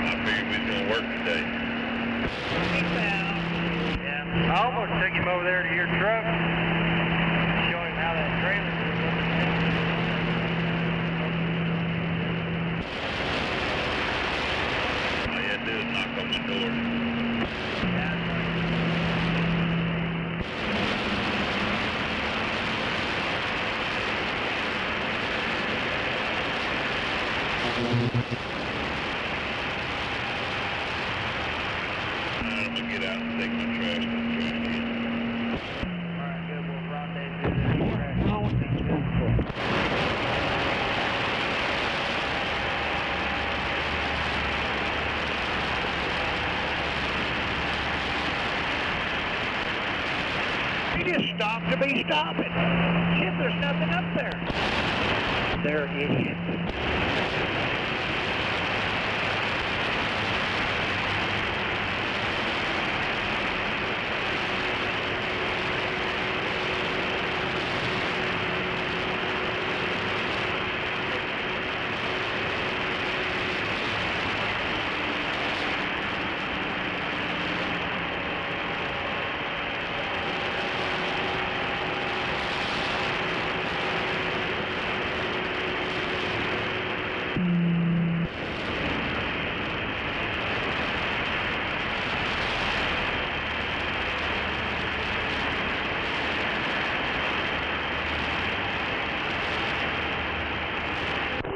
I figured we was going to work today. Yeah. I almost took him over there to your truck. Show him how that trailer was looking. All you had to do is knock on my door. I'm going to get out and take my trash to the trash can. Alright, good. We'll rendezvous there. You just stop to be stopping. Shit, there's nothing up there. They're idiots.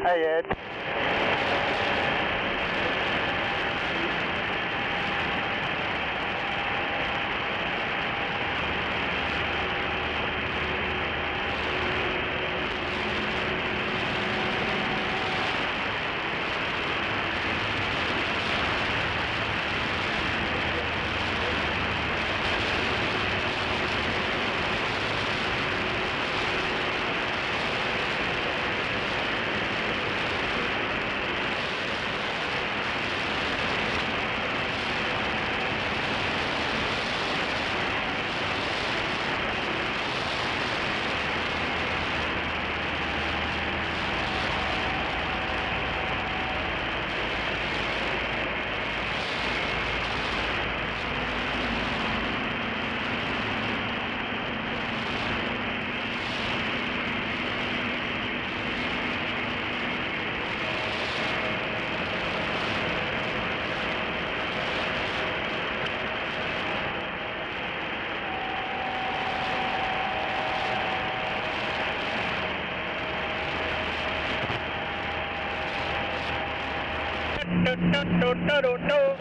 Hey, Ed. No.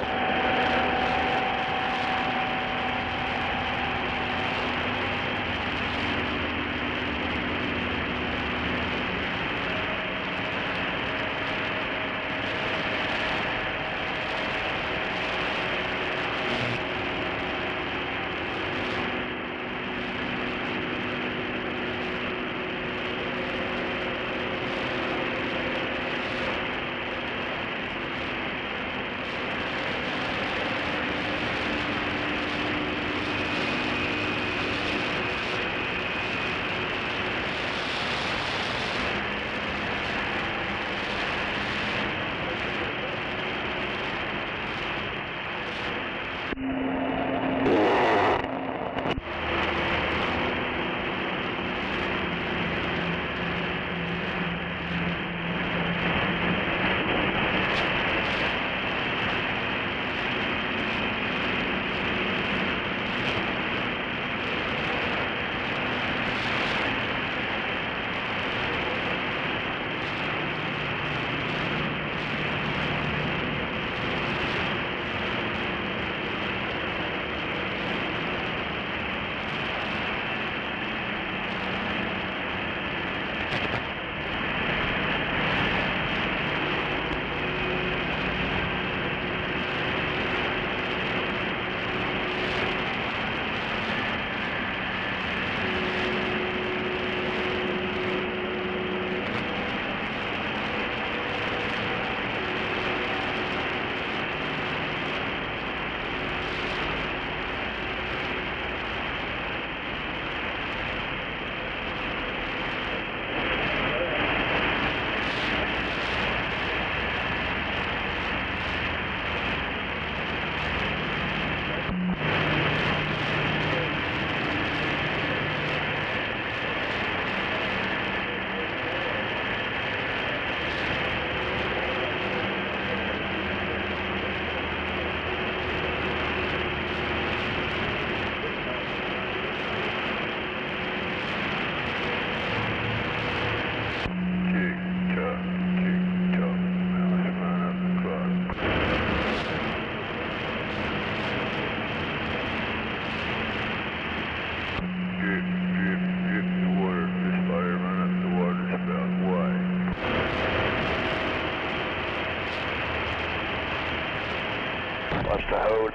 road.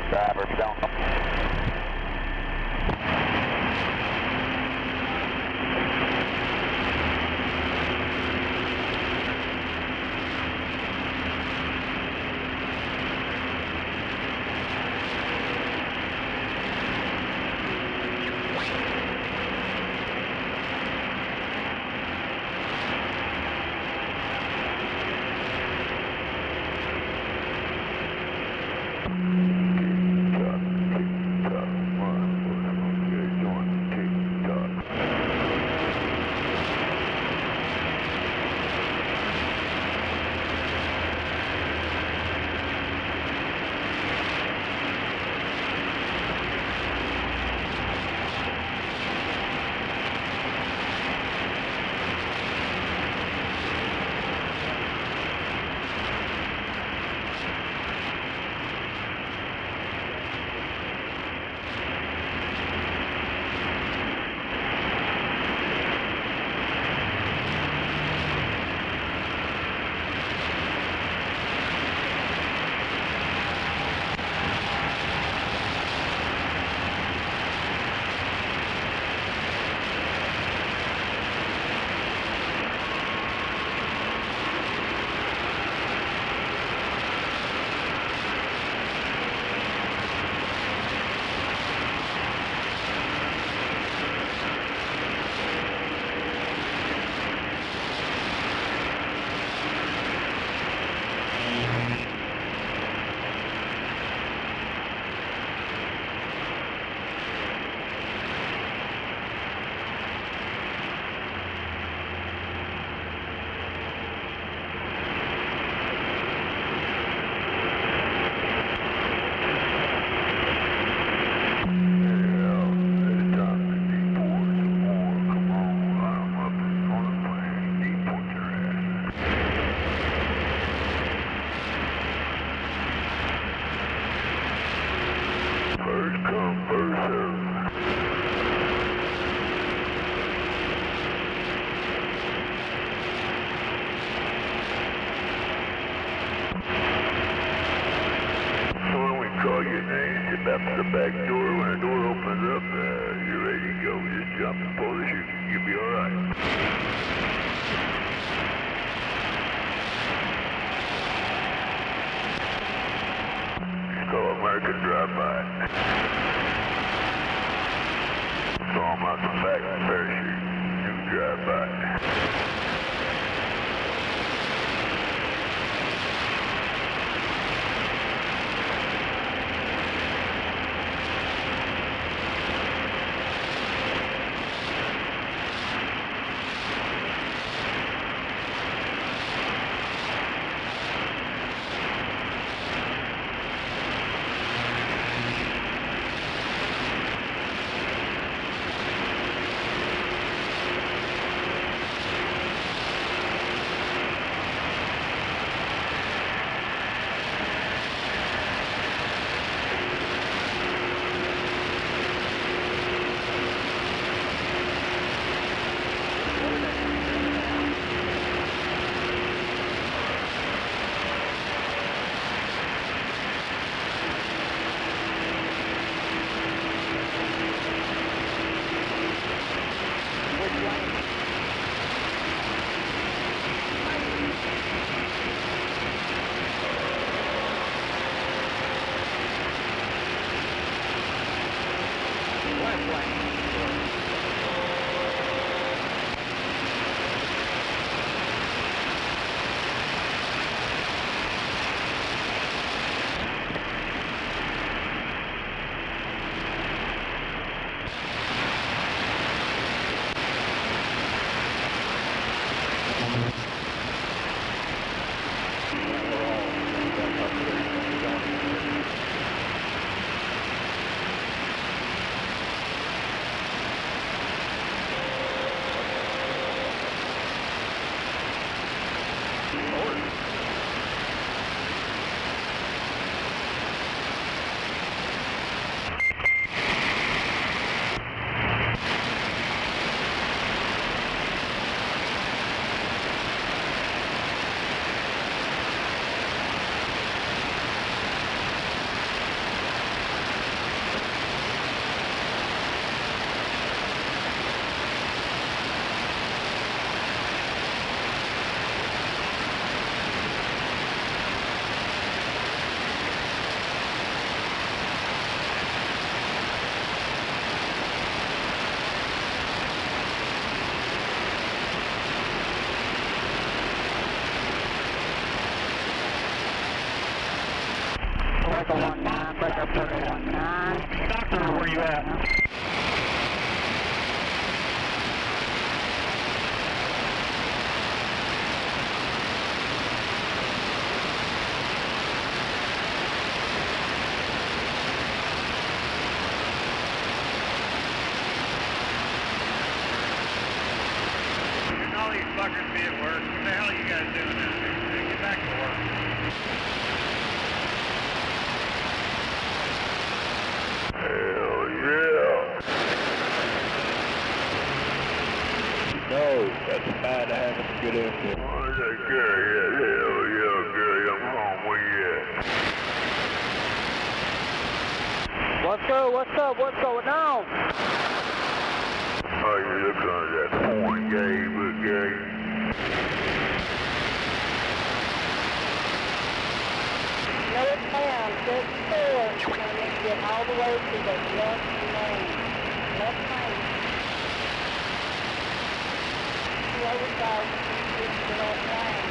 Driver, don't. Call your name, step out to the back door. When the door opens up, you're ready to go. Just jump and pull the chute. You'll be all right. It's called American Drive-By. It's all about the back parachute. New drive-by. Delta 19, break up Delta 19. Doctor, where you at? All these fuckers be at work. What the hell are you guys doing down here? Get back to work. Hell yeah. No, that's bad to have it get in here. Where's that Gary at? Hell yeah, Gary, I'm home. Where you at? What's good? What's up? What's going on? Oh, you look like that porn game, but Gary. No, ma'am. Just forward. And then get all the way to the left lane. Left lane. Slow it down. It's the left lane.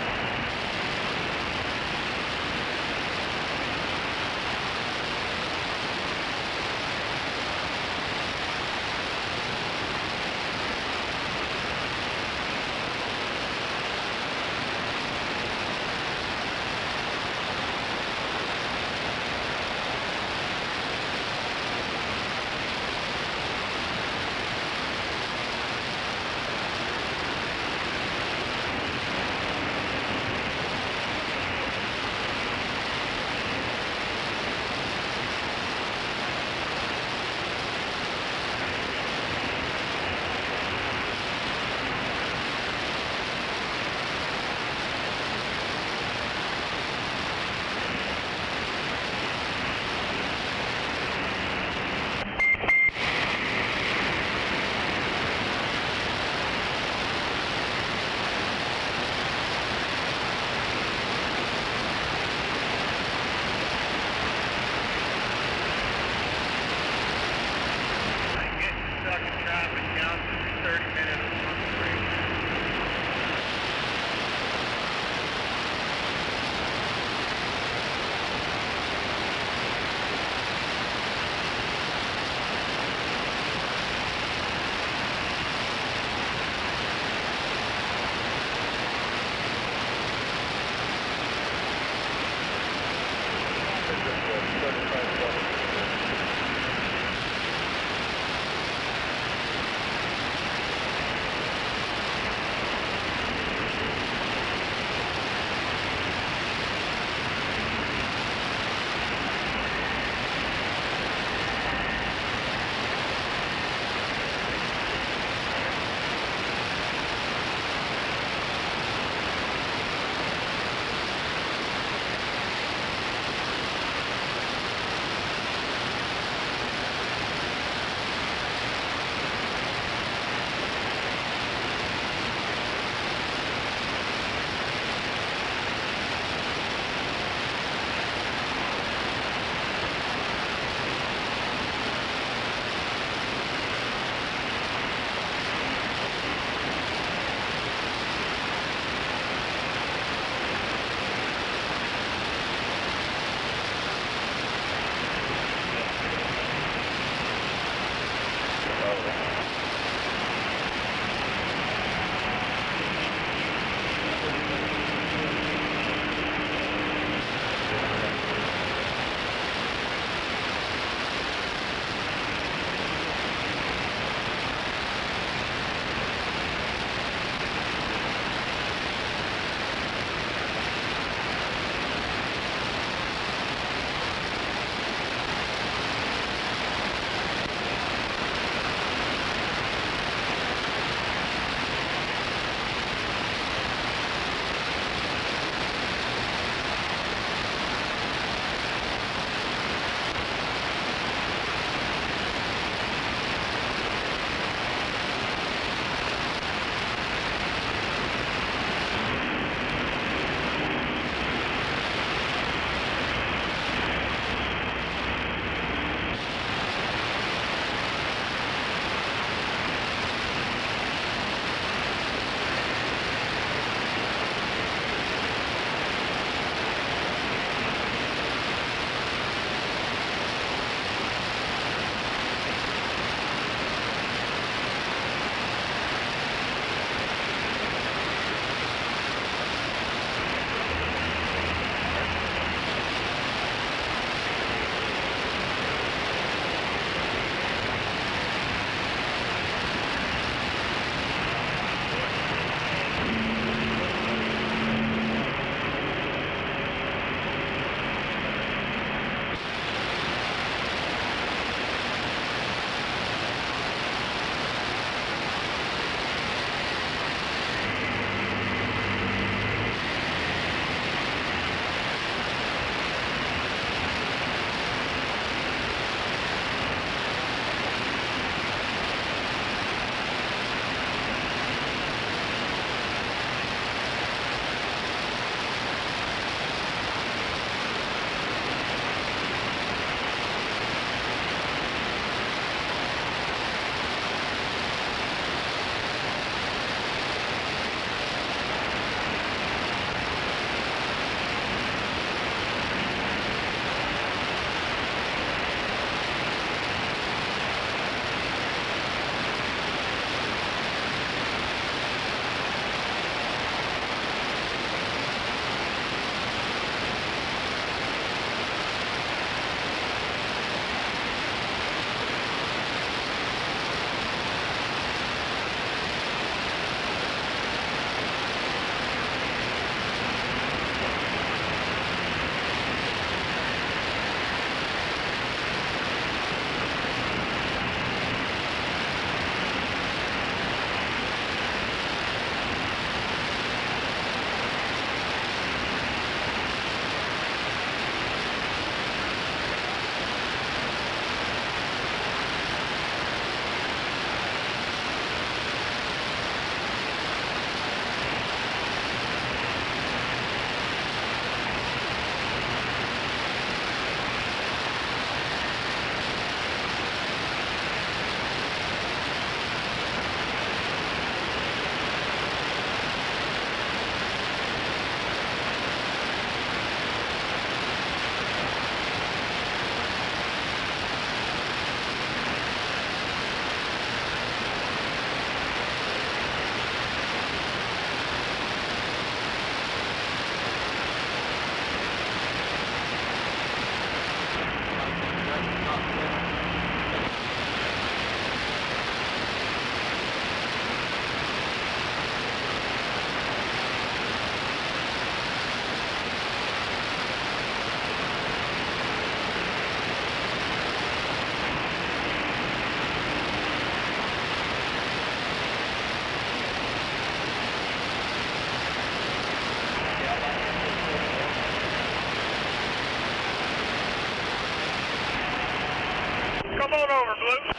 Come on over, Blue.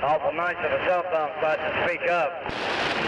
Awful nice of a cell phone spot to speak up.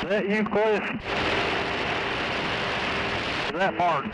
Is that you, Cliff? Is that Mark?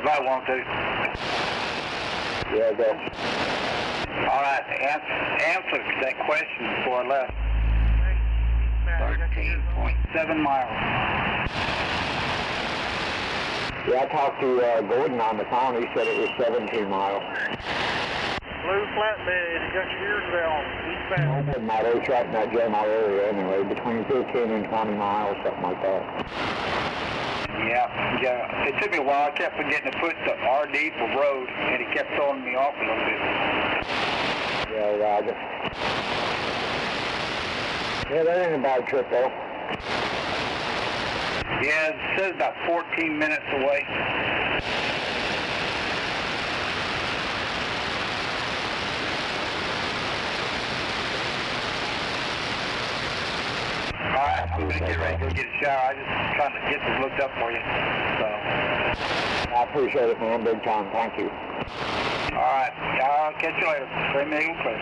About 1, 2. Yeah, go. All right, answer that question before I left. 13.7 miles. Yeah, I talked to Gordon on the phone. He said it was 17 miles. Blue flatbed, you got your ears down. Well, it doesn't matter. It's right in that general area anyway, between 15 and 20 miles, something like that. Yeah. It took me a while. I kept forgetting to put the RD for road, and he kept throwing me off a little bit. Yeah, Roger. Yeah, that ain't a bad trip, though. Yeah, it says about 14 minutes away. All right, I'm going to get ready to go get a shower. I just trying to get this looked up for you. So. I appreciate it, man. Big time. Thank you. All right. I'll catch you later. Same Eagle Cliff.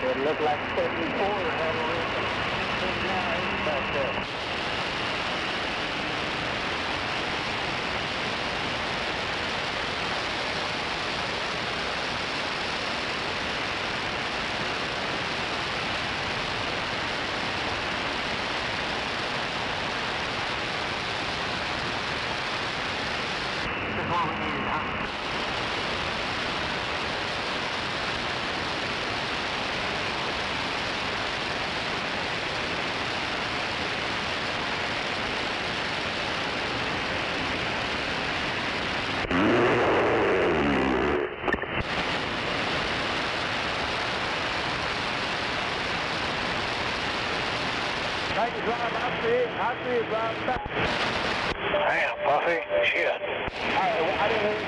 It looked like 74 had a little back there. Take a drive, I see it driving back. Damn, Puffy, shit. I didn't hear you.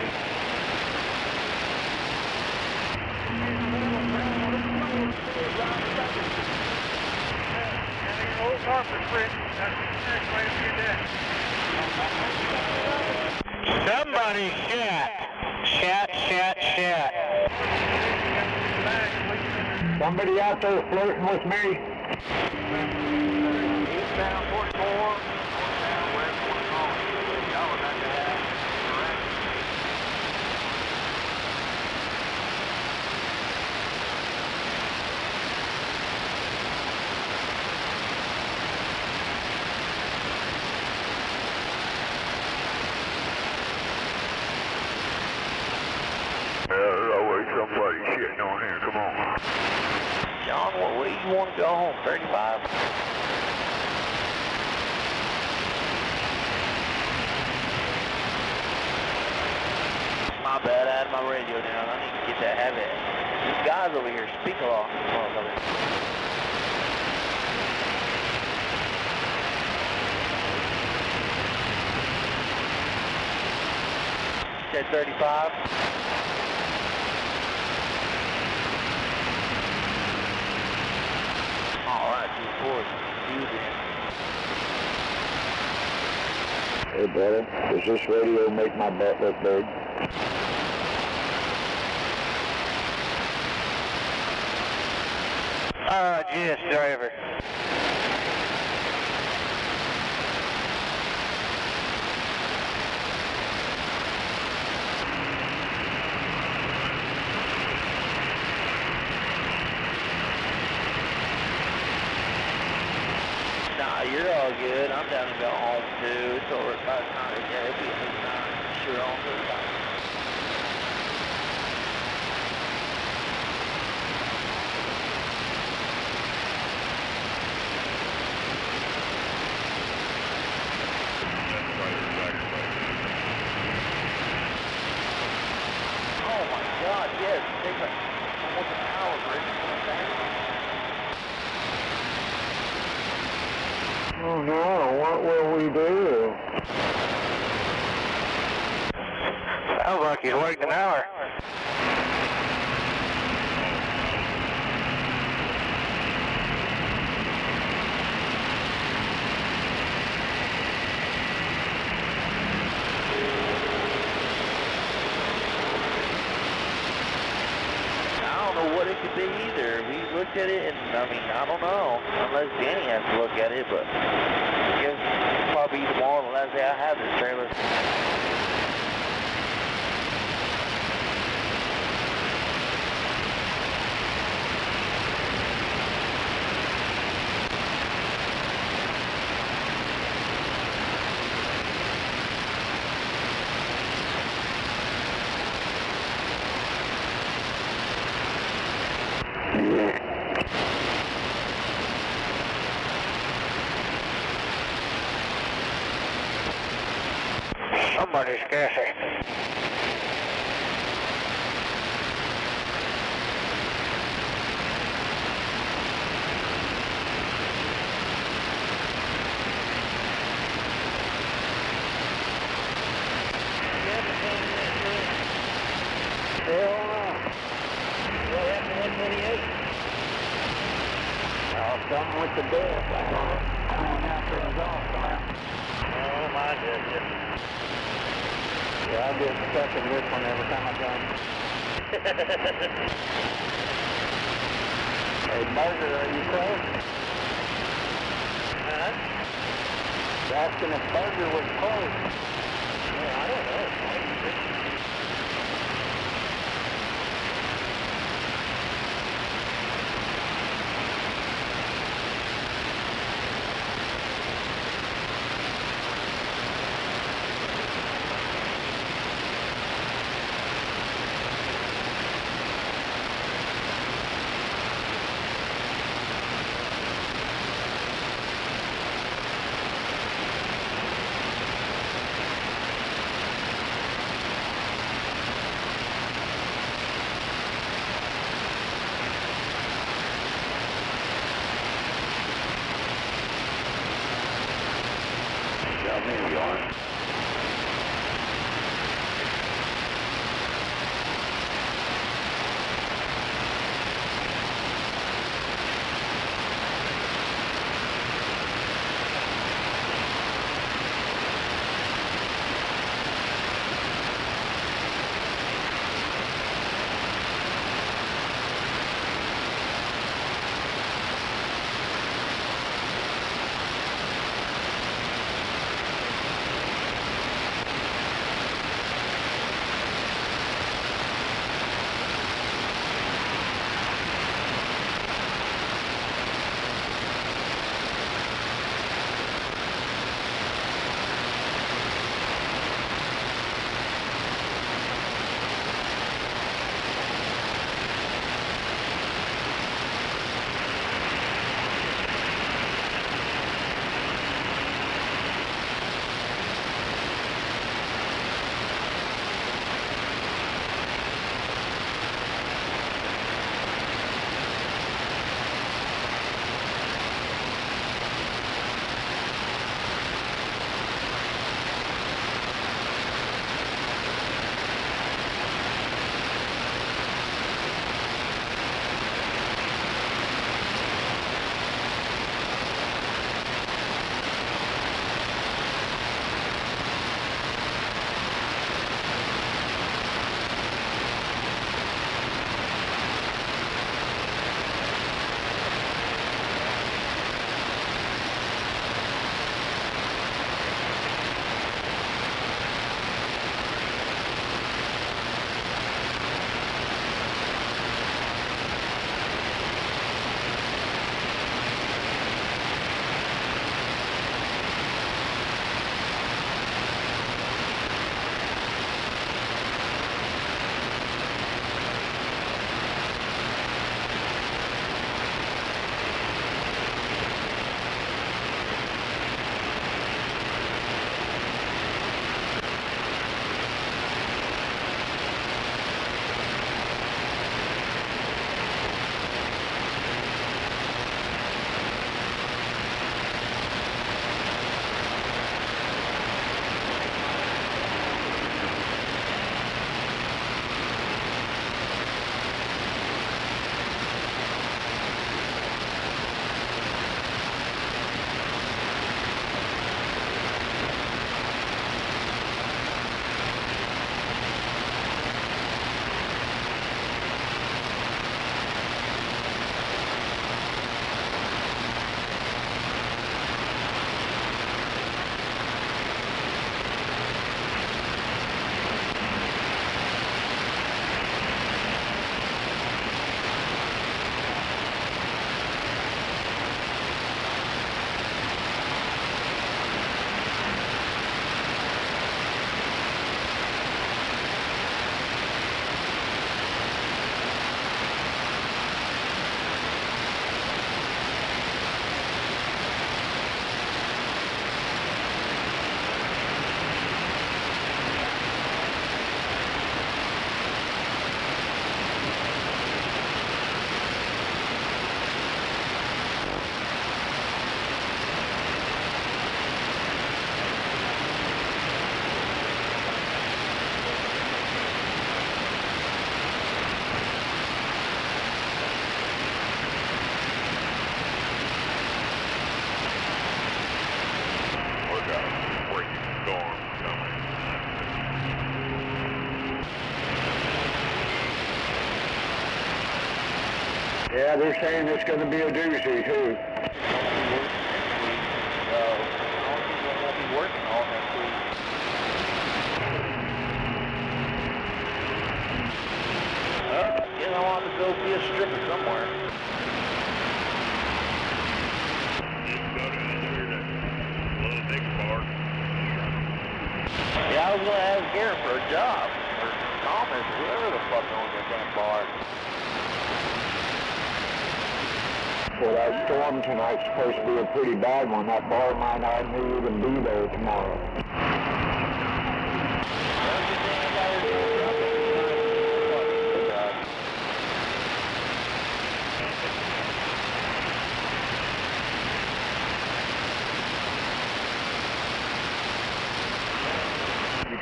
Old carpet bridge. That's the next way to get that. Somebody shot Somebody out there flirting with me? Eastbound 44, northbound west 1 north. Y'all are about to have direct. There's always somebody shitting on here, come on. John, what way you want to go home? 35? My bad, I had my radio down. I need to get that habit. These guys over here speak a lot. Said 35. Alright, 2-4. You then. Hey, brother, does this radio make my butt look big? Yes, driver. Nah, you're all good. I'm down to go home too. It's over by the time it's it'll be at least 9. Sure on 35. Oh my God, yes. Take like almost an hour break. Oh no, what will we do? Sounds like he's waiting an hour. I don't know what it could be either. We looked at it and, I mean, I don't know. Unless Danny has to look at it, but I guess probably tomorrow the last day I have this trailer. Somebody's gassy. Something with the door. Coming after us off. Oh my goodness. Yeah, I get stuck in this one every time I come. Hey, Burger, are you close? Huh? Asking if Burger was close. Yeah, I don't know. Yeah, they're saying it's going to be a doozy, too. I want to go be a stripper somewhere. Just go down there to Little Dick Bar. Yeah, I was going to ask Garrett for a job, or Thomas, or whoever the fuck owns that damn bar. Well, that storm tonight's supposed to be a pretty bad one. That bar might not even be there tomorrow.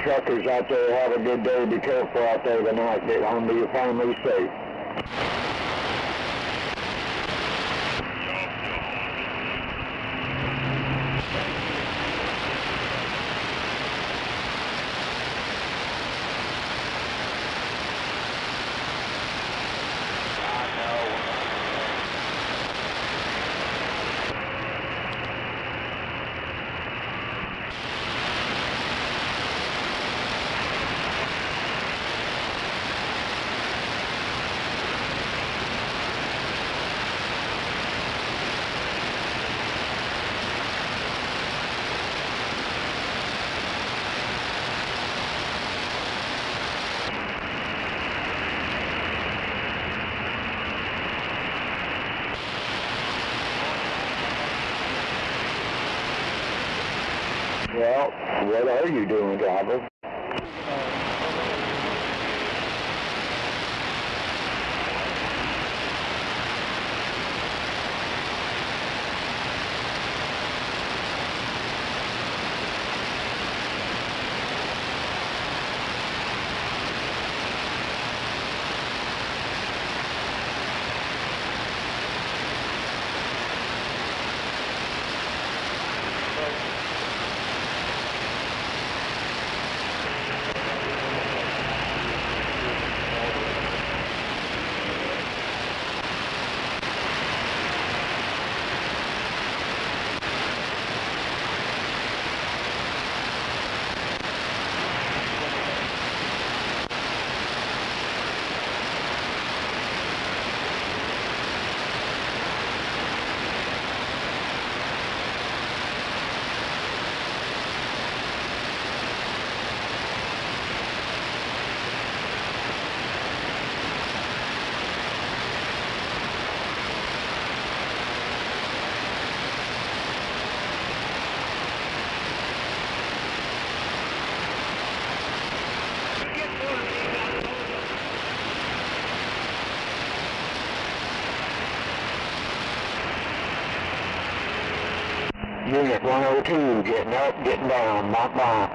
Truckers out there, have a good day. Be careful out there tonight. Get home to your family safe. Well, what are you doing, driver? Unit 102, getting up, getting down, not down.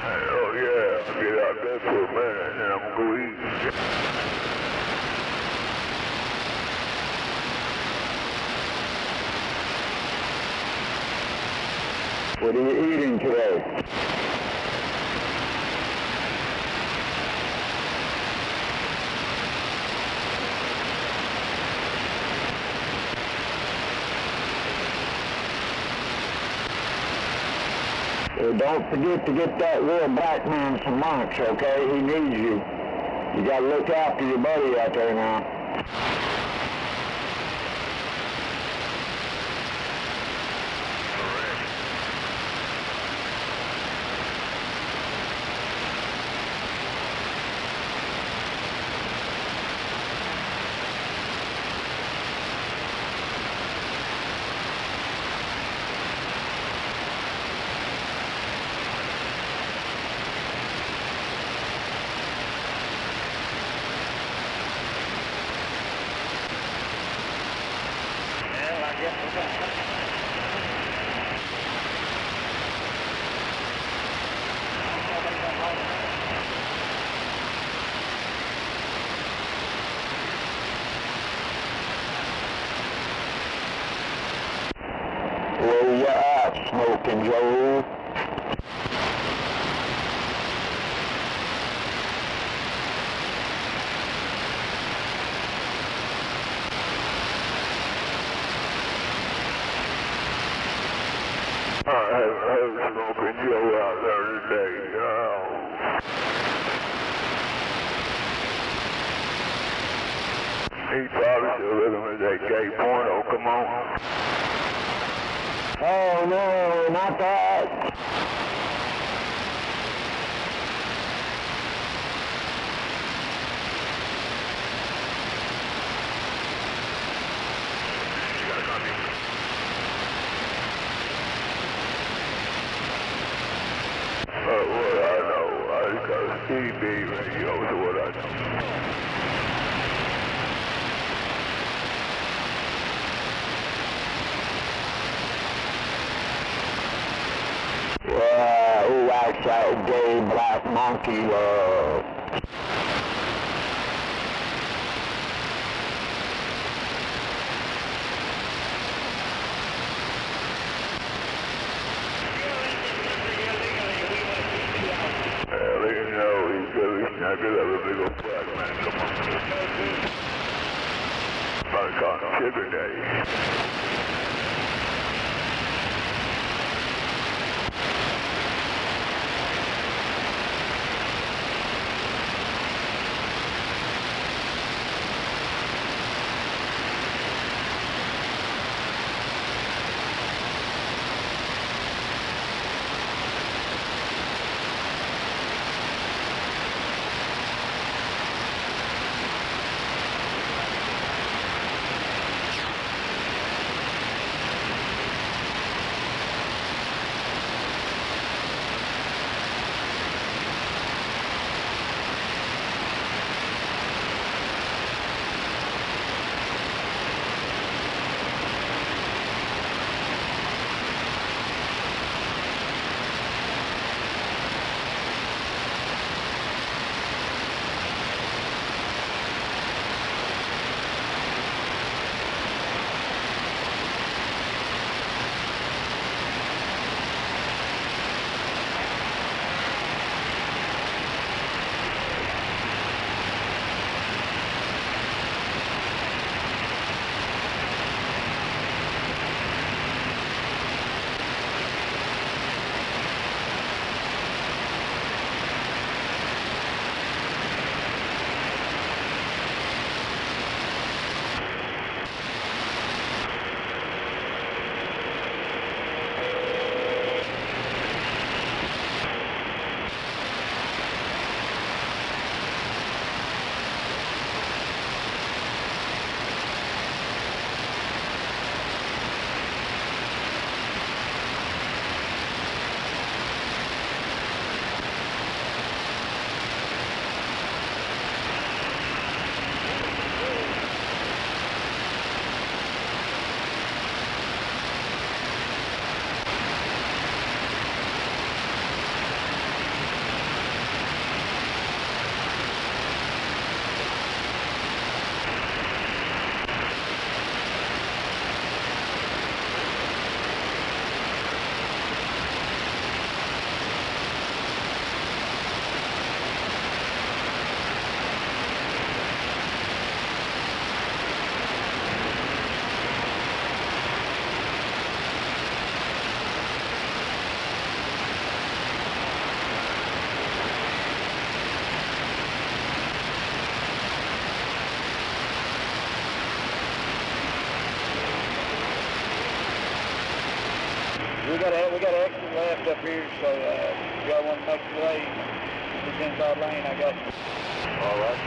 Oh yeah, I'll get out there for a minute and then I'm gonna go eat. What are you eating today? Well, don't forget to get that real black man some lunch, okay? He needs you. You gotta look after your buddy out there now. Where you at, Smoking Joe? Joe out there today. Oh. He probably still looking at that gay porno. Come on. Oh no, not that. What I know, I just got a CB radio, so what I know. Who acts that gay black monkey, I could have a big old black man come on. Like on Sugar Day. We got an exit left up here, so if y'all want to make the lane, it's inside lane, I got you. All right.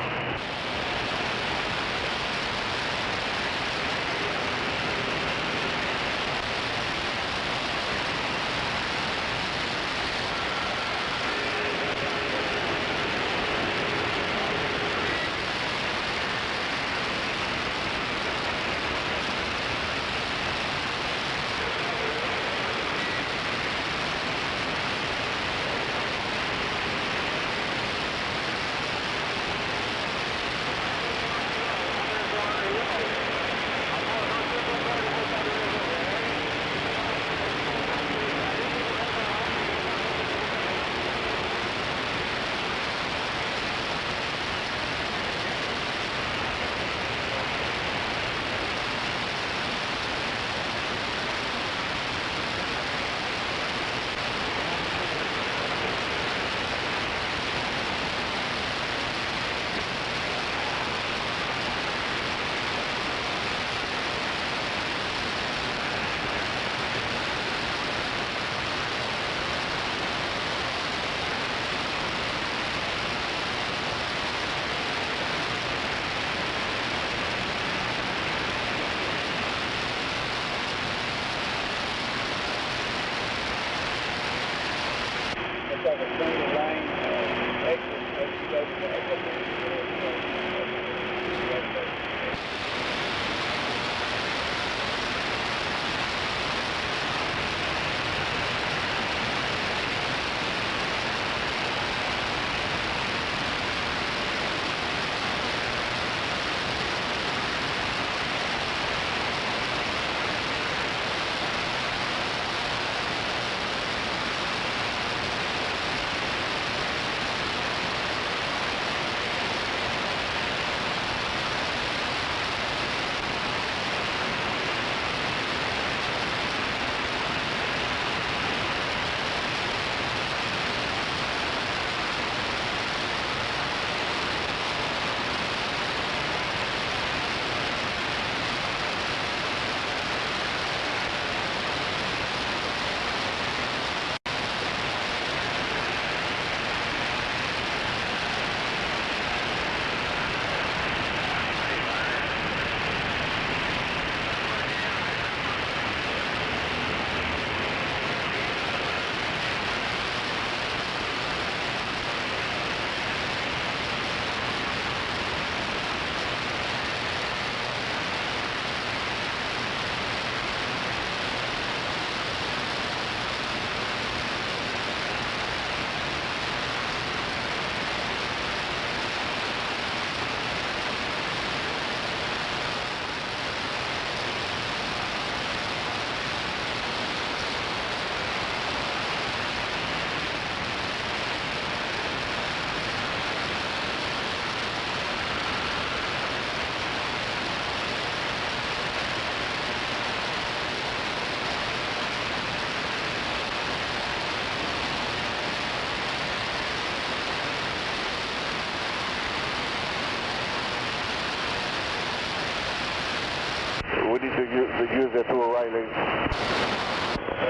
We need to use that to a right lane.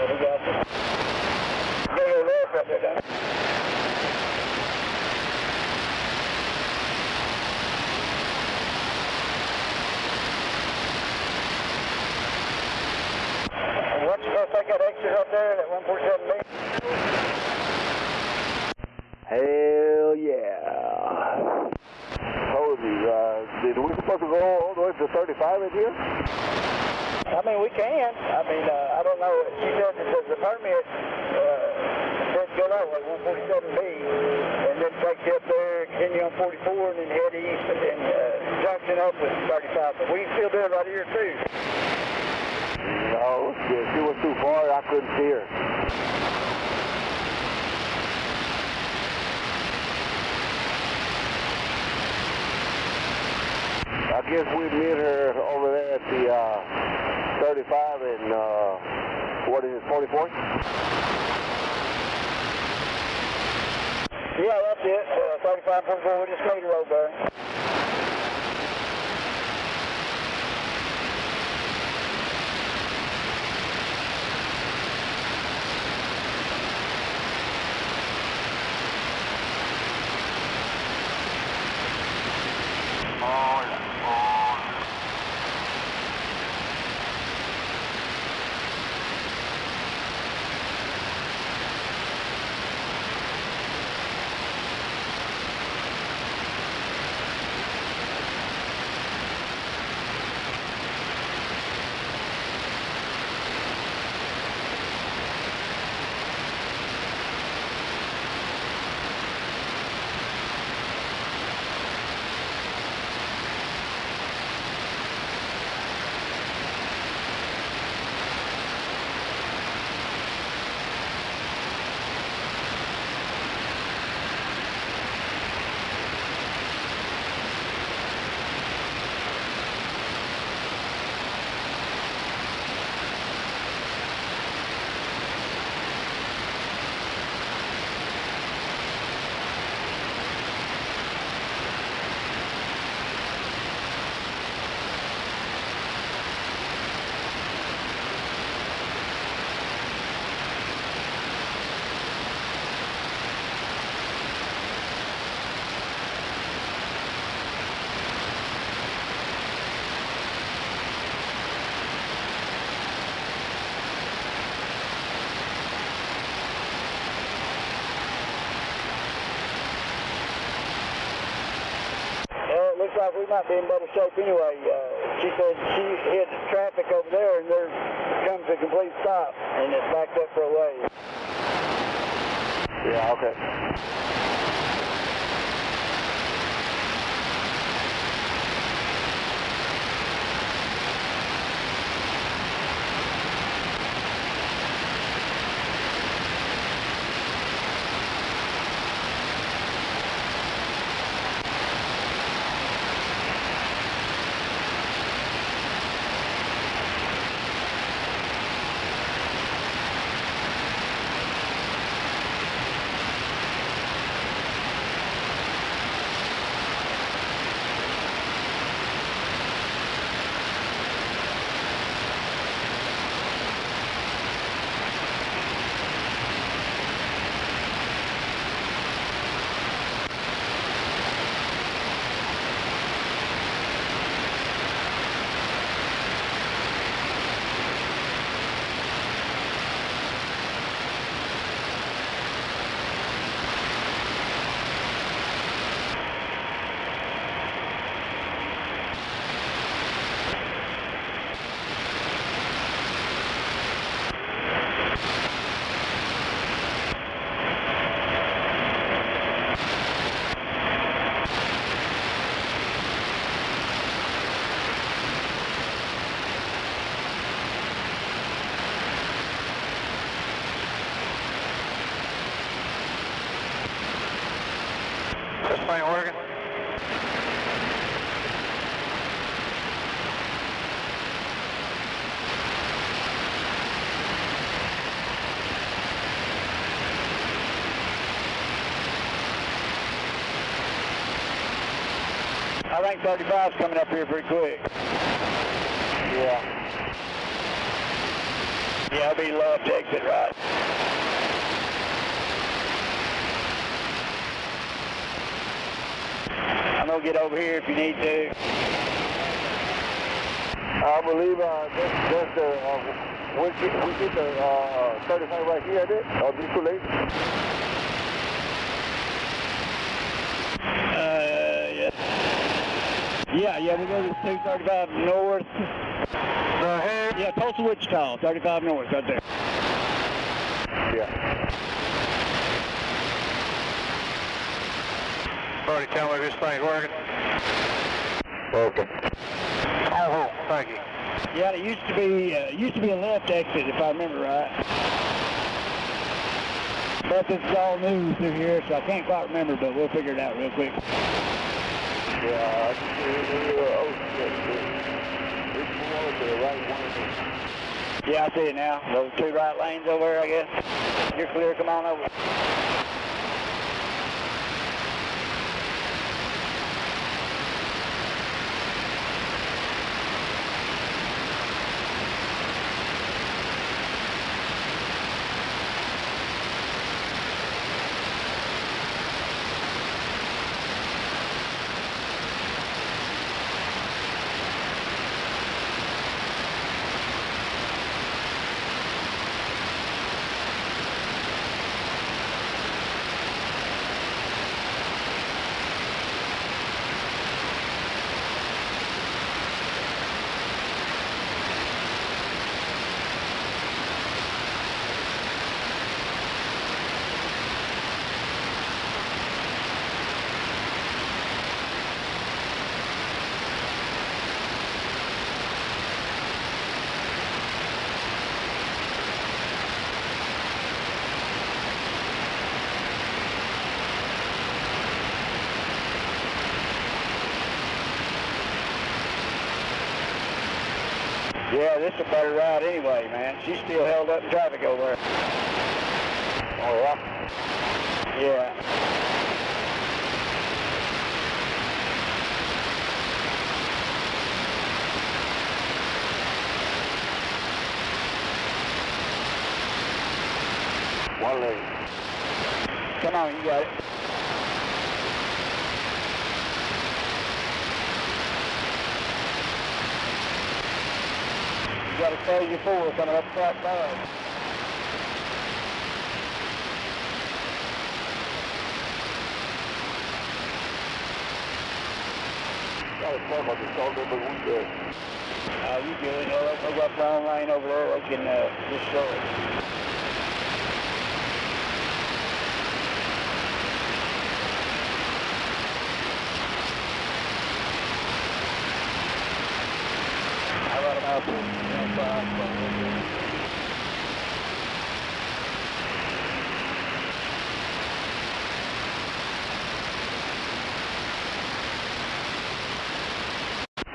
We got you. Go left right there, Doc. What's you supposed to take that exit up there, that 147B? Hell yeah. Told you, did we supposed to go all the way to 35 in here? I mean, we can. I mean, I don't know. She said that the permit said go that way, 147B, and then take you up there, continue on 44, and then head east, and then junction up with 35. But we can still do it right here, too. No, she was too far. I couldn't see her. I guess we'd meet her over there at the 35 and, what is it, 44? Yeah, that's it. 35, 44, we just made her over there. Looks like we might be in better shape anyway. She said she hit traffic over there and there comes a complete stop and it's backed up for a ways. Yeah, okay. This thing working? I think 35's coming up here pretty quick. Yeah, Yeah. Yeah, I'll be left exit right. I'm gonna get over here if you need to. I believe just we get the 35 right here at it. Or be too late. Yeah, we go to 235 north. Yeah, Tulsa, Wichita, 35 north, right there. Yeah. Buddy, tell me this thing's working. Okay. Oh, thank you. Yeah, it used to be a left exit, if I remember right. But this is all new through here, so I can't quite remember, but we'll figure it out real quick. Yeah, I can see the right one. Yeah, I see it now. Those two right lanes over there, I guess. You're clear, come on over. Yeah, this is a better ride anyway, man. She's still held up in traffic over there. Oh, yeah? Yeah. One leg. Come on, you got it. You got to stay your four coming up track 5. Got to come up the shoulder, but we good. You good. They'll go up the wrong lane over there. They can just show it. How about about this?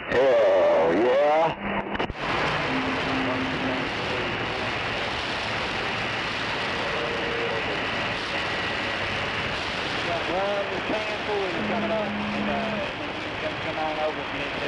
Hell yeah. Got one can full coming up, and you can come on over if you need to.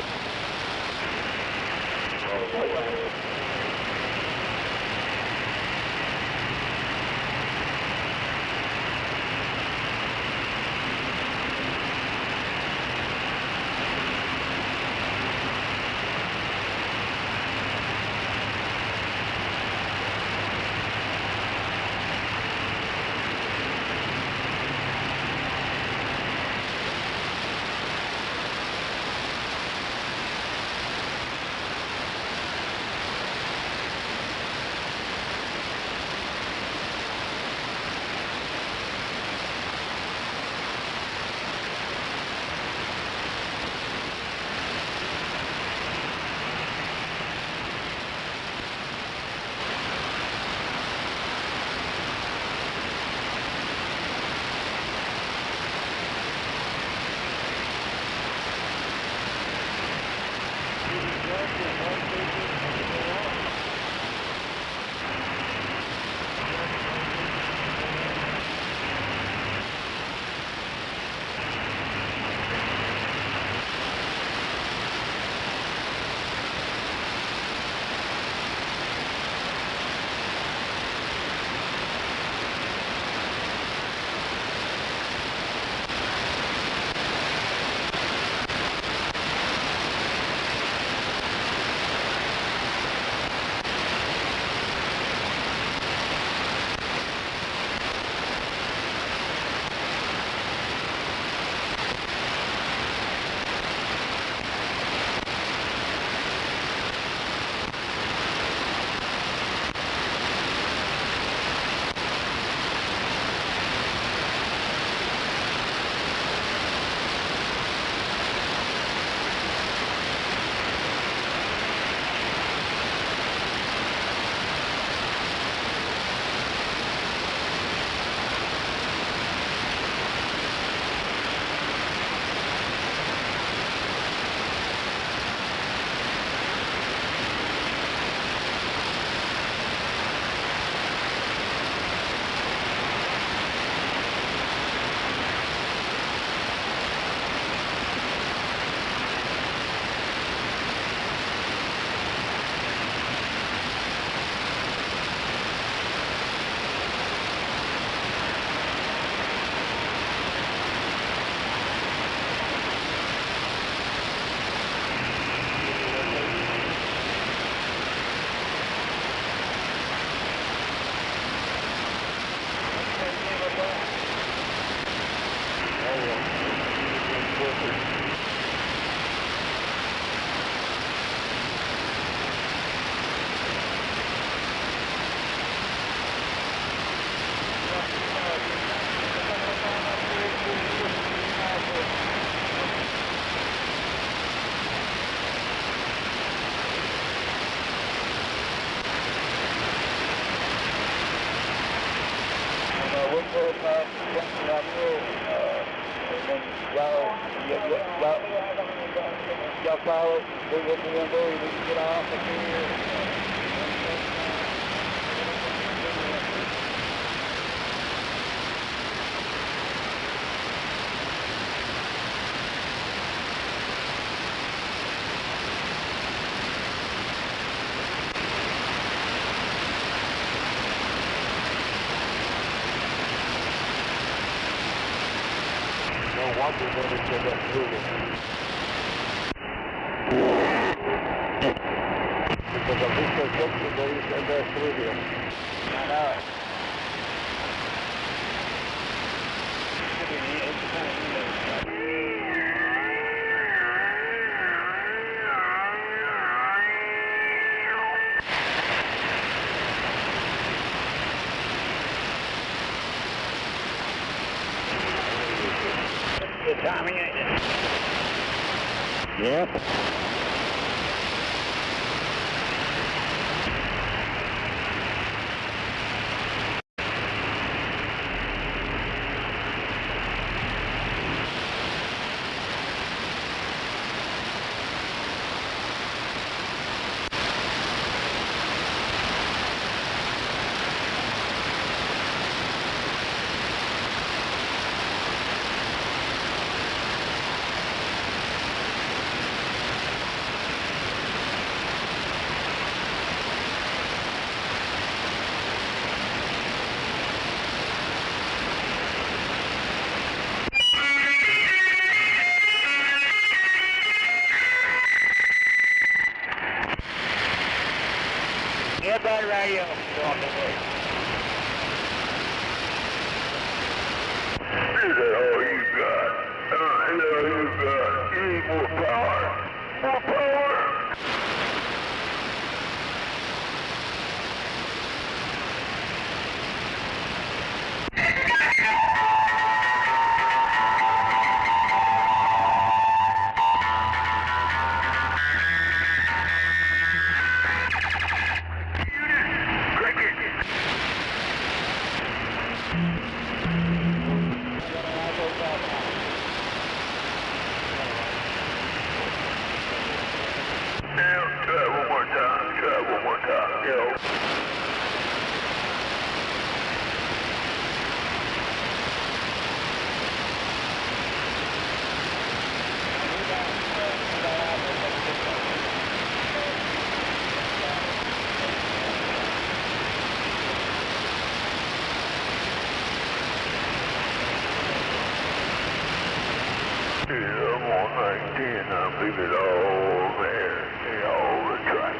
jumping up here, and then y'all follow, do what we're going to do, we can get off of here. Because of this protection, there is a best through here. I know it. Good timing, ain't it? Yep. Goodbye, radio. Go on the way. Is that all you got? Is that all you got? You need more power. More power. I leave it all there, all the track.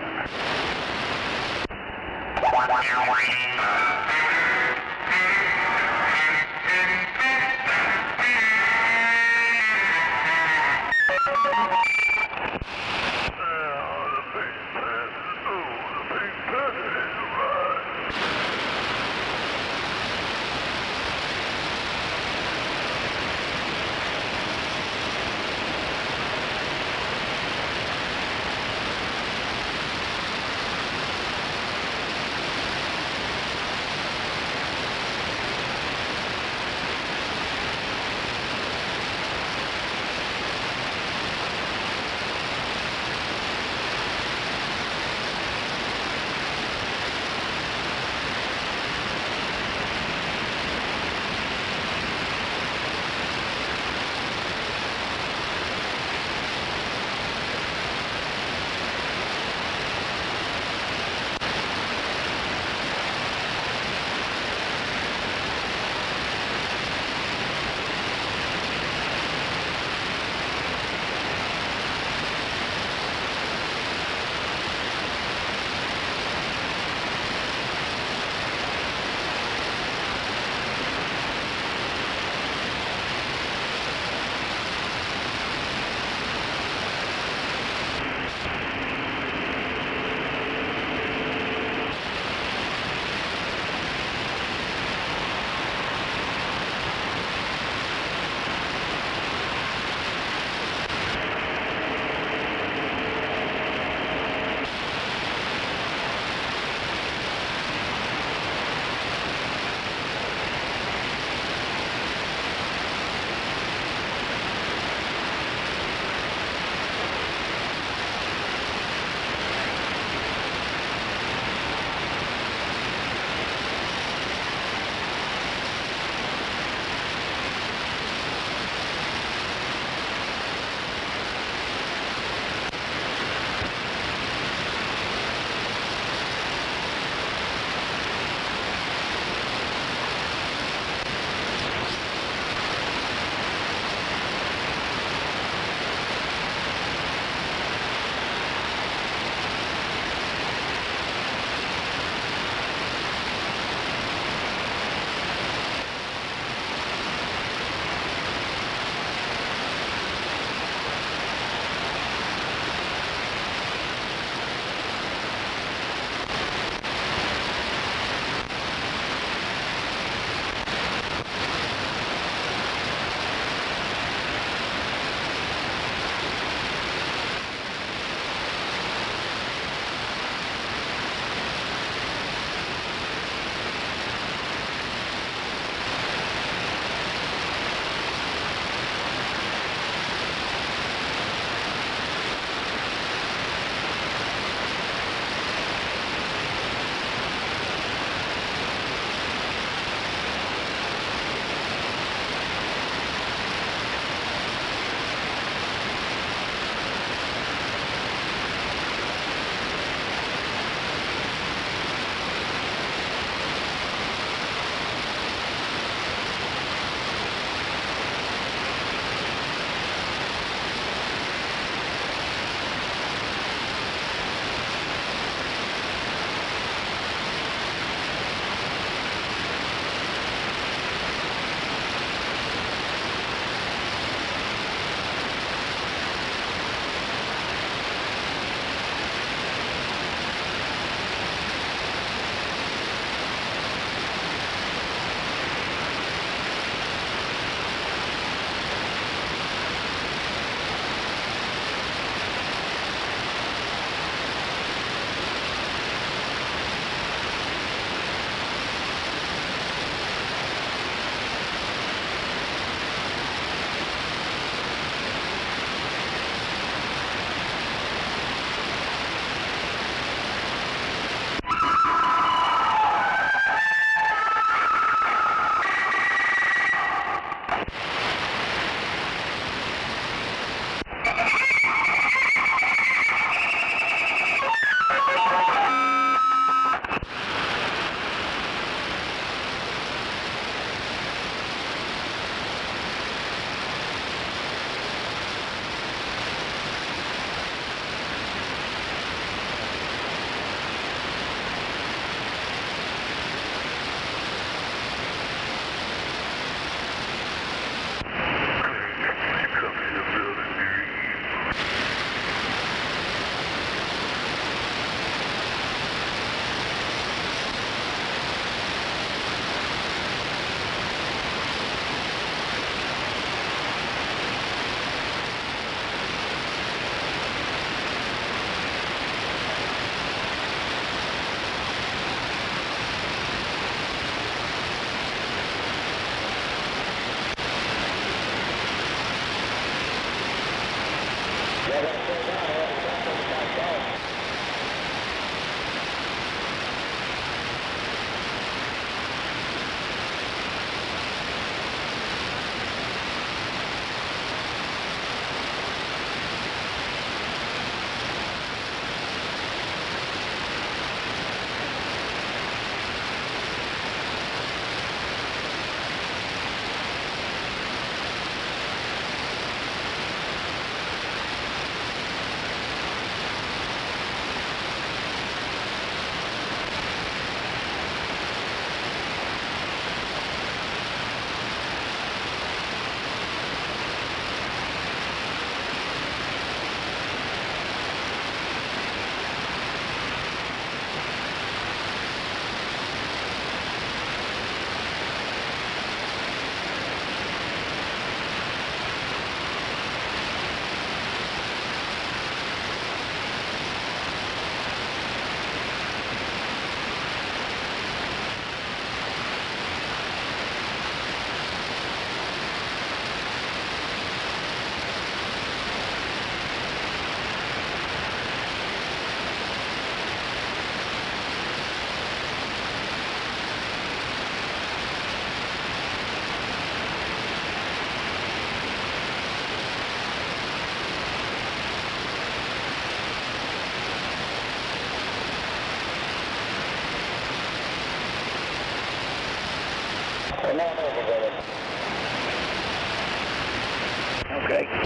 Okay.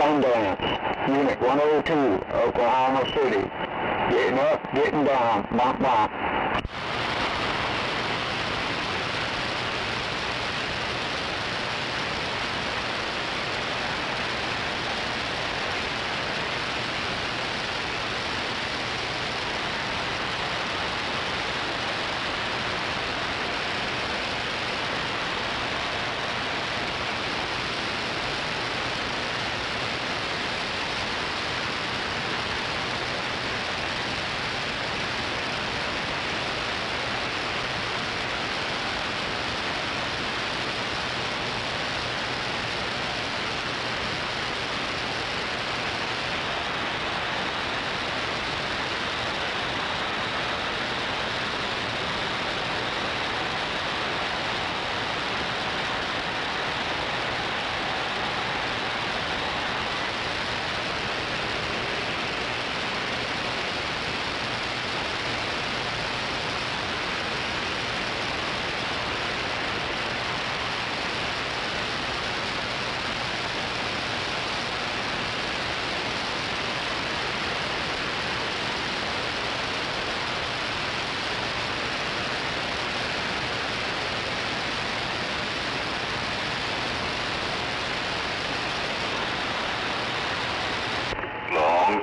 Sundance, Unit 102, Oklahoma City. Getting up, getting down, bump, bump.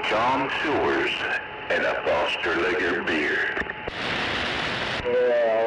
John Sewers and a Foster Lager beer. Yeah.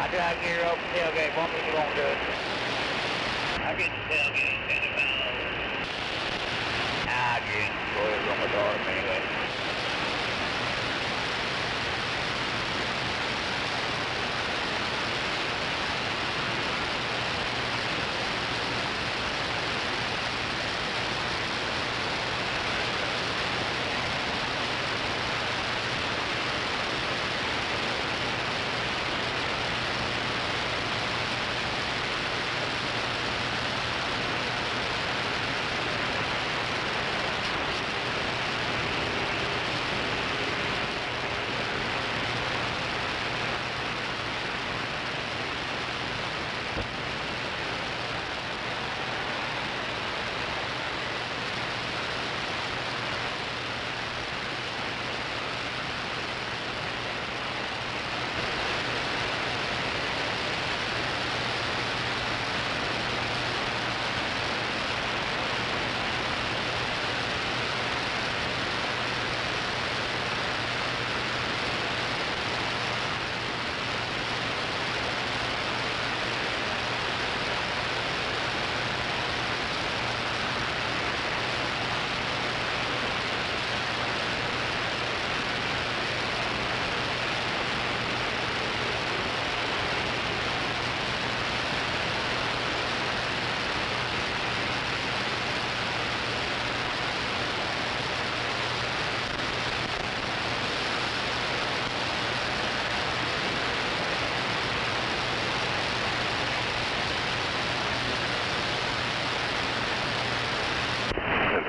I try to get her open tailgate. One minute you won't do it. I get the tailgate 10 pounds over. I get it. Go ahead and run my daughter anyway.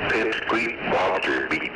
Pipsqueak Lobster Beat.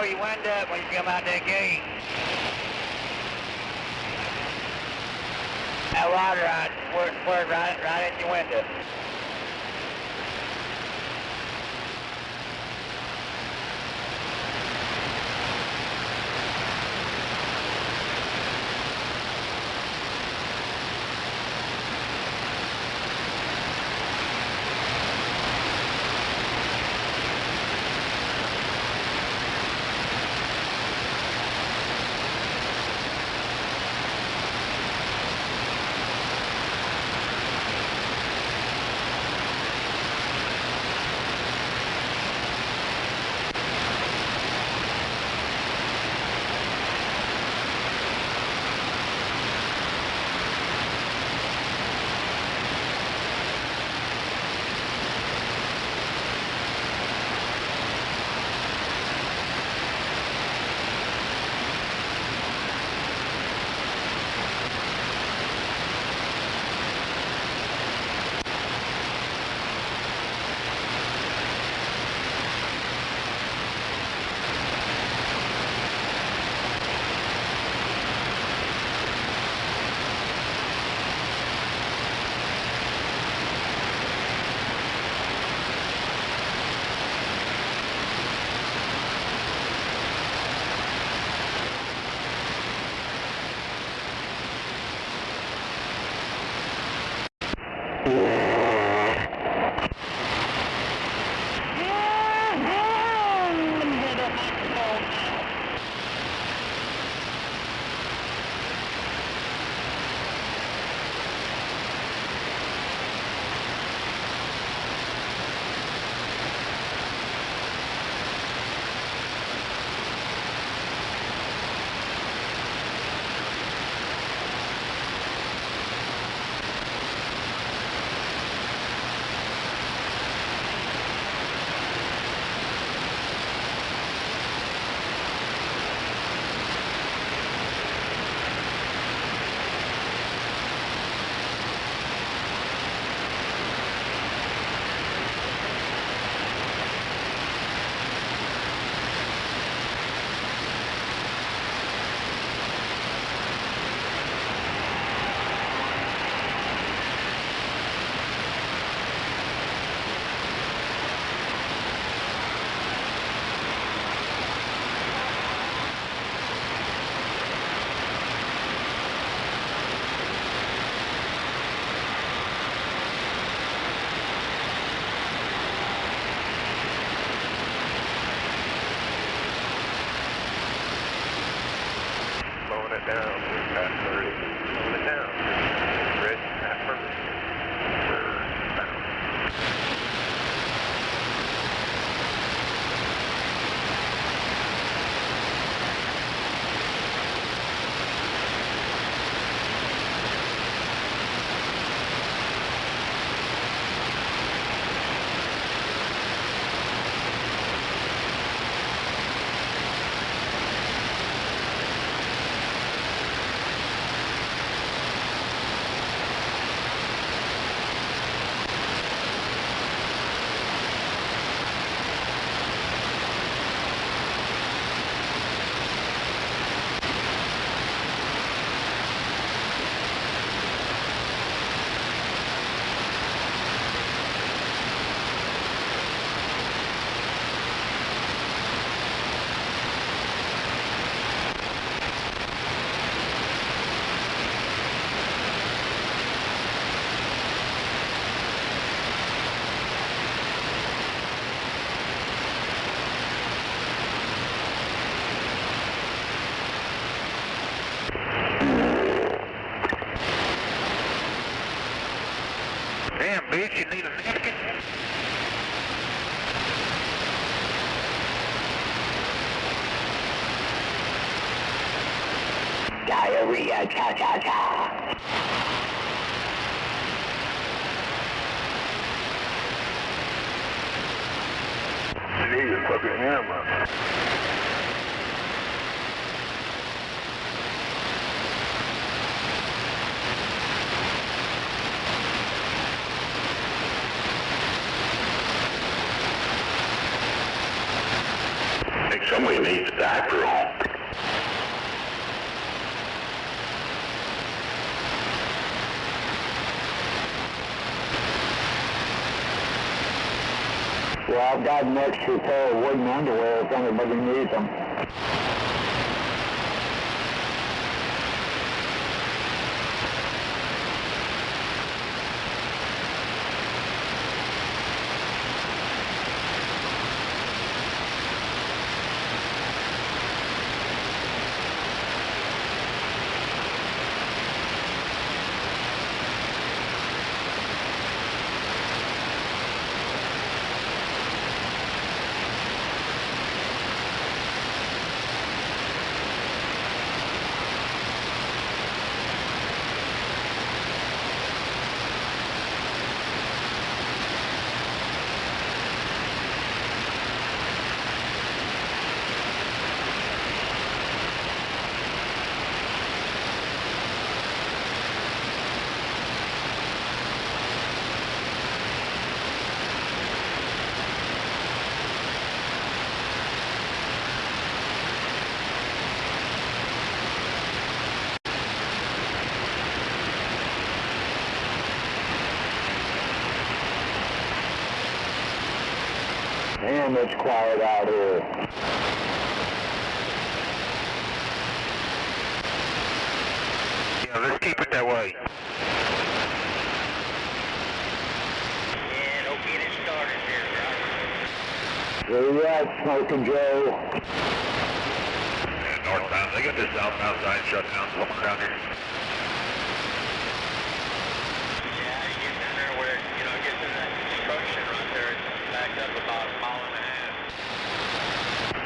roll your window up when you come out that gate. That water on squirt right at your window. Damn, bitch, you need a napkin? Diarrhea, cha-cha-cha. You need a fucking hammer. Somebody needs after all. Well, I've got an extra pair of wooden underwear if anybody needs them. Damn, it's quiet out here. Yeah, let's keep it that way. Yeah, don't get it started here, right? Where you at, Smoking Joe? Yeah, northbound. They got this southbound side shut down somewhere down here. Yeah, you get down there where, you know, it gets in that construction right there. It's backed up about a mile and a half.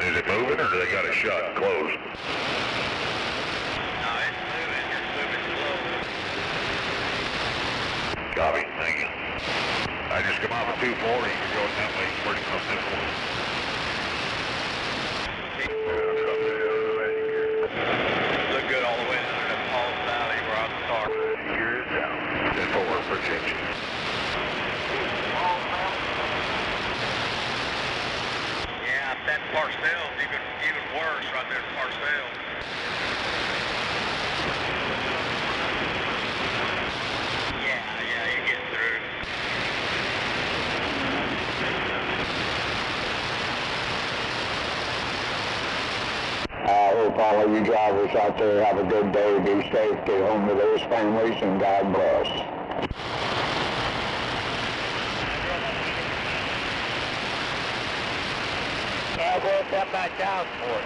Is it moving or do they got it shut, closed? No, it's moving. It's moving slowly. Copy, thank you. I just come off of 240, you're going that way, pretty simple. Look good all the way down to Paul's Valley where I started. You're down. 10-4, appreciate you. Yeah, that Parcells even worse right there, Parcells. Yeah, you get through. I hope all of you drivers out there have a good day, be safe, get home to those families, and God bless. Yeah, we'll come back down for it.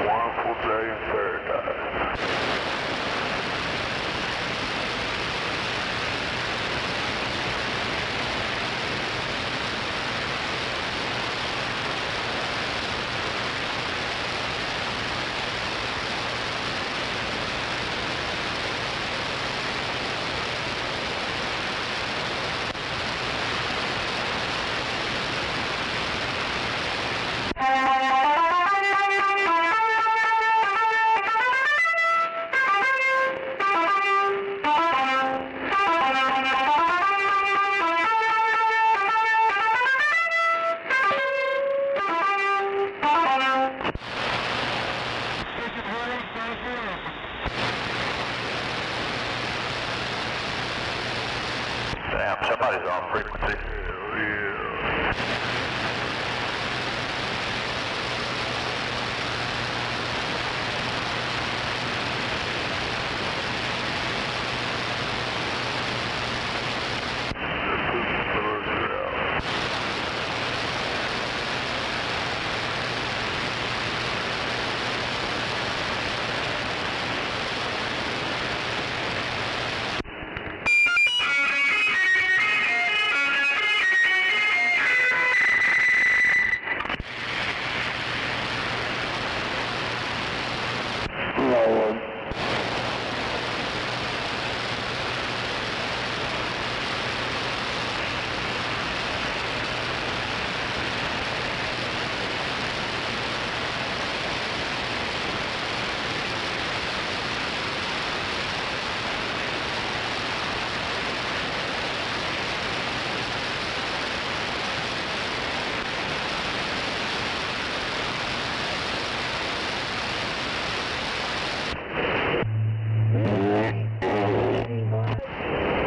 wonderful day in paradise. Damn, somebody's on frequency.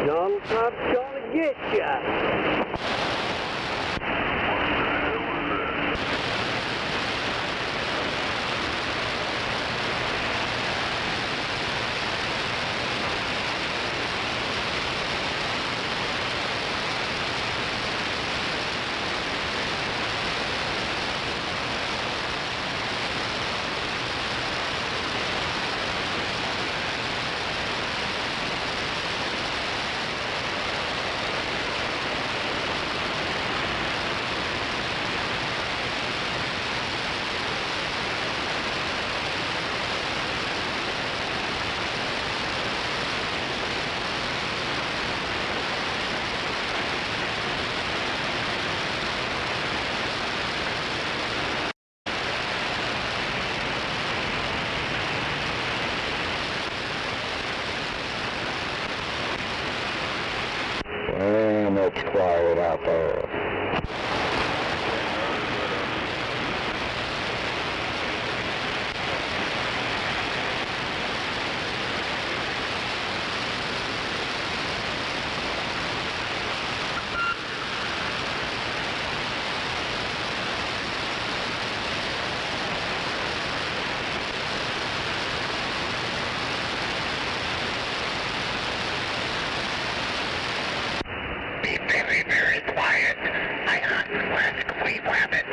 Donald Trump's gonna get ya. And it's quiet out there. Be very, very quiet. I hunt and left wee rabbits.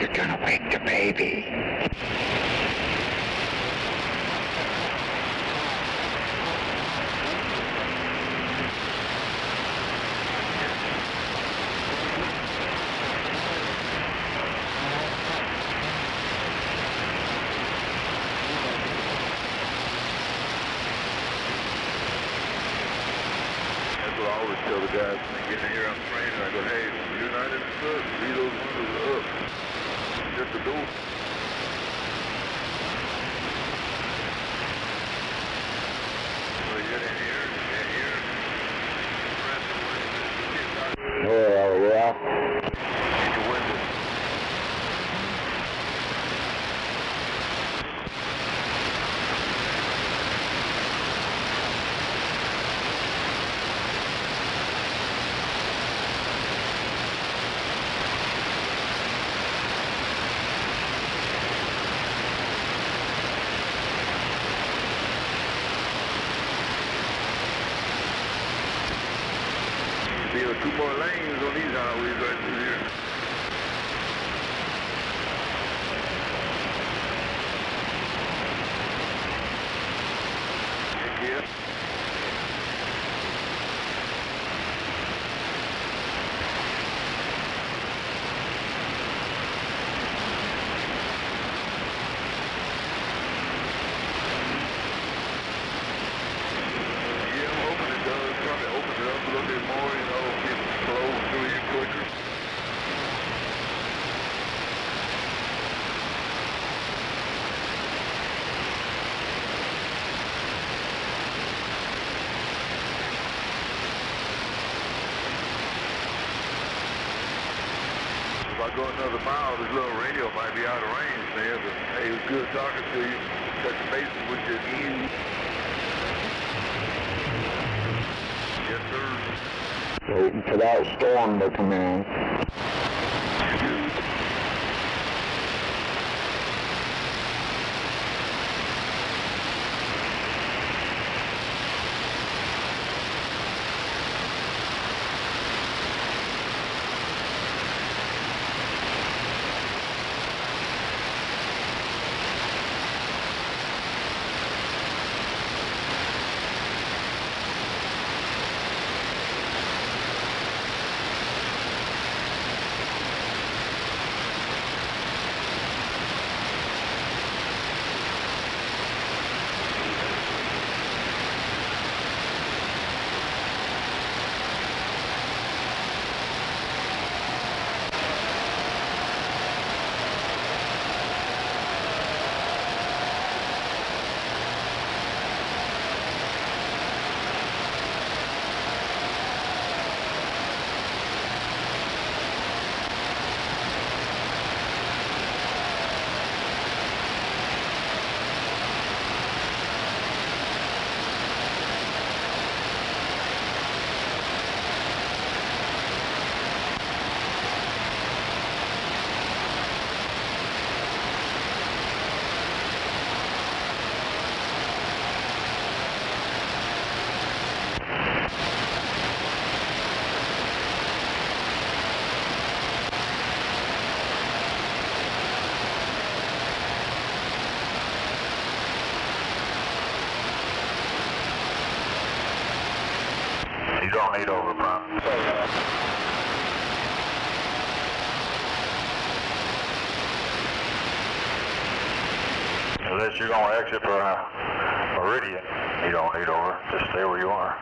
You're gonna wake the baby. That's what I always tell the guys when they get in here, I'm training. I go, hey, when you're not in the truck, leave those windows up. Just the door. Well, you're in here, Well, yeah. in your window. 2 more lanes on these highways right through here. Yeah. If I go another mile, this little radio might be out of range there, but hey, it was good talking to you. Touch base with you again. Yes, sir. Waiting for that storm to come in. You don't need over, bro. Unless you're going to exit for Meridian, you don't need over. Just stay where you are.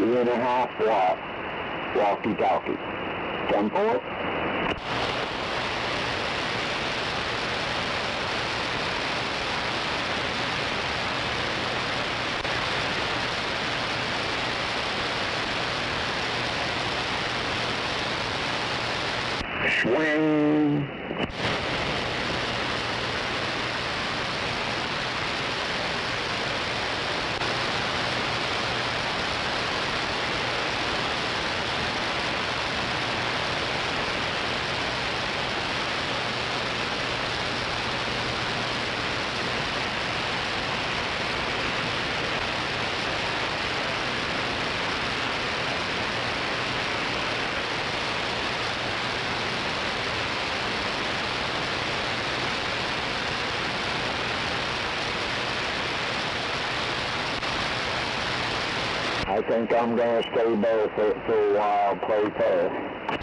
3.5 watt walkie-talkie. 10-4. Swing. I think I'm going to stay barefoot for a while, play fast.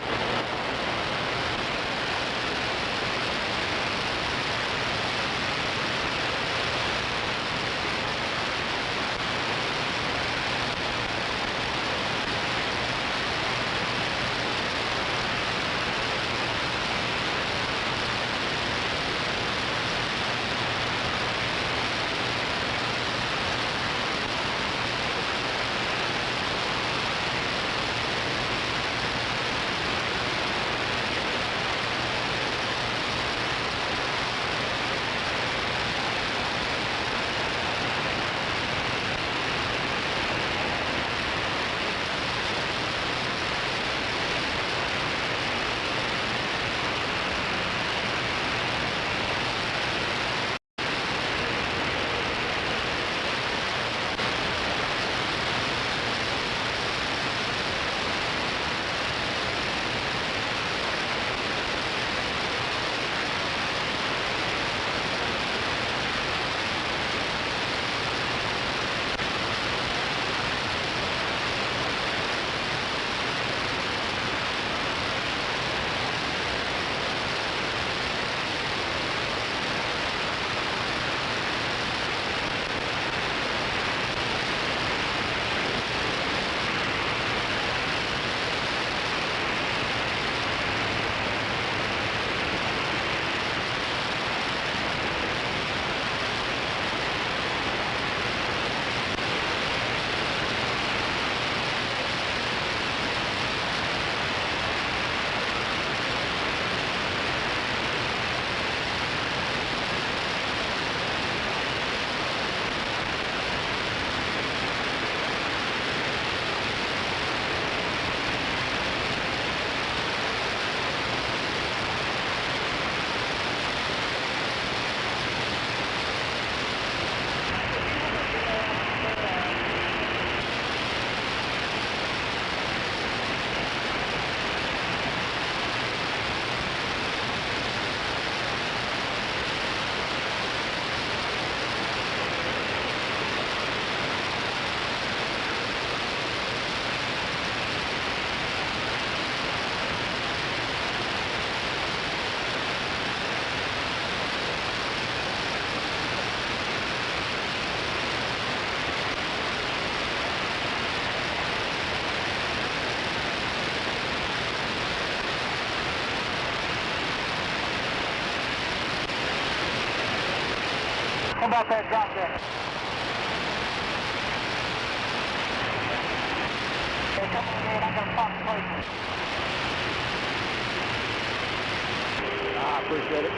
How about that drop there? Hey, come on, man, I got a pop plate. I appreciate it.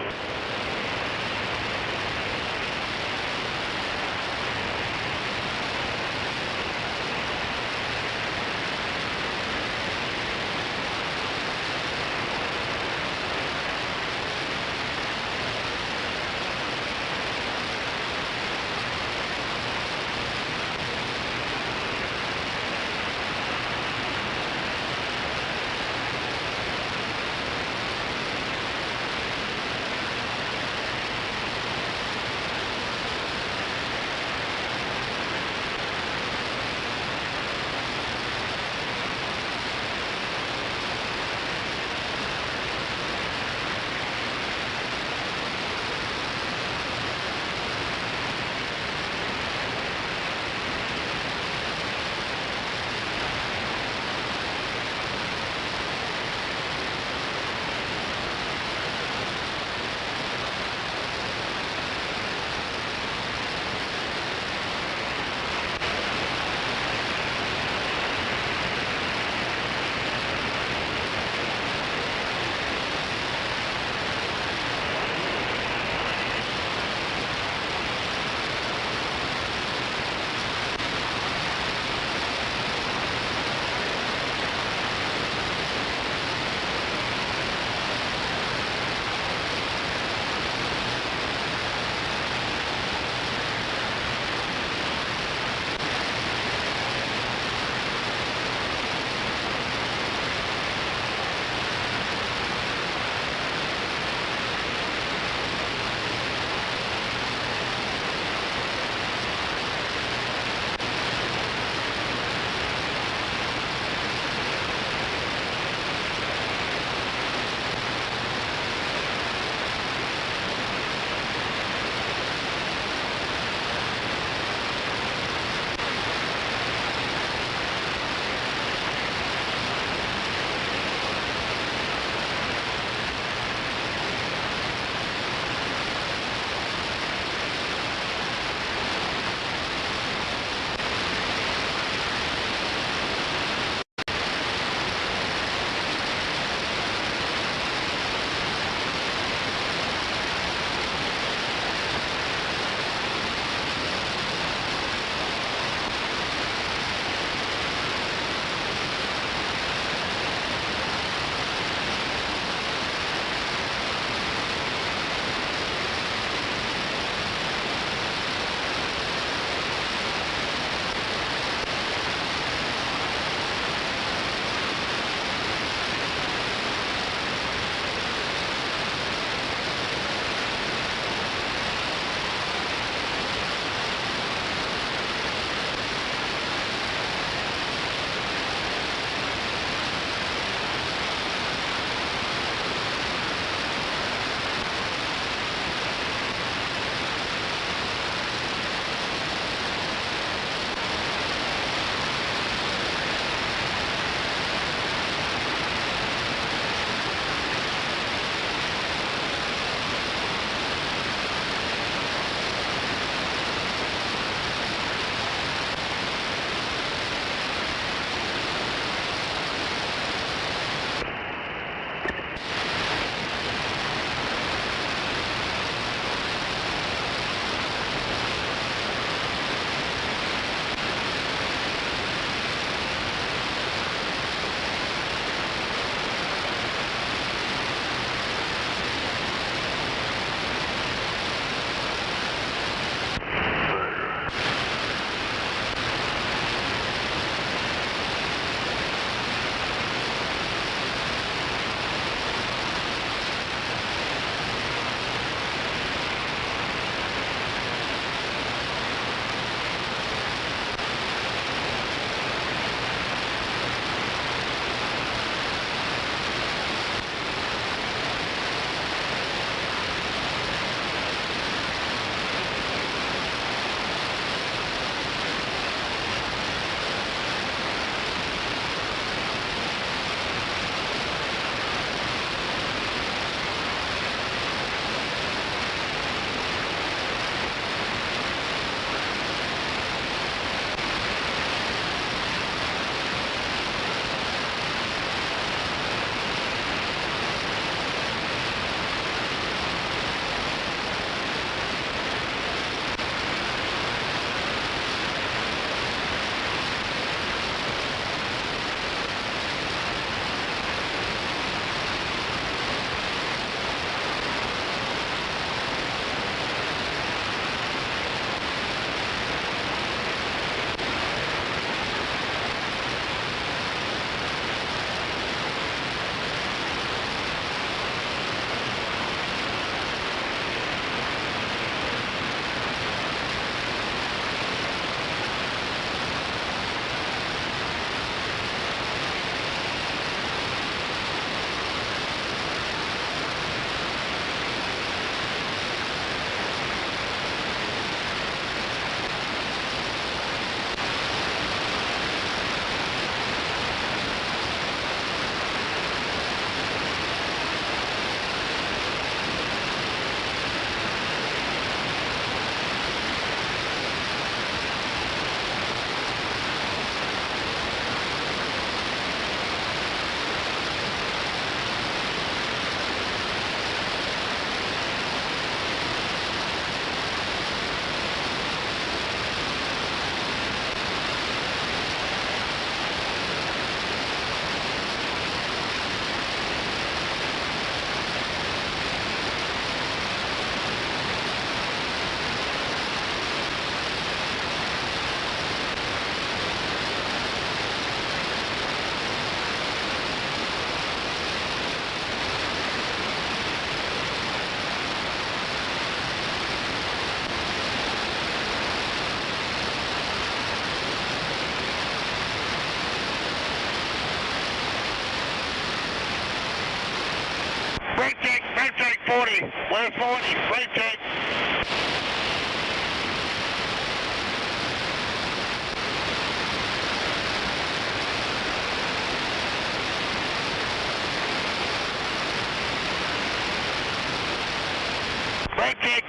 West 40, brake check.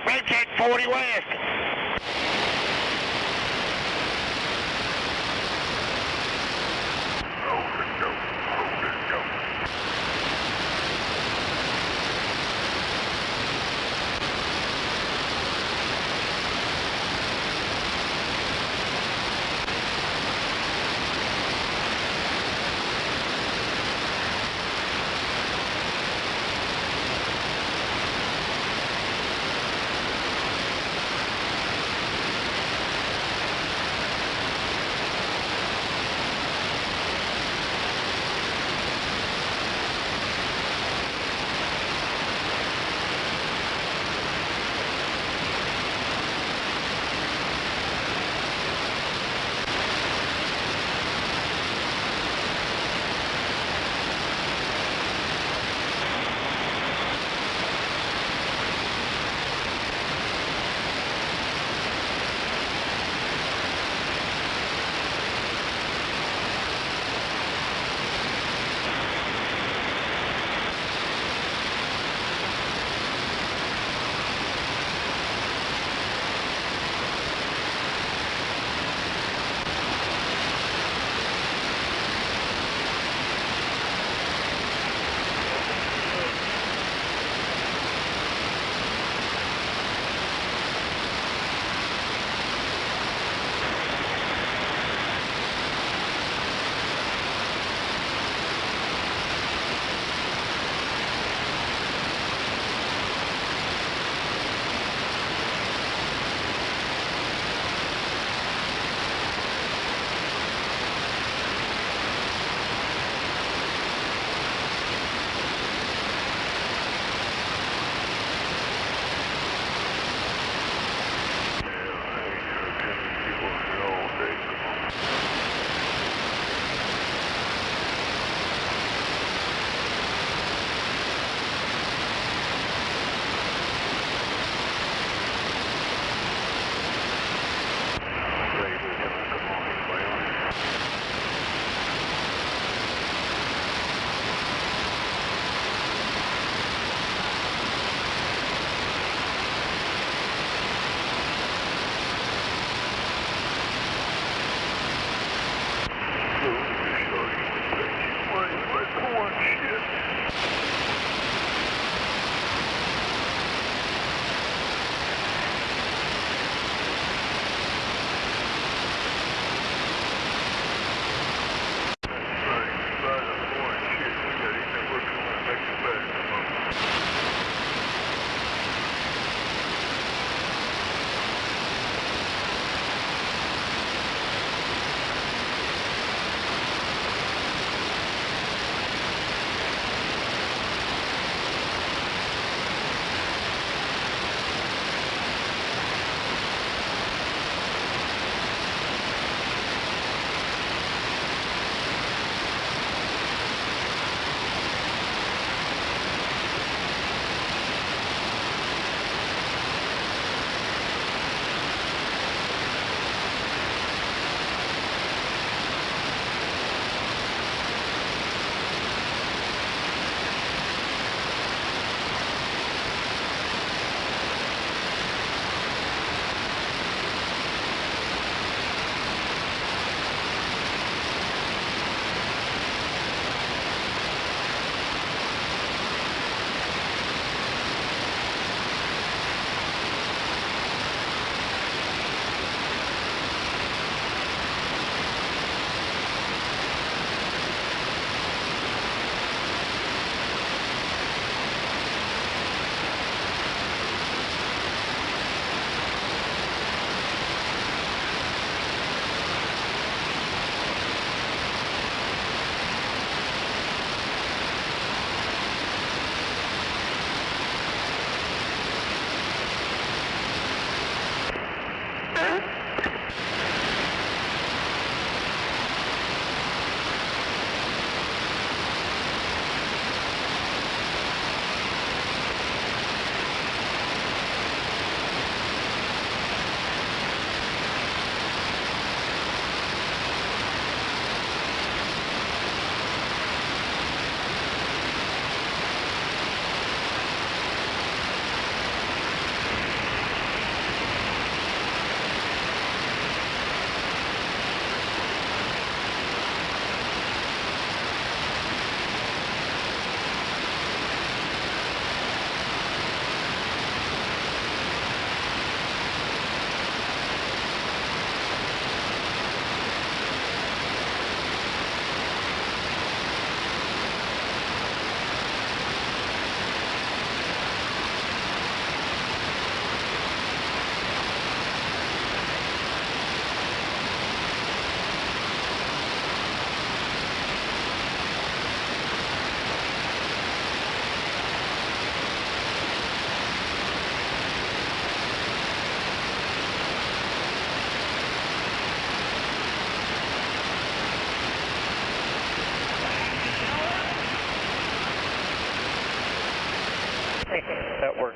Brake check, 40 west.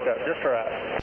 worked out just right.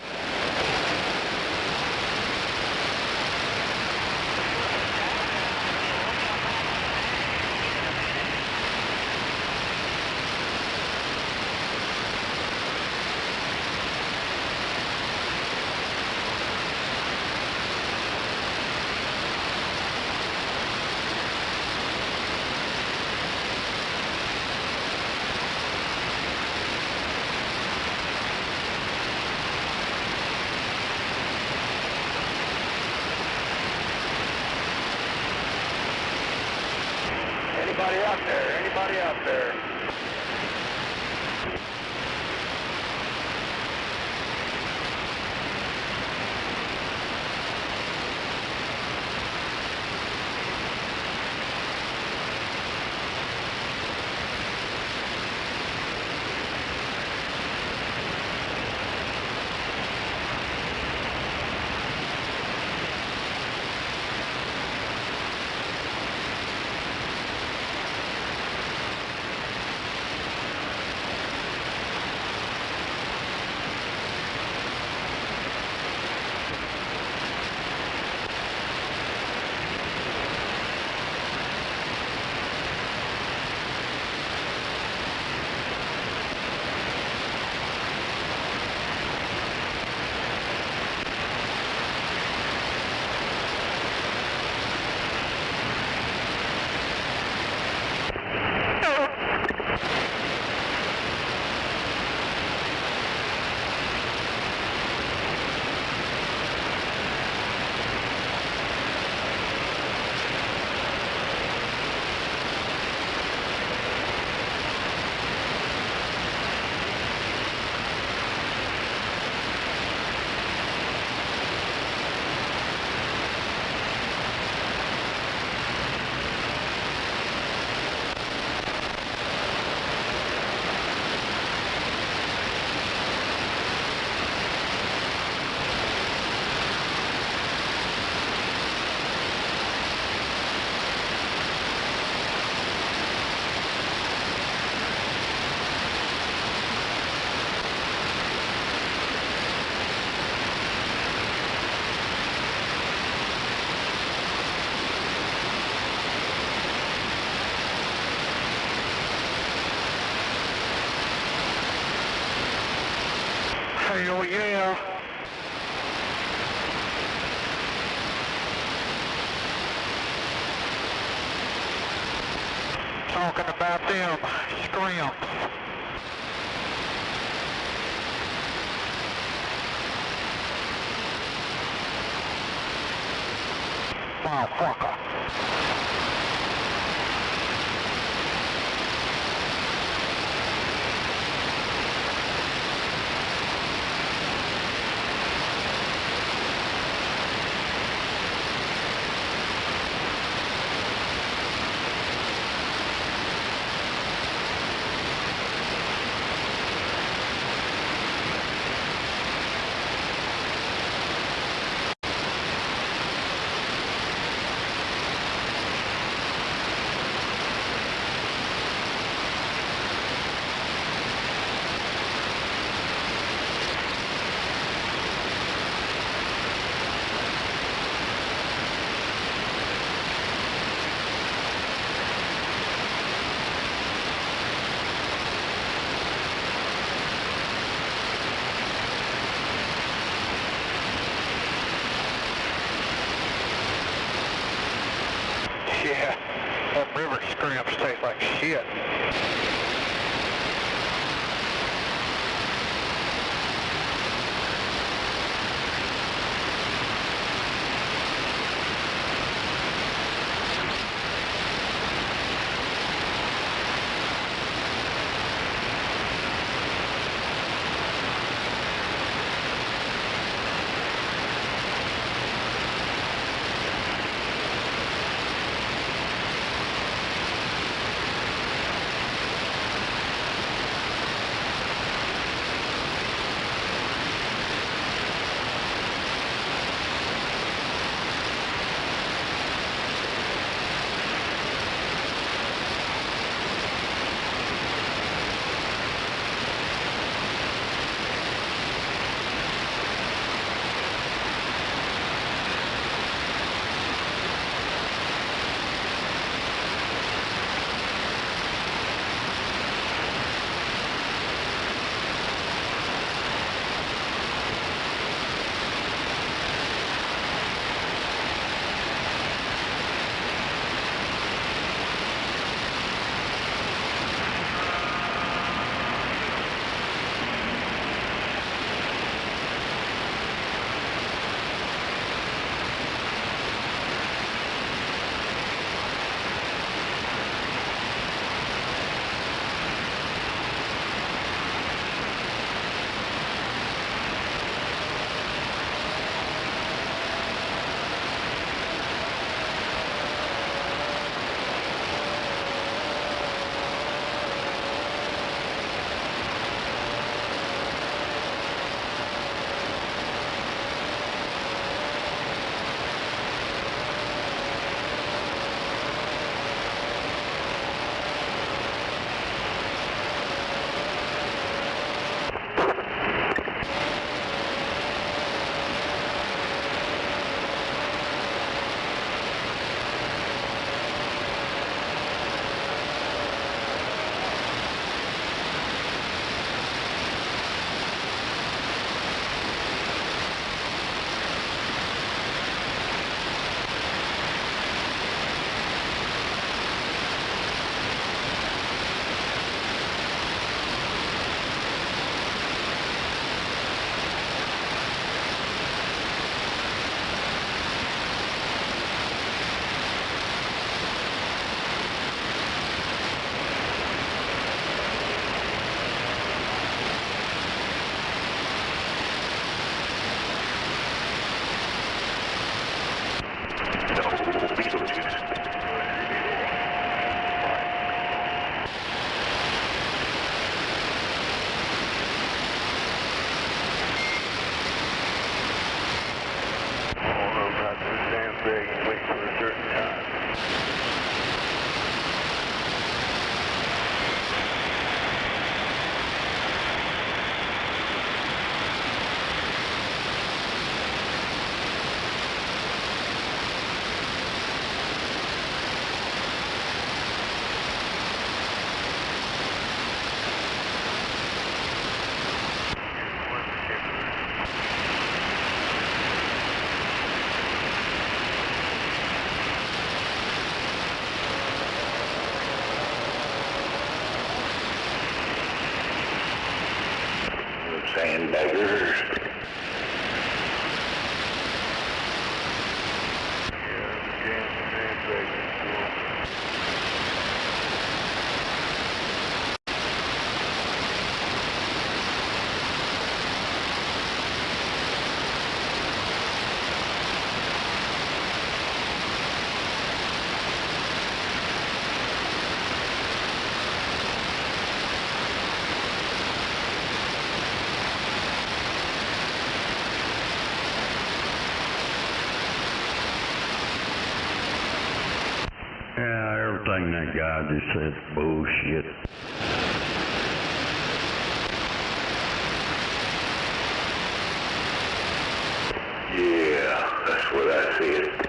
Anybody out there? Anybody out there? Hell yeah. Talking about them scrimps. Motherfucker. about so damn big and wait for a certain time. Sandbaggers. Yeah, everything that guy just said is bullshit. Yeah, that's what I said.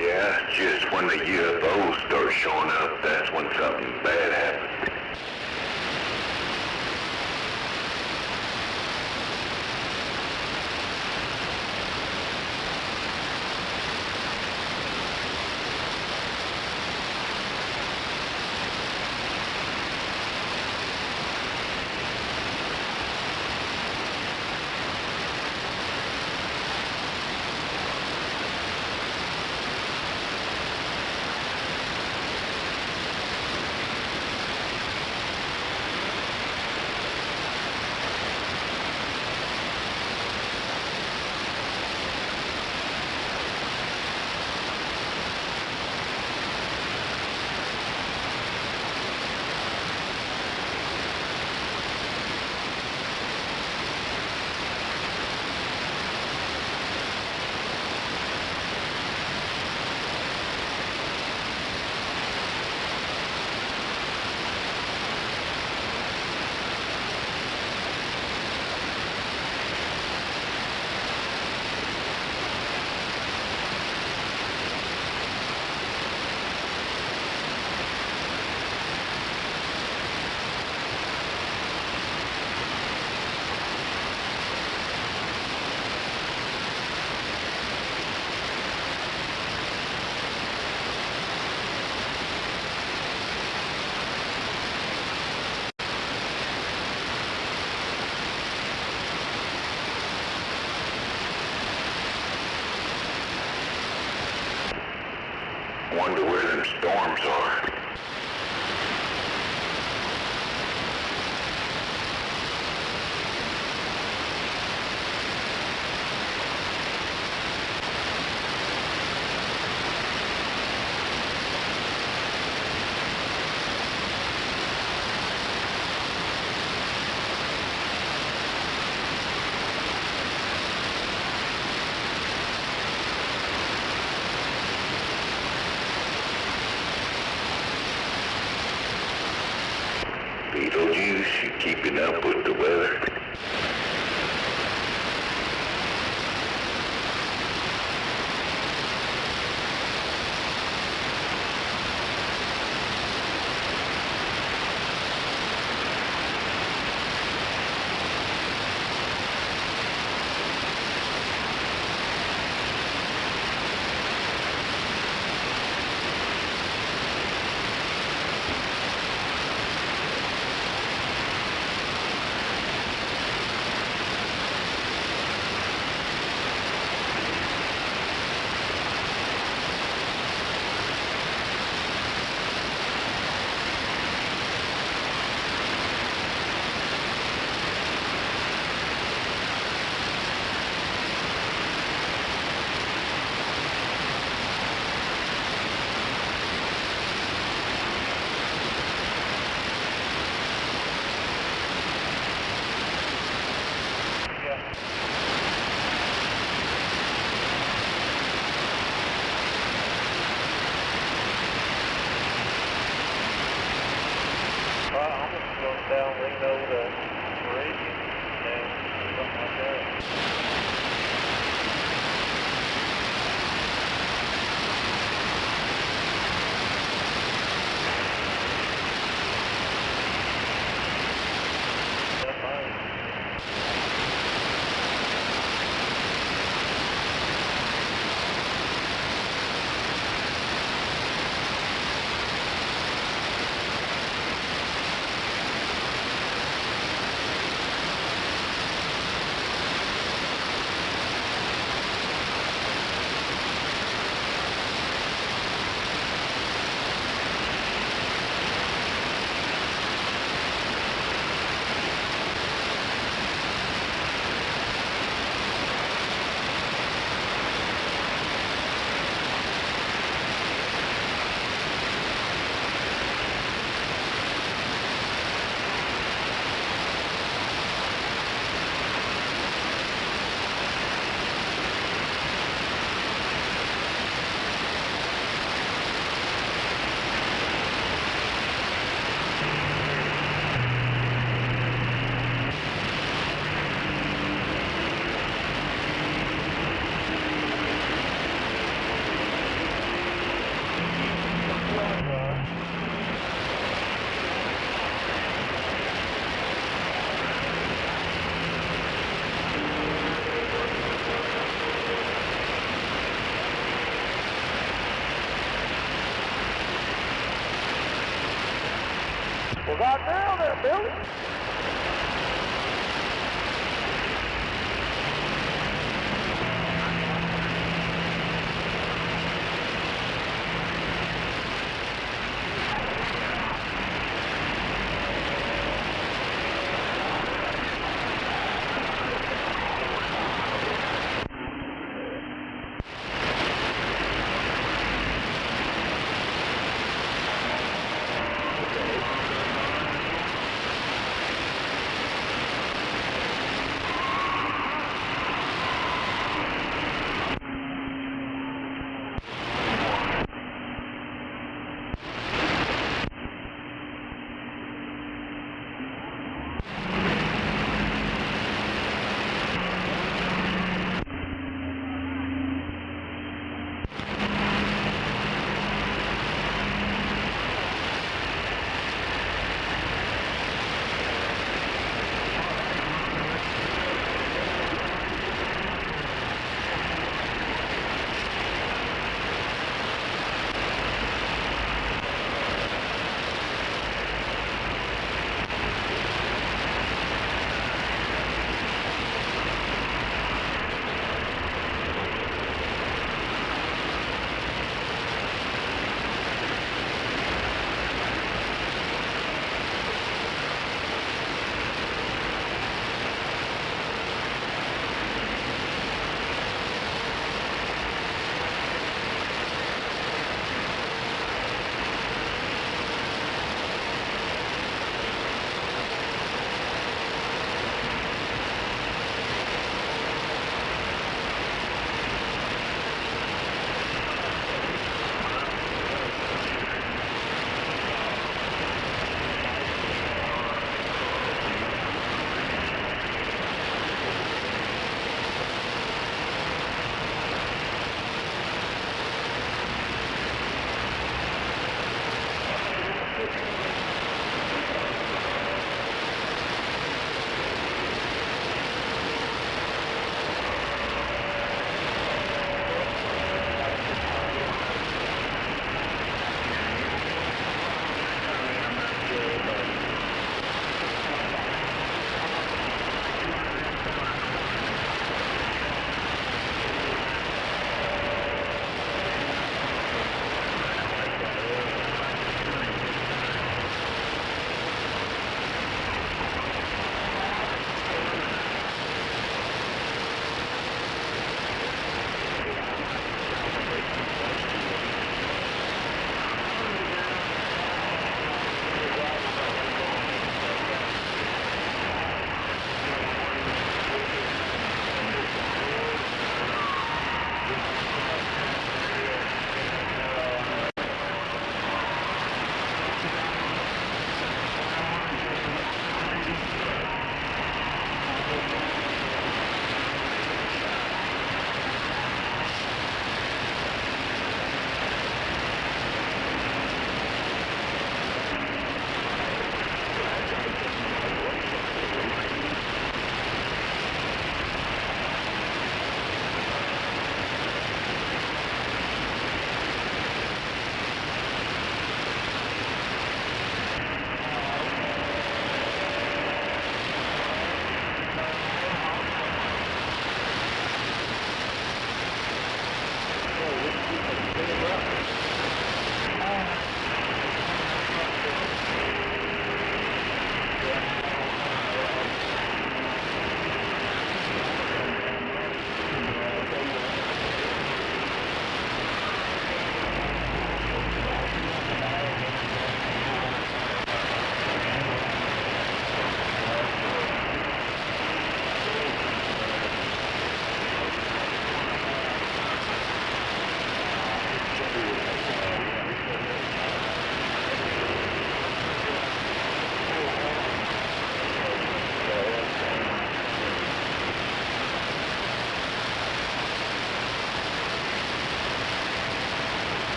Yeah, just when the UFOs start showing up, that's when something bad happens. Wonder where them storms are. Beetlejuice, you keeping up with the weather? Down, lean over the meridian, and something like that. Well, goddamn there, Billy.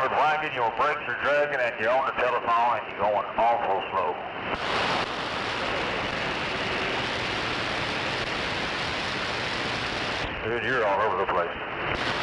starboard wagon, your brakes are dragging and you're on the telephone and you're going awful slow. Dude, you're all over the place.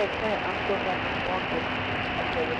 Hey, Clint, I'm still back to walking. Okay.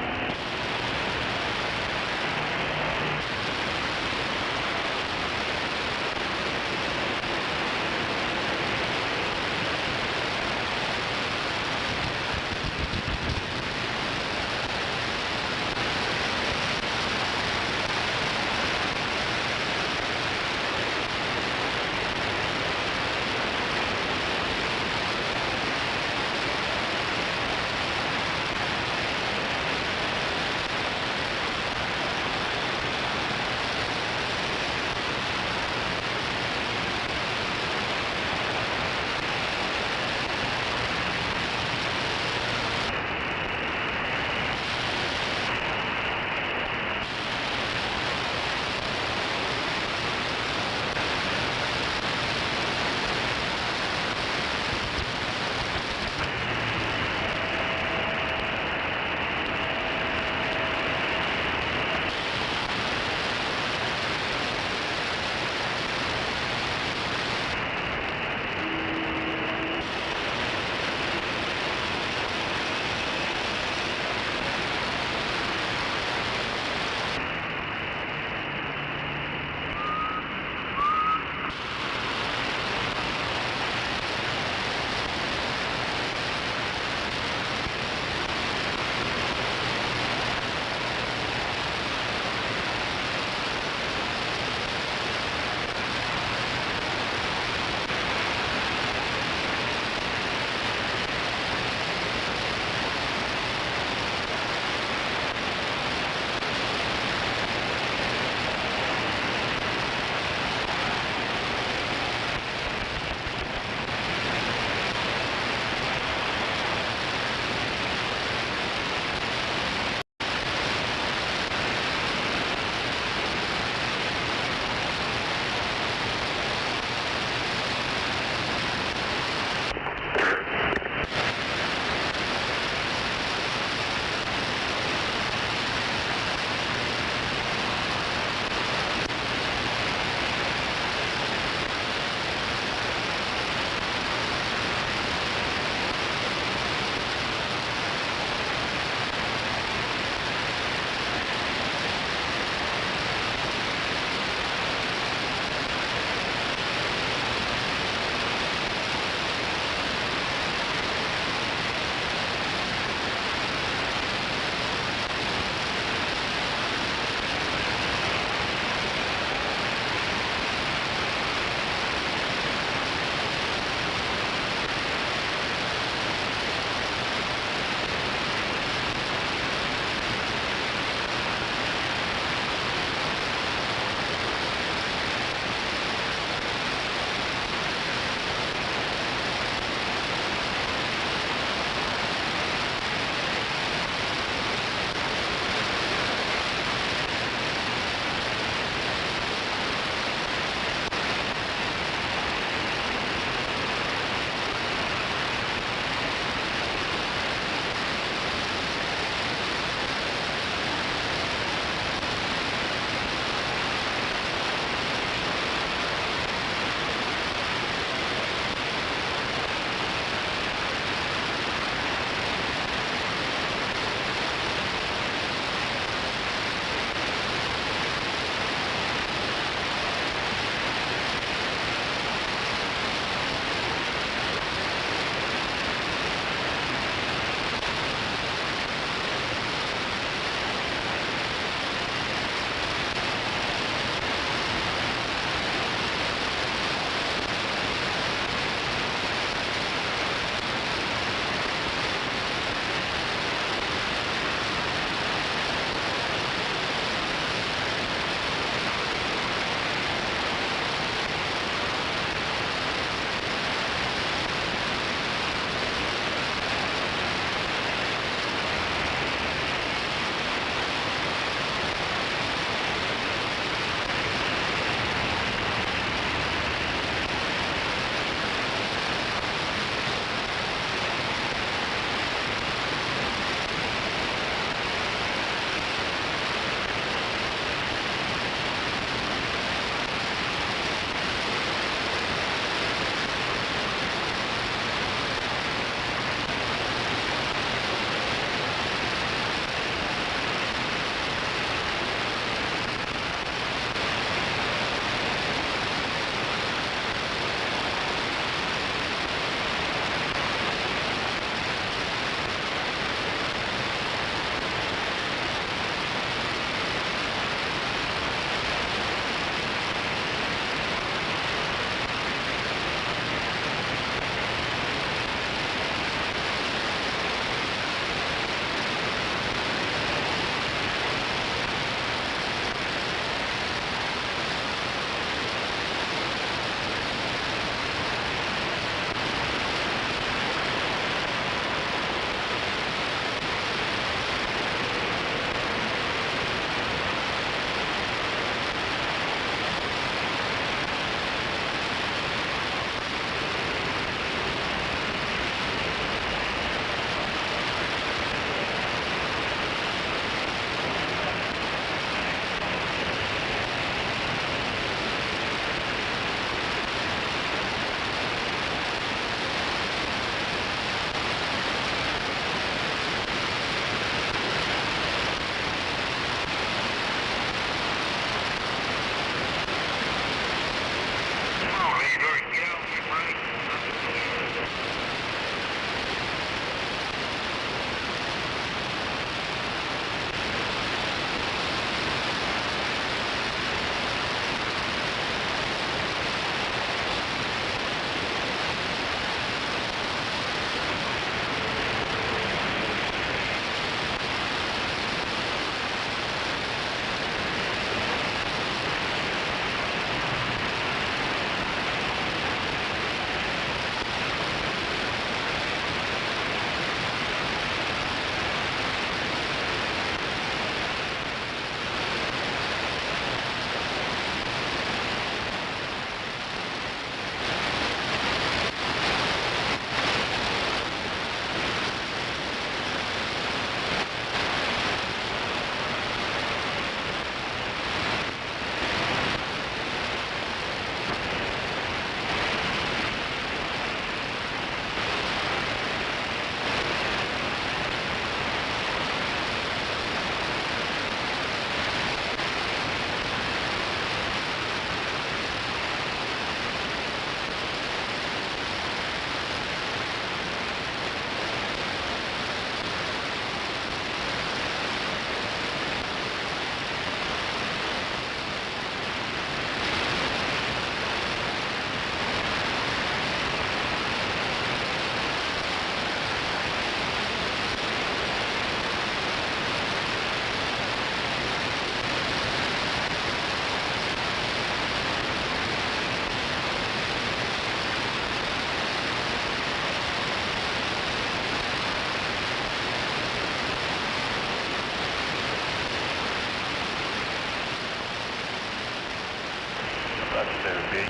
there, big.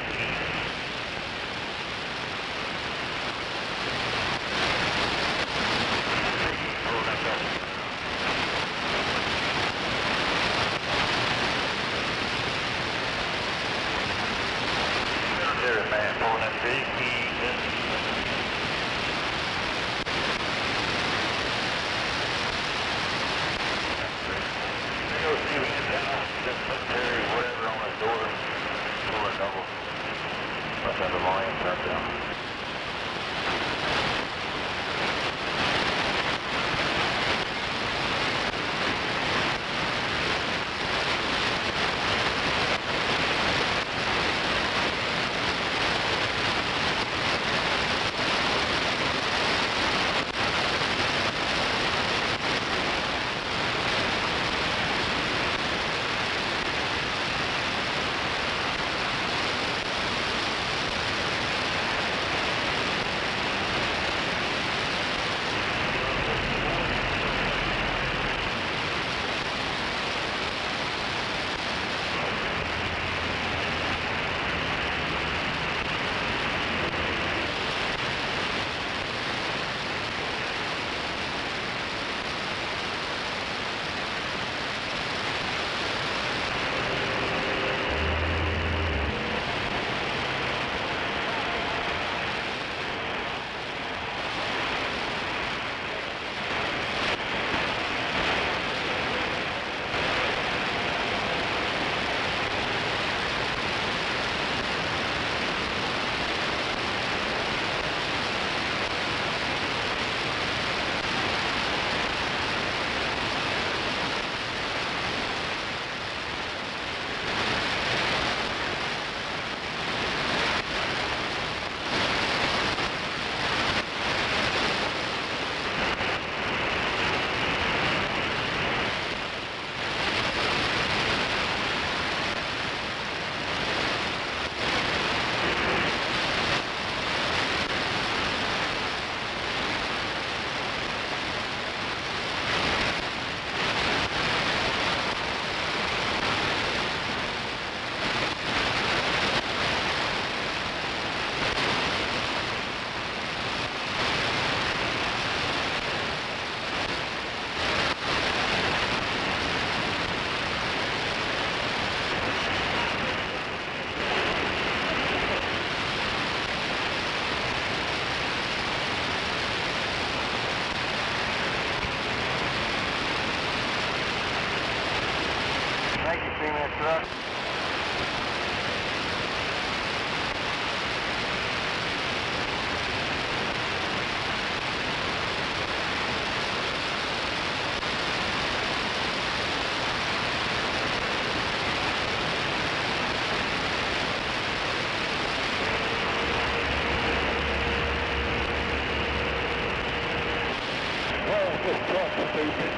There, man, pulling that big heat. Go see if we can get military, whatever on the door. Pull a double. Must have the volume turned down. Truck. Well, this truck's stupid.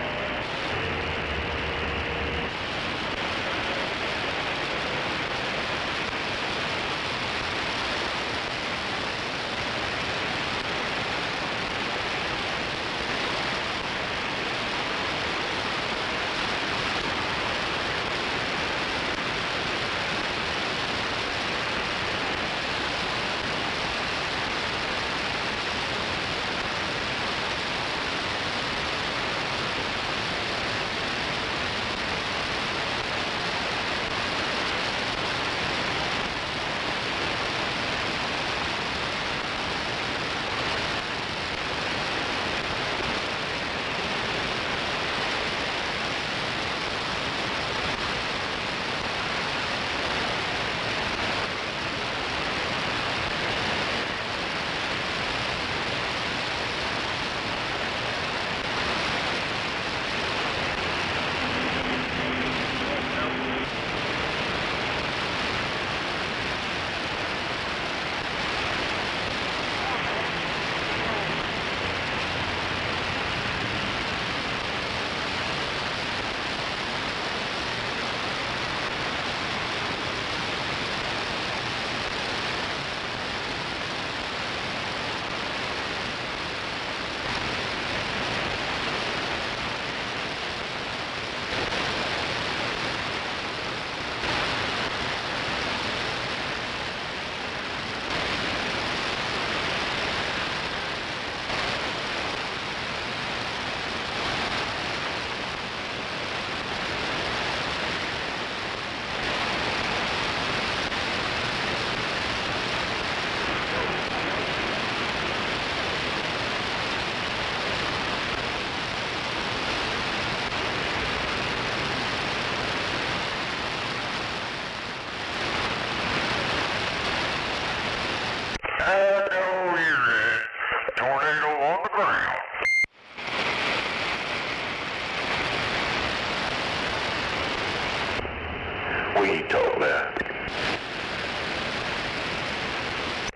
what you talking about?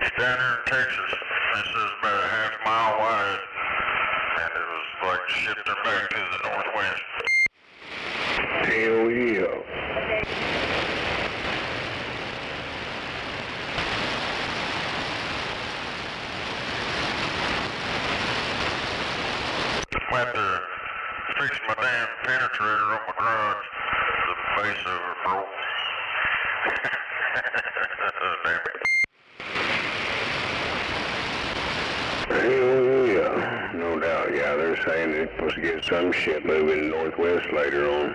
It's down here in Texas. This is about a half-mile wide, and it was like shipped her back to the northwest. Hell yeah. Went to fix my damn penetrator on my garage. The base of it broke. Damn it. Hell yeah. No doubt, yeah. They're saying they're supposed to get some shit moving northwest later on.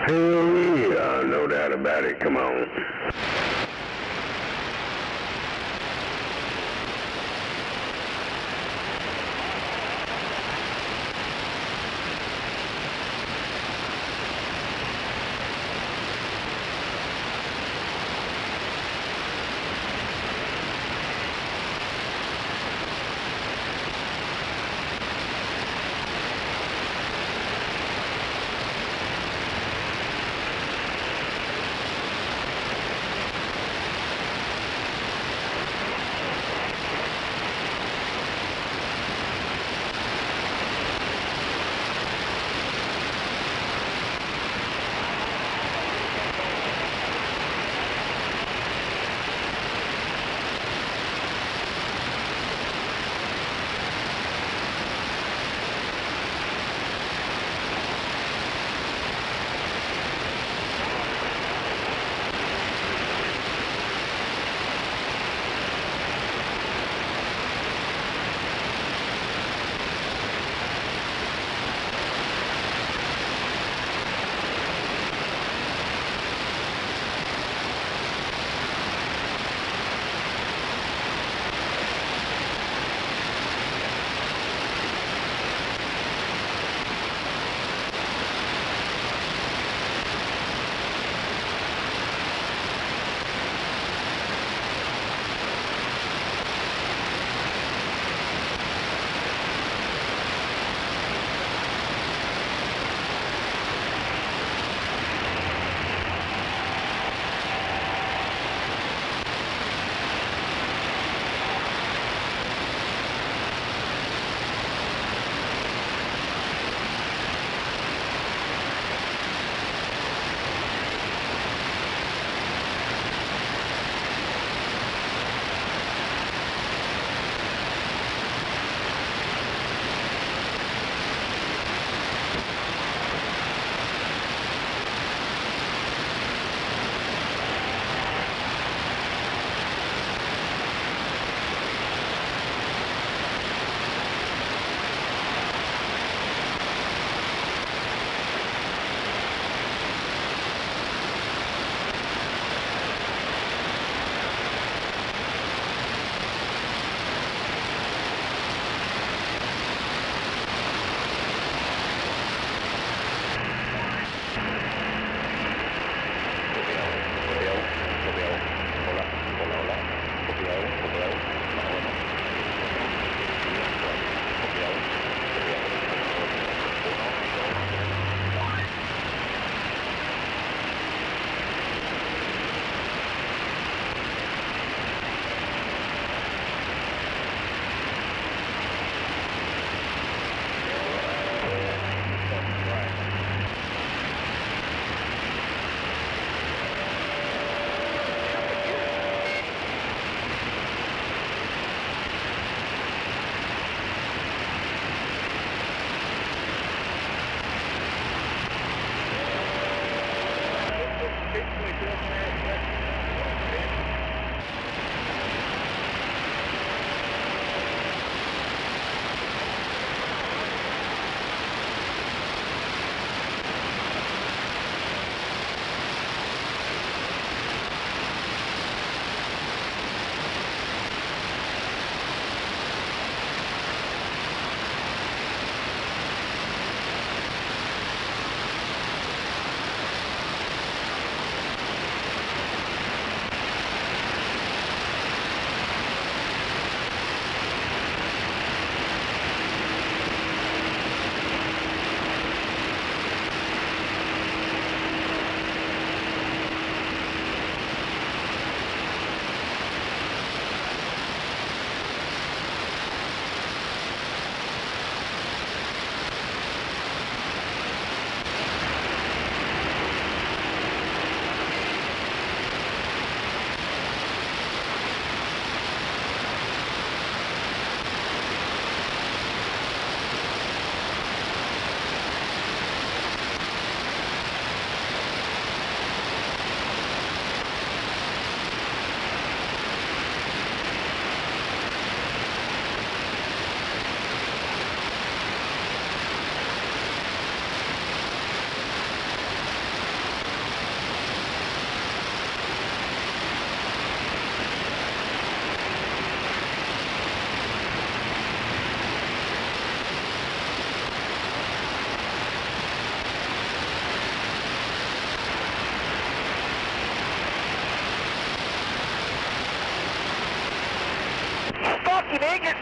Hell yeah, no doubt about it. Come on.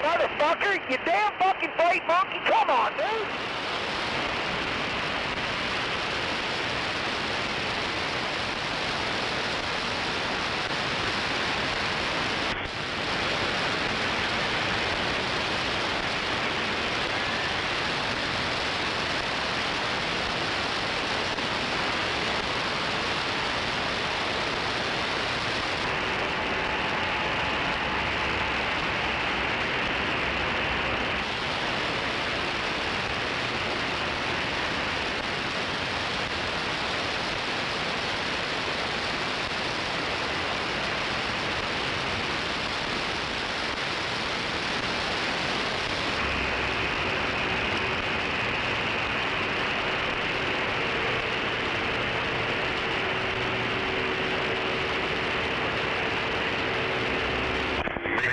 motherfucker! You damn fucking freight monkey! Come on, dude!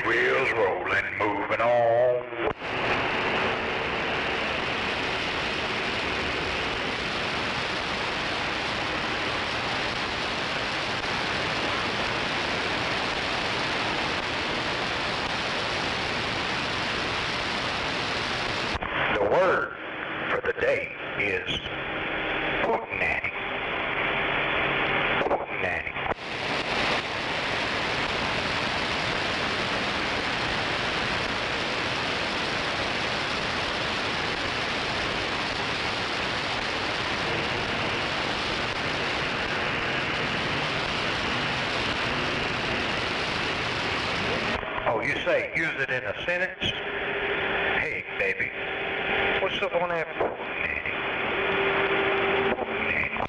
Wheels rolling, moving on. The word for the day is hootenanny. Hootenanny. Oh, you say use it in a sentence? Hey, baby, what's up on that hootenanny? Hootenanny.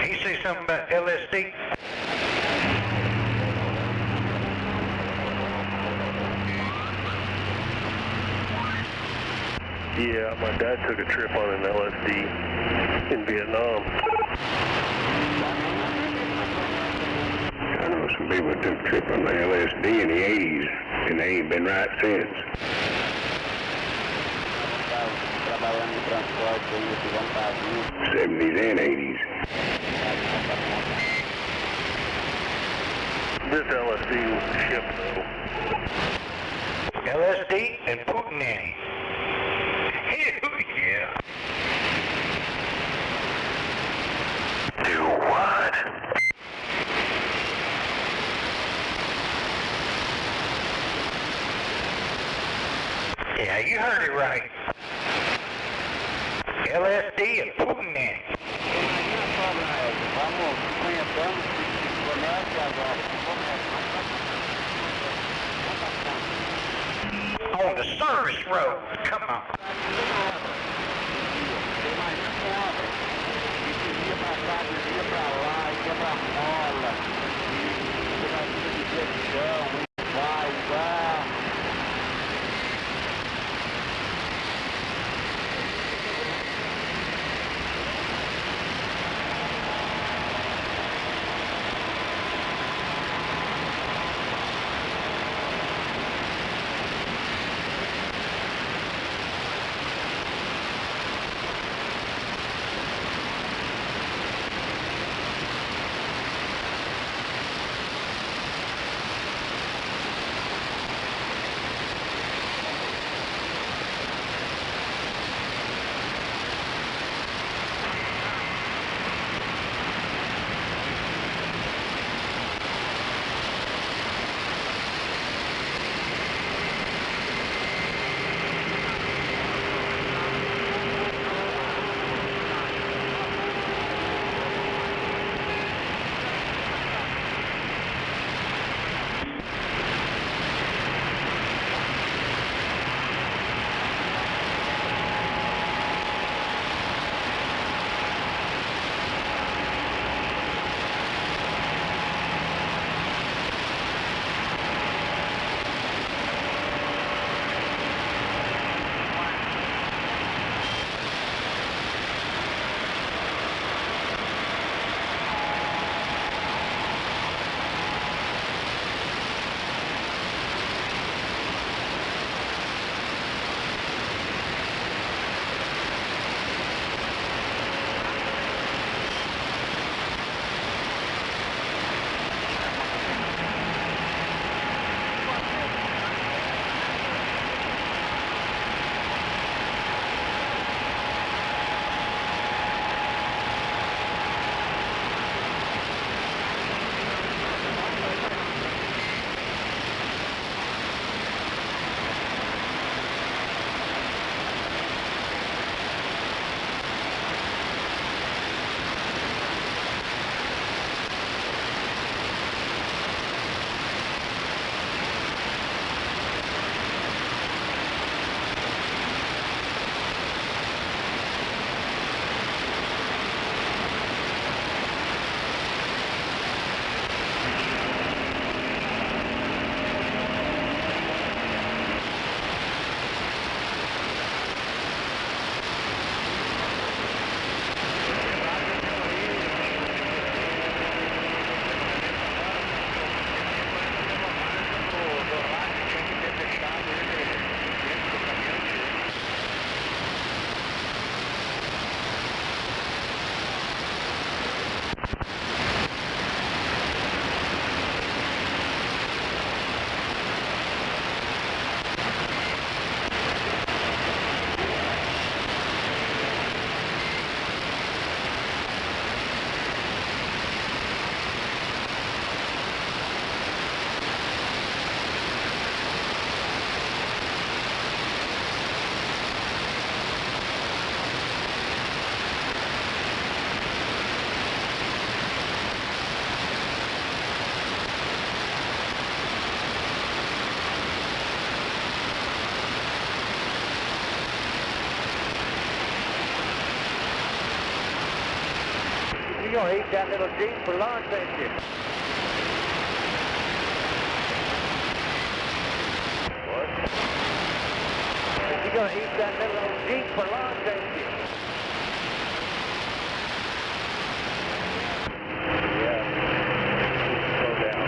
He say something about LSD? Yeah, my dad took a trip on an LSD in Vietnam. I know some people took a trip on the LSD in the 80s, and they ain't been right since. '70s and '80s. This LSD ship, though. LSD and hootenanny. Hell yeah. Do what? Yeah, you heard it right. LSD and hootenanny. On the service road, come on. you're gonna eat that little Jeep for lunch, ain't you? What? You're gonna eat that little Jeep for lunch, ain't you? Yeah. Slow down.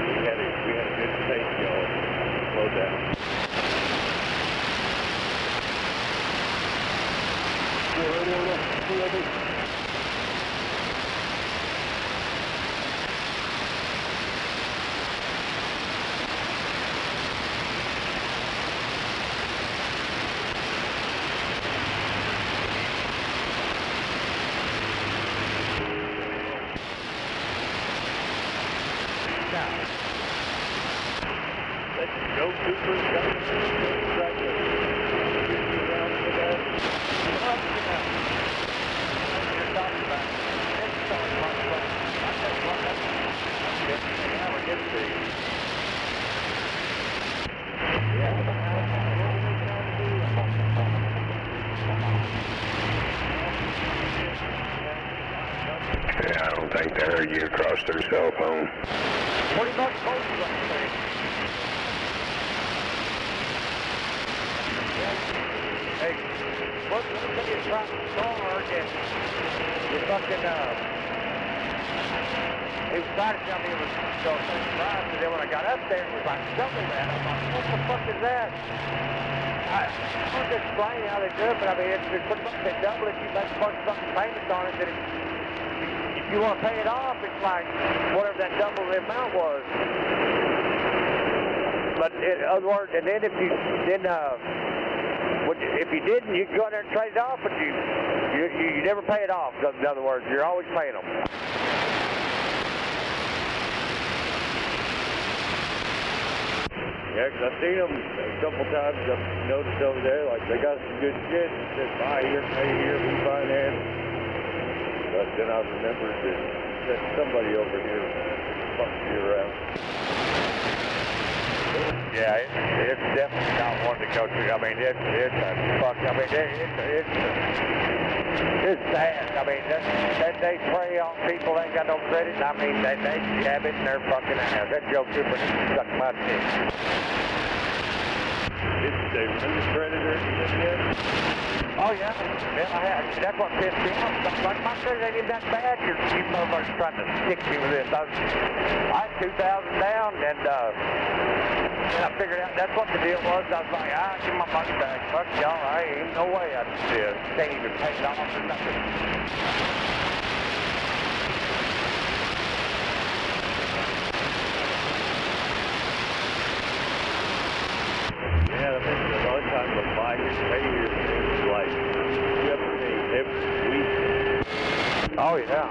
We had a good pace going. Slow down. Go Cooper, go right there. Around to that. Up to that. You're talking about it's starting on the front. I tell you what, that's now we're getting to you. Yeah, I don't think they heard you across their cell phone. $20 close on the thing. Hey, what you trying to car and you fucking, he was trying to tell me it was so surprised, and then when I got up there, he was like, tell me that. I'm like, what the fuck is that? I want to explain how they do it, but I mean, it's pretty much they double it, you make a bunch of fucking payments on it, then if you want to pay it off, it's like whatever that double the amount was. But in other words, and then if you if you didn't, you could go in there and trade it off, but you never pay it off. In other words, you're always paying them. Yeah, 'cause I've seen them a couple times. I've noticed over there, like they got some good shit. It says buy here, pay here, refinance. But then I remembered that somebody over here fucking you around. Yeah, it's definitely not one to go to. I mean, it's a fuck. I mean, it's sad. I mean, they prey on people that ain't got no credit. I mean, they jab it in their fucking ass. That Joe Cooper suck my dick. Did they run the credit or anything yet? Oh, yeah. I had. That's what pissed me off. Like, my credit ain't even that bad. You motherfuckers trying to stick me with this. I had 2,000 down, and I figured out that's what the deal was. I was like, give my money back. Fuck y'all. I ain't no way I can't even pay it off or nothing. Yeah, I mean, a lot of times the buy here, pay here is like every week. Oh, yeah.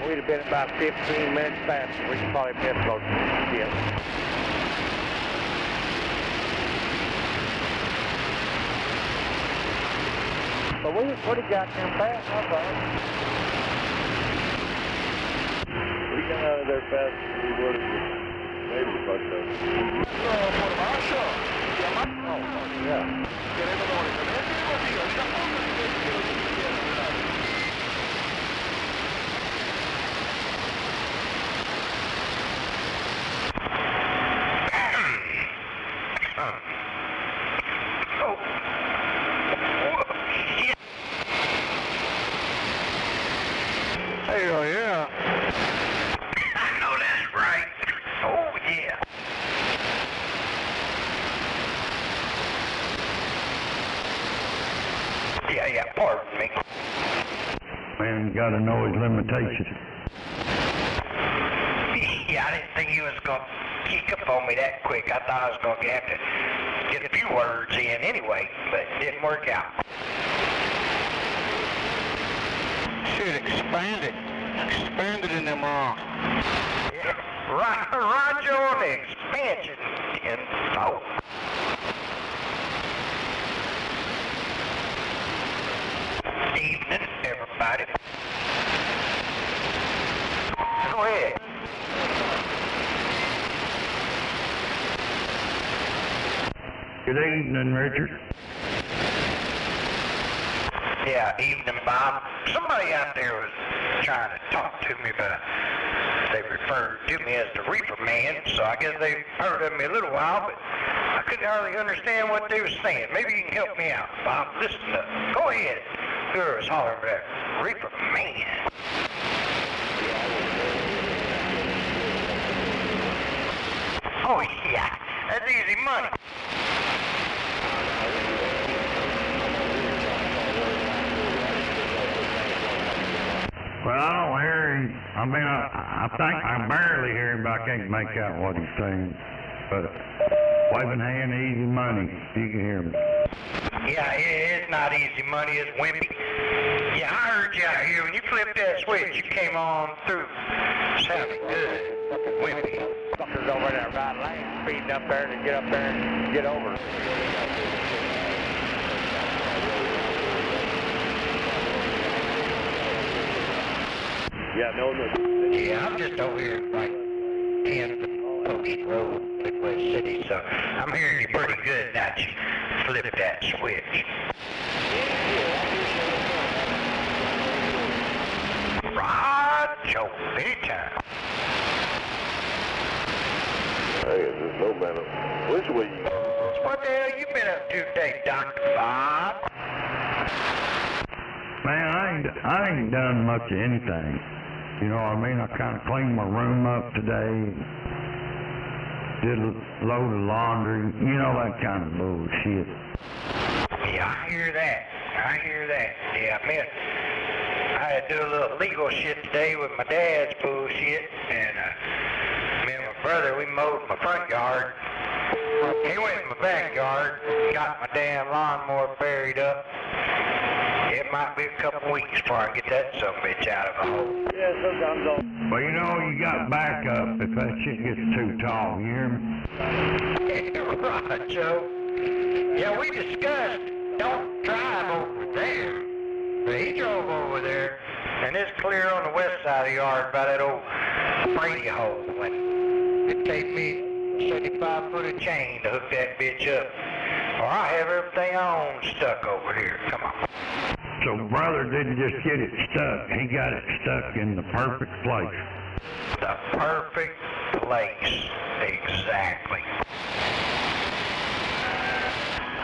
We'd have been about 15 minutes faster. We could probably miss those shit. But we was pretty goddamn fast, I thought. We got out of there fast as we would have maybe fucked up. Oh, yeah. Hell yeah. I know that's right. Oh, yeah. Yeah, pardon me. Man, gotta know his limitations. Yeah, I didn't think he was going to kick up on me that quick. I thought I was going to have to get a few words in anyway, but it didn't work out. Shit, expanded in them Yeah, Roger on the expansion. And so. Evening, everybody. Go ahead. Good evening, Richard. Yeah, evening, Bob. Somebody out there was trying to talk to me, but they referred to me as the Reaper Man, so I guess they heard of me a little while, but I couldn't hardly understand what they were saying. Maybe you can help me out, Bob. Listen up. Go ahead. Whoever was hollering for that Reaper Man. Oh, yeah. That's easy money. Well, I don't hear him. I mean, I think I barely hear him, but I can't make out what he's saying. But waving hand, easy money. You can hear me. Yeah, it's not easy money. It's wimpy. Yeah, I heard you out here. When you flipped that switch, you came on through. Sounded good. Wimpy. Something's over there, right lane, speeding up there to get up there and get over. Yeah, no. Yeah, I'm just over here, like, in the Post Road, Midwest City, so I'm hearing you pretty good now that you flipped that switch. Right, Joe, anytime. Hey, there's no man. Which way you going? What the hell you been up to today, Dr. Bob? Man, I ain't done much of anything. You know what I mean? I kind of cleaned my room up today. Did a load of laundry. You know, that kind of bullshit. Yeah, I hear that. Yeah, man. I had to do a little legal shit today with my dad's bullshit, and me and my brother, we mowed my front yard. He went in my backyard, got my damn lawnmower buried up. It might be a couple weeks before I get that sumbitch out of the hole. Yeah, sometimes I'll... Well, you know, you got backup if that shit gets too tall, you hear me? Right, Joe. Yeah, we discussed don't drive over there. But he drove over there, and it's clear on the west side of the yard by that old Brady hole. And it take me 75 foot of chain to hook that bitch up. Or I have everything I own stuck over here. Come on. So brother didn't just get it stuck, he got it stuck in the perfect place. The perfect place. Exactly.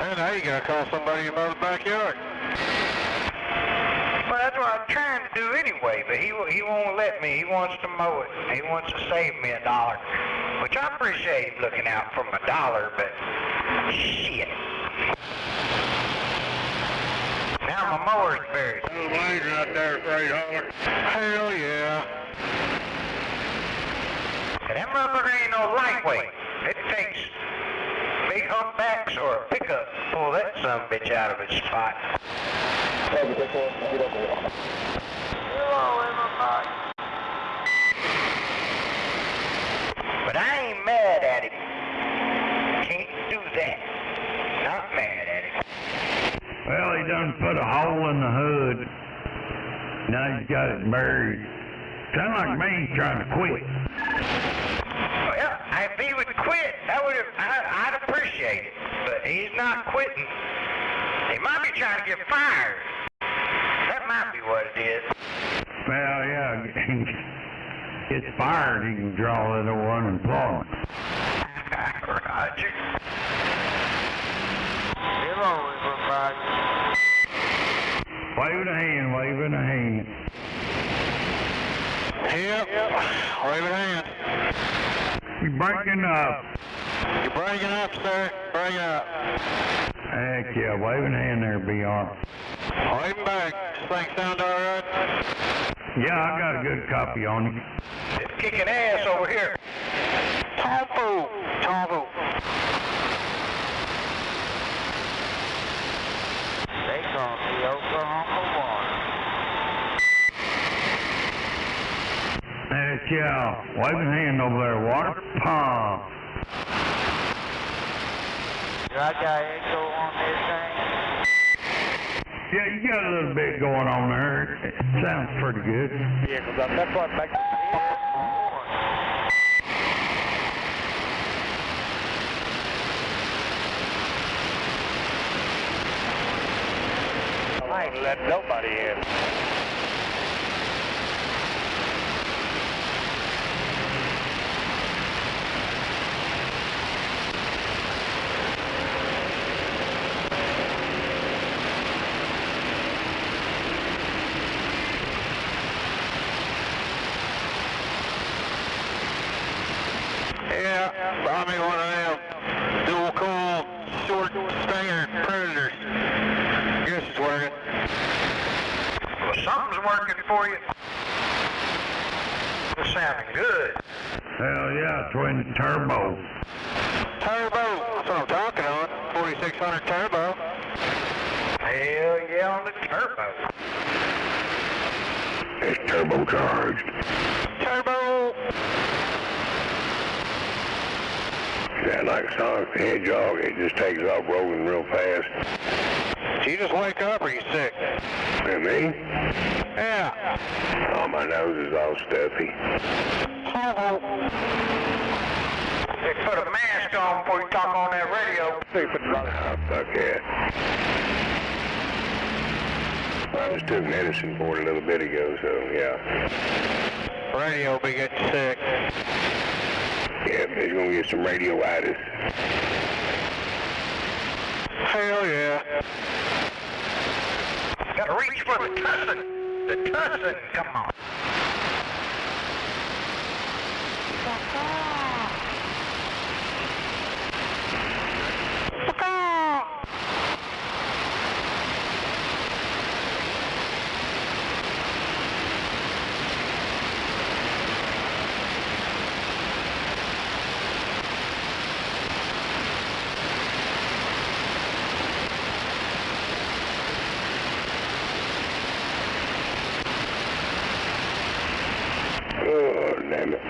And now you gotta call somebody to mow the backyard. Well, that's what I'm trying to do anyway, but he won't let me. He wants to mow it. He wants to save me $1, which I appreciate him looking out for my $1, but shit. Now my mower's buried. The lane's right there, Freight Hauler. Hell yeah. And that motherfucker ain't no lightweight. It takes big humpbacks or a pickup to pull that sumbitch out of its spot. Hello, everybody. But I ain't mad at him. Can't do that. Not mad at him. Well, he done put a hole in the hood. Now he's got it buried. Sound like me he's trying to quit. Well, if he would quit, I'd appreciate it. But he's not quitting. He might be trying to get fired. That might be what it is. Well, yeah, he gets fired, he can draw that old unemployment. Roger. Hello, everybody. Waving a hand. Yep. Waving a hand. You breaking up. You're breaking up, sir. Breaking up. Heck yeah, waving a hand there, BR. Waving back. This thing sound all right? Yeah, I got a good copy on it. It's kicking ass over here. Tombo. They call me Oklahoma Water. Heck yeah, waving hand over there, water pump. Do I got echo on this thing? Yeah, you got a little bit going on there. It sounds pretty good. Yeah, because that's what makes to let nobody in. Yeah, probably one of them dual coil short stinger predators. Guess it's working. Well, something's working for you. It's sounding good. Hell yeah, twin turbo. Turbo, that's what I'm talking on. 4600 turbo. Hell yeah on the turbo. It's turbocharged. Turbo. Sound like Sonic the Hedgehog. It just takes off rolling real fast. Did you just wake up or are you sick? And me? Yeah. Oh, my nose is all stuffy. Turbo. Hey, put a mask on before you talk on that radio. Oh, fuck that. I just took medicine for it a little bit ago, so yeah. Radio will be getting sick. Yeah, he's gonna get some radioitis. Hell yeah. Gotta reach for the tussin. The tussin, come on. Oh, damn it.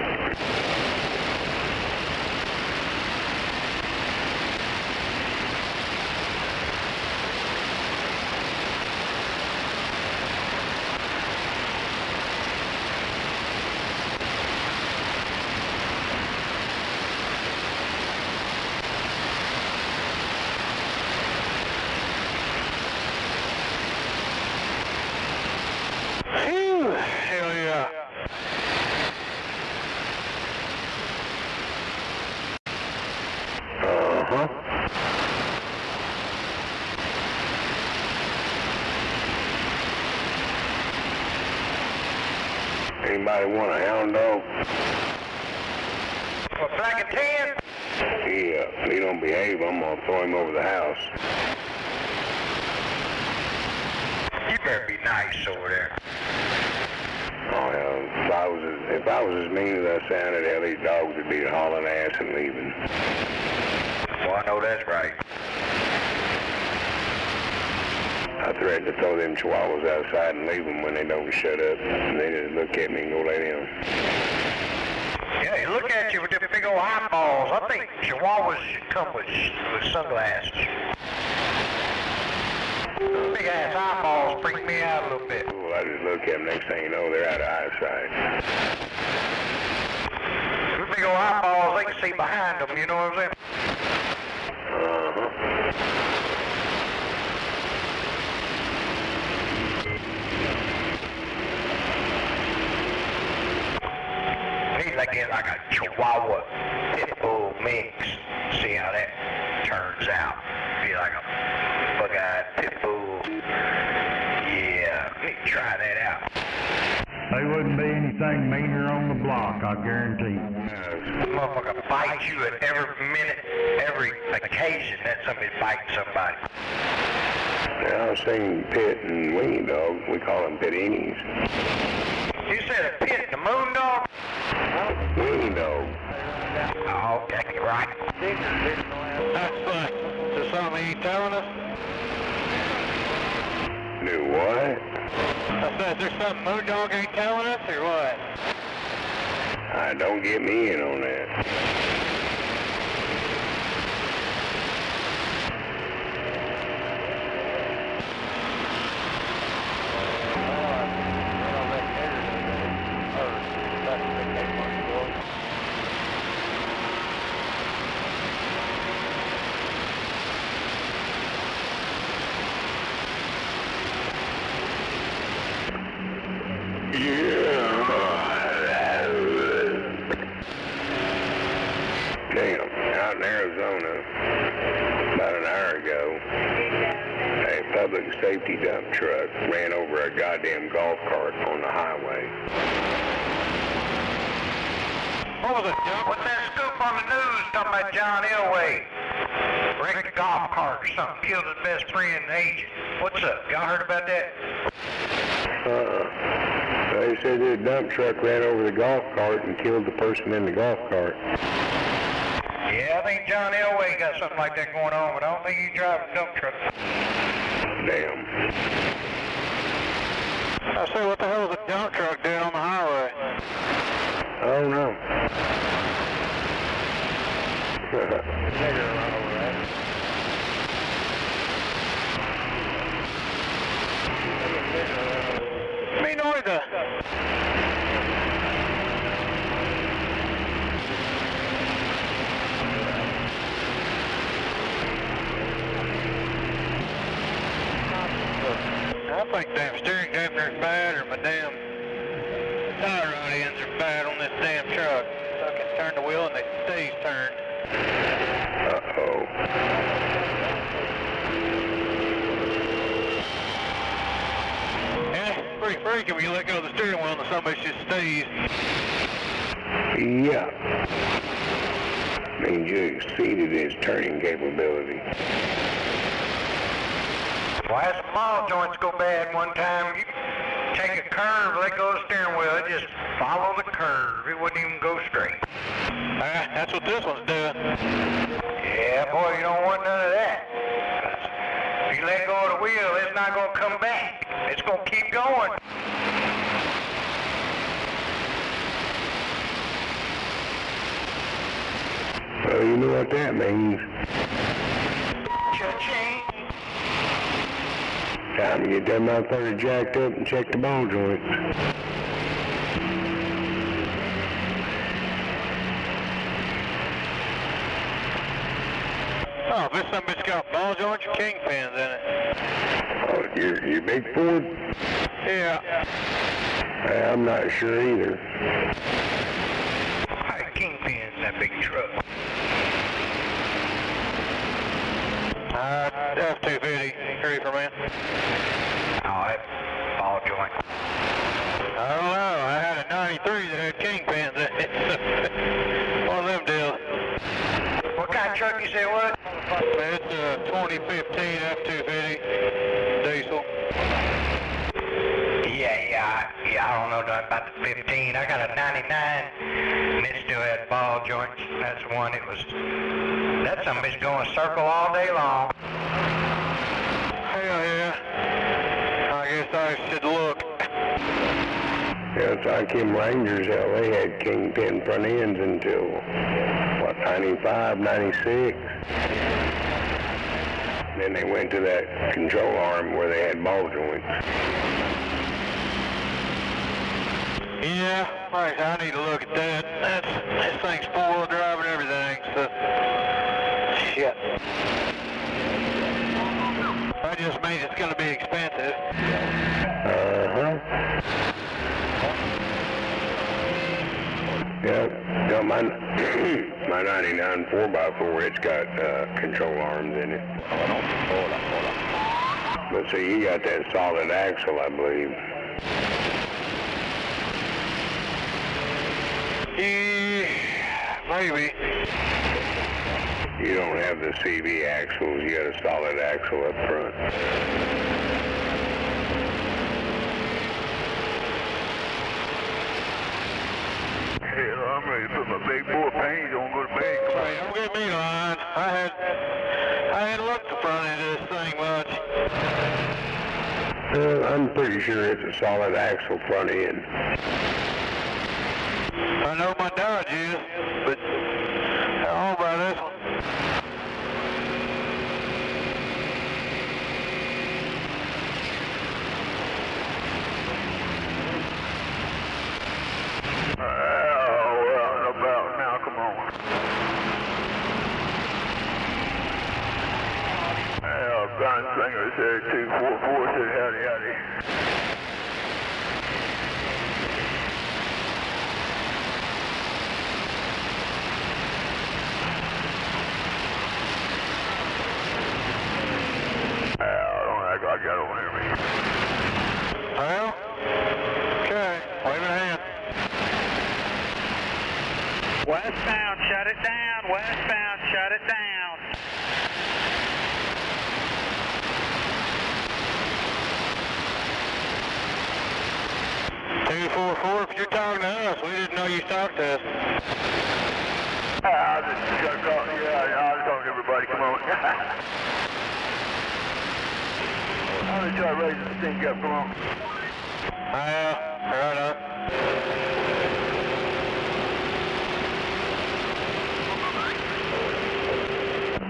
Phew, hell yeah. Uh-huh. Anybody want a hound dog? Well, black and tan? Yeah, if he don't behave, I'm gonna throw him over the house. You better be nice over there. Oh, hell, if I was as mean as I sounded, hell, these dogs would be hauling ass and leaving. Well, I know that's right. I threatened to throw them chihuahuas outside and leave them when they don't shut up. And they just look at me and go lay down. Yeah, they look at you with them big old eyeballs. I think chihuahuas should come with sunglasses. Big ass eyeballs freak me out a little bit. Ooh, I just look at them, next thing you know, they're out of eyesight. Them big old eyeballs, they can see behind them, you know what I'm saying? Uh-huh. He's like a chihuahua pit bull mix. See how that turns out. Be like a bug-eyed pit bull. Yeah, let me try that out. They wouldn't be anything meaner on the block, I guarantee. This motherfucker bites you at every minute, every occasion that somebody's biting somebody. Now, I've seen pit and weenie dog. We call them pitinis. You said a pit and a moon dog? Weenie dog. Oh, okay, right. That's funny. Is there something he ain't telling us? Do what? I said, is there something Moon Dog ain't telling us, or what? Don't get me in on that. Damn, out in Arizona, about an hour ago, a public safety dump truck ran over a goddamn golf cart on the highway. What was it, John? What's that scoop on the news talking about John Elway? Wrecked a golf cart or something, killed his best friend, agent. What's up? Y'all heard about that? They said the dump truck ran over the golf cart and killed the person in the golf cart. Yeah, I think John Elway got something like that going on, but I don't think he's driving a dump truck. Damn. I say, what the hell is a dump truck doing on the highway? I don't know. Me neither. I think damn steering dampener's bad, or my damn tire rod ends are bad on this damn truck. Fucking turn the wheel and it stays turned. Uh-oh. Yeah, pretty freaky when you let go of the steering wheel and somebody just stays. Yeah. Means you exceeded his turning capability. Well, as the ball joints go bad one time, you take a curve, let go of the steering wheel, it just follow the curve. It wouldn't even go straight. That's what this one's doing. Yeah, boy, you don't want none of that. If you let go of the wheel, it's not going to come back. It's going to keep going. Well, you know what that means. Cha-ching. Time to get that motherfucker jacked up and check the ball joints. Oh, this some bitch got ball joints or kingpins in it. Oh, your big Ford? Yeah. I'm not sure either. Hi, kingpins in that big truck. F-250, ready for man. Oh, that ball joint. I don't know, I had a 93 that had kingpins in it. One of them deals. What kind of truck you say what? It's a 2015 F-250 diesel. Yeah, I don't know nothing about the 15. I got a 99, and it still had ball joints. That's the one. That somebody's going a circle all day long. Hell yeah. I guess I should look. Yeah, it's like them Rangers, hell, they had kingpin front ends until, what, 95, 96? Then they went to that control arm where they had ball joints. Yeah, right, I need to look at that. This thing's four-wheel drive and everything, so... Shit. That just means it's going to be expensive. Uh-huh. Yeah, my 99 4x4, it's got control arms in it. But see, you got that solid axle, I believe. Yeah, maybe. You don't have the CV axles, you got a solid axle up front. Hell, I'm ready to put my big boy paint on, go to bed. Hey, don't get me lying. I hadn't looked the front end of this thing much. I'm pretty sure it's a solid axle front end. I know my Dodge is, but I don't know about this one. Well, about now, come on. Gunslinger said 244, said howdy, howdy. I got over here, man. Well, okay, wave it hand. Westbound, shut it down. Westbound, shut it down. If you're talking to us, we didn't know you talked to us. I just talking to everybody, come on. I'm gonna try to raise this thing up, come on. Right on.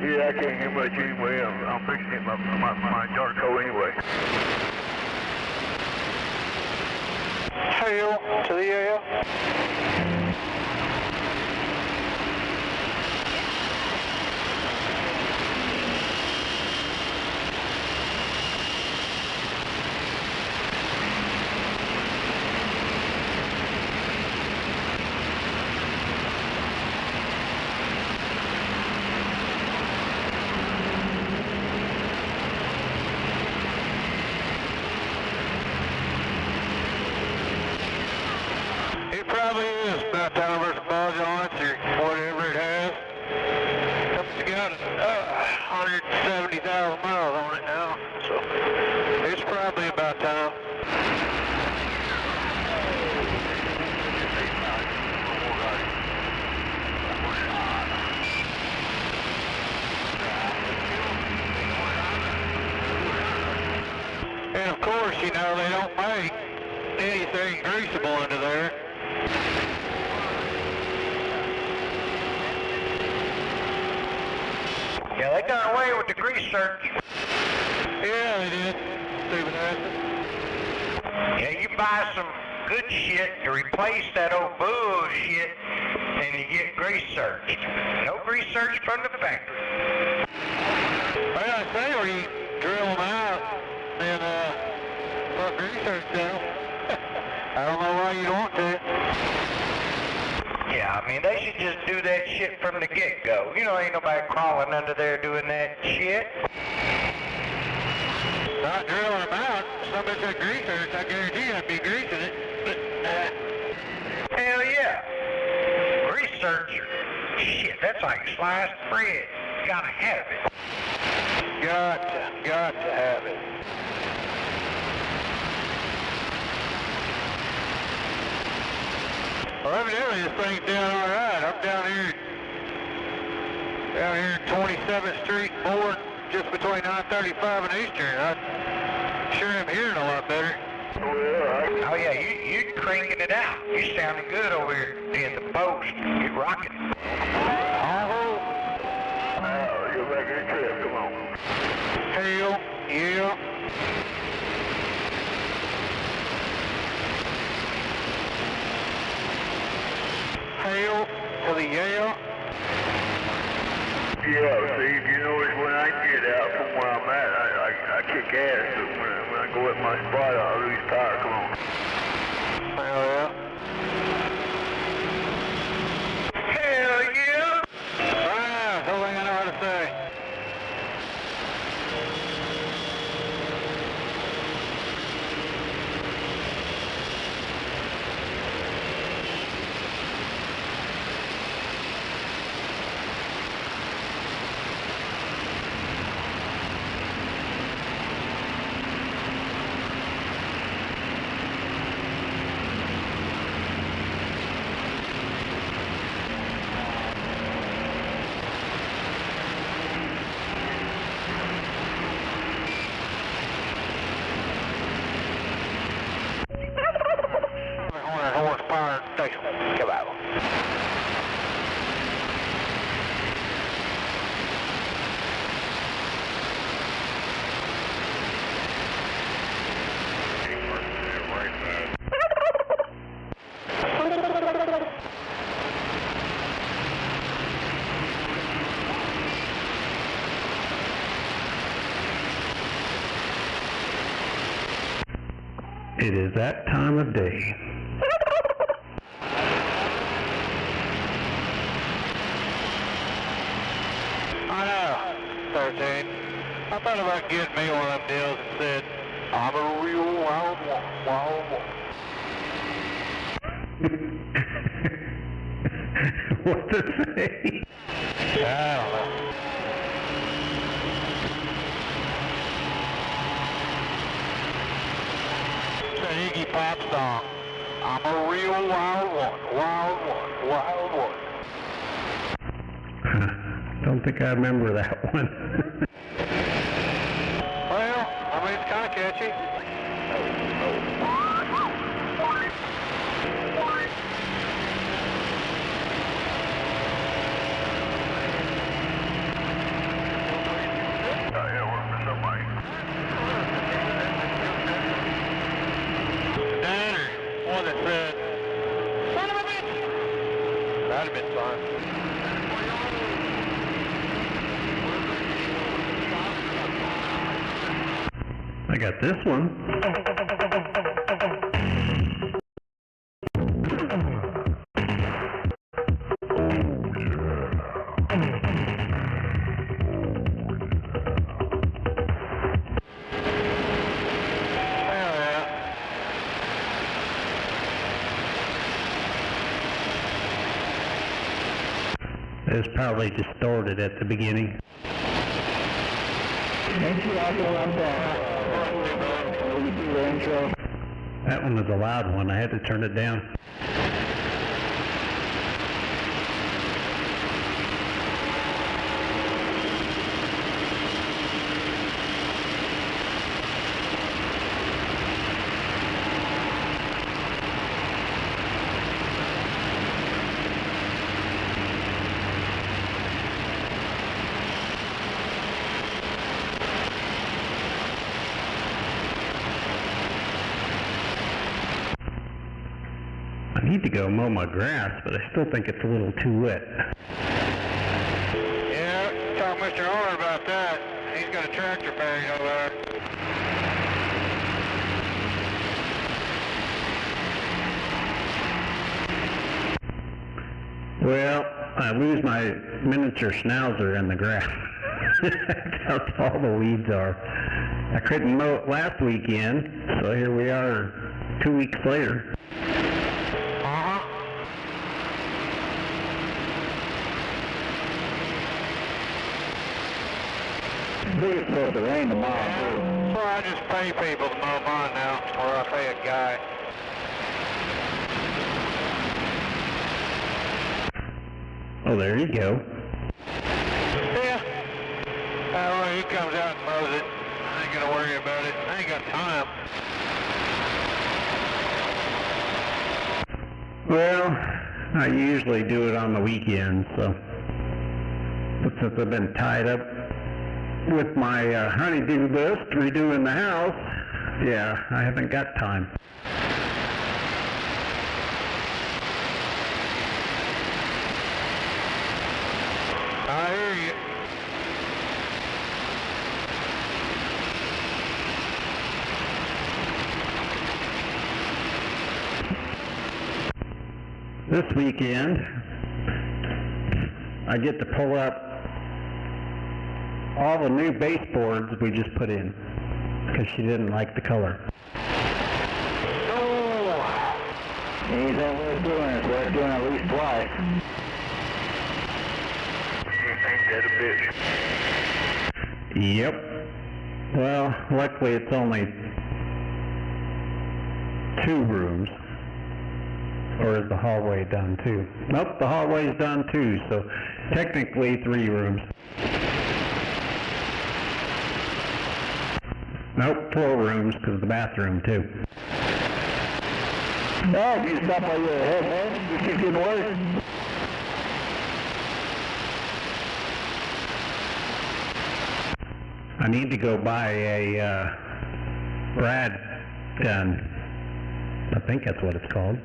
Yeah, I can't hear much anyway. I'm fixing it my Jarco anyway. Hail to the air. Probably is about time for some ball joints or whatever it has. It's got 170,000 miles on it now, so it's probably about time. And of course, you know, they don't make anything greasable under there. Yeah, they done away with the grease search. Yeah, they did. Stupid asses. Yeah, you buy some good shit to replace that old bullshit, and you get grease searched. No grease search from the factory. Well, I say where you drill them out and put grease search down. I don't know why you want to. Yeah, I mean, they should just do that shit from the get-go. You know, ain't nobody crawling under there doing that shit. Not drilling them out. Somebody said grease search, I guarantee I'd be greasing it. Hell yeah. Grease search. Shit, that's like sliced bread. Gotta have it. Got to have it. Well, evidently this thing's doing all right. I'm down here at 27th Street, Board, just between I-35 and Eastern. I sure am hearing a lot better. Oh yeah, you cranking it out. You sounding good over here in the post. You rocking it. You're making a trip, come on. Hell, yeah. Hail to the Yale. Yeah, see, you notice when I get out from where I'm at, I kick ass, but when I go at my spot, I lose power, come on. Hell yeah. Hell yeah! Ah, that's all I know how to say. Horsepower station. Come out. It is that time of day. I know. 13. I thought about getting me one of them deals and said, I'm a real wild one, wild one. What to say? I don't know. It's an Iggy Pop song. I'm a real wild one, wild one, wild one. Don't think I remember that one. Well, I mean, it's kind of catchy. Danner, one that said, son of a bitch! That'd have been fun. I got this one. It was probably distorted at the beginning. That one was a loud one. I had to turn it down. I need to go mow my grass, but I still think it's a little too wet. Yeah, talk to Mr. Owner about that. He's got a tractor buried over there. Well, I lose my miniature schnauzer in the grass. That's how all the weeds are. I couldn't mow it last weekend, so here we are 2 weeks later. It's supposed to rain tomorrow. So I just pay people to mow mine now, or I pay a guy. Oh, there you go. Yeah. Well, he comes out and mows it. I ain't gonna worry about it. I ain't got time. Well, I usually do it on the weekends, so. But since I've been tied up with my honey-do list, redoing the house, yeah, I haven't got time. I hear you. This weekend, I get to pull up all the new baseboards we just put in because she didn't like the color. Anything worth doing is worth doing at least twice. Ain't that a bitch? Yep. Well, luckily it's only 2 rooms. Or is the hallway done too? Nope, the hallway's done too, so technically 3 rooms. Nope, 4 rooms because of the bathroom too. No, you stop while you're ahead, man. You keep getting worse. I need to go buy a Brad gun. I think that's what it's called.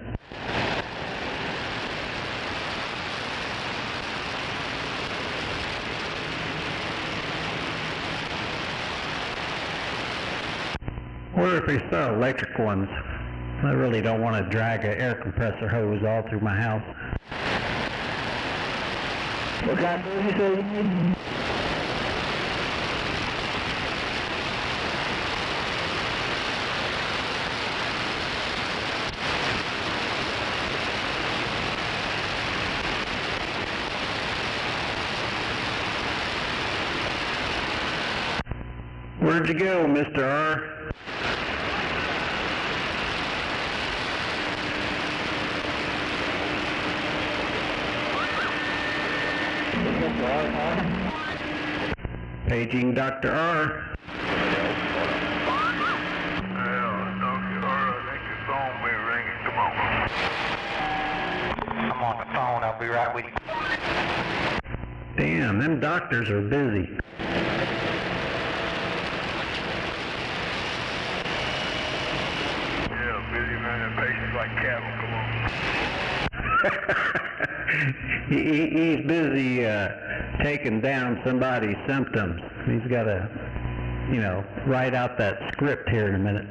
Or if they sell electric ones. I really don't want to drag an air compressor hose all through my house. What kind of hose you say you need? Where'd you go, Mr. R? Paging Dr. R. I'm on the phone. I'll be right with you. Damn, them doctors are busy. Yeah, busy running patients like cattle. Come on. He's busy taking down somebody's symptoms. He's got to, you know, write out that script here in a minute.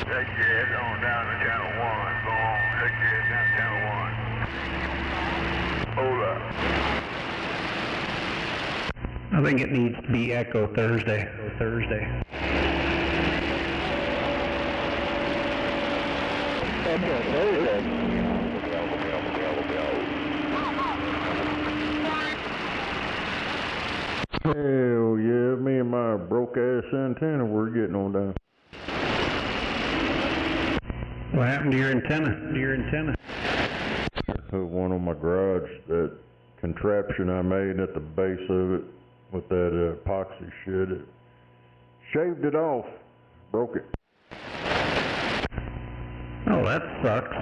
Take your head on down to channel 1. Go on. Take your head down to channel 1. Hold up. I think it needs to be Echo Thursday. Echo Thursday. Echo Thursday. Hell yeah, me and my broke ass antenna, we're getting on down. What happened to your antenna? One on my garage, that contraption I made at the base of it with that epoxy shit, it shaved it off, broke it. Oh, that sucks.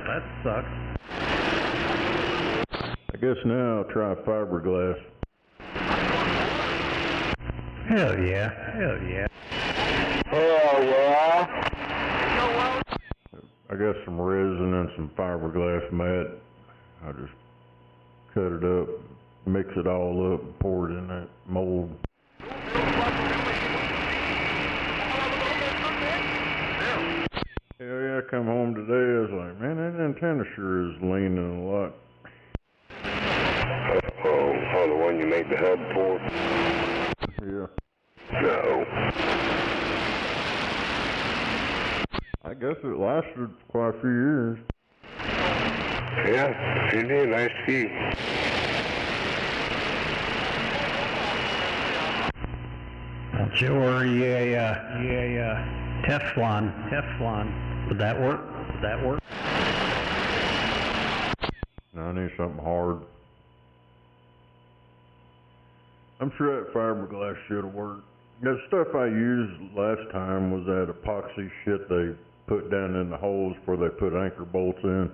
I guess now I'll try fiberglass. Hell yeah. Hell yeah. I got some resin and some fiberglass mat. I just cut it up, mix it all up, and pour it in that mold. Hell yeah, I come home today, I was like, man, that antenna sure is leaning a lot. Oh, the one you made the hub for? Yeah. No. I guess it lasted quite a few years. Yeah, it did, last few. Don't you worry, Teflon. Would that work? No, I need something hard. I'm sure that fiberglass should have worked. The stuff I used last time was that epoxy shit they put down in the holes where they put anchor bolts in.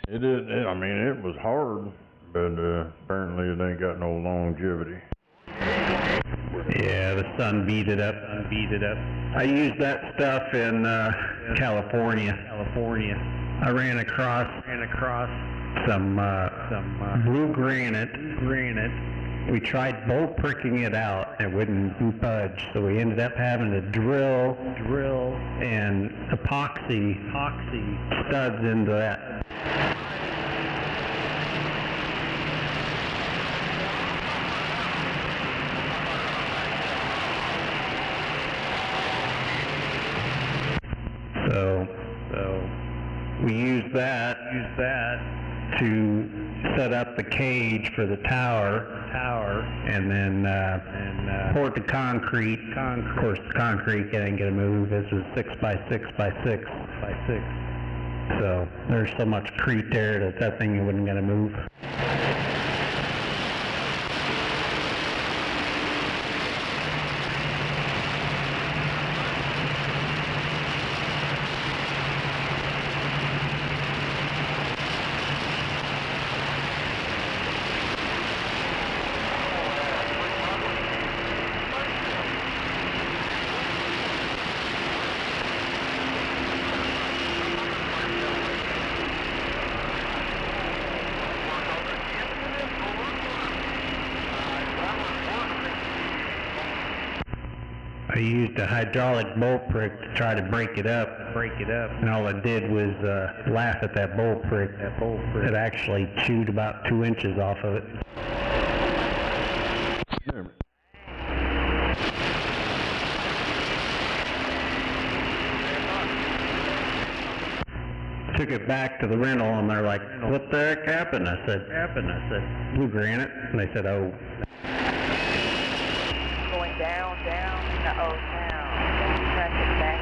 It was hard, but apparently it ain't got no longevity. Yeah, the sun beat it up. I used that stuff in California. I ran across some blue granite. We tried bolt pricking it out, it wouldn't budge, so we ended up having to drill and epoxy studs into that. So we used that to set up the cage for the tower, and then poured the concrete. Of course, the concrete ain't gonna move. This was 6 by 6 by 6 by 6. So there's so much crete there that thing wasn't gonna move. I used a hydraulic bolt prick to try to break it up, and all it did was laugh at that bolt prick. It actually chewed about 2 inches off of it. took it back to the rental, and they're like, what the heck happened? I said, blue granite. And they said, oh. Going down to Old Town. Traffic back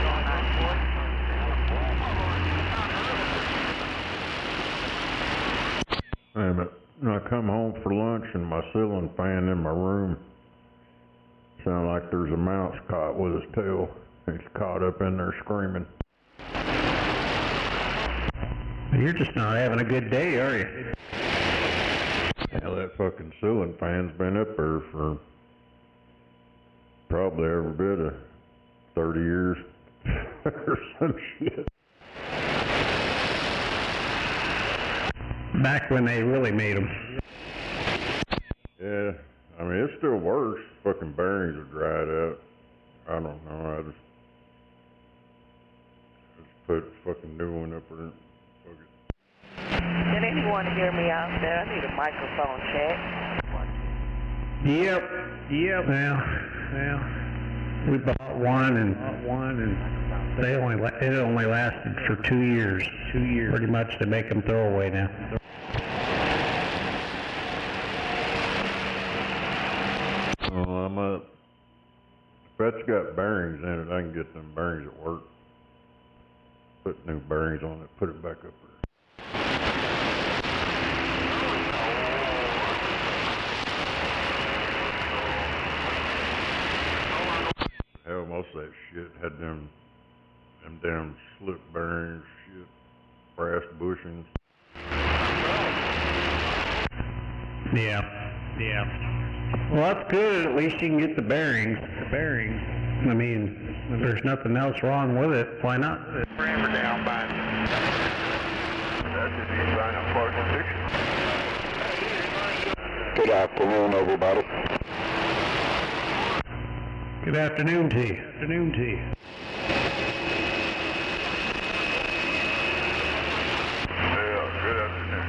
going on 4th. Damn it. I come home for lunch and my ceiling fan in my room sound like there's a mouse caught with his tail. He's caught up in there screaming. You're just not having a good day, are you? Yeah, that fucking ceiling fan's been up there for probably every bit of 30 years or some shit. Back when they really made them. Yeah, I mean, it still works. Fucking bearings are dried out. I don't know, I just put a fucking new one up there. Fuck it. Did anyone hear me out there? I need a microphone check. Yep. Well, we bought one and it only lasted for 2 years. Pretty much they make them throwaway now. Well, if that's got bearings in it, I can get them bearings at work. Put new bearings on it, put it back up there. Hell, most of that shit had them damn slip bearings, shit, brass bushings. Yeah. Well, that's good. At least you can get the bearings. I mean, if there's nothing else wrong with it, why not? Rammer down by that's just you trying to park and fix it. Good afternoon, everybody. Good afternoon to you. Yeah, good afternoon.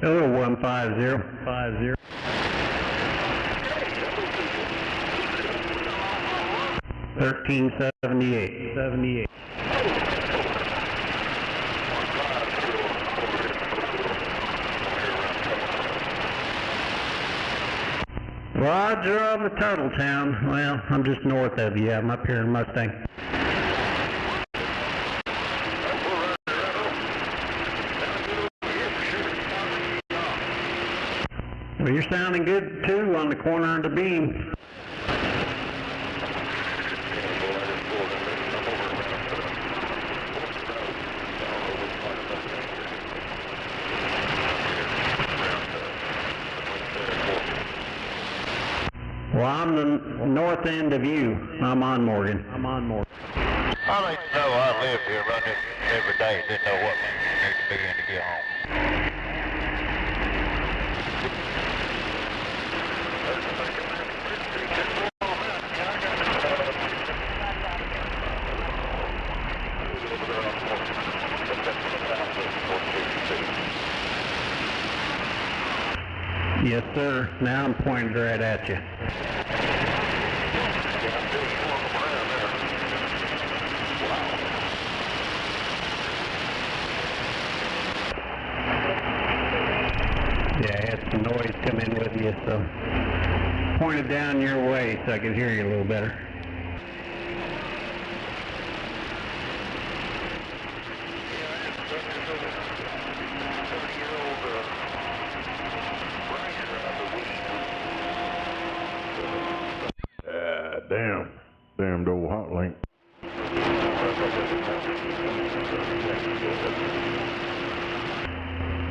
Hello, 150. 1378. Roger on the Turtle Town. Well, I'm just north of you. I'm up here in Mustang. Well, you're sounding good too on the corner of the beam. Well, I'm the north end of you. I'm on Morgan. I like to know I live here running every day. Didn't know what needs to be in to get home. Yes, sir. Now I'm pointed right at you. Yeah, I had some noise come in with you, so pointed down your way so I could hear you a little better. Damned old hot link.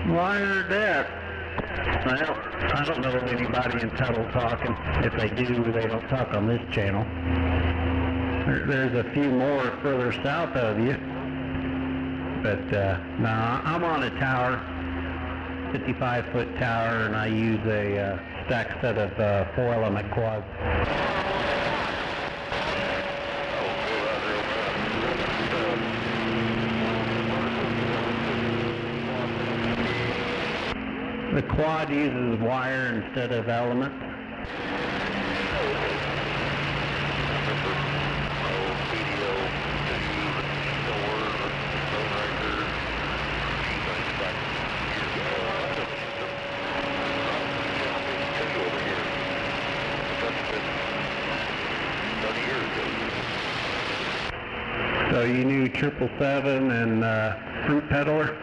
Well, I heard that. Well, I don't know of anybody in Tuttle talking. If they do, they don't talk on this channel. There's a few more further south of you. But, no, I'm on a tower. 55-foot tower, and I use a stack set of 4-element quads. The quad uses wire instead of element. So you knew 777 and Fruit Peddler?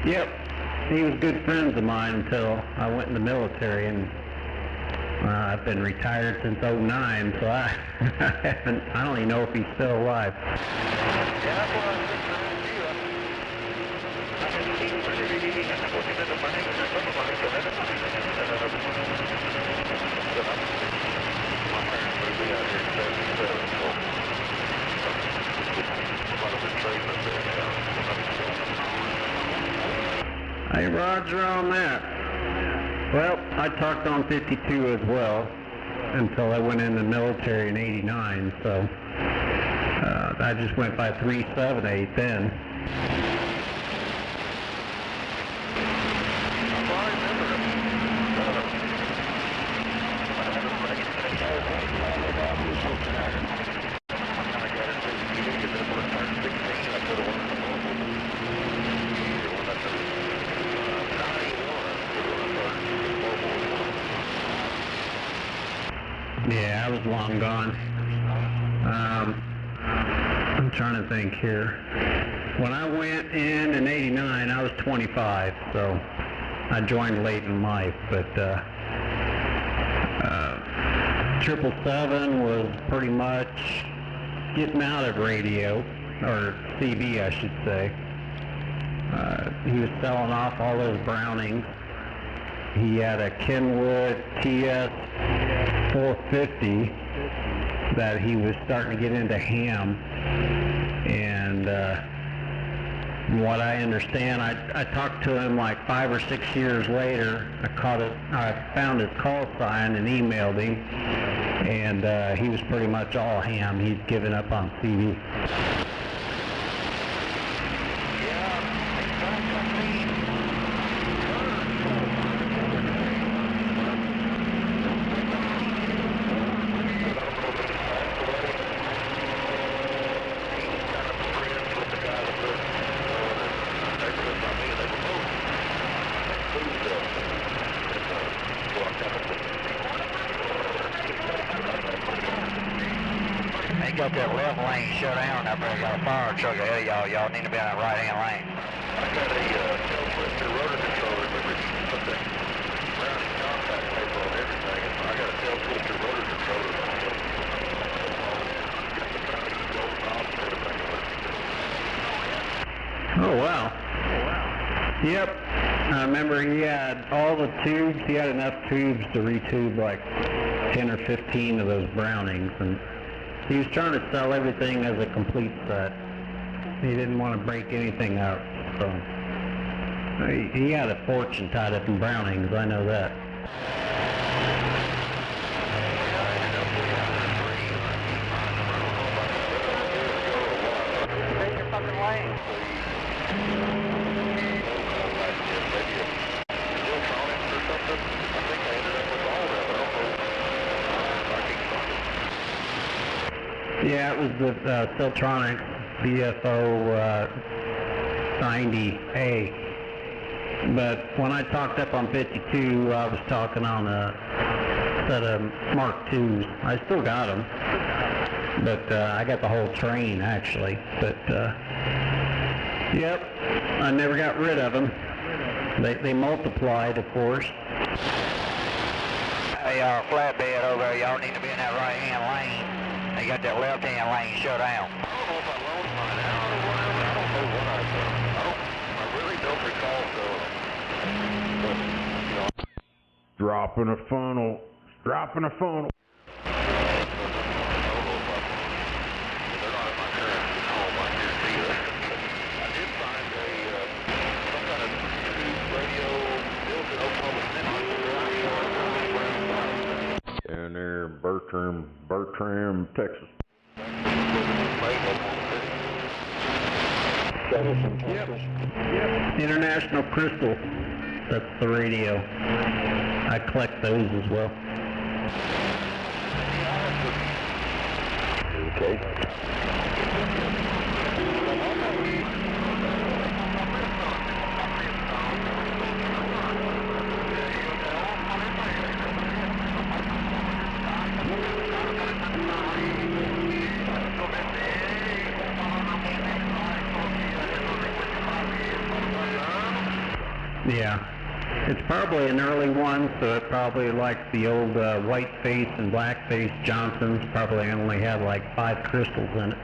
Yep, he was good friends of mine until I went in the military, and I've been retired since '09, so I don't even know if he's still alive. Hey, Roger on that. Well, I talked on 52 as well until I went in the military in '89, so I just went by 378 then. Yeah, I was long gone. I'm trying to think here. When I went in '89, I was 25, so I joined late in life, but 777 was pretty much getting out of radio, or CB I should say. He was selling off all those Brownings. He had a Kenwood TS 450 that he was starting to get into ham, and from what I understand, I talked to him like 5 or 6 years later. I found his call sign and emailed him, and he was pretty much all ham. He'd given up on CV. Got that left lane shut down up there. Got a fire truck ahead of y'all. Y'all need to be on that right-hand lane. I got a tail twister rotor controller. Remember, you put that Browning contact paper on everything. I got a tail twister rotor controller. Oh, wow. Yep. I remember he had all the tubes. He had enough tubes to retube like 10 or 15 of those Brownings, and he was trying to sell everything as a complete set. He didn't want to break anything out, so he had a fortune tied up in Brownings, I know that. Stay in your fucking lane. Yeah, it was the Siltronic BFO 90A. But when I talked up on 52, I was talking on a set of Mark IIs. I still got them, but I got the whole train actually. But yep, I never got rid of them. They multiplied, of course. Hey, flatbed over there, y'all need to be in that right-hand lane. They got that left-hand lane shut out. I don't know if I lost mine out or what. I don't know what I've done. I really don't recall so. Dropping a funnel. Dropping a funnel. Down there in Bertram, Texas. Yep. International Crystal. That's the radio. I collect those as well. Okay. Yeah. It's probably an early one, so it probably like the old white face and black face Johnsons probably only had like 5 crystals in it.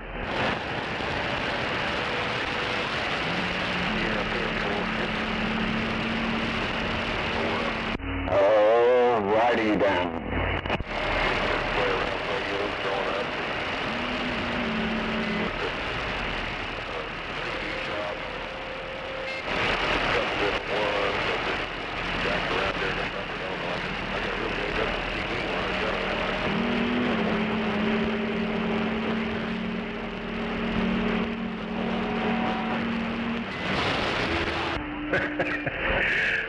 Oh, righty down.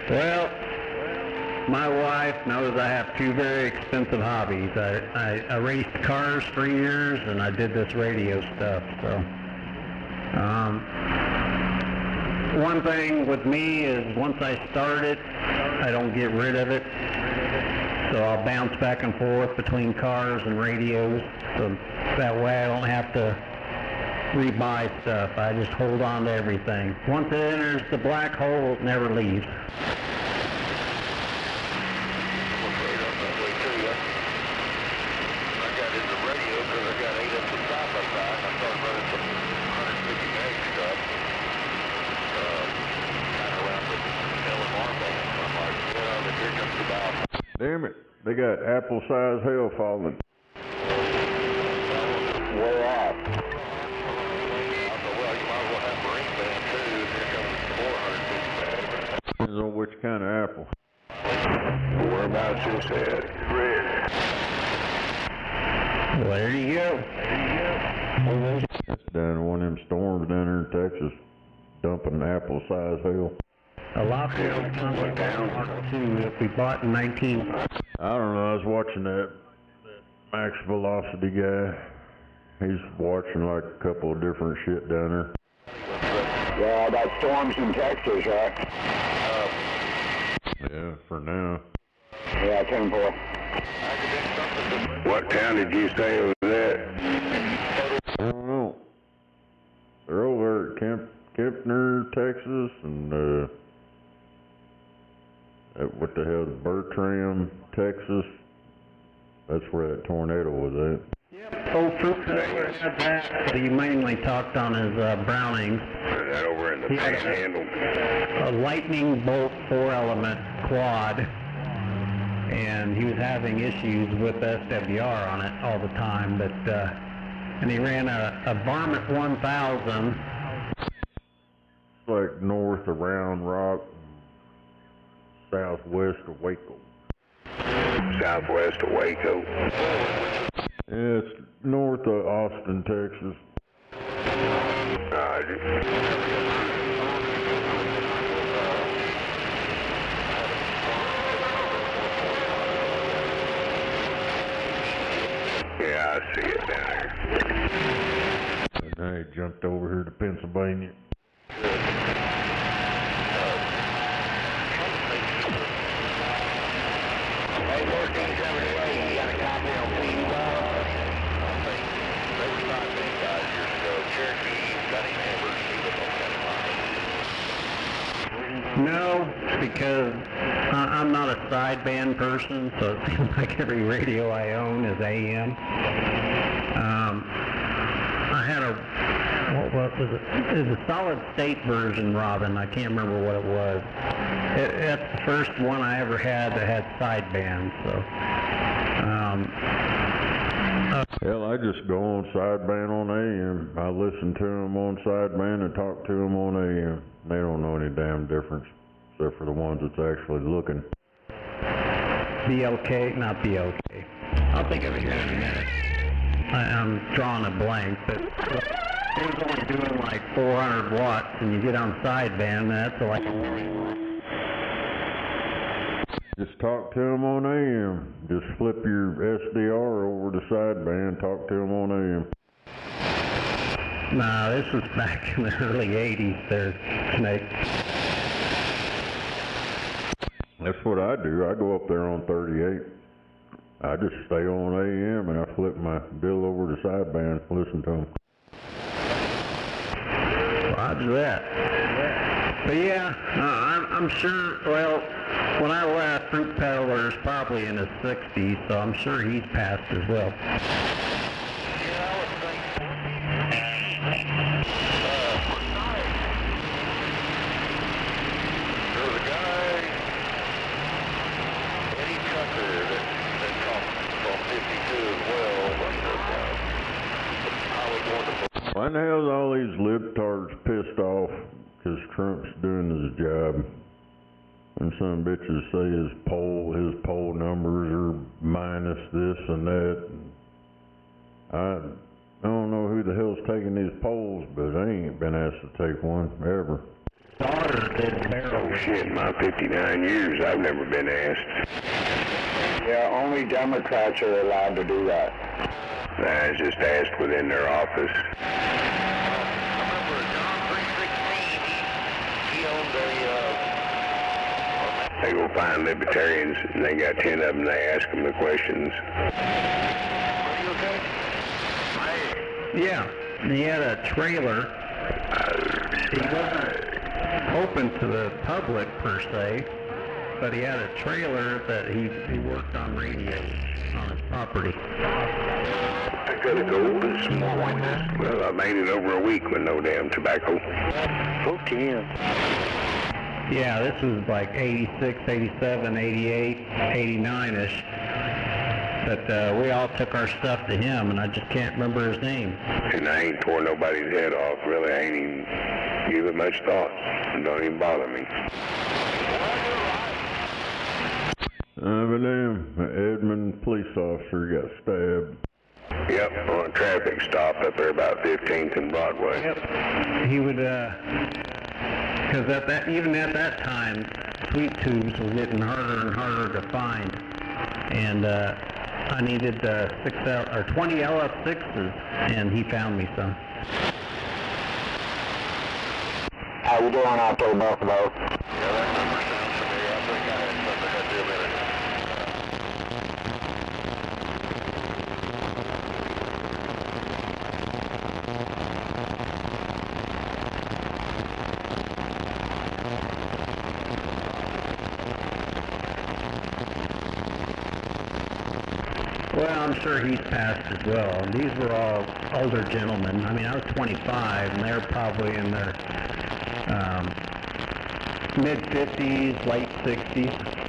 Well, my wife knows I have 2 very expensive hobbies. I raced cars for years and I did this radio stuff. So, one thing with me is once I start it, I don't get rid of it. So I'll bounce back and forth between cars and radios. So that way I don't have to rebuy stuff. I just hold on to everything. Once it enters the black hole, it never leaves. Damn it, they got apple-sized hail falling. Way off. Depends on which kind of apple. Whereabouts is that? Red. Well, there you go. That's down one of them storms down there in Texas, dumping apple-sized hail. A lot of people come with Mark II that we bought in 19... I don't know, I was watching that Max Velocity guy. He's watching like a couple of different shit down there. Yeah, that storm's in Texas, right? Yeah, for now. Yeah, 10-4. What town did you say it was at? I don't know. They're over at Kempner, Texas, and what the hell, Bertram, Texas. That's where that tornado was at. Old Fruit had that, but he mainly talked on his Brownings. Is that over in the Panhandle? A lightning bolt 4-element quad, and he was having issues with SWR on it all the time, but and he ran a Varmint 1000. It's like north of Round Rock, southwest of Waco. Southwest of Waco. Yeah, it's north of Austin, Texas. Yeah, I see it down there. And now he jumped over here to Pennsylvania. No, know, because I'm not a sideband person, so it seems like every radio I own is AM. I had what was it? It was a solid state version, Robin. I can't remember what it was. It's the first one I ever had that had sideband, so. Hell, I just go on sideband on AM. I listen to them on sideband and talk to them on AM. They don't know any damn difference, except for the ones that's actually looking. BLK, not BLK. I'll think of it here in a minute. I'm drawing a blank, but it was only doing like 400 watts, and you get on sideband, that's like a million watts. Just talk to them on AM. Just flip your SDR over to sideband, talk to them on AM. Nah, this was back in the early 80s there, Snake. That's what I do. I go up there on 38. I just stay on AM and I flip my bill over to sideband, listen to them. Roger that. But yeah, I'm sure, well, when I left, Fruit Peddler's probably in his 60s, so I'm sure he's passed as well. There was a guy, Eddie Tucker, that talked from 52 as well, but I was going to... Why the hell's all these libtards pissed off because Trump's doing his job? And some bitches say his poll numbers are minus this and that. I don't know who the hell's taking these polls, but I ain't been asked to take one, ever. Oh shit, in my 59 years, I've never been asked. Yeah, only Democrats are allowed to do that. I was just asked within their office. They go find libertarians, and they got 10 of them, they ask them the questions. Yeah, he had a trailer. He wasn't open to the public per se, but he had a trailer that he worked on radios on his property. I gotta go get some more like this. Well, I made it over a week with no damn tobacco. 14. Yeah, this was like 86, 87, 88, 89-ish. But we all took our stuff to him, and I just can't remember his name. And I ain't tore nobody's head off, really. I ain't even give it much thought. It don't even bother me. But damn, an Edmond police officer got stabbed. Yep, on a traffic stop up there about 15th and Broadway. Yep. He would, because even at that time, sweet tubes were getting harder and harder to find. And I needed 20 LF6s, and he found me some. How you doing out there, Buffalo? Yeah, that number sounds familiar. I think I had something to do with it. Well, I'm sure he's passed as well. And these were all older gentlemen. I mean, I was 25, and they're probably in their mid-50s, late 60s.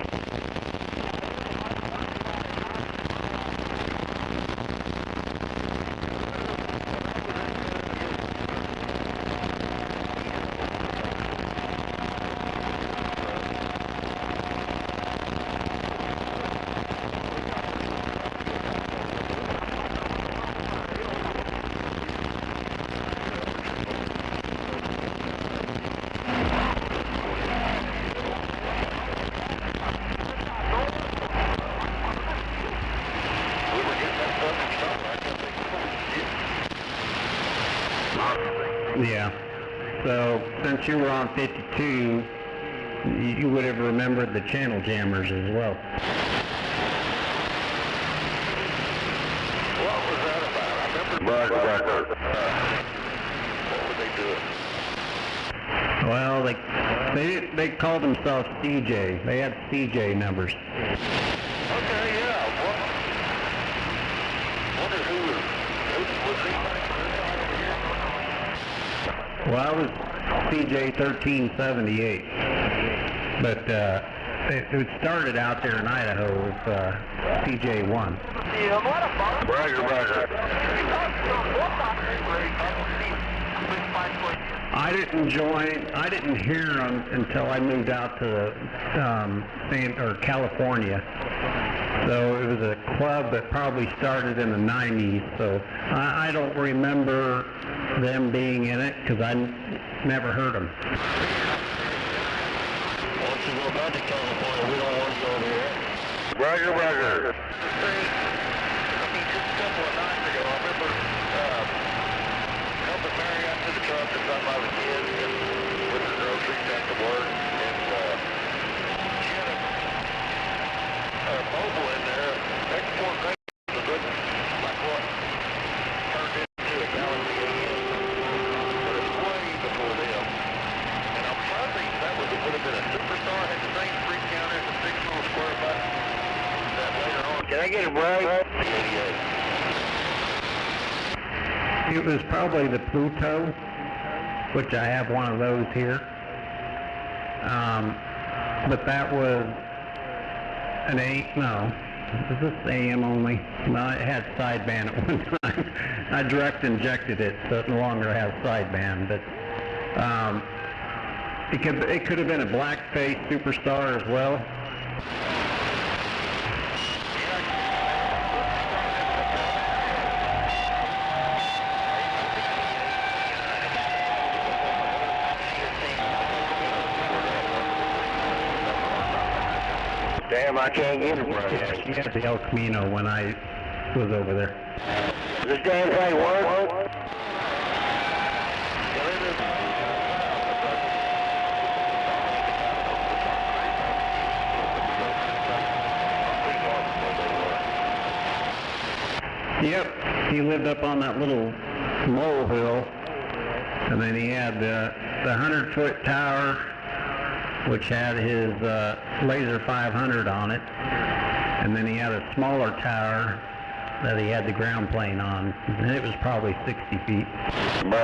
Yeah. So, since you were on 52, you would have remembered the channel jammers as well. What was that about? I remember what were they doing? Well, they They called themselves CJ. They had CJ numbers. Okay, yeah. Wonder who was he? Well, I was CJ 1378, but it started out there in Idaho with CJ 1. Roger, roger. I didn't hear them until I moved out to California. So it was a club that probably started in the 90s, so I don't remember them being in it because I never heard them. Once you go back to California, we don't want to go over here. Roger, roger. I mean, just a couple of nights ago, I remember helping Mary out to the truck to drop by the kids and with her groceries after work, and she had a mobile in there, export thing, like what turned into a Galaxy AM, but it's way before them. And I'm trying to think that would have been a Superstar, had the same freak counter, the 6 little square button. That later on. Can I get a break? It was probably the Pluto, which I have one of those here. But that was an is this AM only? No, it had sideband at one time. I direct injected it, so it no longer has sideband. But it could have been a blackface Superstar as well. Damn, I can't get it right. Yeah, she had the El Camino when I was over there. Does this damn thing work? Yep, he lived up on that little molehill, and then he had the 100-foot tower, which had his Laser 500 on it, and then he had a smaller tower that he had the ground plane on, and it was probably 60 feet. So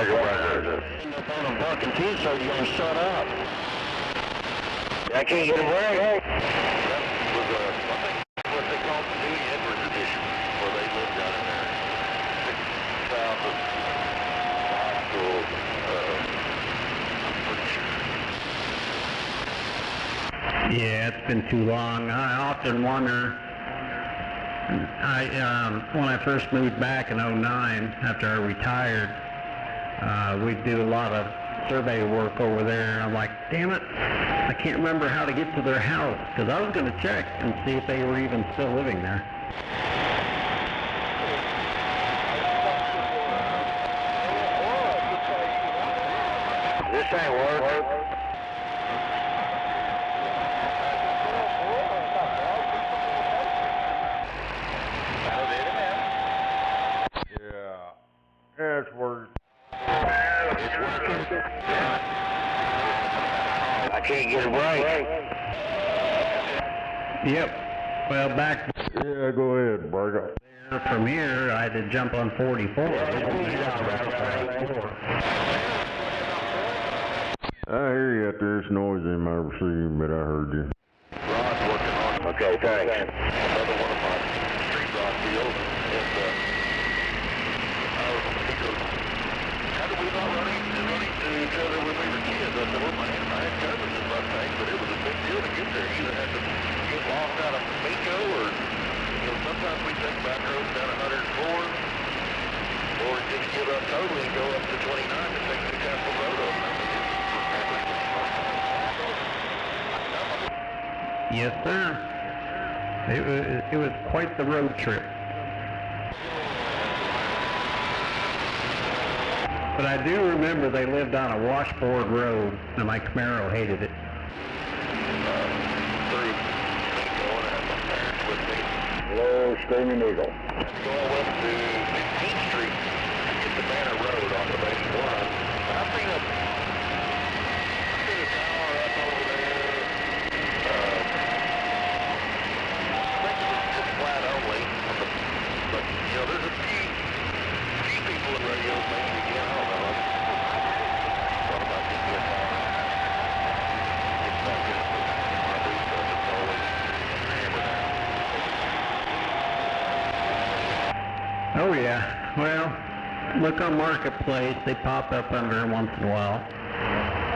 you're gonna shut up. I can't get a break. That was what they called the New Edwards edition, where they lived down in there, south of the high school. I'm pretty sure. Yeah, it's been too long. I often wonder. When I first moved back in '09, after I retired, we'd do a lot of survey work over there, and I'm like, damn it, I can't remember how to get to their house, because I was going to check and see if they were even still living there. This ain't working. Yeah, it's working. I can't get a break. Yep. Well, back Yeah, go ahead, break up. from here, I had to jump on 44. I hear you out there. It's noisy in my receiving, but I heard you. Rod's working on it. Okay, thanks. Another one of my street rod deals, and he goes, how did we not run into each other when we were kids? I said, well, man, I had cousins in Mustang, but it was a big deal to get there. You either had to get lost out of Pico, or, sometimes we take back roads down 104, or just give up totally and go up to 29 to take the Castle Road up. Yes, sir. It was quite the road trip. But I do remember they lived on a washboard road, and my Camaro hated it. Hello, Screaming Eagle. Go up to 15th Street and get the Banner Road off of 81. I've seen a tower up over there. Oh yeah. Well, look on Marketplace. They pop up under once in a while.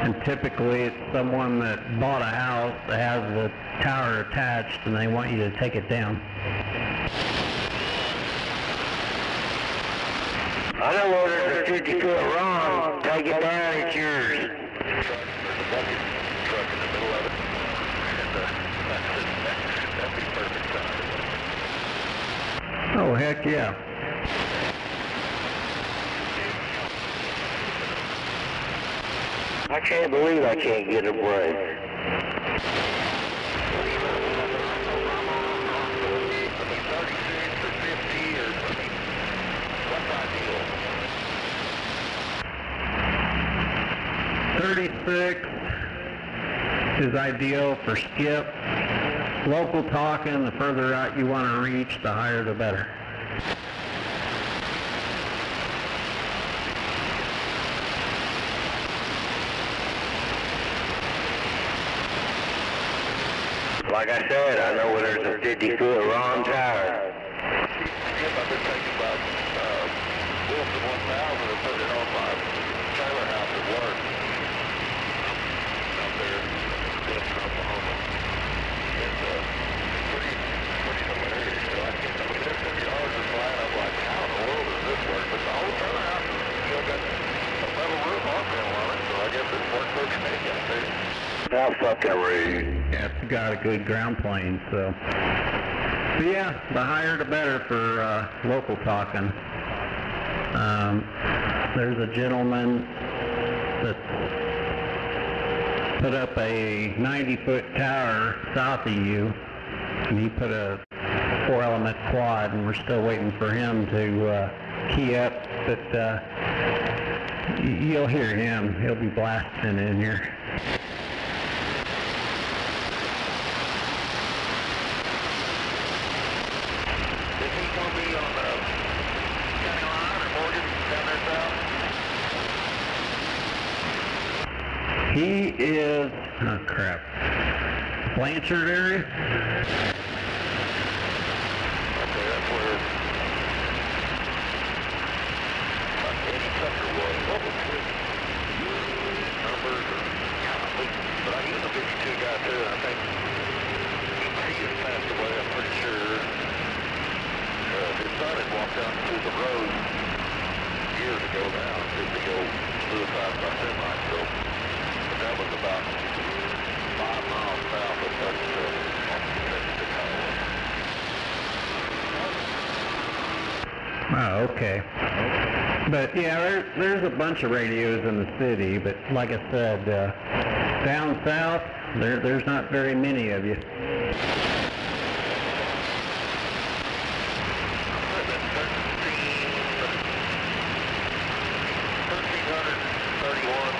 And typically it's someone that bought a house that has the tower attached and they want you to take it down. I know where there's a 50-foot wrong. Take it down, it's yours. There's a bucket truck in the middle of it. And that'd be perfect time. Oh, heck yeah. I can't believe I can't get a break. .36 is ideal for skip. Local talking, the further out you want to reach, the higher the better. Like I said, I know where there's a 50-foot wrong tower. I've been thinking about Wilson 1000 and putting it on my trailer house at work. Out there in Oklahoma. It's pretty hilarious. So I mean, there's some yards are flat. I'm like, how in the world does this work? But the whole trailer house has still got a metal roof on it, so I guess it's worked okay out there. How fucking rude. Yeah, it's got a good ground plane, so. But yeah, the higher the better for local talking. There's a gentleman that put up a 90-foot tower south of you, and he put a 4-element quad, and we're still waiting for him to key up, but you'll hear him. He'll be blasting in here. He is, oh crap, Blanchard area? Okay, that's where Eddie Tucker was. What was his numbers? But he was a 52 guy too, I think. He just passed away, I'm pretty sure. His son had walked out through the road years ago now, just to go suicide by semi, so that was about 5 miles south of Tuckerville on Oh, okay. But yeah, there's a bunch of radios in the city, but like I said, down south, there's not very many of you.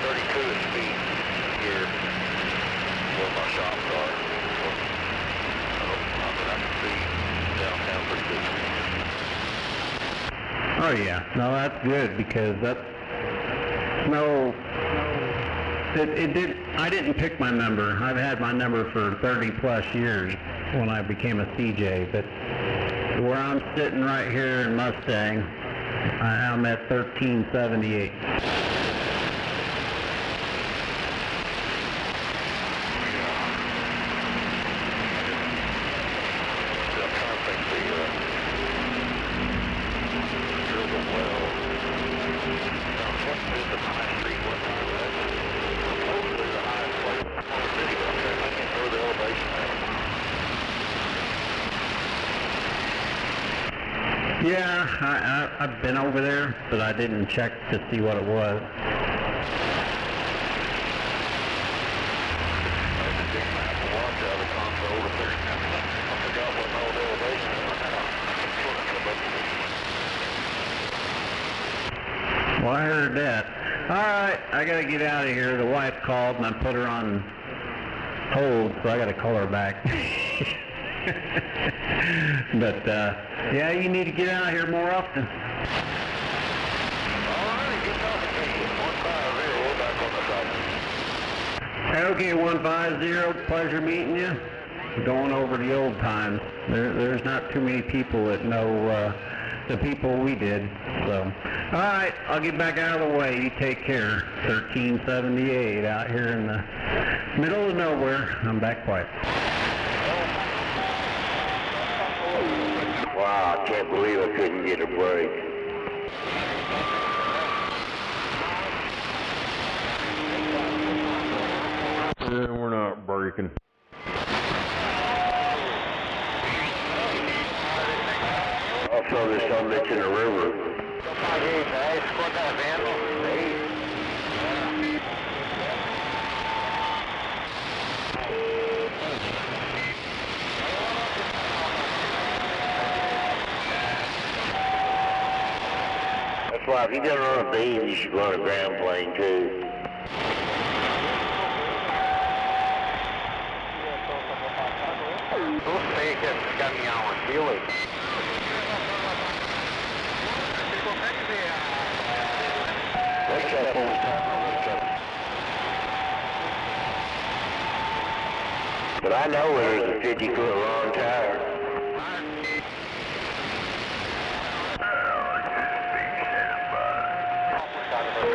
32 speed here where my shops are. I can see downtown pretty good. Oh yeah, no, that's good because that's no. I didn't pick my number. I've had my number for 30 plus years when I became a CJ, but where I'm sitting right here in Mustang, I'm at 1378. Yeah, I've been over there, but I didn't check to see what it was. Well, I heard that. All right, I gotta get out of here. The wife called and I put her on hold, so I gotta call her back. But yeah, you need to get out here more often. Okay, 150, pleasure meeting you. Going over the old times. There's not too many people that know the people we did. So, all right, I'll get back out of the way. You take care. 1378 out here in the middle of nowhere. I'm back quiet. Wow, I can't believe I couldn't get a break. Yeah, we're not breaking. I'll throw this son bitch in the river. That's why if you're gonna run a beam, you should run a ground plane too. But I know there's a 50-foot long tire.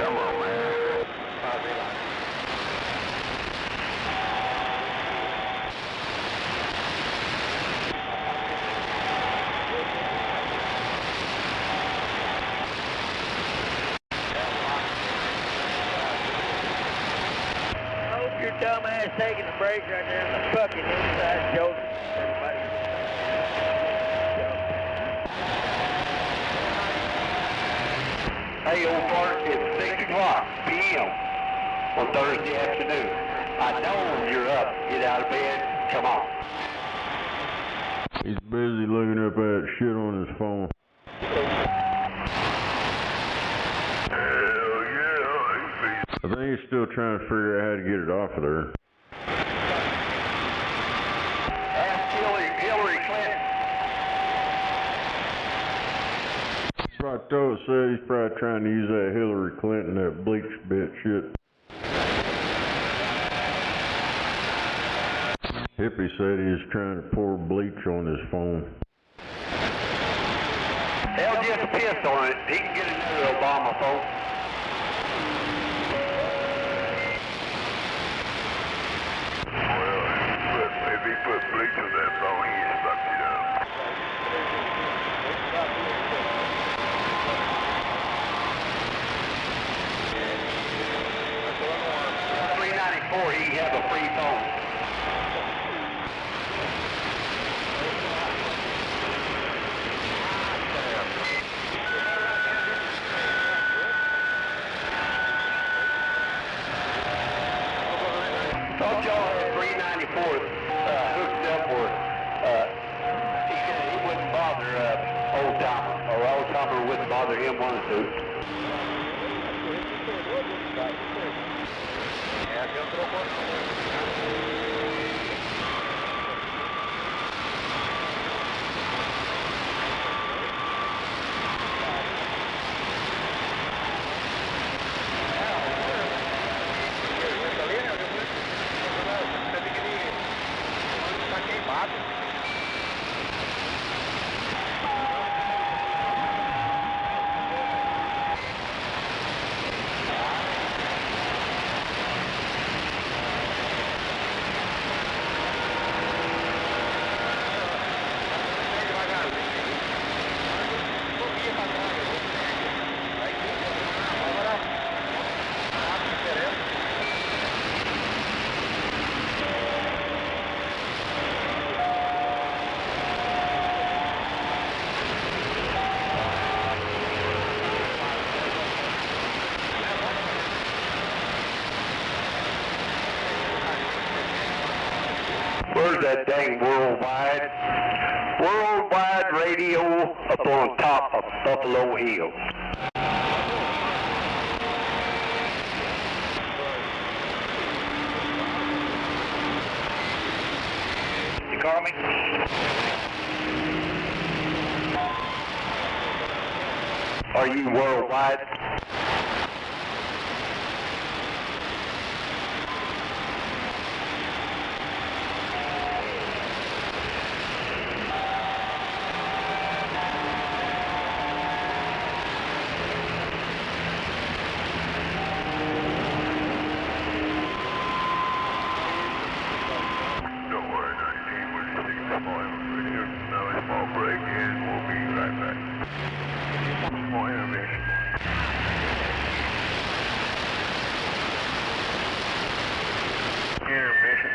Come on, man. Your dumb ass taking the brakes right there on the fucking inside shoulder. Hey, old fart, it's 6 o'clock p.m. on Thursday afternoon. I know you're up. Get out of bed. Come on. He's busy looking up that shit on his phone. I think he's still trying to figure out how to get it off of there. Ask Hillary Clinton. Probably told said he's probably trying to use that Hillary Clinton, that bleach bit shit. Hippie said he was trying to pour bleach on his phone. Hell, just piss on it. He can get another Obama phone. If he put bleach on that phone, he just fucked it up. $394, he can have a free phone. Thought y'all had 394 hooked up or he said he wouldn't bother old Timer, or old Timer wouldn't bother him one or two. Where's that dang worldwide radio up on top of Buffalo Hill? You call me? Are you worldwide?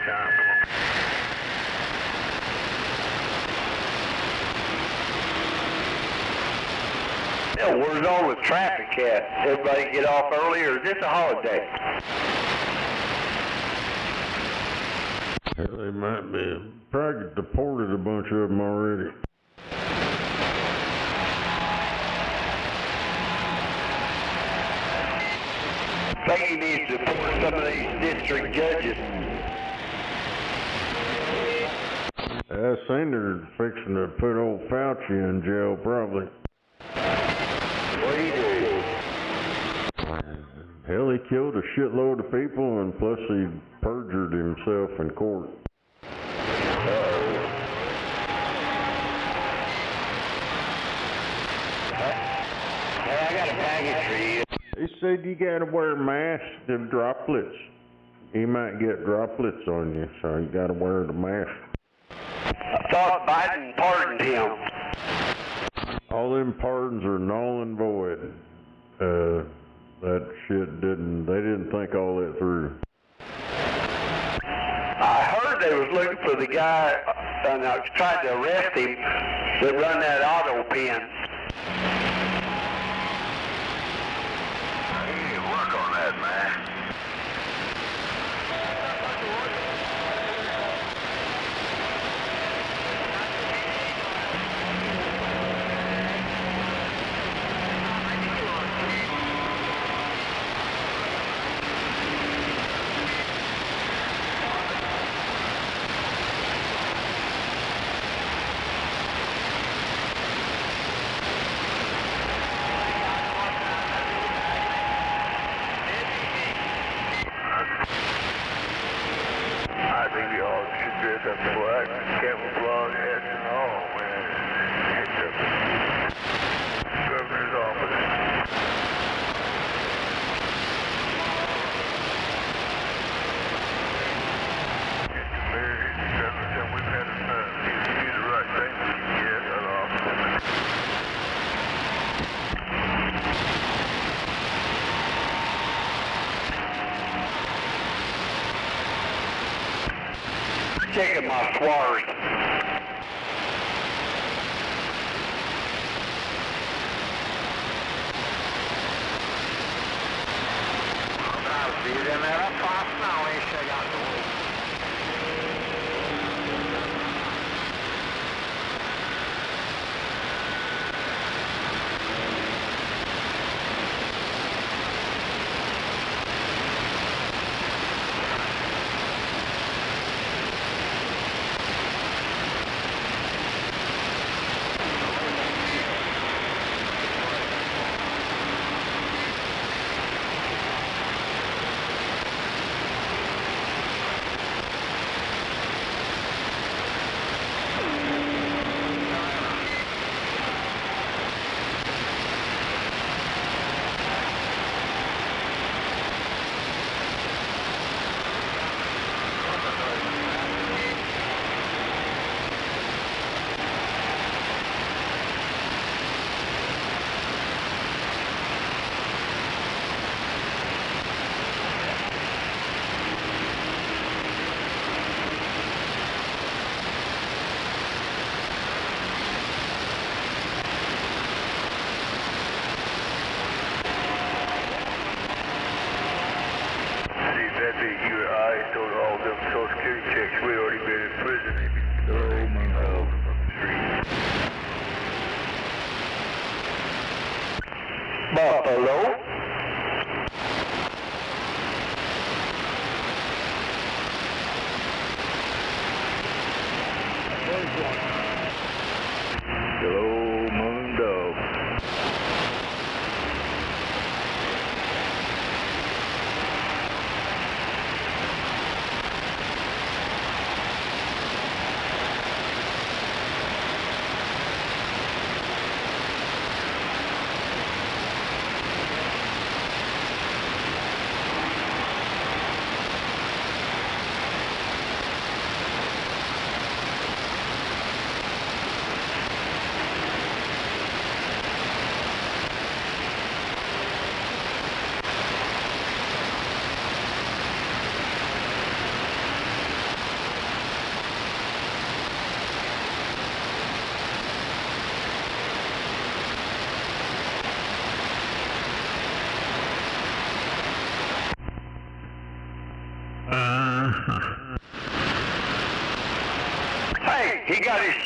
time. Come on. Yeah, where's all the traffic at? Everybody get off early, or is this a holiday? Hell, they might be. Probably deported a bunch of them already. I think he needs to deport some of these district judges. I seen they're fixing to put old Fauci in jail, probably. What'd he do? Hell, he killed a shitload of people, and plus he perjured himself in court. Hey, I got a package for you. He said you gotta wear masks to droplets. He might get droplets on you, so you gotta wear the mask. I thought Biden pardoned him. All them pardons are null and void. That shit they didn't think all that through. I heard they was looking for the guy, and I tried to arrest him, that run that auto pen. You need to work on that, man. I think we all should dress up in black, camouflage hats and all, man. Hit the governor's office. Hit the mayor, hit the governor, tell them we've had enough. You the right thing. Yes, that's awesome. Checking my swars. That'd be you or I told all them Social Security checks. We'd already been in prison. They'd be throwing me out from the street. Buffalo. Hello, Moon Dog.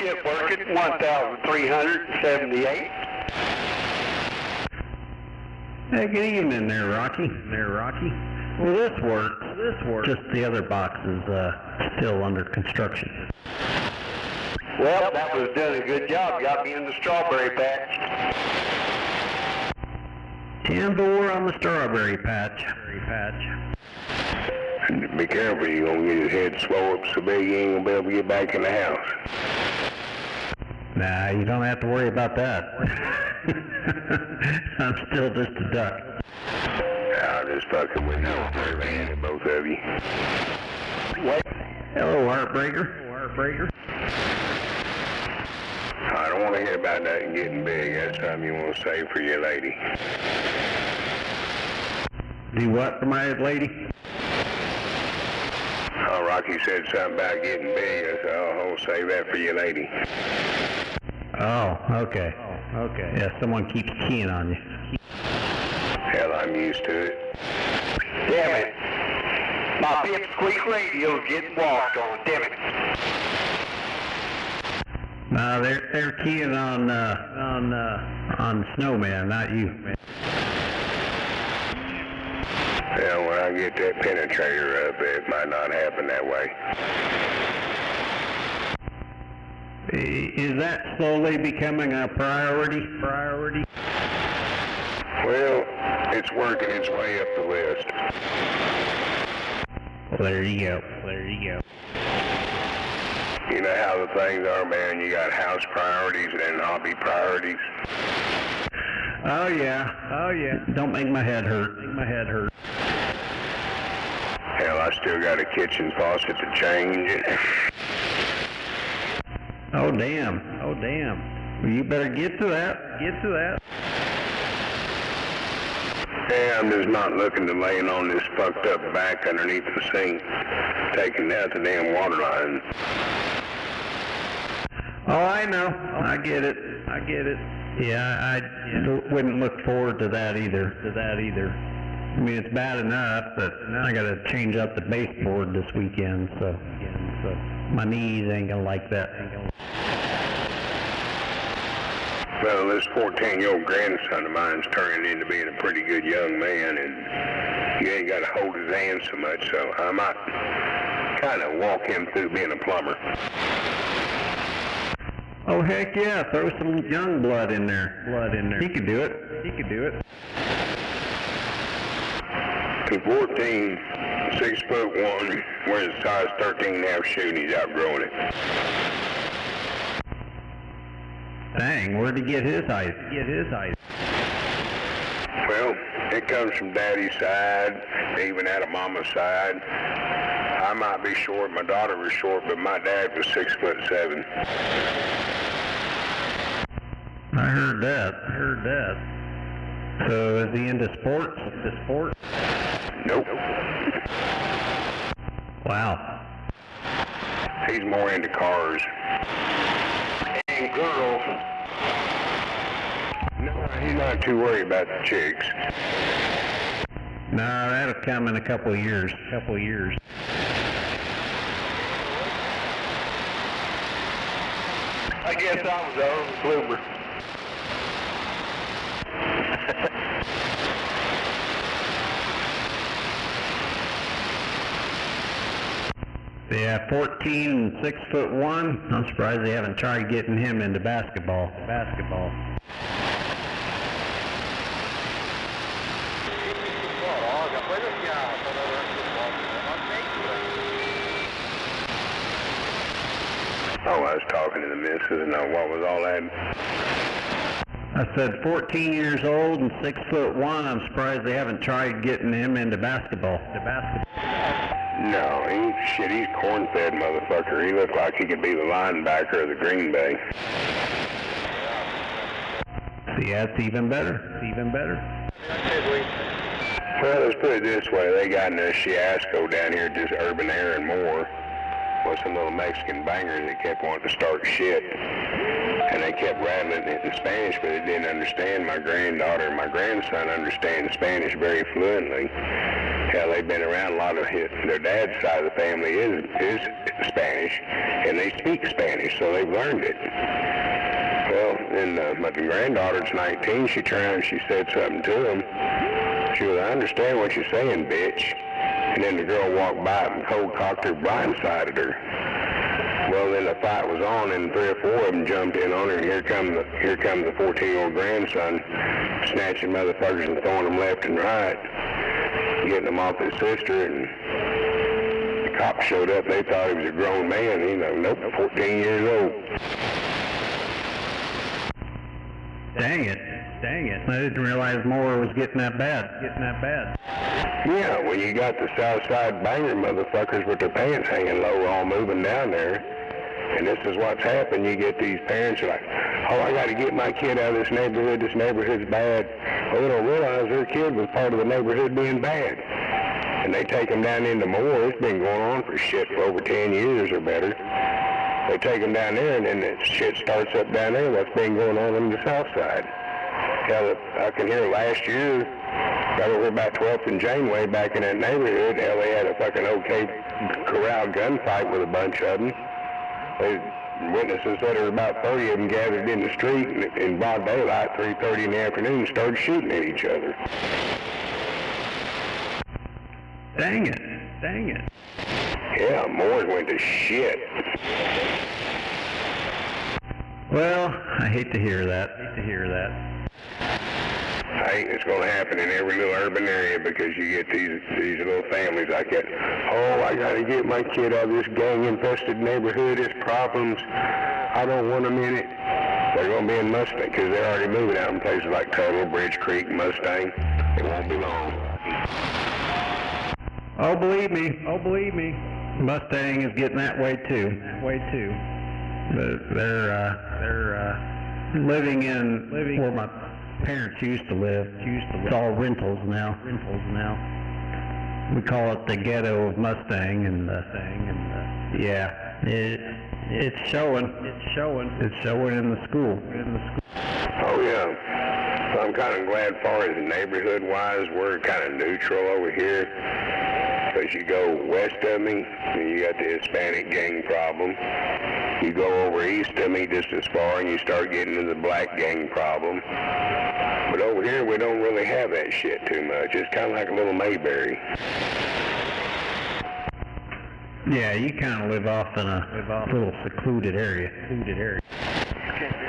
shit working, 1,378. Hey, good evening there, Rocky. Well, this works. Just the other box is still under construction. Well, that was doing a good job. Got me in the strawberry patch. 10-4 on the strawberry patch. Be careful, you're going to get his head swole up so big you ain't going to be able to get back in the house. Nah, you don't have to worry about that. I'm still just a duck. I'll just fucking with you, both of you. What? Hello, Heartbreaker. I don't want to hear about that getting big. That's something you want to save for your lady. Do what for my lady? Oh, Rocky said something about getting big. I said, oh, save that for your lady. Oh, okay. Yeah, someone keeps keying on you. Hell, I'm used to it. Damn it. My pipsqueak radio's getting walked on, damn it. No, they're keying on Snowman, not you. Well, when I get that penetrator up, it might not happen that way. Is that slowly becoming a priority? Well, it's working its way up the list. Well, there you go. You know how the things are, man. You got house priorities and then hobby priorities. Oh yeah. Don't make my head hurt. Hell, I still got a kitchen faucet to change. Oh damn. Well, you better get to that. Yeah, I'm just not looking to laying on this fucked up back underneath the sink, taking out the damn water line. Oh, I know. I get it. Yeah, I wouldn't look forward to that either. I mean, it's bad enough, but I got to change up the baseboard this weekend, so my knees ain't gonna like that. Well, this 14-year-old grandson of mine's turning into being a pretty good young man, and you ain't got to hold his hand so much, so I might kind of walk him through being a plumber. Oh, heck yeah, throw some young blood in there. He could do it. To 14, 6'1", wears a size 13.5 shoe, and he's outgrowing it. Dang, where'd he get his height? Well, it comes from Daddy's side, even out of Mama's side. I might be short, my daughter was short, but my dad was 6'7". I heard that. So is he into sports? Nope. Wow. He's more into cars. And girls. No, he's not too worried about the chicks. No, that'll come in a couple of years. I guess I was the early bloomer. Yeah, 14 and 6'1". I'm surprised they haven't tried getting him into basketball. Oh, I was talking to the missus, and what was all that? I said 14 years old and 6'1". I'm surprised they haven't tried getting him into basketball. No, he's corn-fed motherfucker. He looked like he could be the linebacker of the Green Bay. See, that's even better. Well, let's put it this way. They got in a fiasco down here at this Urban Air and More with some little Mexican bangers that kept wanting to start shit. And they kept rattling it in Spanish, but they didn't understand. My granddaughter and my grandson understand Spanish very fluently. Hell, they've been around a lot of their dad's side of the family is Spanish, and they speak Spanish, so they've learned it. Well, then my granddaughter's 19. She turned and she said something to him. She goes, "I understand what you're saying, bitch." And then the girl walked by and cold-cocked her, blindsided her. Well, then the fight was on, and 3 or 4 of them jumped in on her, and here comes the 14-year-old grandson, snatching motherfuckers and throwing them left and right, getting them off his sister, and the cops showed up. They thought he was a grown man. You know, nope, 14 years old. Dang it. I didn't realize Moore was getting that bad. Yeah, well, you got the south side banger motherfuckers with their pants hanging low all moving down there. And this is what's happened. You get these parents like, "Oh, I got to get my kid out of this neighborhood. This neighborhood's bad." Well, they don't realize their kid was part of the neighborhood being bad. And they take them down into Moore. It's been going on for over 10 years or better. They take them down there, and then that shit starts up down there. What's been going on the south side. Hell, I can hear last year, right over about 12th and Janeway back in that neighborhood, hell, they had a fucking OK Corral gunfight with a bunch of them. Witnesses said there were about 30 of them gathered in the street in broad daylight, 3:30 in the afternoon, started shooting at each other. Dang it. Yeah, Moore's went to shit. Well, I hate to hear that. Hey, it's going to happen in every little urban area because you get these little families like that. "Oh, I got to get my kid out of this gang-infested neighborhood. It's problems. I don't want them in it." They're going to be in Mustang because they're already moving out in places like Tuttle, Bridge Creek, Mustang. It won't be long. Oh, believe me. Mustang is getting that way too. But they're living where my parents used to live. It's all rentals now. We call it the ghetto of Mustang, and yeah, it's showing. It's showing in the school. Oh yeah. So I'm kind of glad, as far as neighborhood-wise, we're kind of neutral over here. Because you go west of me, and you got the Hispanic gang problem. You go over east of me just as far, and you start getting into the black gang problem. But over here, we don't really have that shit too much. It's kind of like a little Mayberry. Yeah, you kind of live off in a little secluded area.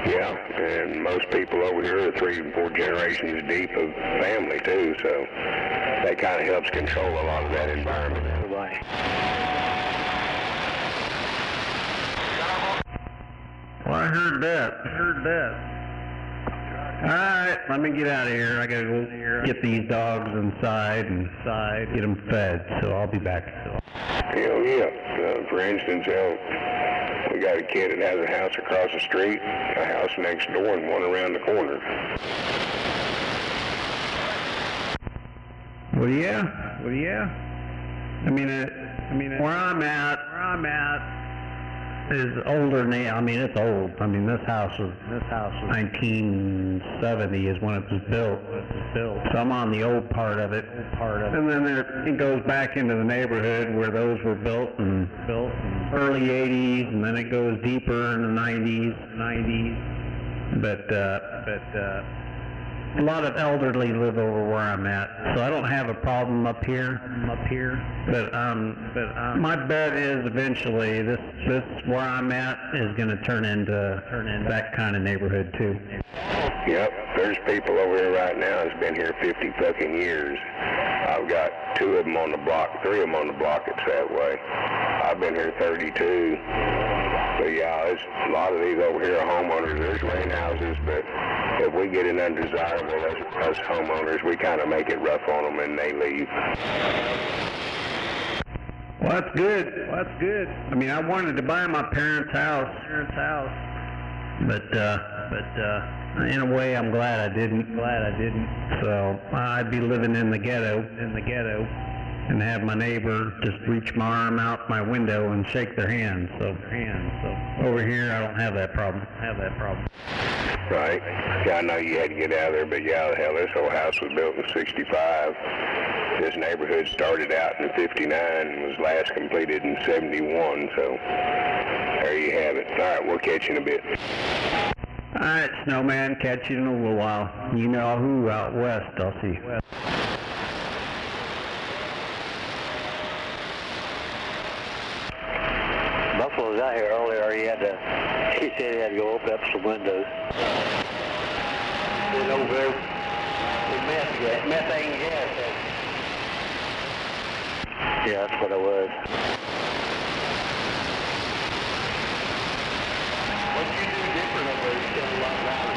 Yeah, and most people over here are 3 and 4 generations deep of family too, so that kind of helps control a lot of that environment. Well, I heard that. Alright, let me get out of here. I gotta go get these dogs inside and get them fed, so I'll be back. Hell yeah. For instance, we got a kid that has a house across the street, a house next door, and one around the corner. Well, yeah. I mean, where I'm at is older now. I mean, it's old. I mean, this house was 1970 is when it was built. So I'm on the old part of it. And then it goes back into the neighborhood where those were built in early 80s, and then it goes deeper in the 90s. But a lot of elderly live over where I'm at, so I don't have a problem up here. But my bet is eventually this where I'm at is going to turn into that kind of neighborhood too. Yep, there's people over here right now that's been here 50 fucking years. I've got 2 of them on the block, 3 of them on the block that's that way. I've been here 32. So yeah, there's a lot of these over here are homeowners. There's rain houses, but if we get an undesirable, us homeowners, we kind of make it rough on them and they leave. Well, that's good. I mean, I wanted to buy my parents' house. But in a way, I'm glad I didn't. So I'd be living in the ghetto, and have my neighbor just reach my arm out my window and shake their hand. So over here, I don't have that problem. Right. Yeah, I know you had to get out of there, but yeah, hell, this whole house was built in '65. This neighborhood started out in '59 and was last completed in '71, so there you have it. All right, we'll catch you in a bit. All right, Snowman, catch you in a little while. You know who out west, I'll see. Buffalo was out here earlier. He said he had to go open up some windows. It was over there with methane gas. Yeah, that's what it was. What you do different over there? You still a lot louder.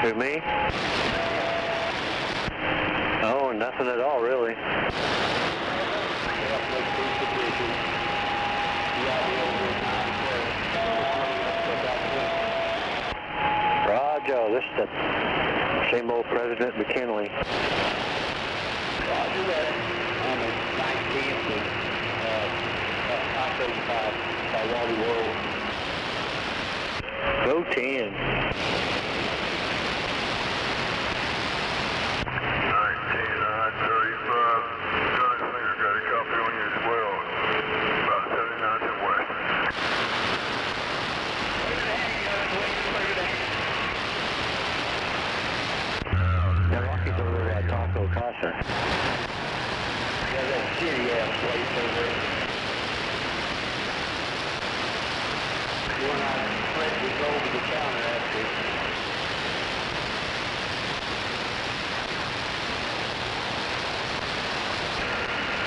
Who, me? Oh, nothing at all, really. Roger, this is the same old President McKinley. Roger that. On the 19th of I-35 by Wally World. Go 10. 19 I-35. Gunslinger got a copy on you as well. About 79th and west. Now Rocky's over there at Taco Casa. Yeah, that shitty ass place over there. You and I spread this over the counter after.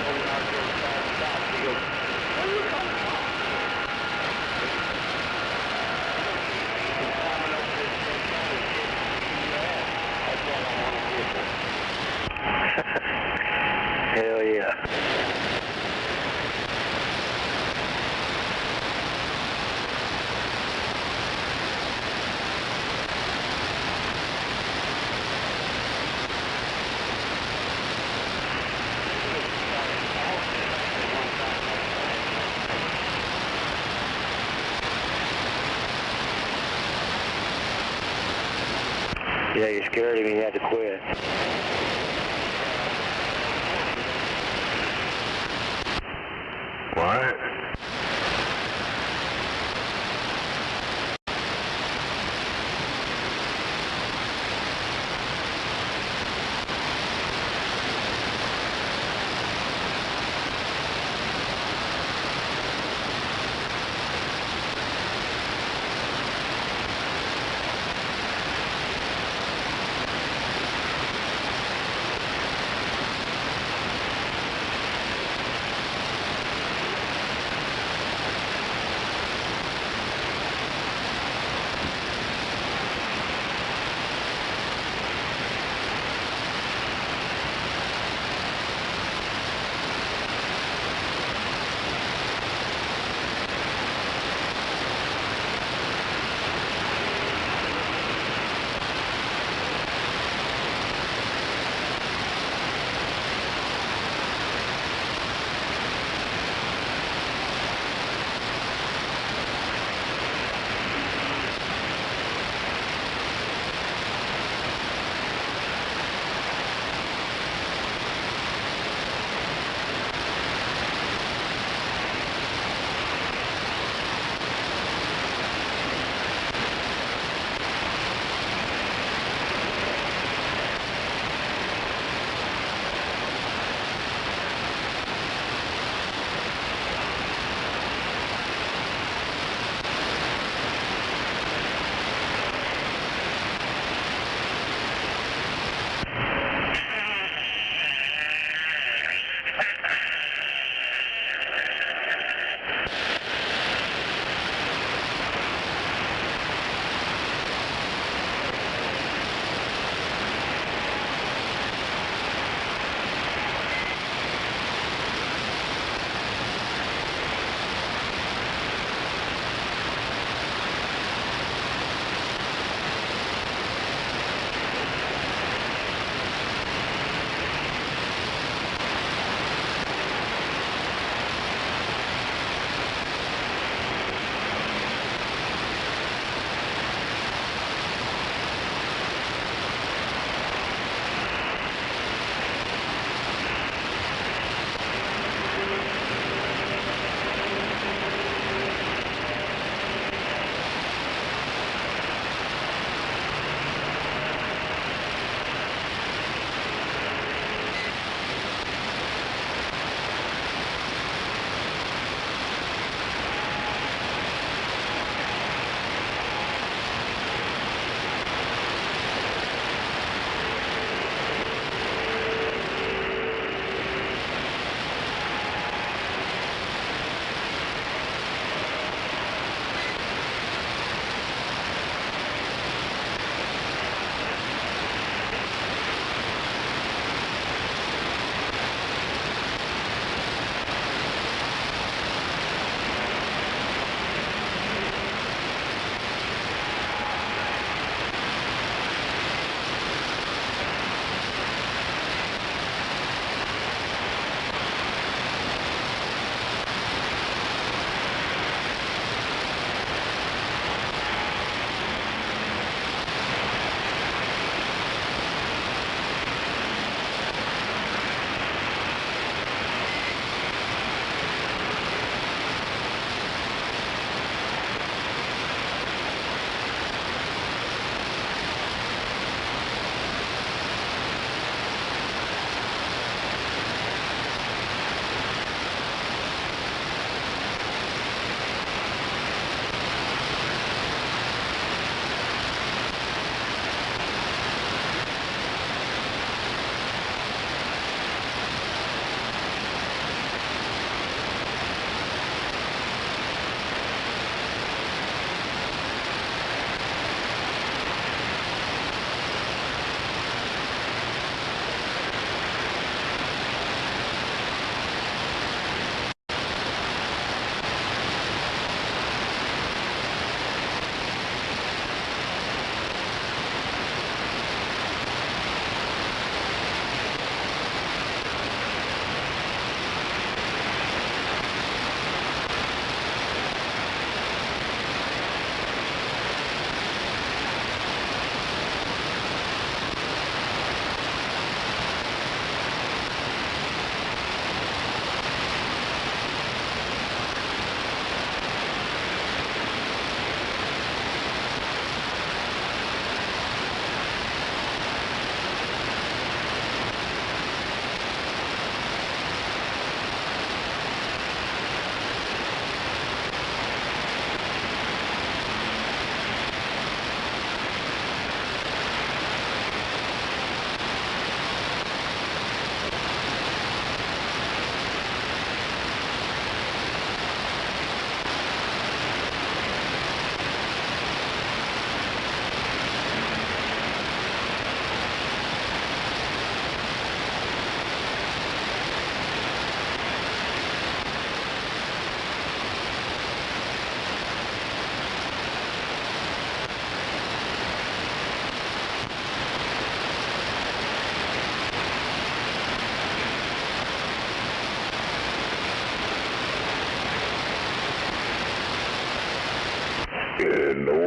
Over and I go inside the shop. He goes, "What are you coming from?" He's climbing over this counter and getting your ass. That's all I want to hear for. Hell yeah. Yeah, you scared him, he had to quit.